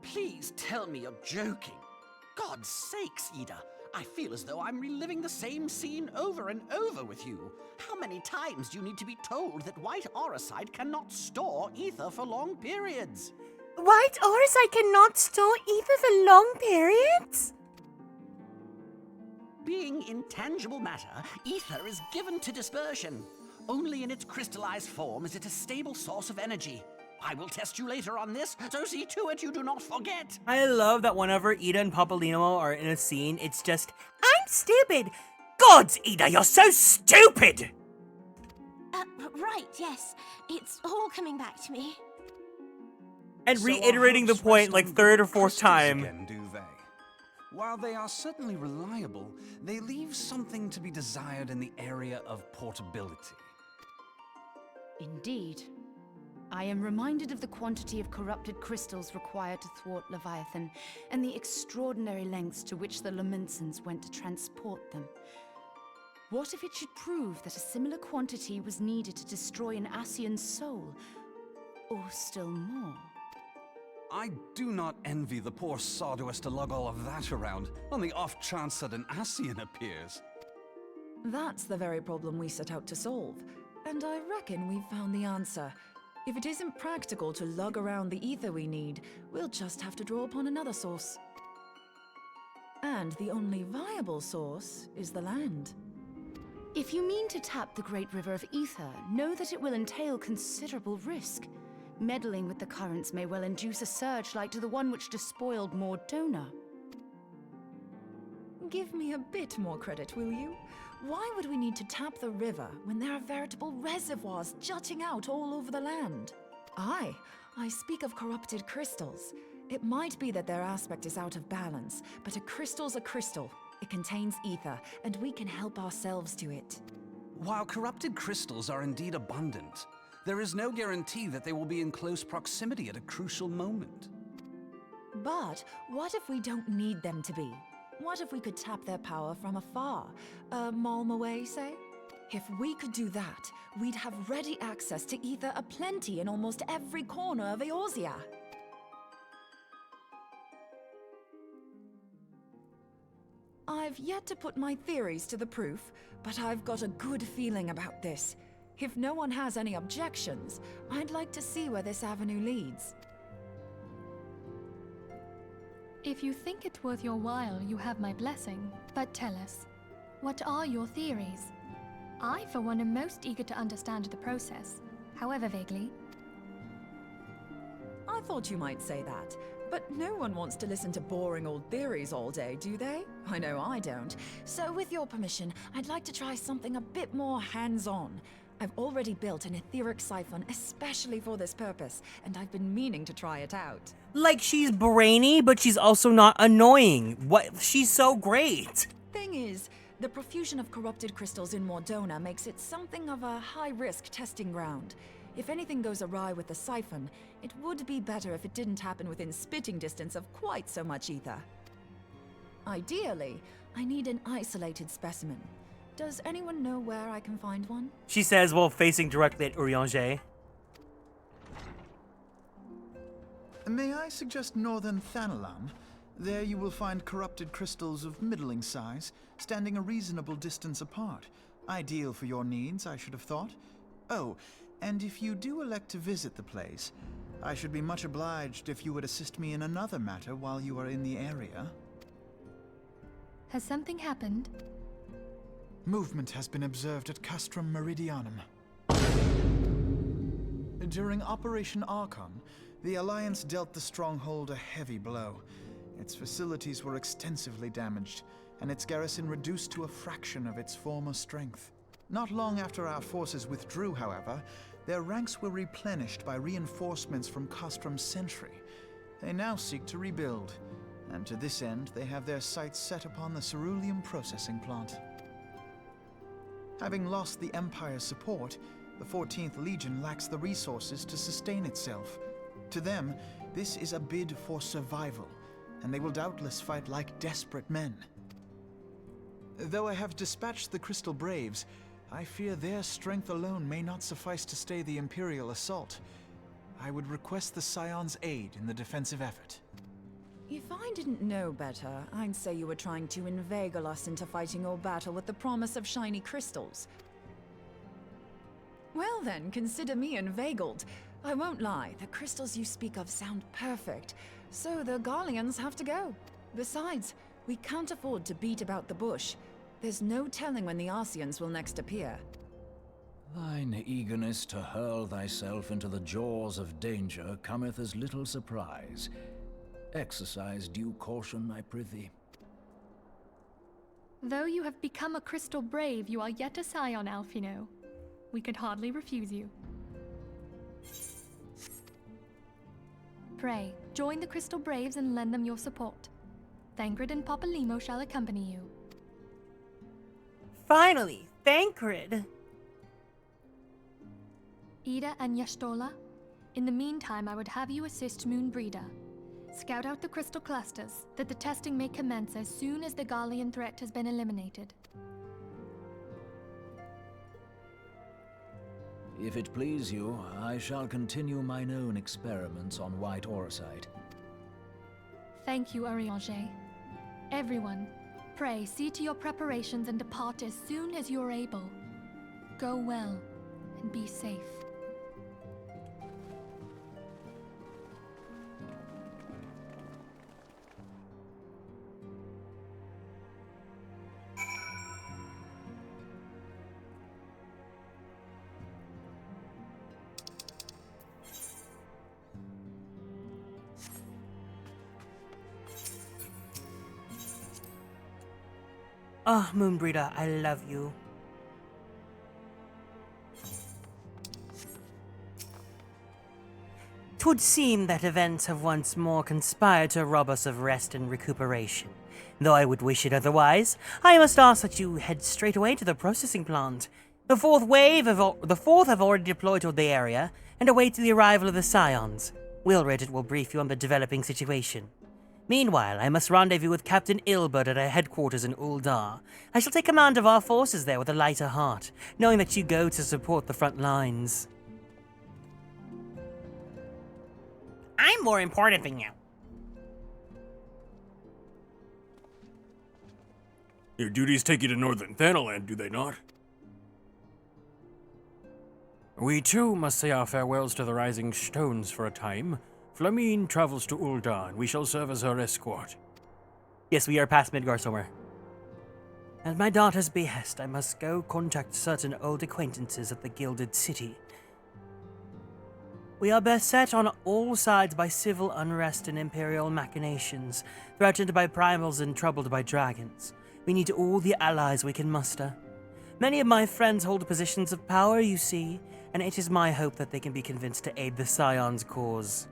Please tell me you're joking. God's sakes, Ida. I feel as though I'm reliving the same scene over and over with you. How many times do you need to be told that white auracite cannot store ether for long periods? White auracite cannot store ether for long periods? Being intangible matter, ether is given to dispersion. Only in its crystallized form is it a stable source of energy. I will test you later on this, so see to it you do not forget. I love that whenever Ida and Papalino are in a scene, it's just, I'm stupid! Gods, Ida, you're so stupid! Right, yes. It's all coming back to me. And reiterating the point like third or fourth time. Again, do they? While they are certainly reliable, they leave something to be desired in the area of portability. Indeed. I am reminded of the quantity of corrupted crystals required to thwart Leviathan, and the extraordinary lengths to which the Lamentsons went to transport them. What if it should prove that a similar quantity was needed to destroy an Ascian's soul? Or still more? I do not envy the poor sod who has to lug all of that around, on the off chance that an Ascian appears. That's the very problem we set out to solve, and I reckon we've found the answer. If it isn't practical to lug around the ether we need, we'll just have to draw upon another source. And the only viable source is the land. If you mean to tap the great river of ether, know that it will entail considerable risk. Meddling with the currents may well induce a surge like to the one which despoiled Mordona. Give me a bit more credit, will you? Why would we need to tap the river when there are veritable reservoirs jutting out all over the land? I speak of corrupted crystals. It might be that their aspect is out of balance, but a crystal's a crystal. It contains ether, and we can help ourselves to it. While corrupted crystals are indeed abundant, there is no guarantee that they will be in close proximity at a crucial moment. But what if we don't need them to be? What if we could tap their power from afar? A malm away, say? If we could do that, we'd have ready access to ether aplenty in almost every corner of Eorzea. I've yet to put my theories to the proof, but I've got a good feeling about this. If no one has any objections, I'd like to see where this avenue leads. If you think it worth your while, you have my blessing. But tell us, what are your theories? I, for one, am most eager to understand the process, however vaguely. I thought you might say that, but no one wants to listen to boring old theories all day, do they? I know I don't. So with your permission, I'd like to try something a bit more hands-on. I've already built an etheric siphon especially for this purpose, and I've been meaning to try it out. Like, she's brainy, but she's also not annoying. What? She's so great. Thing is, the profusion of corrupted crystals in Mordona makes it something of a high-risk testing ground. If anything goes awry with the siphon, it would be better if it didn't happen within spitting distance of quite so much ether. Ideally, I need an isolated specimen. Does anyone know where I can find one? She says while facing directly at Urianger. May I suggest northern Thanalan? There you will find corrupted crystals of middling size, standing a reasonable distance apart. Ideal for your needs, I should have thought. Oh, and if you do elect to visit the place, I should be much obliged if you would assist me in another matter while you are in the area. Has something happened? Movement has been observed at Castrum Meridianum. During Operation Archon, the Alliance dealt the stronghold a heavy blow. Its facilities were extensively damaged, and its garrison reduced to a fraction of its former strength. Not long after our forces withdrew, however, their ranks were replenished by reinforcements from Castrum's sentry. They now seek to rebuild, and to this end they have their sights set upon the ceruleum processing plant. Having lost the Empire's support, the 14th Legion lacks the resources to sustain itself. To them, this is a bid for survival, and they will doubtless fight like desperate men. Though I have dispatched the Crystal Braves, I fear their strength alone may not suffice to stay the Imperial assault. I would request the Scion's aid in the defensive effort. If I didn't know better, I'd say you were trying to inveigle us into fighting your battle with the promise of shiny crystals. Well then, consider me inveigled. I won't lie, the crystals you speak of sound perfect, so the Garleans have to go. Besides, we can't afford to beat about the bush. There's no telling when the Arceans will next appear. Thine eagerness to hurl thyself into the jaws of danger cometh as little surprise. Exercise due caution, I prithee. Though you have become a crystal brave, you are yet a scion, Alphino. We could hardly refuse you. Pray, join the Crystal Braves and lend them your support. Thancred and Papalymo shall accompany you. Finally, Thancred! Ida and Yashtola, in the meantime I would have you assist Moonbreeder. Scout out the crystal clusters, that the testing may commence as soon as the Garlean threat has been eliminated. If it please you, I shall continue mine own experiments on white orosite. Thank you, Urianger. Everyone, pray see to your preparations and depart as soon as you are able. Go well, and be safe. Ah, Moonbreeder, I love you. 'Twould seem that events have once more conspired to rob us of rest and recuperation. Though I would wish it otherwise, I must ask that you head straight away to the processing plant. The fourth have already deployed toward the area and await the arrival of the Scions. Wilred will brief you on the developing situation. Meanwhile, I must rendezvous with Captain Ilbert at our headquarters in Uldar. I shall take command of our forces there with a lighter heart, knowing that you go to support the front lines. I'm more important than you. Your duties take you to Northern Thanalan, do they not? We too must say our farewells to the Rising Stones for a time. Flamine travels to Uldar, and we shall serve as her escort. Yes, we are past Midgar somewhere. At my daughter's behest, I must go contact certain old acquaintances at the Gilded City. We are beset on all sides by civil unrest and imperial machinations, threatened by primals and troubled by dragons. We need all the allies we can muster. Many of my friends hold positions of power, you see, and it is my hope that they can be convinced to aid the Scion's cause.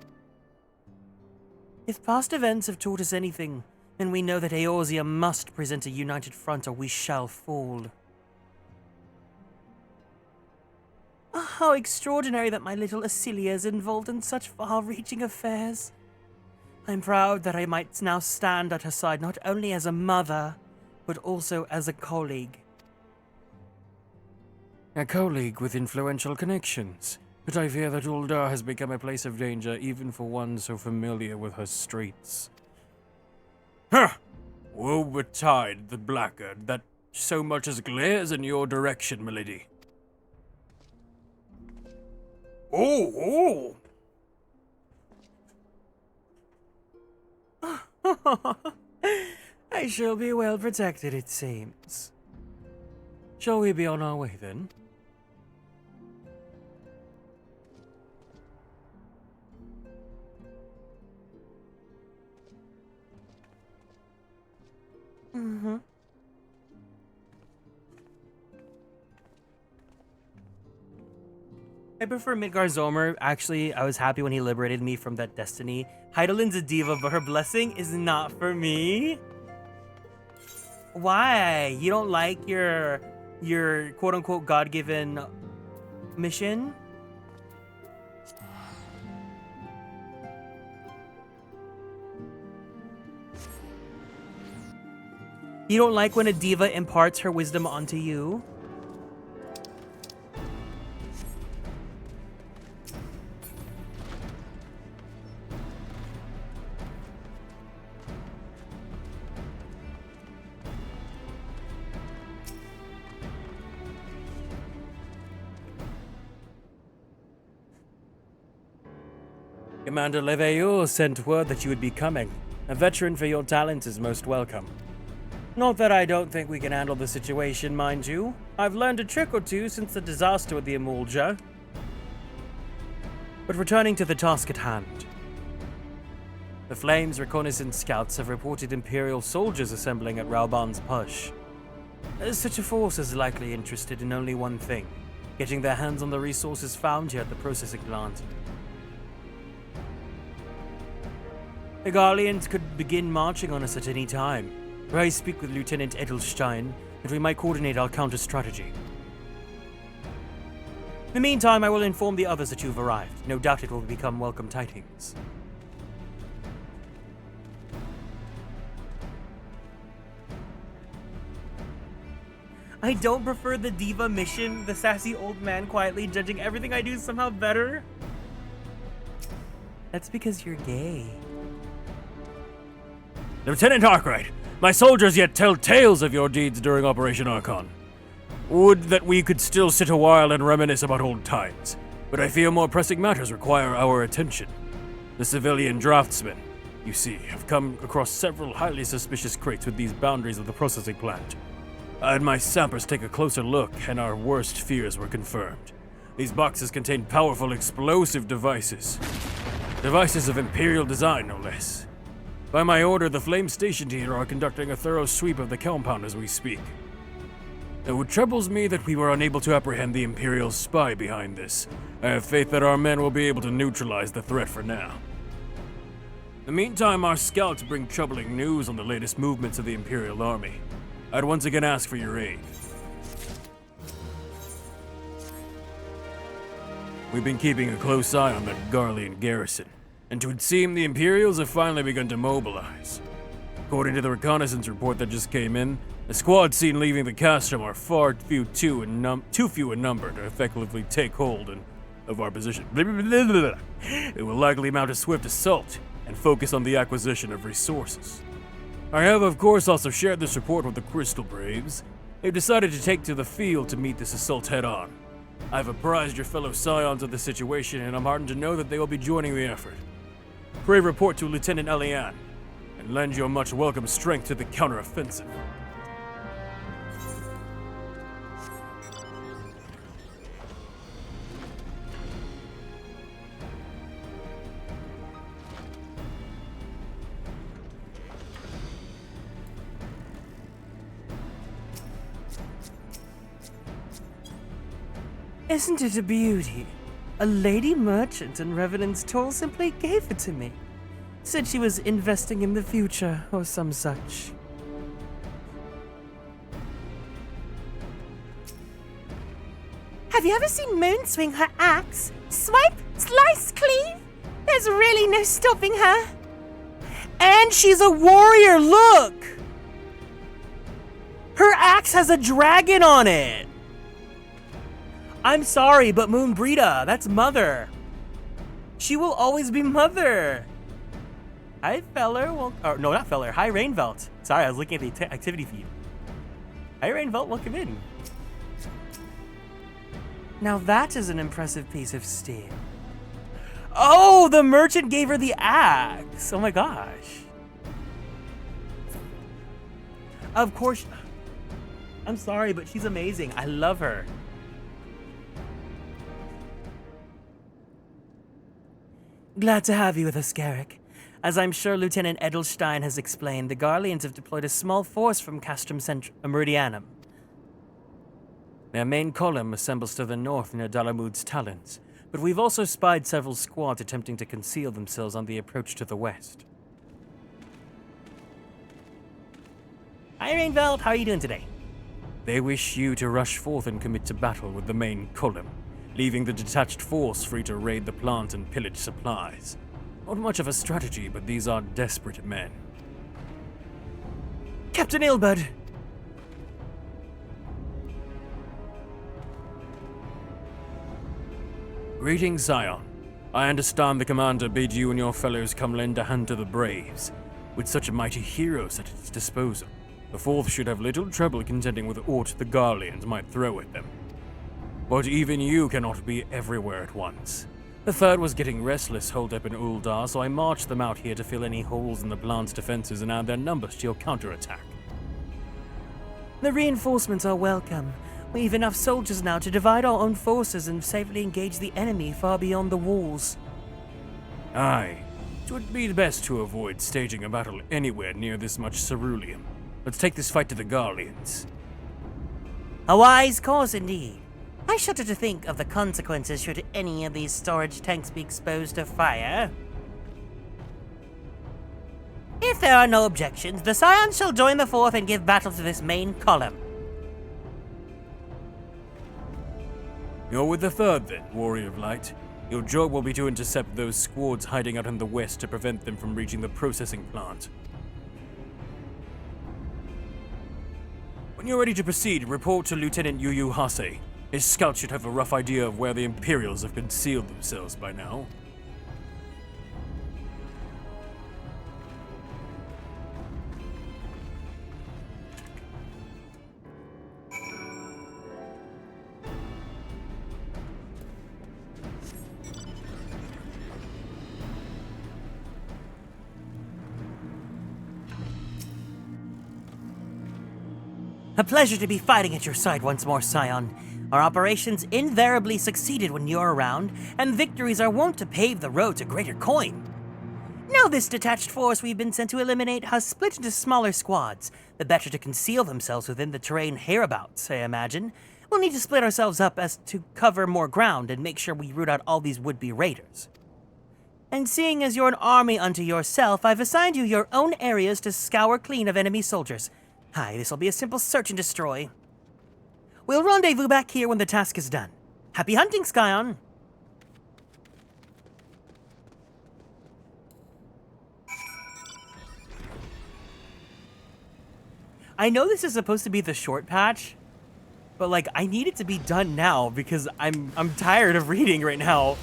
If past events have taught us anything, then we know that Eorzea must present a united front or we shall fall. How extraordinary that my little Acilia is involved in such far-reaching affairs. I'm proud that I might now stand at her side not only as a mother, but also as a colleague. A colleague with influential connections, but I fear that Uldar has become a place of danger even for one so familiar with her streets. Huh! Woe betide the blackguard that so much as glares in your direction, milady. Oh! I shall be well protected, it seems. Shall we be on our way, then? Mm-hmm. I prefer Midgar-Zomer. Actually, I was happy when he liberated me from that destiny. Heidelin's a diva, but her blessing is not for me. Why? You don't like your quote-unquote God-given mission? You don't like when a diva imparts her wisdom onto you? Commander Leveilleur sent word that you would be coming. A veteran for your talents is most welcome. Not that I don't think we can handle the situation, mind you. I've learned a trick or two since the disaster with the Emulja. But returning to the task at hand. The Flames reconnaissance scouts have reported Imperial soldiers assembling at Rauban's Push. Such a force is likely interested in only one thing, getting their hands on the resources found here at the processing plant. The Garleans could begin marching on us at any time. I speak with Lieutenant Edelstein, and we might coordinate our counter-strategy. In the meantime, I will inform the others that you've arrived. No doubt it will become welcome tidings. I don't prefer the diva mission, the sassy old man quietly judging everything I do somehow better. That's because you're gay. Lieutenant Arkwright, my soldiers yet tell tales of your deeds during Operation Archon. Would that we could still sit a while and reminisce about old times, but I fear more pressing matters require our attention. The civilian draftsmen, you see, have come across several highly suspicious crates with these boundaries of the processing plant. I had my sappers take a closer look, and our worst fears were confirmed. These boxes contain powerful explosive devices. Devices of Imperial design, no less. By my order, the Flame stationed here are conducting a thorough sweep of the compound as we speak. Though it troubles me that we were unable to apprehend the Imperial spy behind this, I have faith that our men will be able to neutralize the threat for now. In the meantime, our scouts bring troubling news on the latest movements of the Imperial Army. I'd once again ask for your aid. We've been keeping a close eye on that Garlean garrison, and it would seem the Imperials have finally begun to mobilize. According to the reconnaissance report that just came in, the squad seen leaving the castrum are far too few in number to effectively take hold of our position. It will likely mount a swift assault and focus on the acquisition of resources. I have, of course, also shared this report with the Crystal Braves. They've decided to take to the field to meet this assault head-on. I've apprised your fellow Scions of the situation, and I'm heartened to know that they will be joining the effort. Pray report to Lieutenant Elian, and lend your much welcome strength to the counter-offensive. Isn't it a beauty? A lady merchant in Revenant's Toll simply gave it to me. Said she was investing in the future or some such. Have you ever seen Moon swing her axe? Swipe, slice, cleave? There's really no stopping her. And she's a warrior, look! Her axe has a dragon on it! I'm sorry, but Moon Brita, that's Mother. She will always be Mother. Hi, Feller. No, not Feller. Hi, Rainvelt. Sorry, I was looking at the activity feed. Hi, Rainvelt. Welcome in. Now that is an impressive piece of steel. Oh, the merchant gave her the axe. Oh my gosh. Of course. I'm sorry, but she's amazing. I love her. Glad to have you with us, Garrick. As I'm sure Lieutenant Edelstein has explained, the Garleans have deployed a small force from Castrum Meridianum. Their main column assembles to the north near Dalamud's Talons, but we've also spied several squads attempting to conceal themselves on the approach to the west. Hi, Rainveld. How are you doing today? They wish you to rush forth and commit to battle with the main column, leaving the detached force free to raid the plant and pillage supplies. Not much of a strategy, but these are desperate men. Captain Ilbud! Greetings, Scion. I understand the commander bid you and your fellows come lend a hand to the Braves. With such a mighty heroes at its disposal, the Fourth should have little trouble contending with aught the Garleans might throw at them. But even you cannot be everywhere at once. The Third was getting restless holed up in Uldar, so I marched them out here to fill any holes in the plant's defenses and add their numbers to your counterattack. The reinforcements are welcome. We've enough soldiers now to divide our own forces and safely engage the enemy far beyond the walls. Aye. It would be best to avoid staging a battle anywhere near this much ceruleum. Let's take this fight to the Garleans. A wise course indeed. I shudder to think of the consequences should any of these storage tanks be exposed to fire. If there are no objections, the Scions shall join the Fourth and give battle to this main column. You're with the Third then, Warrior of Light. Your job will be to intercept those squads hiding out in the west to prevent them from reaching the processing plant. When you're ready to proceed, report to Lieutenant Yu Hase. His scouts should have a rough idea of where the Imperials have concealed themselves by now. A pleasure to be fighting at your side once more, Scion. Our operations invariably succeeded when you're around, and victories are wont to pave the road to greater coin. Now this detached force we've been sent to eliminate has split into smaller squads, the better to conceal themselves within the terrain hereabouts, I imagine. We'll need to split ourselves up as to cover more ground and make sure we root out all these would-be raiders. And seeing as you're an army unto yourself, I've assigned you your own areas to scour clean of enemy soldiers. Hi, this'll be a simple search and destroy. We'll rendezvous back here when the task is done. Happy hunting, Scion! I know this is supposed to be the short patch, but like I need it to be done now because I'm tired of reading right now.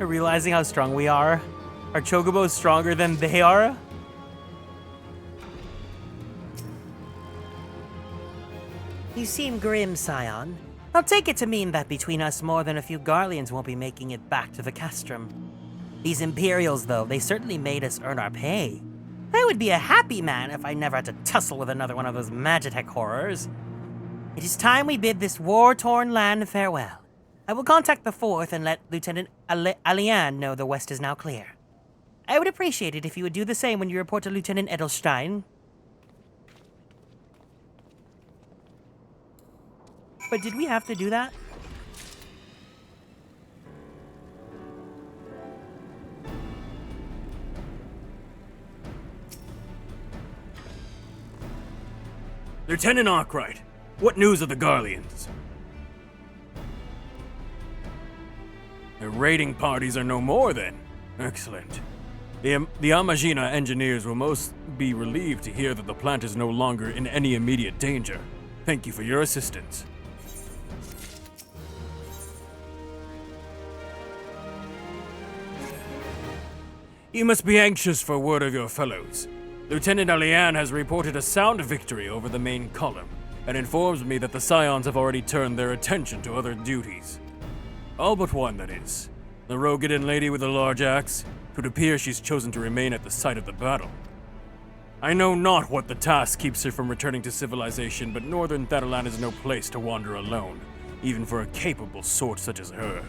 Realizing how strong we are. Our Chocobo is stronger than they are? You seem grim, Scion. I'll take it to mean that between us more than a few Garleans won't be making it back to the castrum. These Imperials, though, they certainly made us earn our pay. I would be a happy man if I never had to tussle with another one of those Magitech horrors. It is time we bid this war-torn land farewell. I will contact the 4th and let Lieutenant Alian know the west is now clear. I would appreciate it if you would do the same when you report to Lieutenant Edelstein. But did we have to do that? Lieutenant Arkwright, what news of the Garleans? The raiding parties are no more, then. Excellent. The Amagina engineers will most be relieved to hear that the plant is no longer in any immediate danger. Thank you for your assistance. You must be anxious for word of your fellows. Lieutenant Alian has reported a sound victory over the main column, and informs me that the Scions have already turned their attention to other duties. All but one, that is. The Rogadan lady with the large axe. It would appear she's chosen to remain at the site of the battle. I know not what the task keeps her from returning to civilization, but northern Thadalan is no place to wander alone, even for a capable sort such as her.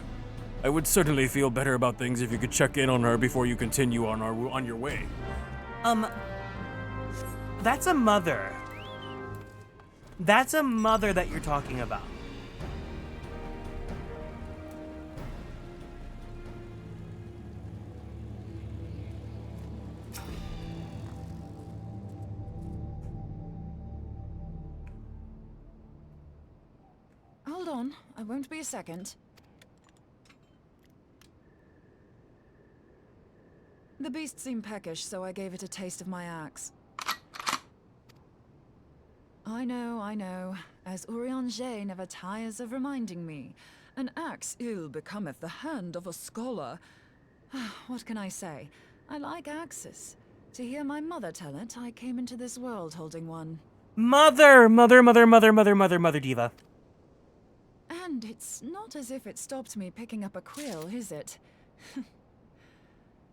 I would certainly feel better about things if you could check in on her before you continue on your way. That's a mother. That's a mother that you're talking about. Hold on, I won't be a second. The beast seemed peckish, so I gave it a taste of my axe. I know, as Urianger never tires of reminding me. An axe ill becometh the hand of a scholar. What can I say? I like axes. To hear my mother tell it, I came into this world holding one. Mother diva. And it's not as if it stopped me picking up a quill, is it?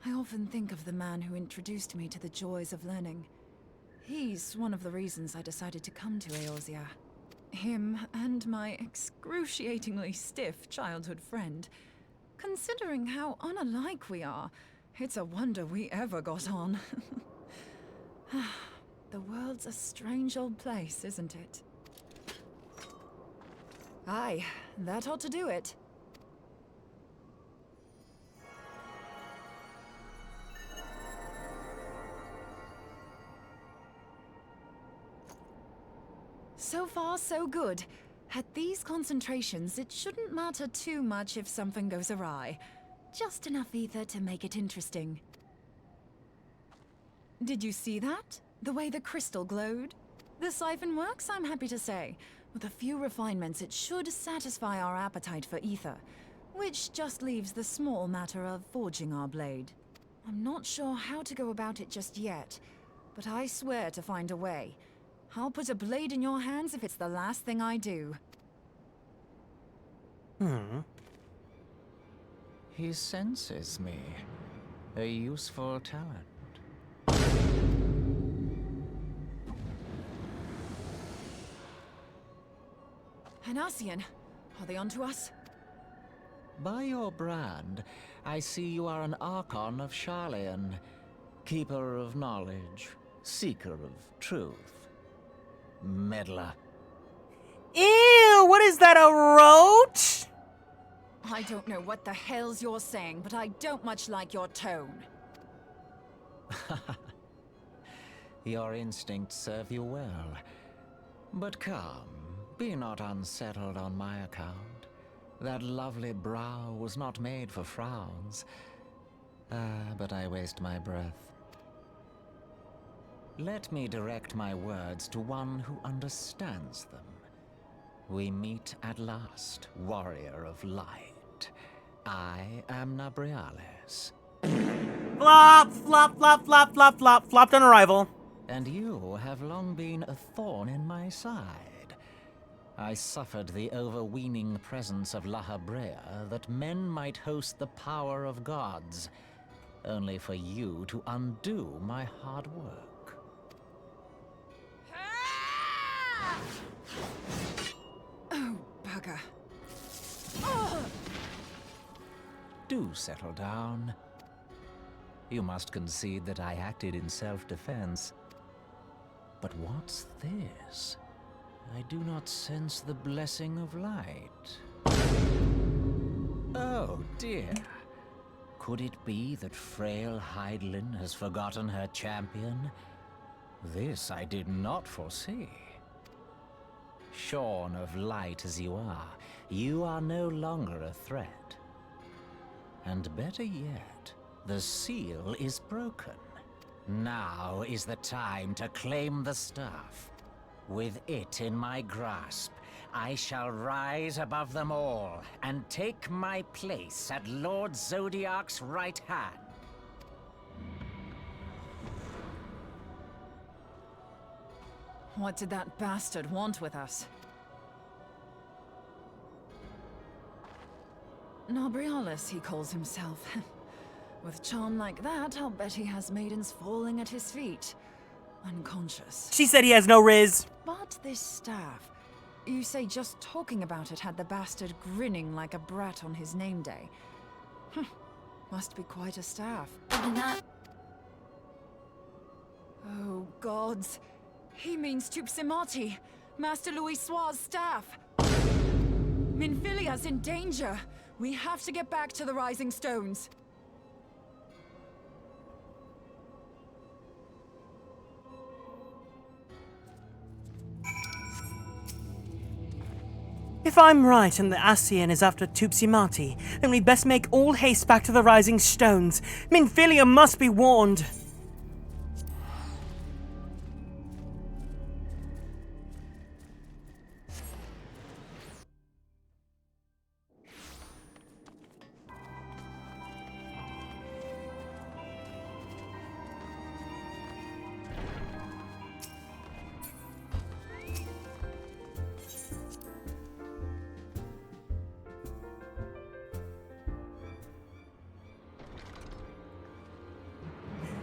I often think of the man who introduced me to the joys of learning. He's one of the reasons I decided to come to Eorzea. Him and my excruciatingly stiff childhood friend. Considering how unalike we are, it's a wonder we ever got on. The world's a strange old place, isn't it? Aye, that ought to do it. So far, so good. At these concentrations, it shouldn't matter too much if something goes awry. Just enough ether to make it interesting. Did you see that? The way the crystal glowed? The siphon works, I'm happy to say. With a few refinements, it should satisfy our appetite for ether, which just leaves the small matter of forging our blade. I'm not sure how to go about it just yet, but I swear to find a way. I'll put a blade in your hands if it's the last thing I do. He senses me. A useful talent. Hanassian, are they onto us? By your brand, I see you are an Archon of Sharlayan, keeper of knowledge, seeker of truth. Meddler. Ew, what is that, a roach? I don't know what the hell's you're saying, but I don't much like your tone. Your instincts serve you well. But come, be not unsettled on my account. That lovely brow was not made for frowns. But I waste my breath. Let me direct my words to one who understands them. We meet at last, warrior of light. I am Nabriales. Flop, flop, flop, flop, flop, flop, flopped on arrival. And you have long been a thorn in my side. I suffered the overweening presence of La Habrea that men might host the power of gods, only for you to undo my hard work. Oh, bugger. Do settle down. You must concede that I acted in self-defense. But what's this? I do not sense the blessing of light. Oh, dear. Could it be that frail Hydaelyn has forgotten her champion? This I did not foresee. Shorn of light as you are no longer a threat. And better yet, the seal is broken. Now is the time to claim the staff. With it in my grasp, I shall rise above them all and take my place at Lord Zodiac's right hand. What did that bastard want with us? Nabriales, he calls himself. With charm like that, I'll bet he has maidens falling at his feet. Unconscious. She said he has no riz. But this staff, you say just talking about it had the bastard grinning like a brat on his name day. Must be quite a staff. Oh, gods. He means ffxiv, Master Louis Soir's staff. Minfilia's in danger. We have to get back to the Rising Stones. If I'm right and the Ascian is after ffxiv, then we best make all haste back to the Rising Stones. Minfilia must be warned.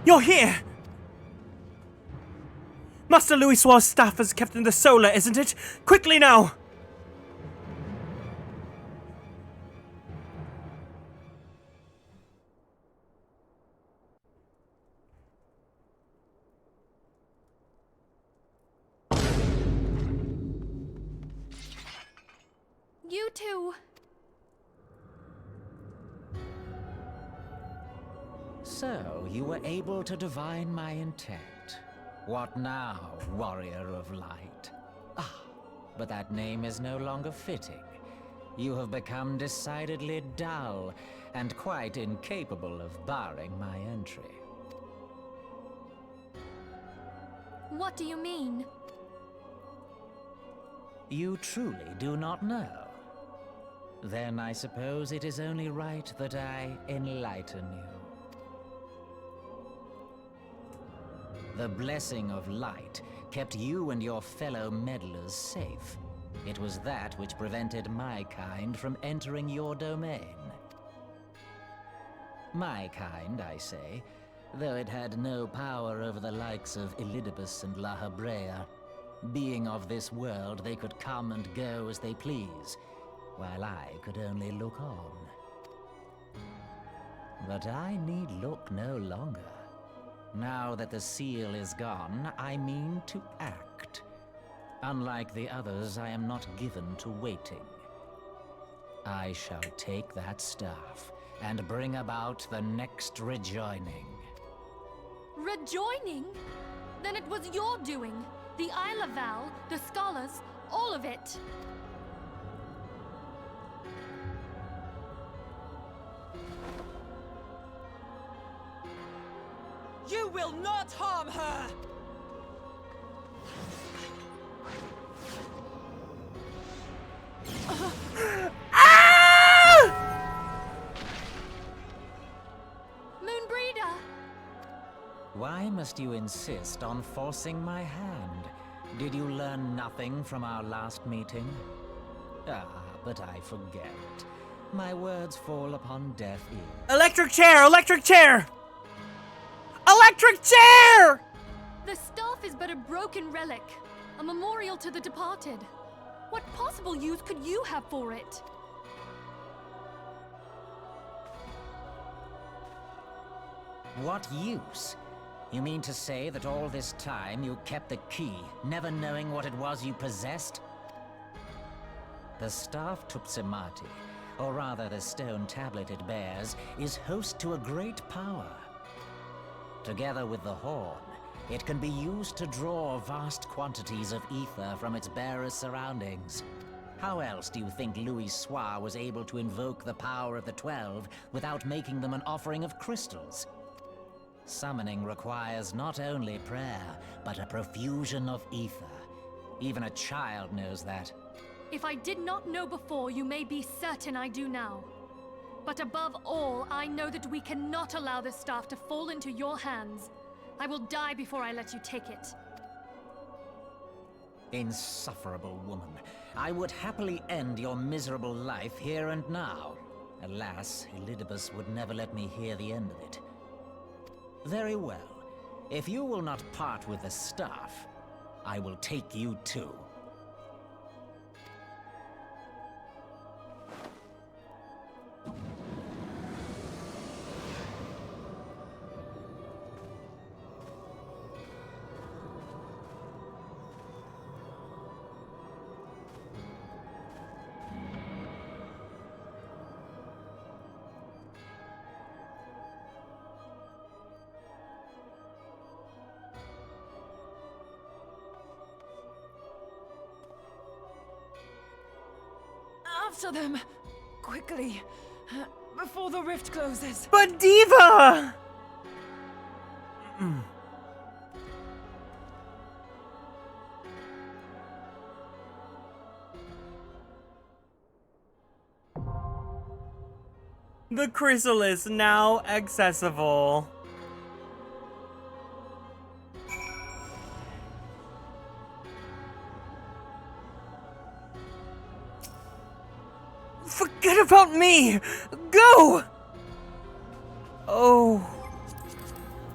You're here! Master Louis Soir's staff is kept in the solar, isn't it? Quickly now! You two. So, you were able to divine my intent. What now, warrior of light? Ah, but that name is no longer fitting. You have become decidedly dull, and quite incapable of barring my entry. What do you mean? You truly do not know? Then I suppose it is only right that I enlighten you. The blessing of light kept you and your fellow meddlers safe. It was that which prevented my kind from entering your domain. My kind, I say, though it had no power over the likes of Elidibus and La Habrea. Being of this world, they could come and go as they please, while I could only look on. But I need look no longer. Now that the seal is gone, I mean to act. Unlike the others, I am not given to waiting. I shall take that staff and bring about the next rejoining. Rejoining? Then it was your doing. The Isle of Val, the scholars, all of it. You will not harm her! Why must you insist on forcing my hand? Did you learn nothing from our last meeting? Ah, but I forget. My words fall upon deaf ears. Electric chair! Electric chair! Electric chair! The staff is but a broken relic, a memorial to the departed. What possible use could you have for it? What use? You mean to say that all this time you kept the key, never knowing what it was you possessed? The staff Tupsimati, or rather the stone tablet it bears, is host to a great power. Together with the horn, it can be used to draw vast quantities of ether from its bearer's surroundings. How else do you think Louis Soir was able to invoke the power of the 12 without making them an offering of crystals? Summoning requires not only prayer, but a profusion of ether. Even a child knows that. If I did not know before, you may be certain I do now. But above all, I know that we cannot allow this staff to fall into your hands. I will die before I let you take it. Insufferable woman. I would happily end your miserable life here and now. Alas, Elidibus would never let me hear the end of it. Very well. If you will not part with the staff, I will take you too. After them! Quickly! Before the rift closes! But Diva! The chrysalis now accessible. Forget about me! Go! Oh.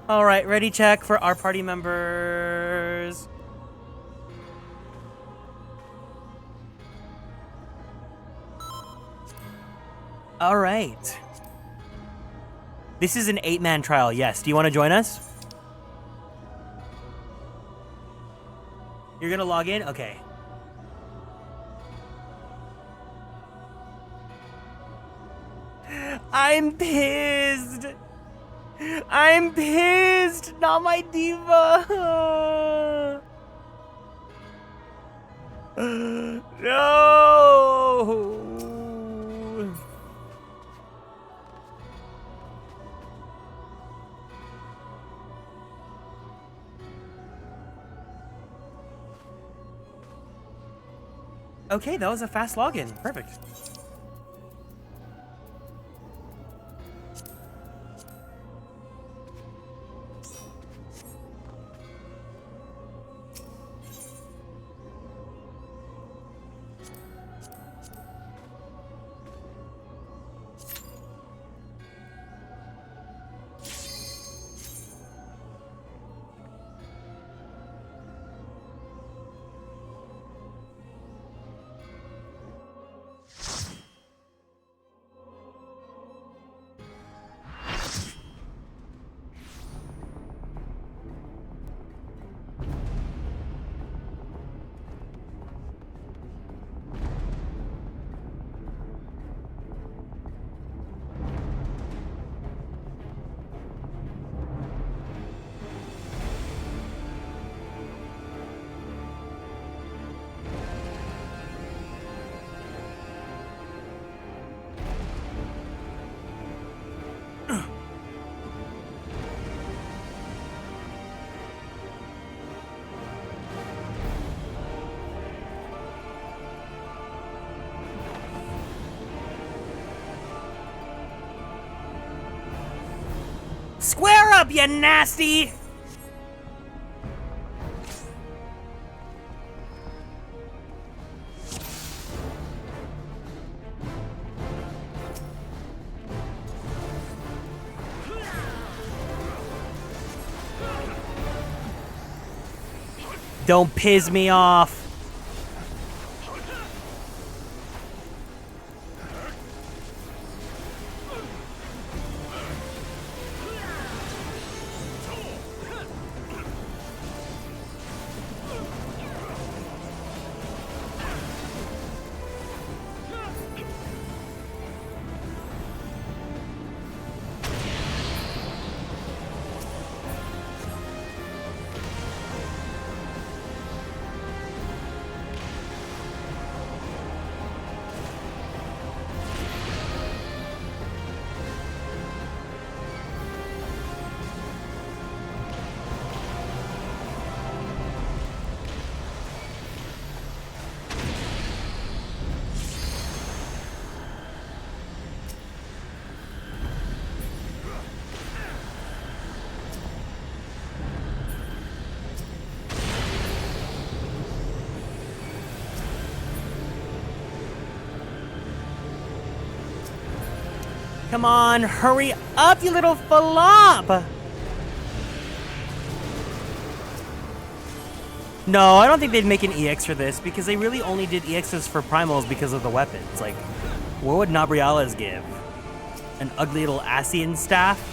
Alright, ready check for our party members. Alright. This is an 8-man trial, yes. Do you want to join us? You're gonna log in? Okay. I'm pissed. I'm pissed. Not my diva. No. Okay, that was a fast login. Perfect. Square up, you nasty! Don't piss me off. Come on, hurry up, you little flop! No, I don't think they'd make an EX for this, because they really only did EXs for primals because of the weapons. Like, what would Nabriala's give? An ugly little Asian staff?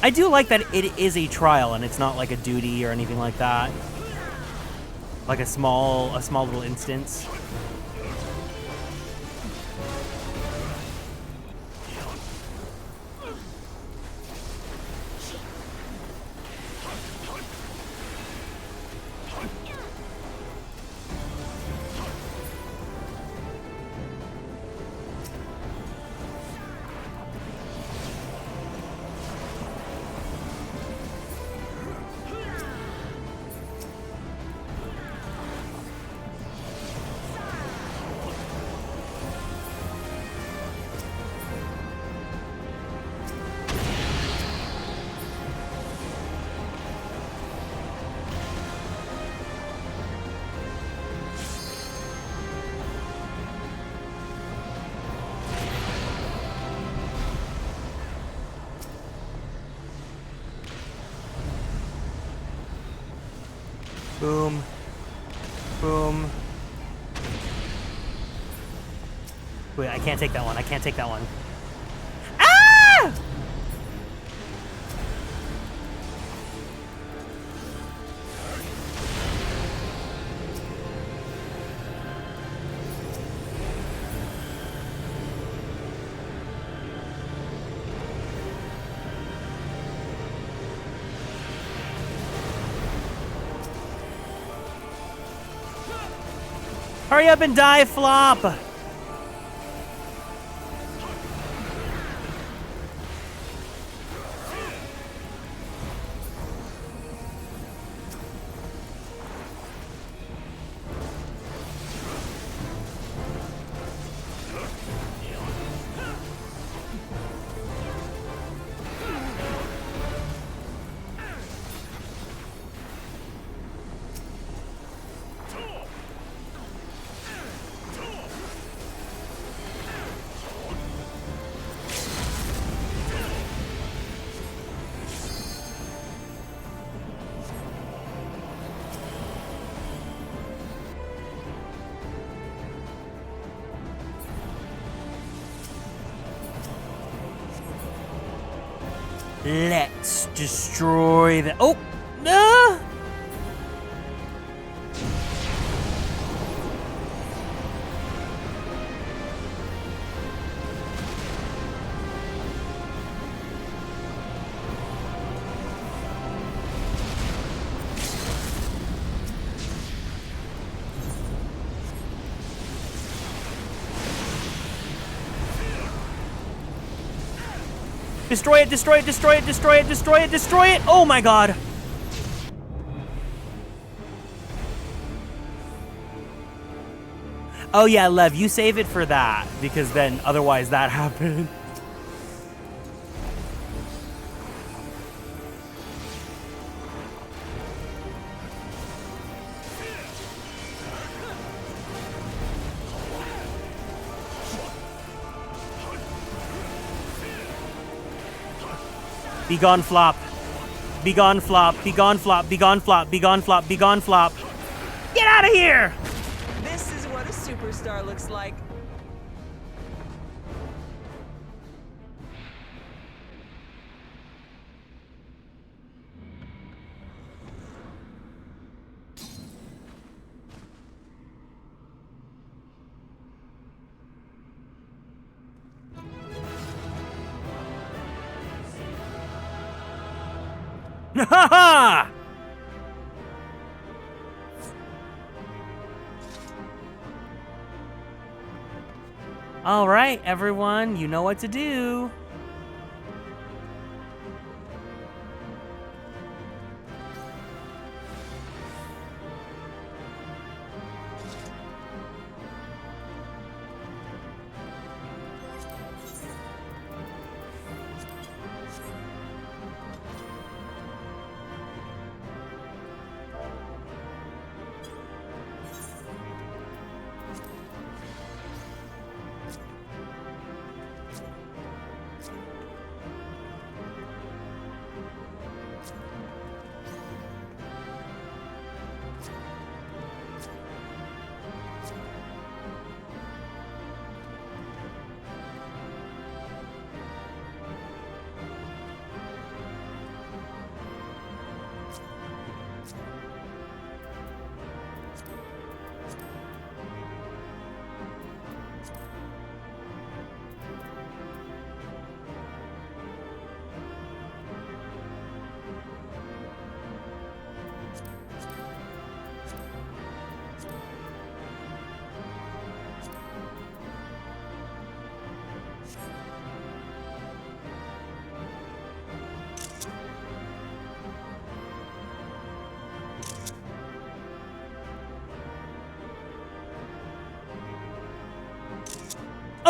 I do like that it is a trial and it's not like a duty or anything like that. Like a small little instance. Boom. Boom. Wait, I can't take that one. I can't take that one. Ah! Hurry up and die, flop! Let's destroy the— oh! No! Destroy it, destroy it, destroy it, destroy it, destroy it, destroy it! Oh my god! Oh yeah, Lev, you save it for that, because then otherwise that happened. Be gone, flop. Be gone, flop. Be gone, flop. Be gone, flop. Be gone, flop. Be gone, flop. Get out of here! This is what a superstar looks like. Ha ha! All right, everyone, you know what to do.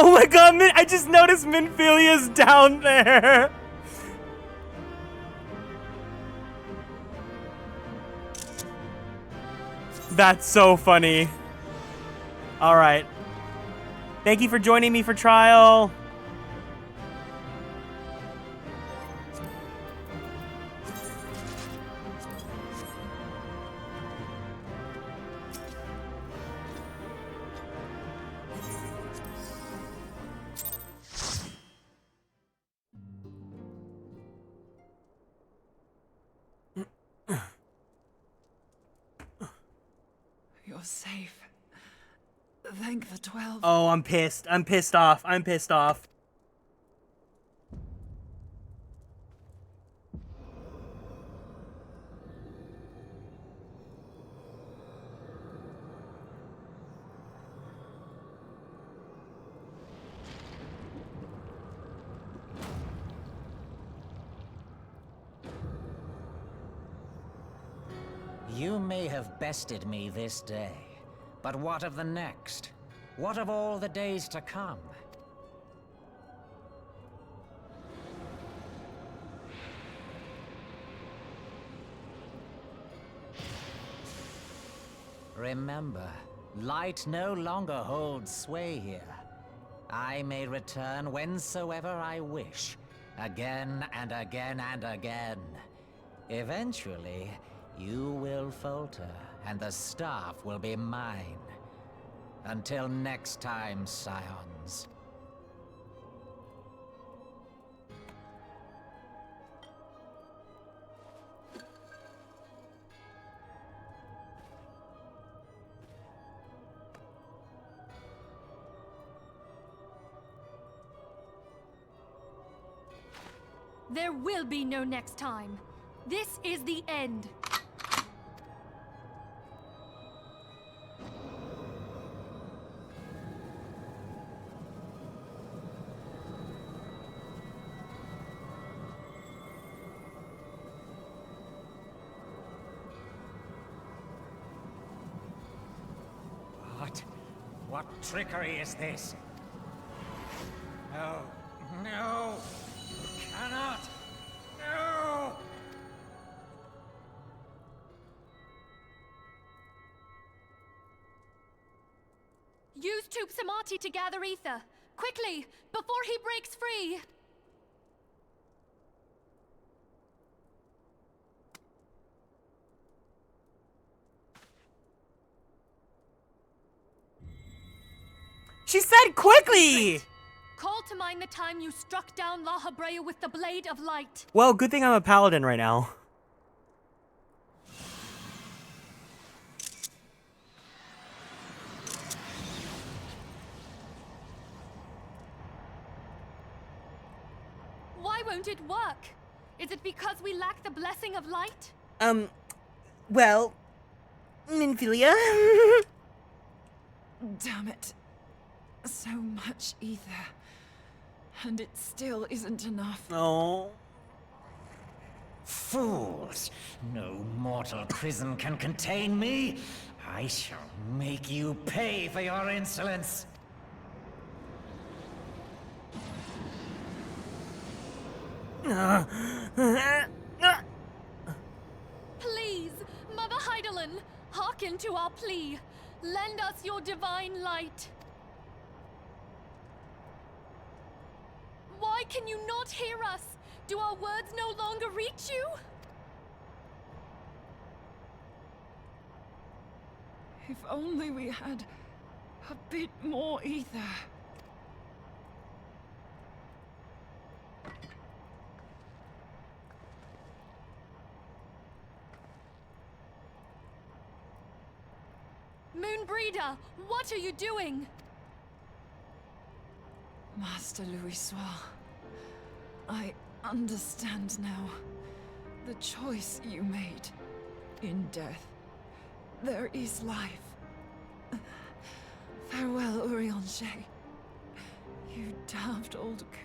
Oh my god, I just noticed Minfilia's down there. That's so funny. All right. Thank you for joining me for trial. You're safe. Thank the 12. Oh, I'm pissed. I'm pissed off. I'm pissed off. You may have bested me this day, but what of the next? What of all the days to come? Remember, light no longer holds sway here. I may return whensoever I wish, again and again and again. Eventually, you will falter, and the staff will be mine. Until next time, scions. There will be no next time. This is the end. What trickery is this? No, no, you cannot, no! Use Tube Samati to gather ether. Quickly, before he breaks free! She said quickly! Call to mind the time you struck down La Habrea with the blade of light. Well, good thing I'm a paladin right now. Why won't it work? Is it because we lack the blessing of light? Well, Minfilia. Damn it. So much ether. And it still isn't enough. Oh. Fools! No mortal prison can contain me. I shall make you pay for your insolence. Please, Mother Heidelin, hearken to our plea. Lend us your divine light. Why can you not hear us? Do our words no longer reach you? If only we had a bit more ether. Moonbreeder, what are you doing? Master Louis, I understand now. The choice you made. In death, there is life. Farewell, Urianger. You damned old coot.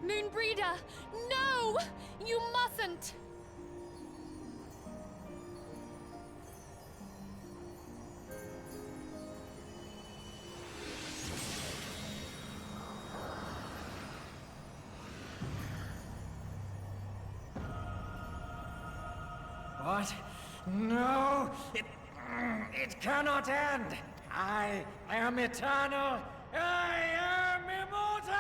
Moonbreeder, no! You mustn't! What? No! It cannot end! I am eternal! I am immortal!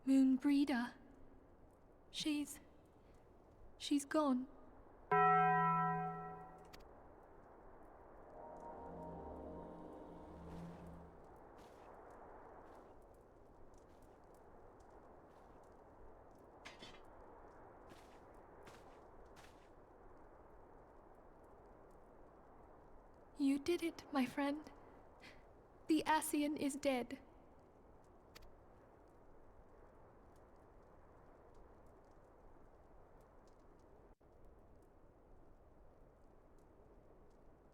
Moonbreeder. She's gone. You did it, my friend. The Ascian is dead.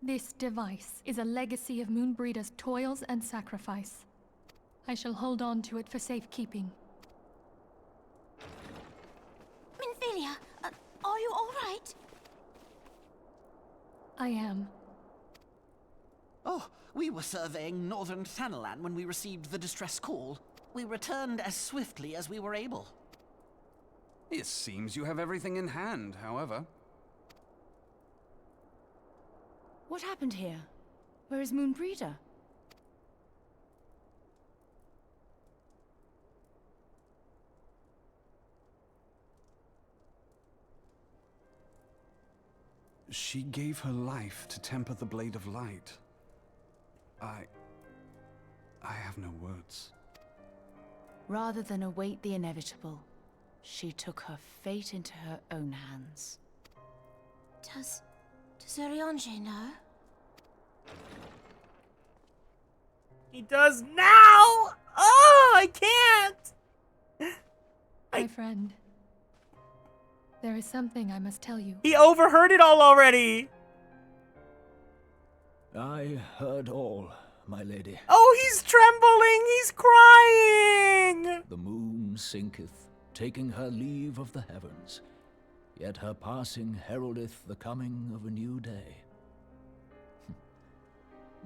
This device is a legacy of Moonbreeder's toils and sacrifice. I shall hold on to it for safekeeping. Minfilia, are you all right? I am. Oh, we were surveying northern Thanalan when we received the distress call. We returned as swiftly as we were able. It seems you have everything in hand, however. What happened here? Where is Moonbreeder? She gave her life to temper the Blade of Light. I have no words. Rather than await the inevitable, she took her fate into her own hands. Does Urianger know? He does now! Oh, I can't! My friend, there is something I must tell you. He overheard it all already! I heard all, my lady. Oh, he's trembling! He's crying! The moon sinketh, taking her leave of the heavens. Yet her passing heraldeth the coming of a new day.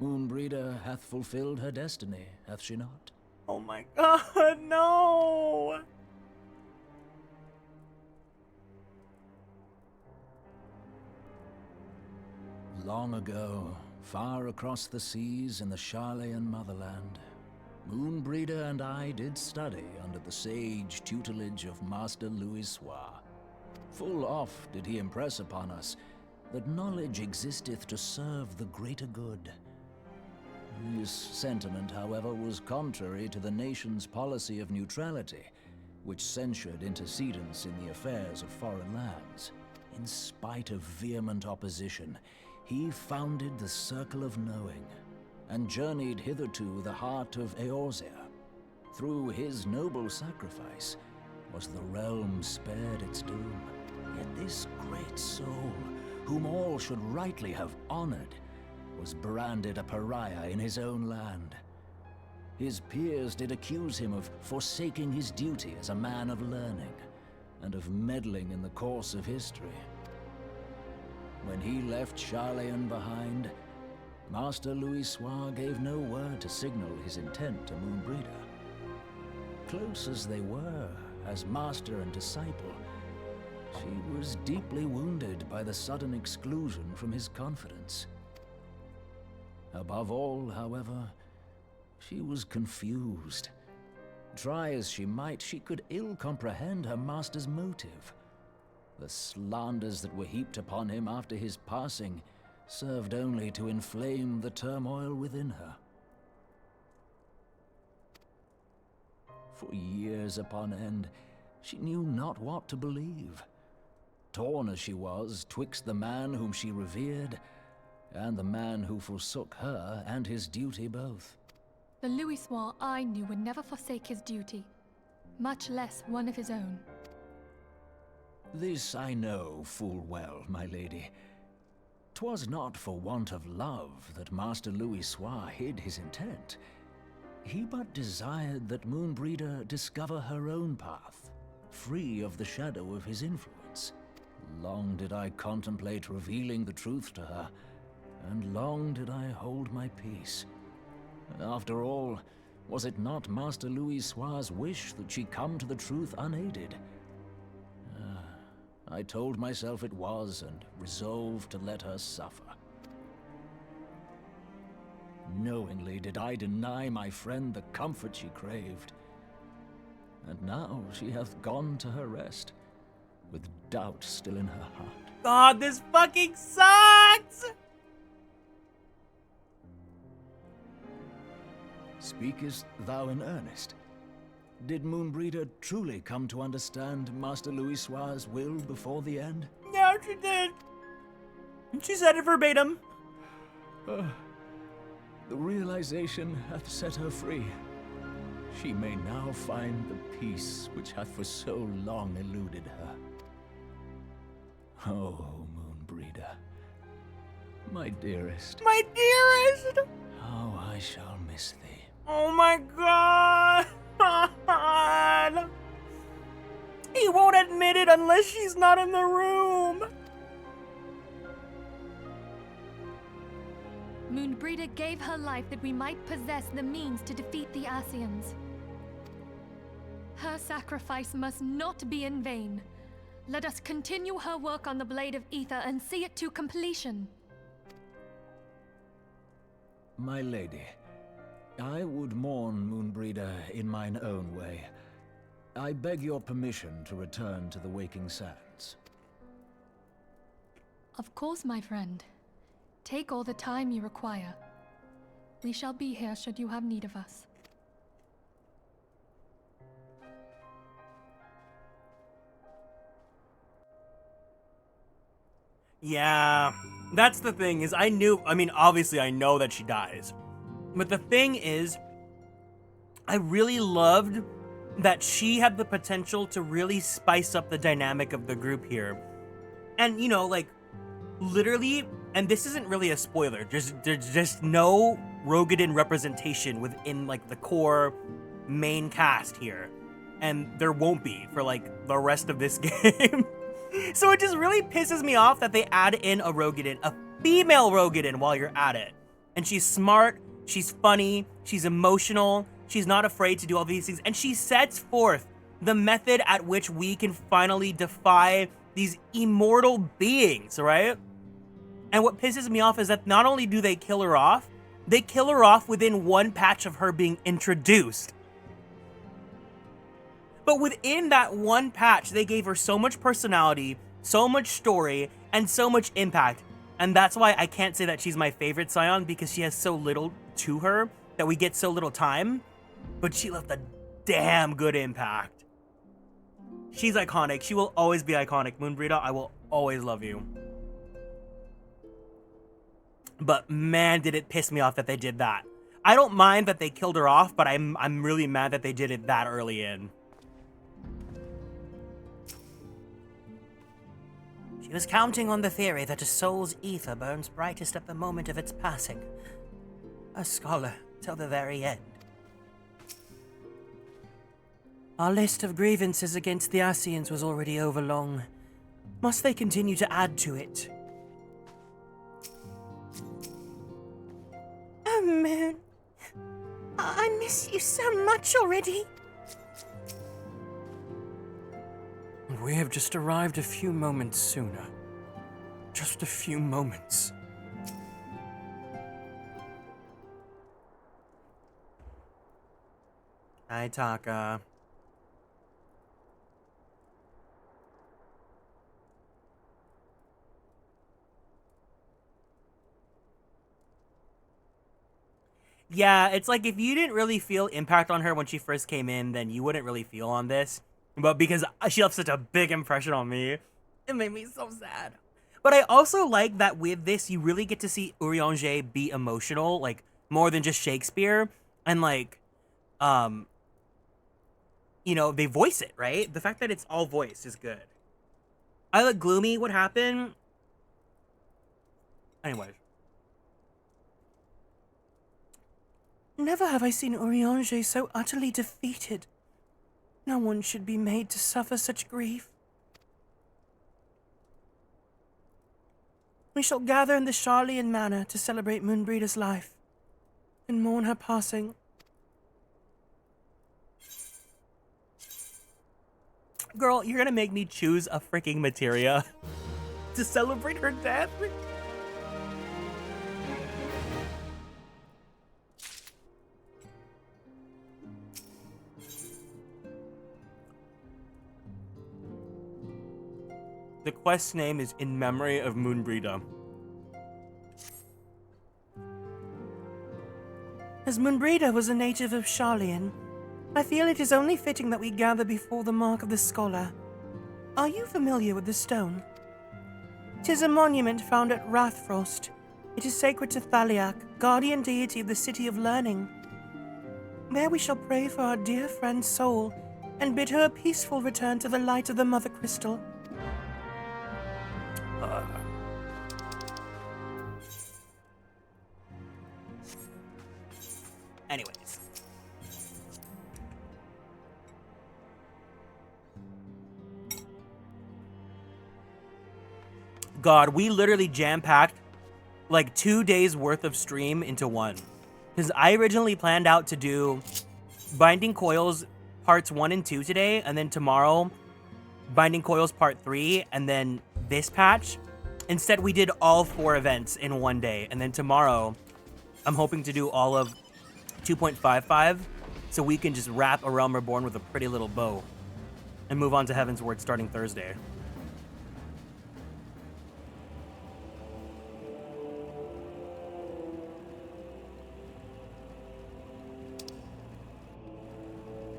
Moonbreeder hath fulfilled her destiny, hath she not? Oh my god, no! Long ago, far across the seas in the Charlayan motherland, Moonbreeder and I did study under the sage tutelage of Master Louis-Soir. Full oft did he impress upon us that knowledge existeth to serve the greater good. This sentiment, however, was contrary to the nation's policy of neutrality, which censured intercedence in the affairs of foreign lands. In spite of vehement opposition, he founded the Circle of Knowing, and journeyed hitherto the heart of Eorzea. Through his noble sacrifice was the realm spared its doom. Yet this great soul, whom all should rightly have honored, was branded a pariah in his own land. His peers did accuse him of forsaking his duty as a man of learning, and of meddling in the course of history. When he left Charlayan behind, Master Louis-Soir gave no word to signal his intent to Moonbreeder. Close as they were, as master and disciple, she was deeply wounded by the sudden exclusion from his confidence. Above all, however, she was confused. Try as she might, she could ill comprehend her master's motive. The slanders that were heaped upon him after his passing served only to inflame the turmoil within her. For years upon end, she knew not what to believe. Torn as she was twixt the man whom she revered and the man who forsook her and his duty both. The Louis-Soir I knew would never forsake his duty, much less one of his own. This I know full well, my lady. 'Twas not for want of love that Master Louis-Soir hid his intent. He but desired that Moonbreeder discover her own path, free of the shadow of his influence. Long did I contemplate revealing the truth to her, and long did I hold my peace. After all, was it not Master Louis-Soir's wish that she come to the truth unaided? I told myself it was, and resolved to let her suffer. Knowingly did I deny my friend the comfort she craved. And now she hath gone to her rest, with doubt still in her heart. God, this fucking sucks! Speakest thou in earnest? Did Moonbreeder truly come to understand Master Louis-Soir's will before the end? Yeah, she did. And she said it verbatim. The realization hath set her free. She may now find the peace which hath for so long eluded her. Oh, Moonbreeder, my dearest. My dearest! How I shall miss thee. Oh my god! He won't admit it unless she's not in the room. Moonbreeder gave her life that we might possess the means to defeat the Ascians. Her sacrifice must not be in vain. Let us continue her work on the Blade of Ether and see it to completion. My lady, I would mourn Moonbreeder in mine own way. I beg your permission to return to the Waking Sands. Of course, my friend. Take all the time you require. We shall be here should you have need of us. Yeah, that's the thing is obviously I know that she dies. But the thing is, I really loved that she had the potential to really spice up the dynamic of the group here. And, you know, like, literally, and this isn't really a spoiler, there's just no Rogadin representation within, like, the core main cast here. and there won't be for like the rest of this game. So it just really pisses me off that they add in a Rogadin, a female Rogadin, while you're at it. And she's smart, she's funny, she's emotional, she's not afraid to do all these things, and she sets forth the method at which we can finally defy these immortal beings, right? And what pisses me off is that not only do they kill her off within one patch of her being introduced. But within that one patch, they gave her so much personality, so much story, and so much impact. And that's why I can't say that she's my favorite Scion, because she has so little to her that we get so little time. But she left a damn good impact. She's iconic. She will always be iconic. Moonbreeder, I will always love you. But man, did it piss me off that they did that. I don't mind that they killed her off, but I'm really mad that they did it that early in. She was counting on the theory that a soul's ether burns brightest at the moment of its passing. A scholar till the very end. Our list of grievances against the Ascians was already overlong. Must they continue to add to it? Oh, Moon. I miss you so much already. We have just arrived a few moments sooner. Just a few moments. Hi, Taka. Yeah, it's like if you didn't really feel impact on her when she first came in, then you wouldn't really feel on this. But because she left such a big impression on me, it made me so sad. But I also like that with this, you really get to see Urianger be emotional, like, more than just Shakespeare. And, like, you know, they voice it, right? The fact that it's all voiced is good. I look gloomy. What happened? Anyways. Never have I seen Urianger so utterly defeated. No one should be made to suffer such grief. We shall gather in the Charlian Manor to celebrate Moonbreeder's life and mourn her passing. Girl, you're gonna make me choose a freaking materia to celebrate her death? The quest name is In Memory of Moonbreeder. As Moonbreeder was a native of Charlian, I feel it is only fitting that we gather before the mark of the scholar. Are you familiar with the stone? 'Tis a monument found at Rathfrost. It is sacred to Thaliak, guardian deity of the City of Learning. There we shall pray for our dear friend's soul and bid her a peaceful return to the light of the Mother Crystal. Anyways. God, we literally jam-packed like 2 days worth of stream into one. Because I originally planned out to do Binding Coils parts 1 and 2 today, and then tomorrow Binding Coils part 3, and then this patch. Instead, we did all 4 events in one day, and then tomorrow I'm hoping to do all of 2.55, so we can just wrap A Realm Reborn with a pretty little bow and move on to Heaven's Word starting Thursday.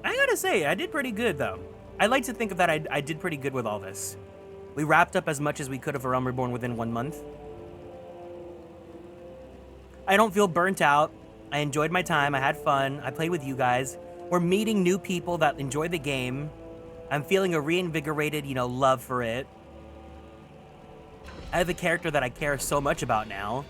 I gotta say, I did pretty good, though. I like to think of that I did pretty good with all this. We wrapped up as much as we could of A Realm Reborn within 1 month. I don't feel burnt out. I enjoyed my time. I had fun. I played with you guys. We're meeting new people that enjoy the game. I'm feeling a reinvigorated, you know, love for it. I have a character that I care so much about now.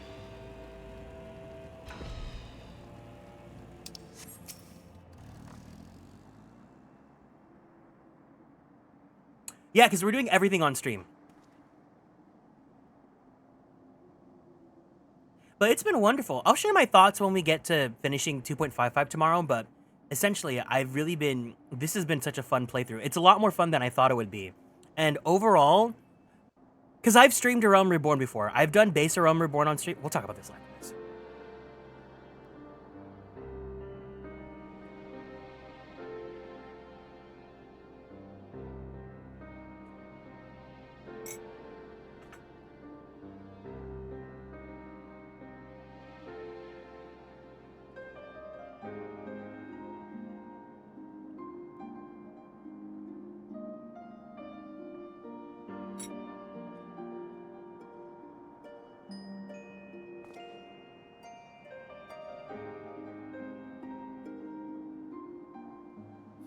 Yeah, because we're doing everything on stream. But it's been wonderful. I'll share my thoughts when we get to finishing 2.55 tomorrow, but essentially, this has been such a fun playthrough. It's a lot more fun than I thought it would be. And overall, because I've streamed A Realm Reborn before. I've done base A Realm Reborn on stream. We'll talk about this later.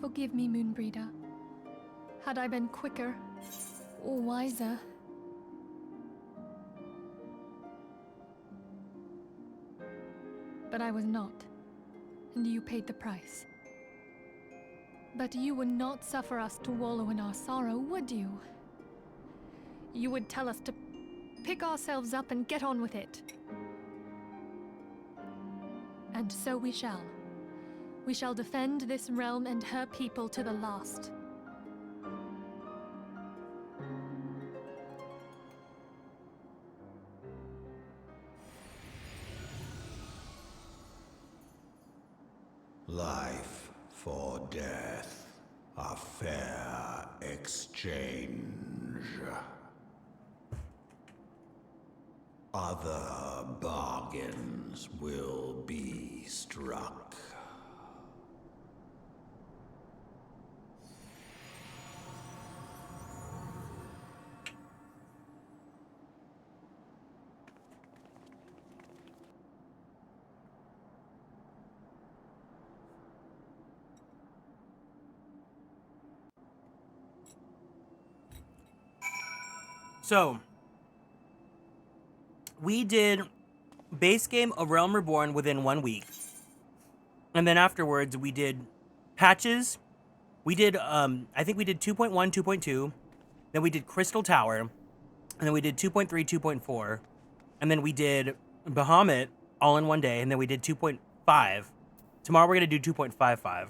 Forgive me, Moonbreeder. Had I been quicker or wiser. But I was not, and you paid the price. But you would not suffer us to wallow in our sorrow, would you? You would tell us to pick ourselves up and get on with it. And so we shall. We shall defend this realm and her people to the last. Life for death, a fair exchange. Other bargains will be struck. So, we did base game A Realm Reborn within 1 week. And then afterwards, we did patches. We did, I think we did 2.1, 2.2. Then we did Crystal Tower. And then we did 2.3, 2.4. And then we did Bahamut all in one day. And then we did 2.5. Tomorrow we're going to do 2.55.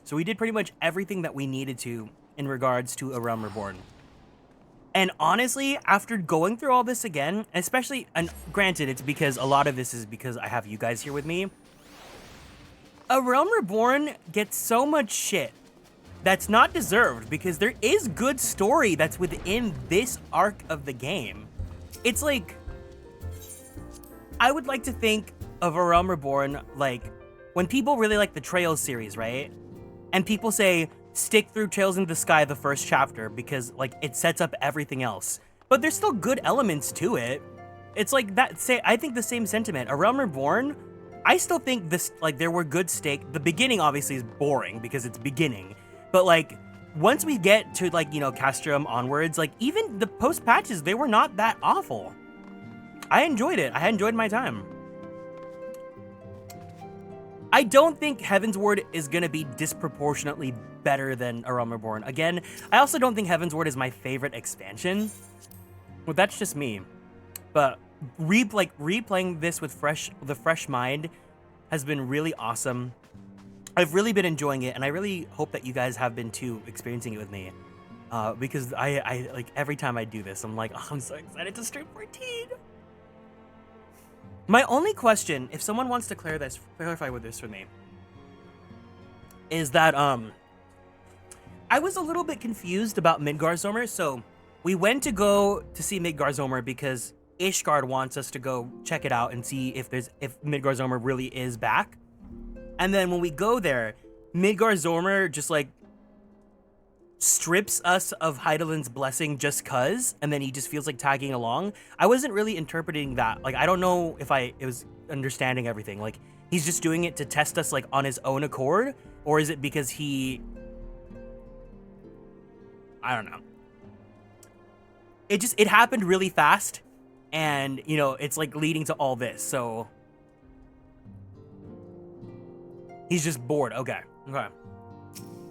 So we did pretty much everything that we needed to in regards to A Realm Reborn. And honestly, after going through all this again, especially, and granted, it's because a lot of this is because I have you guys here with me. A Realm Reborn gets so much shit that's not deserved because there is good story that's within this arc of the game. It's like, I would like to think of A Realm Reborn like when people really like the Trails series, right? And people say, stick through Trails into the Sky the first chapter because like it sets up everything else. But there's still good elements to it. It's like that, I think the same sentiment. A Realm Reborn, I still think this, like there were good stakes. The beginning obviously is boring because it's beginning. But like once we get to like, you know, Castrum onwards, like even the post patches, they were not that awful. I enjoyed it. I enjoyed my time. I don't think Heavensward is going to be disproportionately better than A Realm Reborn. Again, I also don't think Heavensward is my favorite expansion. Well, that's just me. But replaying this with the fresh mind has been really awesome. I've really been enjoying it, and I really hope that you guys have been too, experiencing it with me. Because I like every time I do this, I'm like, oh, I'm so excited to stream 14. My only question, if someone wants to clarify with this for me, is that I was a little bit confused about Midgardsormr. So we went to go to see Midgardsormr because Ishgard wants us to go check it out and see if Midgardsormr really is back. And then when we go there, Midgardsormr just like strips us of Heidelin's blessing just cuz, and then he just feels like tagging along. I wasn't really interpreting that. Like, I don't know if it was understanding everything. Like, he's just doing it to test us like on his own accord, or is it because I don't know. It happened really fast, and you know, it's like leading to all this. So he's just bored. Okay.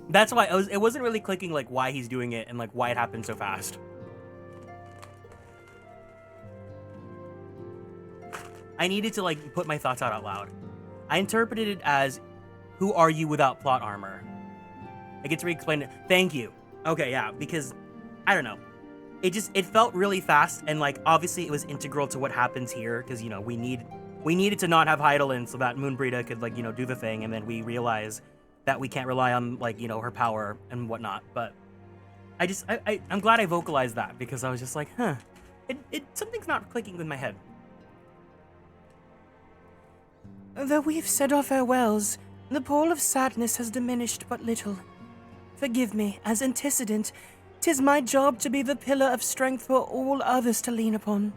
That's why it wasn't really clicking like why he's doing it and like why it happened so fast. I needed to like put my thoughts out loud. I interpreted it as, who are you without plot armor? I get to re-explain it. Thank you. Okay, yeah, because I don't know. It felt really fast, and like obviously it was integral to what happens here, because you know we needed to not have Heidelin so that Moonbrita could like, you know, do the thing, and then we realize that we can't rely on like, you know, her power and whatnot. But I'm glad I vocalized that, because I was just like, huh, something's not clicking with my head. Though we've said our farewells, the pall of sadness has diminished but little. Forgive me, as antecedent, 'tis my job to be the pillar of strength for all others to lean upon.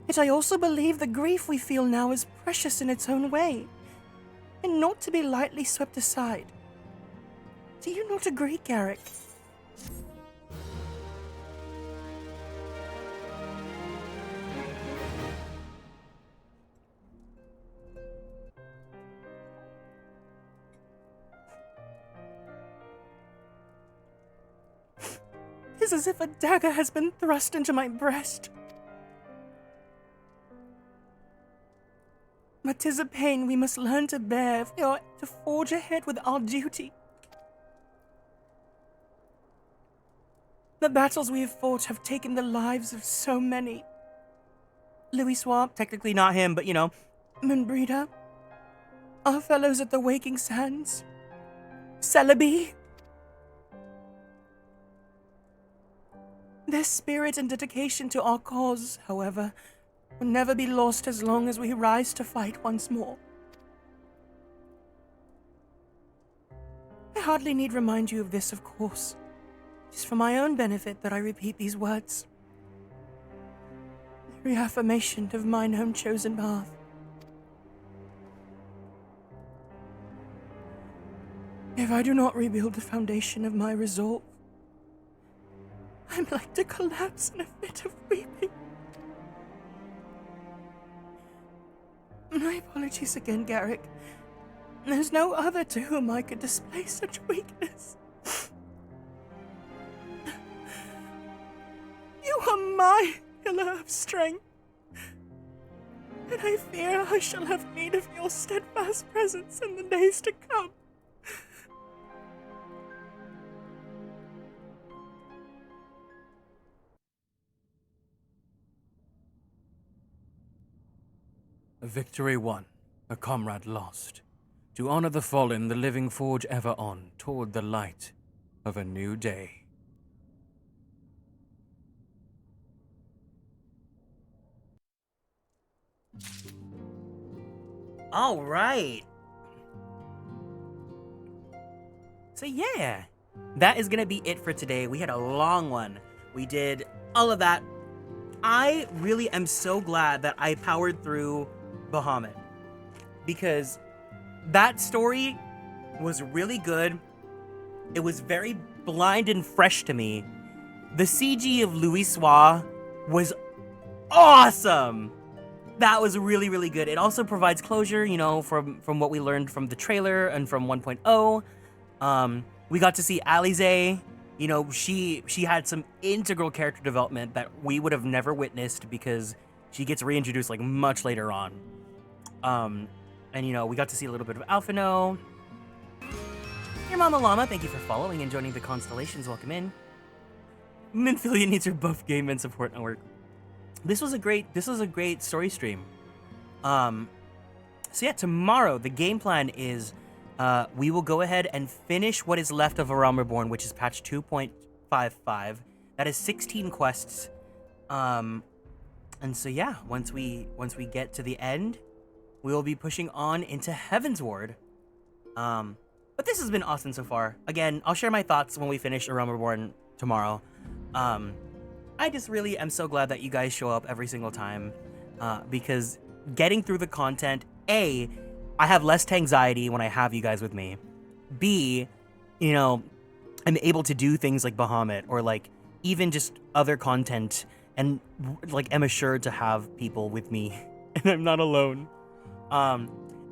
Yet I also believe the grief we feel now is precious in its own way, and not to be lightly swept aside. Do you not agree, Garrick? It's as if a dagger has been thrust into my breast. But 'tis a pain we must learn to bear if we are to forge ahead with our duty. The battles we have fought have taken the lives of so many. Louis Swamp, Technically not him, but you know. Moonbrita, our fellows at the Waking Sands, Celebi. Their spirit and dedication to our cause, however, will never be lost as long as we rise to fight once more. I hardly need remind you of this, of course. It is for my own benefit that I repeat these words. The reaffirmation of mine own chosen path. If I do not rebuild the foundation of my resolve, I'm like to collapse in a fit of weeping. My apologies again, Garrick. There's no other to whom I could display such weakness. You are my pillar of strength, and I fear I shall have need of your steadfast presence in the days to come. A victory won, a comrade lost. To honor the fallen, the living forge ever on toward the light of a new day. All right. So yeah, that is gonna be it for today. We had a long one. We did all of that. I really am so glad that I powered through Bahamut, because that story was really good. It was very blind and fresh to me. The CG of Louis Soir was awesome. That was really, really good. It also provides closure, you know, from what we learned from the trailer and from 1.0. We got to see Alize. You know, she had some integral character development that we would have never witnessed, because she gets reintroduced like much later on. And you know, we got to see a little bit of Alphino. Your Mama Llama, thank you for following and joining the Konstellations. Welcome in. Minfilia needs her buff game and support network. This was a great story stream. So yeah, tomorrow the game plan is we will go ahead and finish what is left of A Realm Reborn, which is patch 2.55. That is 16 quests. And so yeah, once we get to the end, we will be pushing on into Heaven's Ward. But this has been awesome so far. Again, I'll share my thoughts when we finish A Realm Reborn tomorrow. I just really am so glad that you guys show up every single time, because getting through the content, A, I have less anxiety when I have you guys with me. B, you know, I'm able to do things like Bahamut or like even just other content, and like am assured to have people with me and I'm not alone. And